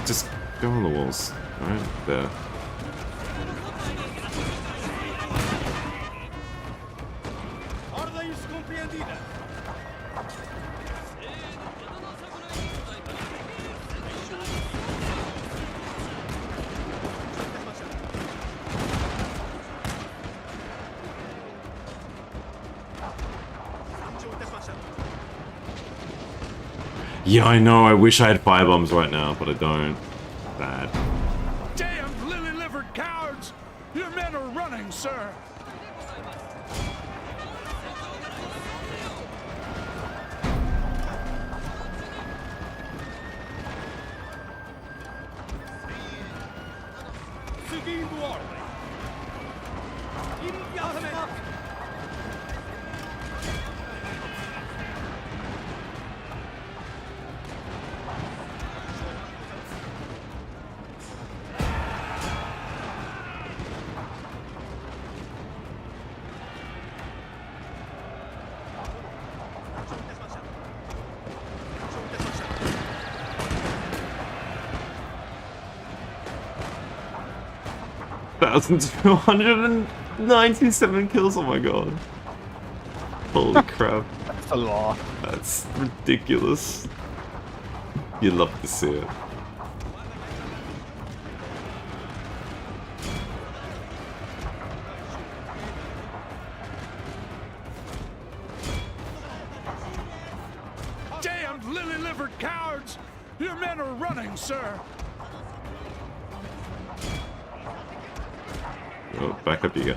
Just go on the walls, right there. Yeah, I know, I wish I had firebombs right now, but I don't. Bad. Damn lily-livered cowards! Your men are running, sir! $1,297 kills, oh my god. Holy crap. That's a lot. That's ridiculous. You'd love to see it. Damned lily-livered cowards! Your men are running, sir! Oh, back up you go.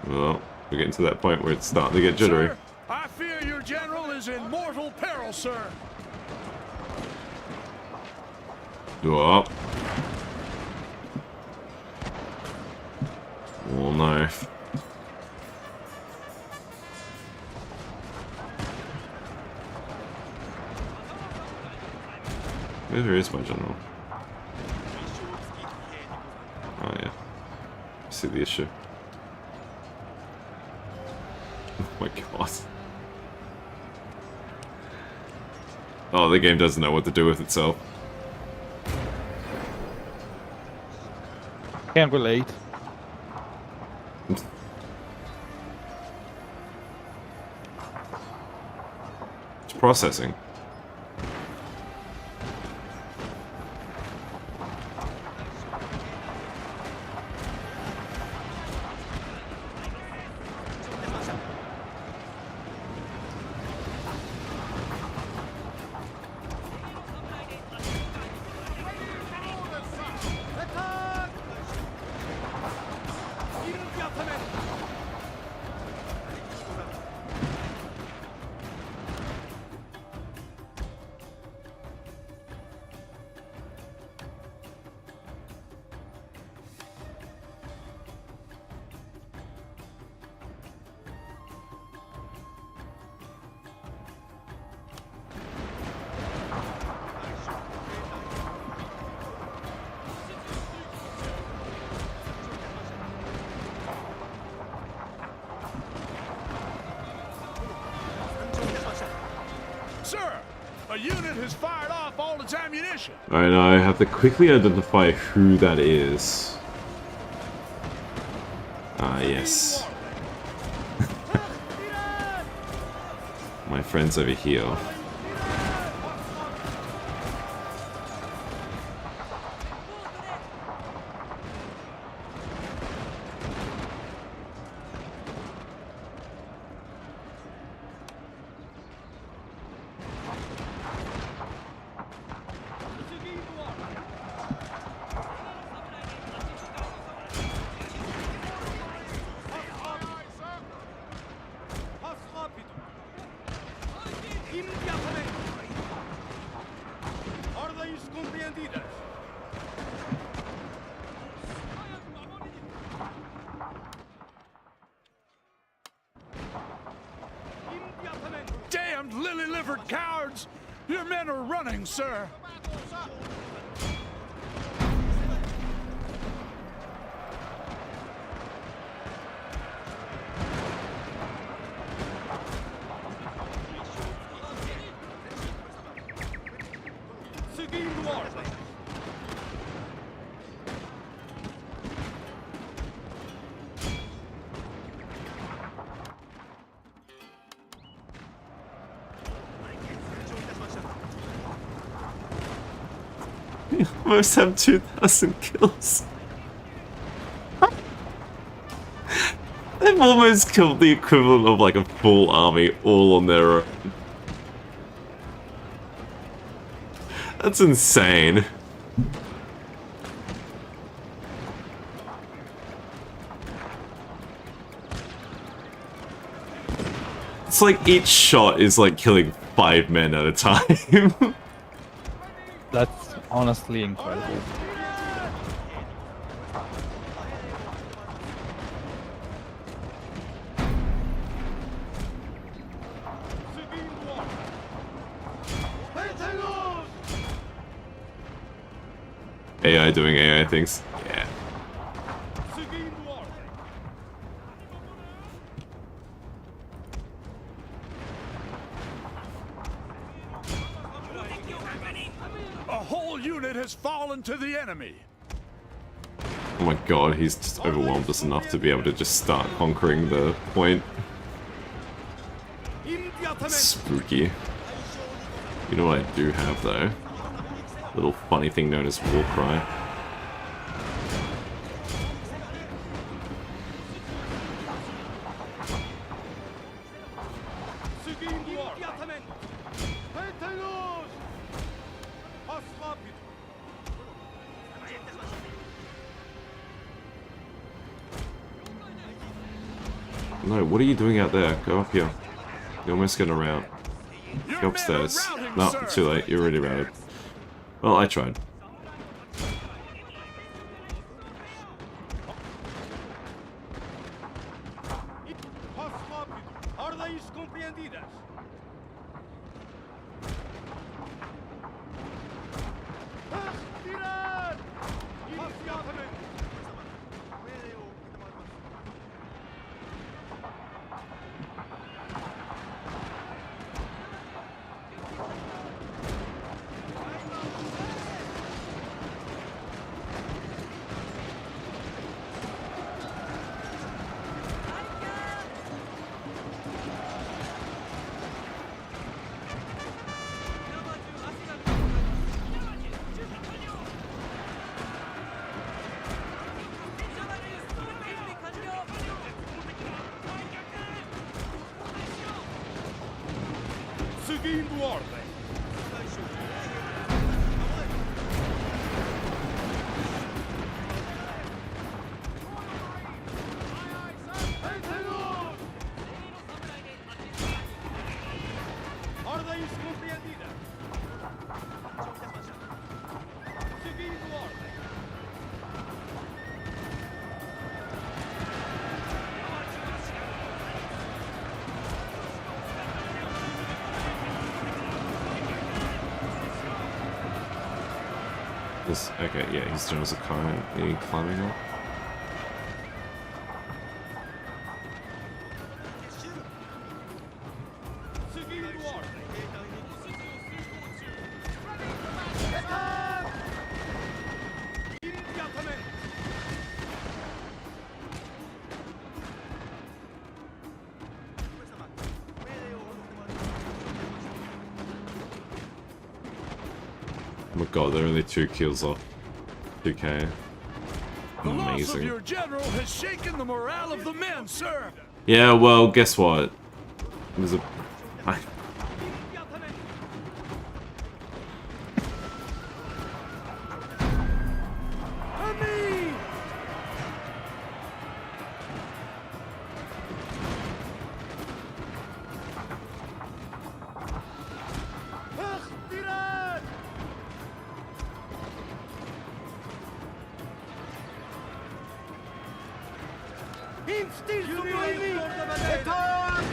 Well, we're getting to that point where it's starting to get jittery. Sir, I fear your general is in mortal peril, sir. Oh. Oh no. Where is my general? Oh yeah. I see the issue. Oh my god. Oh, the game doesn't know what to do with itself. Can't relate. It's processing. Sir, a unit has fired off all its ammunition. Alright, now I have to quickly identify who that is. Ah, yes. My friend's over here. Damned lily-livered cowards! Your men are running, sir. Almost have 2,000 kills. They've almost killed the equivalent of like a full army all on their own. That's insane. It's like each shot is like killing 5 men at a time. That's honestly incredible. AI doing AI things. Yeah. A whole unit has fallen to the enemy. Oh my god, he's just overwhelmed us enough to be able to just start conquering the point. Spooky. You know what I do have though? Little funny thing known as war cry. No, what are you doing out there? Go up here. You're almost getting around. Go upstairs. No, too late. You're already routed. Well, I tried. Ordens compreendidas. Tirar! Imediatamente! Seguindo ordem. Ordens compreendidas. Seguindo ordem. This, okay, yeah, his generals are currently climbing up. Seguindo ordem. Imediatamente. Oh my god, they're only 2 kills off 2k. The loss of Amazing. your general has shaken the morale of the men, sir. Yeah, well, guess what? There's a... Army! Tirar! Instil subroini! Attack!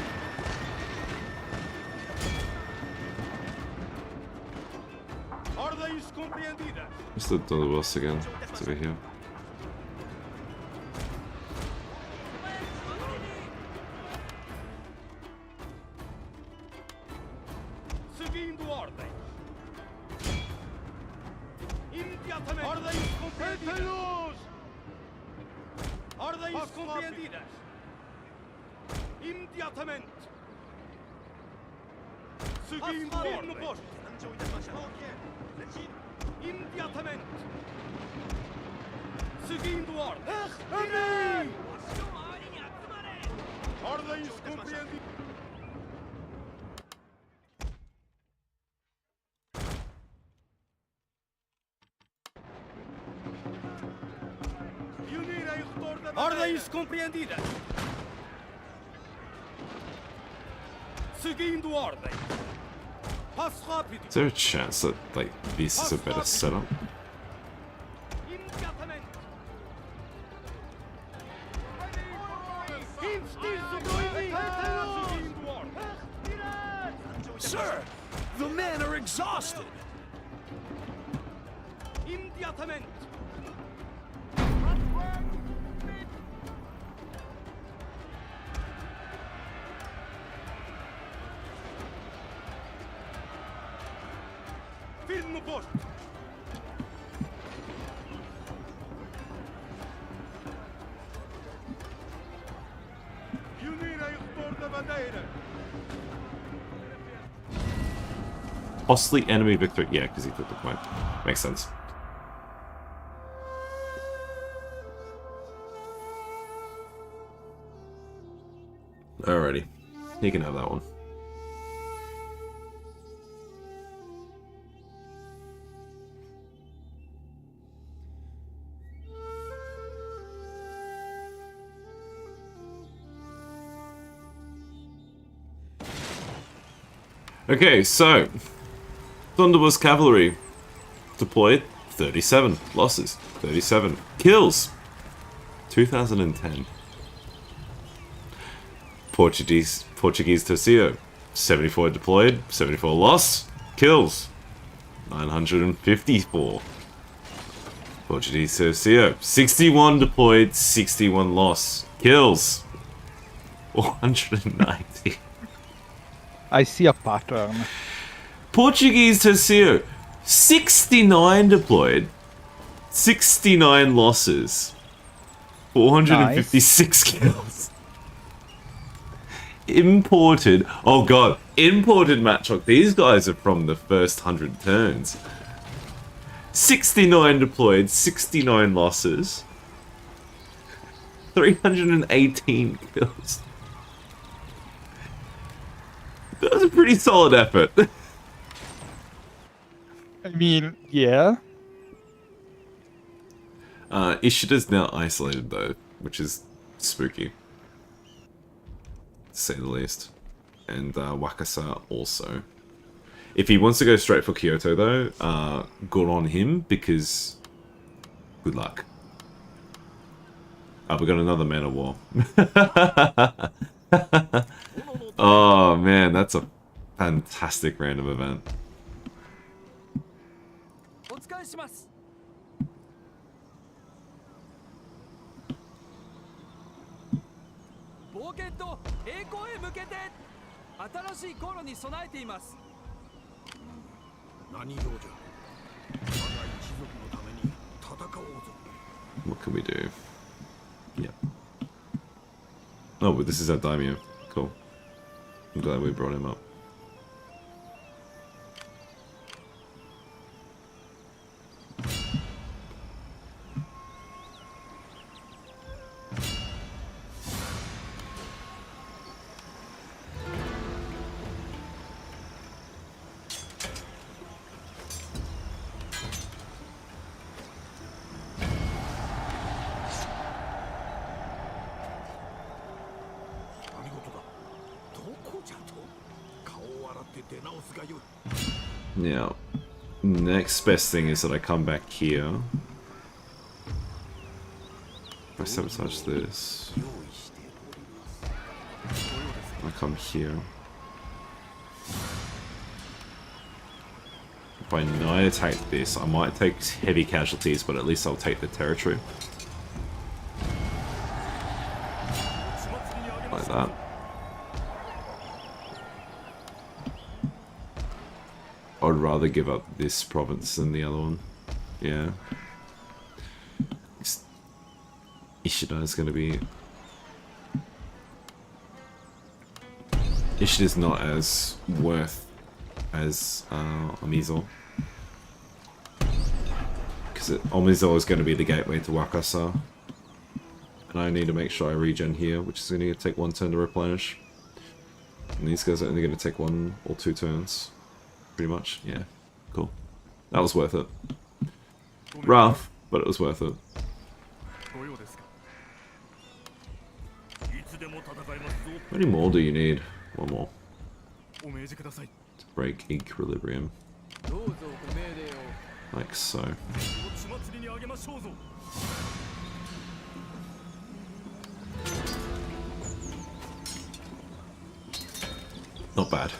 Ordens compreendidas. What's the boss again? It's over here. Seguindo ordem. Imediatamente. Ordens compreendidas. Ordens compreendidas. Imediatamente. Seguindo ordem. No posto. Imediatamente. Seguindo ordem. Army! Ordens compreendidas. Ordens compreendidas. Seguindo ordem. Passo rápido. Is there a chance that, like, this is a better setup? Imediatamente. Instil subroini. Seguindo ordem. Sir, the men are exhausted. Imediatamente. Firme no posto. Unir em retorno da bandeira. Costly enemy victory. Yeah, because he took the point. Makes sense. Alrighty. You can have that one. Okay, so Thunderbolt's cavalry deployed, 37 losses, 37 kills, 2010. Portuguese Tercio, 74 deployed, 74 loss, kills, 954. Portuguese Tercio, 61 deployed, 61 loss, kills, 490. I see a pattern. Portuguese Tercio, 69 deployed, 69 losses, 456 kills. Imported, oh god, imported Matchlock. These guys are from the first 100 turns. 69 deployed, 69 losses, 318 kills. That was a pretty solid effort. I mean, yeah. Ishida's now isolated though, which is spooky, to say the least. And Wakasa also. If he wants to go straight for Kyoto though, good on him, because good luck. We got another man of war. Oh man, that's a fantastic random event. What can we do? Yeah. Oh, but this is our daimyo. Cool. I'm glad we brought him up. Now, next best thing is that I come back here. If I sabotage this, I come here. If I night attack this, I might take heavy casualties, but at least I'll take the territory. Like that. I'd rather give up this province than the other one. Yeah. Ishida is going to be... Ishida's not as worth as Amizo. Because Amizo is going to be the gateway to Wakasa. And I need to make sure I regen here, which is going to take 1 turn to replenish. And these guys are only going to take 1 or 2 turns. Pretty much, yeah. Cool. That was worth it. Rough, but it was worth it. How many more do you need? 1 more. To break equilibrium. Like so. Not bad.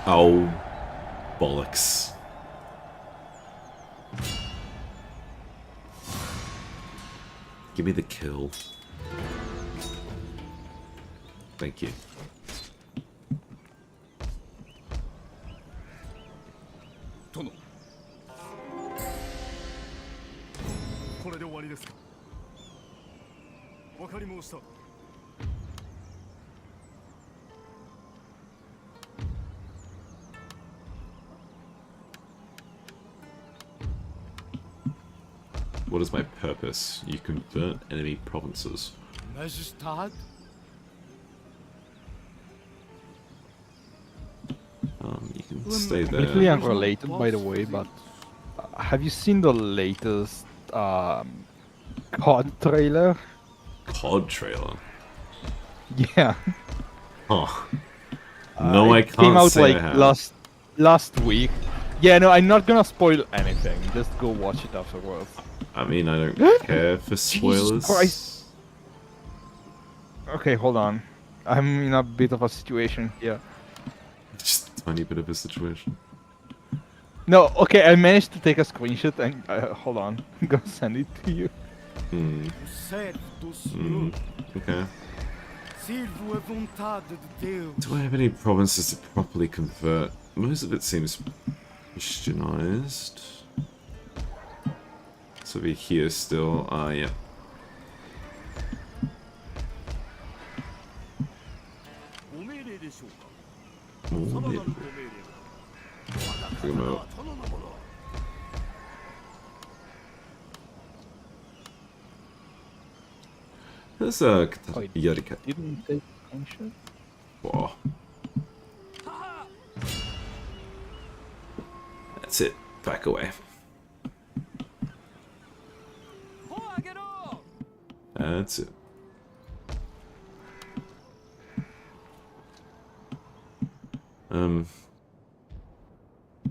Oh, bollocks. Give me the kill. Thank you. What is my purpose? You convert enemy provinces. You can stay there. Completely unrelated, by the way, but have you seen the latest COD trailer? COD trailer? Yeah. Oh. No, I It can't came out say like I have. last week. Yeah, no, I'm not gonna spoil anything. Just go watch it afterwards. I mean, I don't care for spoilers. Christ. Okay, hold on. I'm in a bit of a situation here. Just a tiny bit of a situation. No, okay, I managed to take a screenshot and hold on, I'm gonna send it to you. Okay. Sirvo a vontade de Deus. Do I have any provinces to properly convert? Most of it seems Christianized. So be here still. Yeah. Check 'em out. There's a Yarika. Didn't take screenshot? Whoa. That's it. Back away. That's it.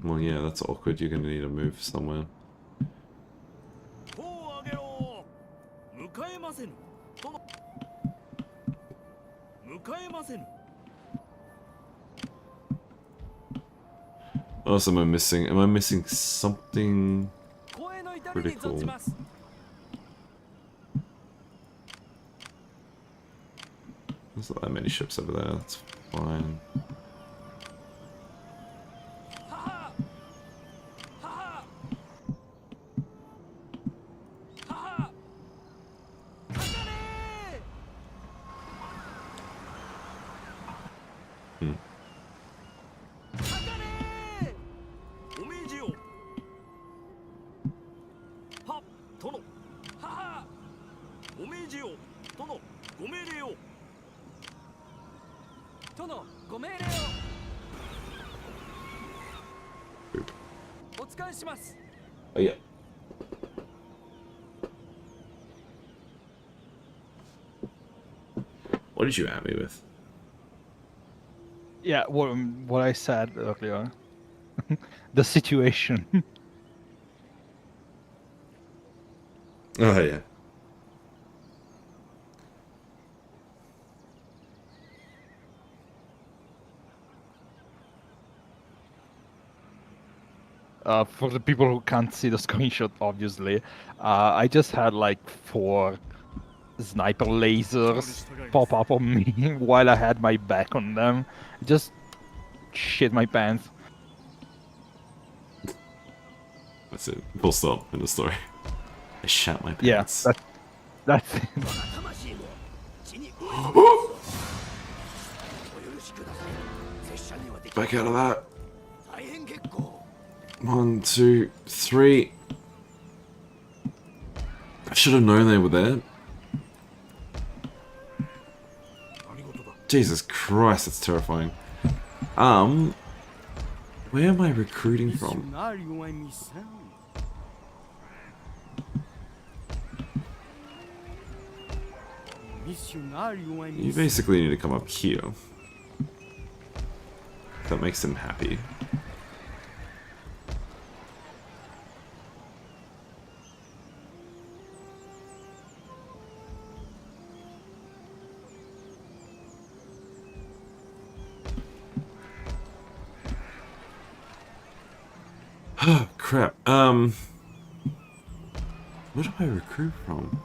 Well, yeah, that's awkward. You're gonna need to move somewhere. What else am I missing? Am I missing something critical? There's not that many ships over there. That's fine. Oh yeah. What did you at me with? Yeah, what I said earlier. The situation. Oh yeah. For the people who can't see the screenshot, obviously, I just had like 4 sniper lasers pop up on me while I had my back on them. Just shit my pants. That's it. Full stop in the story. I shat my Yeah, pants. that's it. Back out of that. 1, 2, 3. I should have known they were there. Jesus Christ, that's terrifying. Where am I recruiting from? You basically need to come up here. That makes them happy. Oh, crap. Where do I recruit from?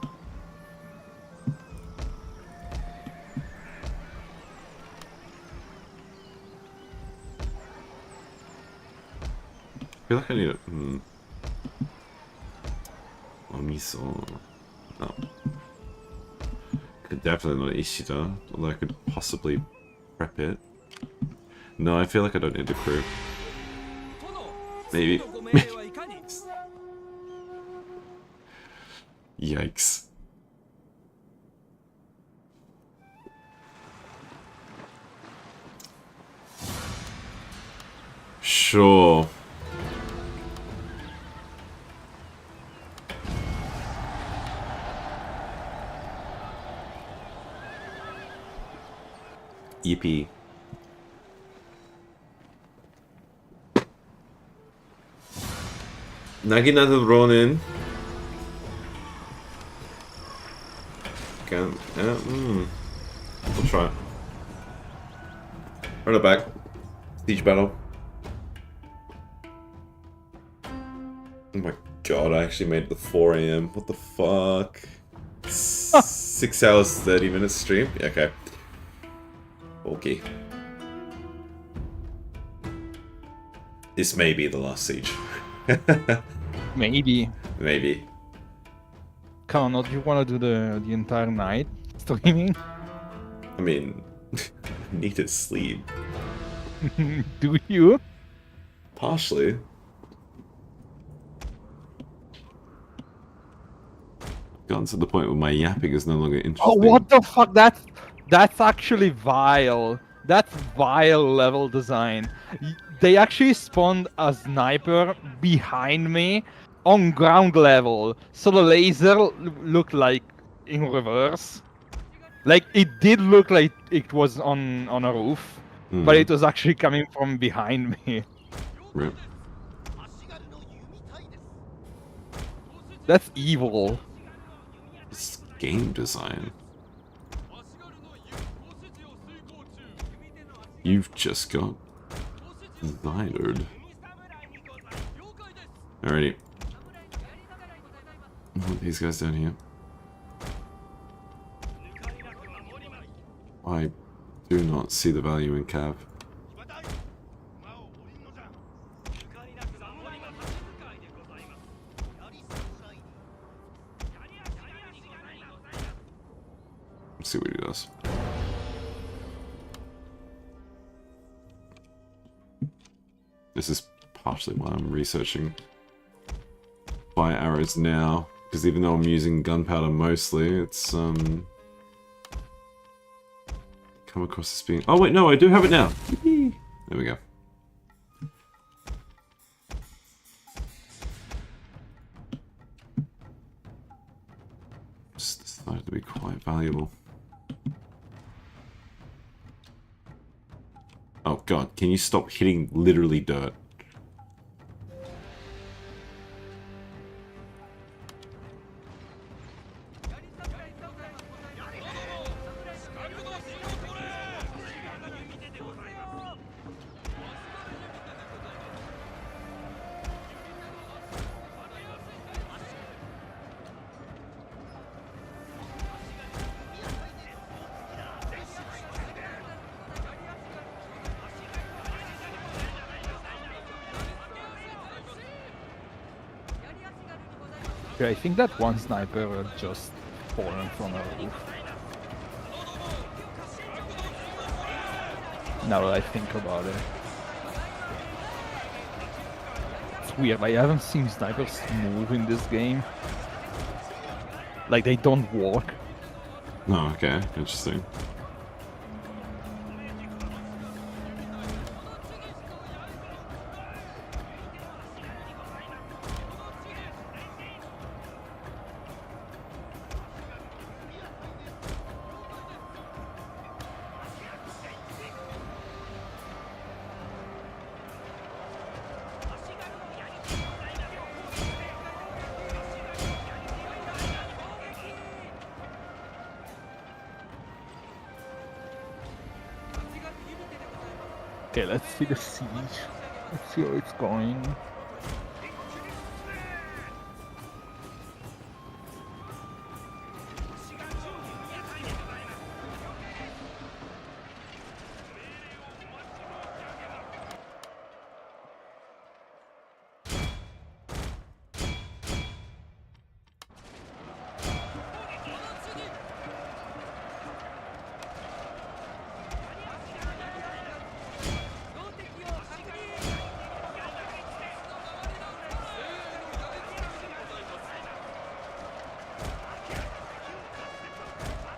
I feel like I need it. Miso. No. Could definitely not Ishida, although I could possibly prep it. No, I feel like I don't need to crew. Maybe. Yikes. Sure. Yippee. Naginata Ronin. Can, we'll try it. Run it back. Siege battle. Oh my god, I actually made it to 4 AM. What the fuck? 6 hours, 30 minutes stream? Okay. Okay. This may be the last siege. Maybe. Maybe. Come on, do you want to do the entire night streaming? I mean, I need to sleep. Do you? Partially. Gotten to the point where my yapping is no longer interesting. Oh, what the fuck? That's actually vile. That's vile level design. They actually spawned a sniper behind me on ground level, so the laser looked like in reverse. Like it did look like it was on a roof, but it was actually coming from behind me. Rip. That's evil. It's game design. You've just got designed. Alrighty. What are these guys down here? I do not see the value in Cav. Let's see what he does. This is partially why I'm researching fire arrows now, because even though I'm using gunpowder mostly, it's come across as being. Oh wait, no, I do have it now. There we go. This decided to be quite valuable. Oh god, can you stop hitting literally dirt? Yeah, I think that one sniper will just fallen from a roof. Now that I think about it. It's weird, I haven't seen snipers move in this game. Like, they don't walk. Oh, okay, interesting. Okay, let's see the siege. Let's see how it's going.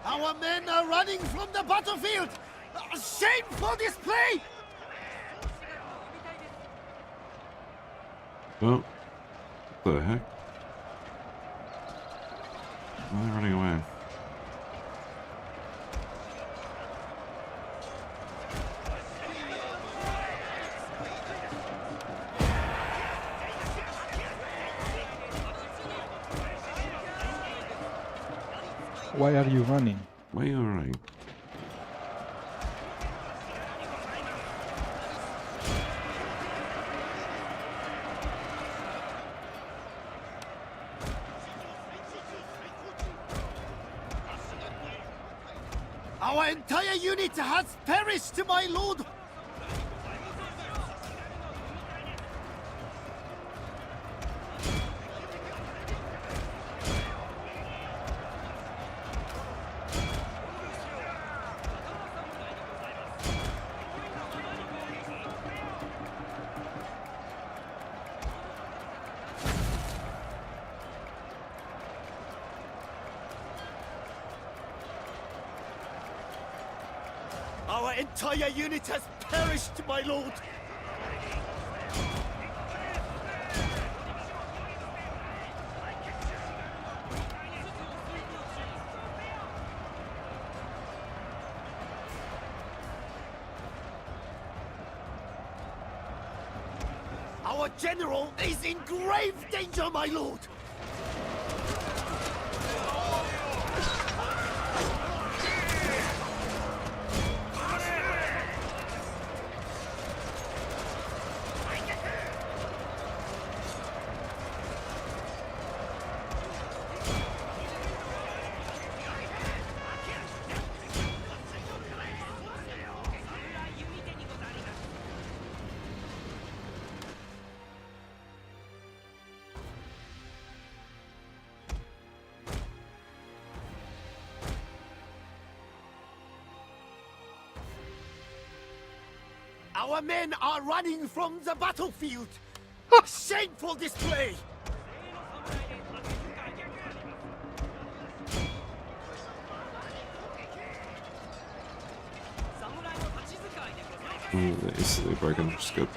Our men are running from the battlefield! Shameful display! Well, what the heck? Why are they running away? Why are you running? Why are you running? Our entire unit has perished, my lord! Our entire unit has perished, my lord! Our general is in grave danger, my lord! Our men are running from the battlefield! Shameful display! They're instantly broken, which is good.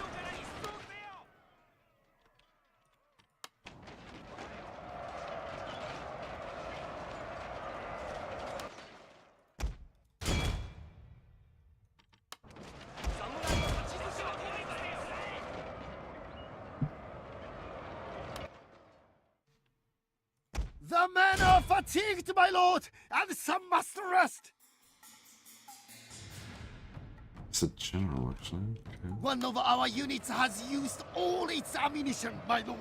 The men are fatigued, my lord, and some must rest! It's a general, actually. Okay. One of our units has used all its ammunition, my lord.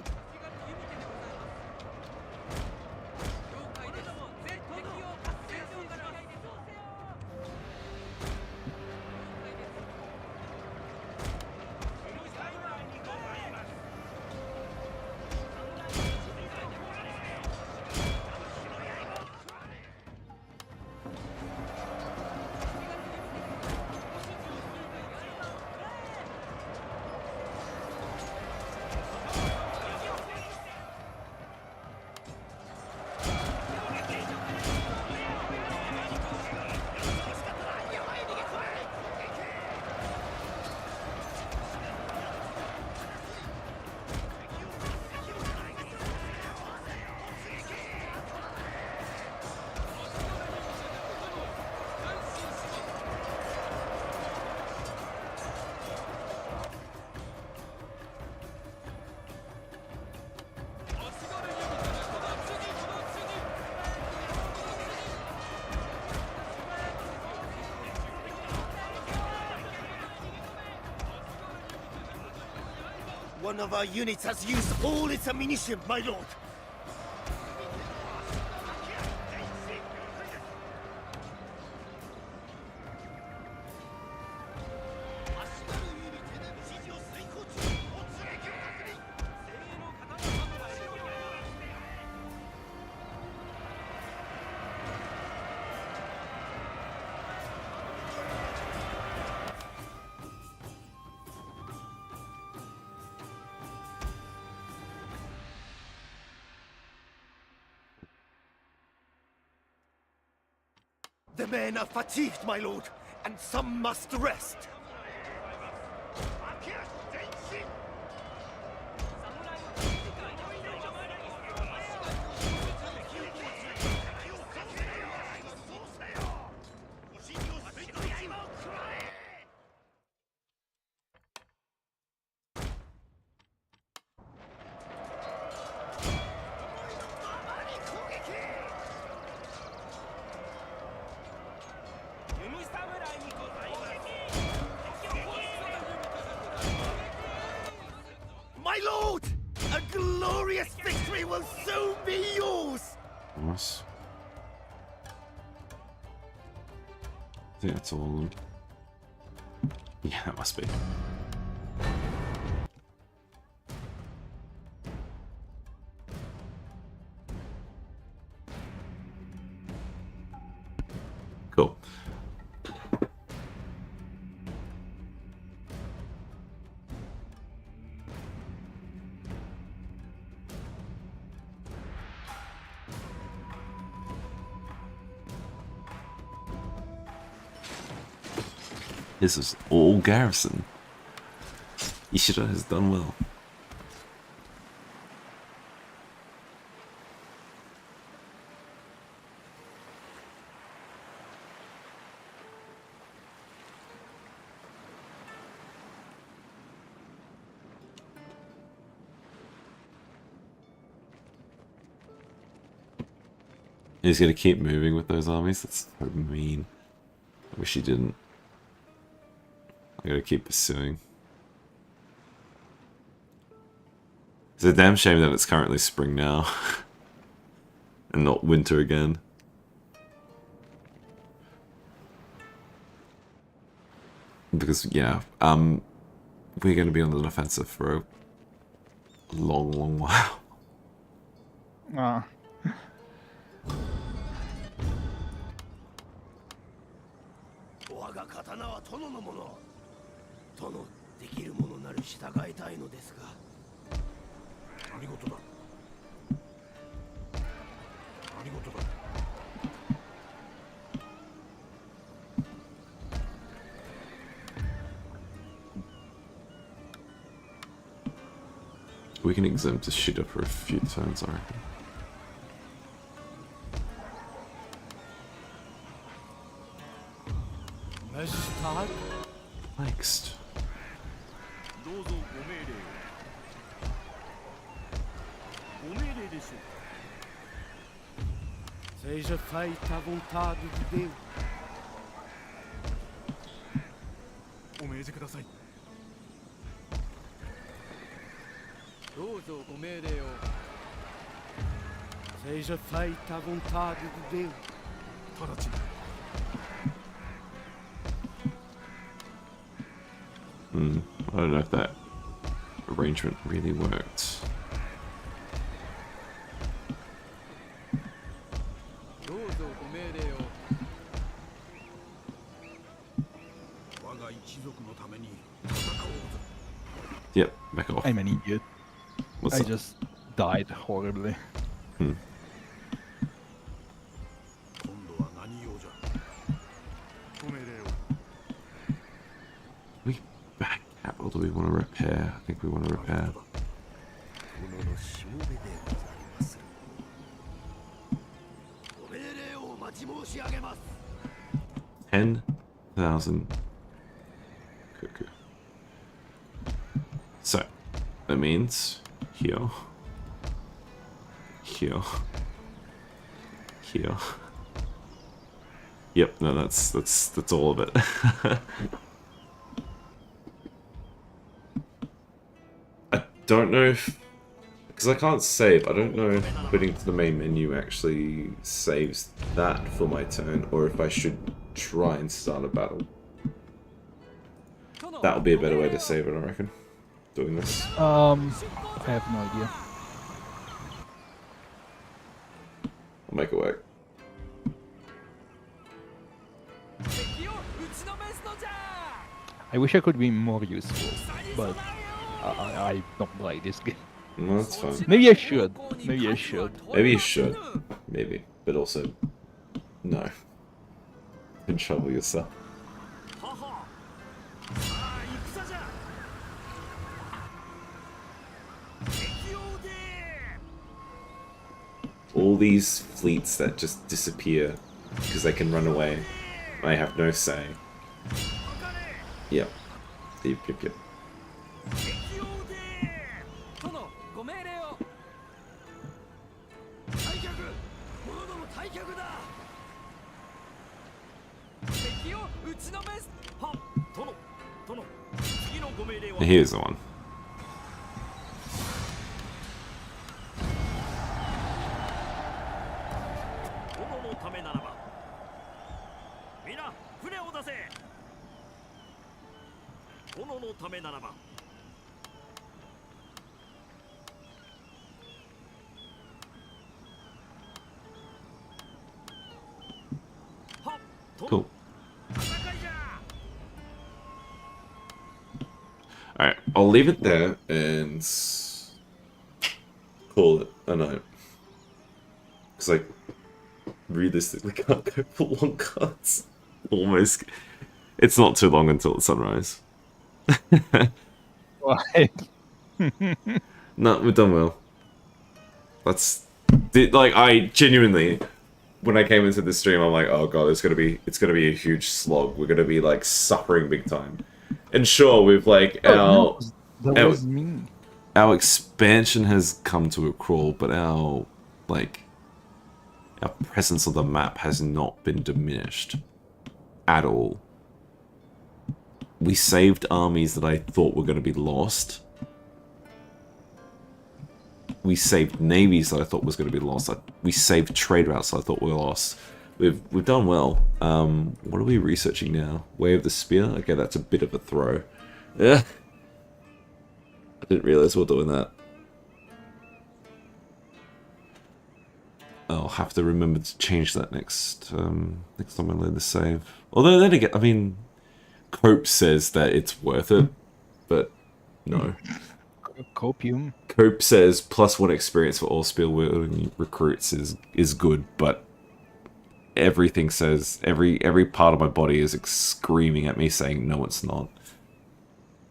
One of our units has used all its ammunition, my lord. The men are fatigued, my lord, and some must rest. will soon be yours! Nice. I think that's all of them. Yeah, that must be. Cool. This is all Garrison. Ishida has done well. He's gonna keep moving with those armies? That's so mean. I wish he didn't. I gotta keep pursuing. It's a damn shame that it's currently spring now. And not winter again. Because, yeah, we're gonna be on the defensive for a long, long while. Ah. 我が刀は殿のもの。殿、できるものなる従いたいのですが。何事だ。何事だ。We can exempt Ashina for a few turns, I reckon. Next. どうぞご命令を。ご命令でしょう。Seja feita a vontade de Deus。お命じください。どうぞご命令を。Seja feita a vontade de Deus。直ちに。I don't know if that arrangement really worked. Yep, back off. I'm an idiot. What's I up? just died horribly. We back capital, do we want to repair? I think we want to repair. 10,000 cuckoo. So that means here, here, here. Yep, no, that's all of it. I don't know if, because I can't save, I don't know if putting to the main menu actually saves that for my turn, or if I should try and start a battle. That would be a better way to save it, I reckon. Doing this. I have no idea. I'll make it work. I wish I could be more useful, but I don't like this game. No, that's fine. Maybe I should. Maybe I should. Maybe you should. Maybe. But also, no. Control yourself. All these fleets that just disappear because they can run away. I have no say. Yep. Yep, yep, yep. Here's the one. Cool. Alright, I'll leave it there and call it a night. Because, like, realistically can't go for long cuts. Almost. It's not too long until it's sunrise. Why? No, we've done well. That's... Like, I genuinely... When I came into this stream, I'm like, oh god, it's gonna be a huge slog. We're gonna be, like, suffering big time. And sure, we've, like, That was me. Our expansion has come to a crawl, but our presence on the map has not been diminished at all. We saved armies that I thought were going to be lost. We saved navies that I thought was going to be lost. We saved trade routes that I thought were lost. We've done well. What are we researching now? Way of the Spear? Okay, that's a bit of a throw. Yeah. I didn't realize we were doing that. I'll have to remember to change that next time I load the save. Although then again, I mean, Cope says that it's worth it, but no. Copium. Cope says +1 experience for all spear wielding recruits is good, but everything says every part of my body is screaming at me saying no, it's not.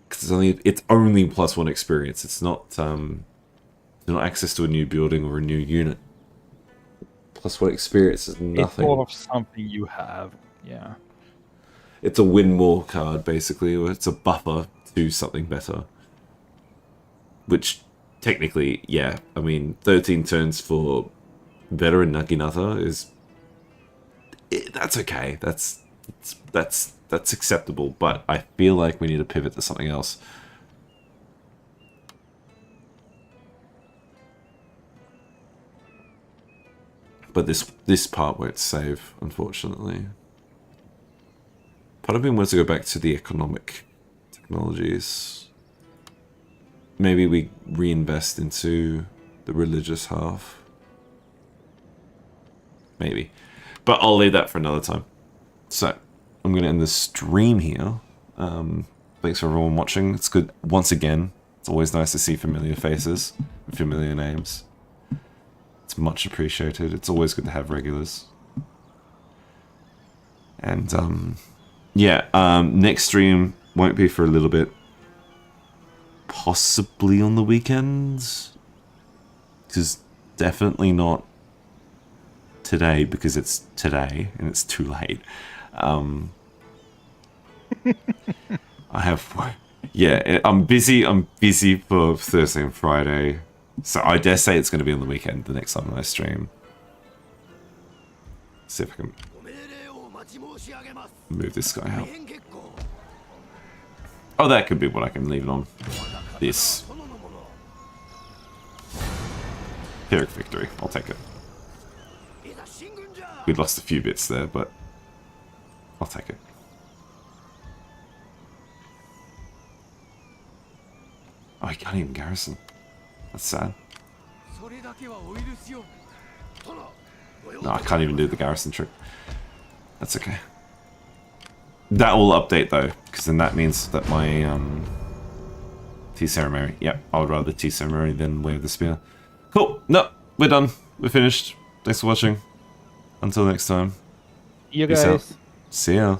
Because it's only +1 experience. It's not access to a new building or a new unit. +1 experience is nothing. It's more of something you have, yeah. It's a win more card, basically, or it's a buffer to something better. Which, technically, yeah, I mean, 13 turns for veteran Naginata is... that's okay. That's acceptable, but I feel like we need to pivot to something else. But this part won't save, unfortunately. Part of me wants to go back to the economic technologies. Maybe we reinvest into the religious half. Maybe. But I'll leave that for another time. So, I'm going to end the stream here. Thanks for everyone watching. It's good. Once again, it's always nice to see familiar faces, familiar names. It's much appreciated. It's always good to have regulars. And, yeah, next stream won't be for a little bit. Possibly on the weekends. Because definitely not today, because it's today and it's too late. I have... Yeah, I'm busy for Thursday and Friday. So I dare say it's going to be on the weekend, the next time I stream. See if I can move this guy out. Oh, that could be what I can leave it on. This. Pyrrhic victory. I'll take it. We lost a few bits there, but I'll take it. Oh, he can't even garrison. That's sad. No, I can't even do the garrison trick. That's okay. That will update though, because then that means that my tea ceremony. Yep, I would rather tea ceremony than Way of the Spear. Cool. No, we're done. We're finished. Thanks for watching. Until next time. You Peace guys. out. See ya.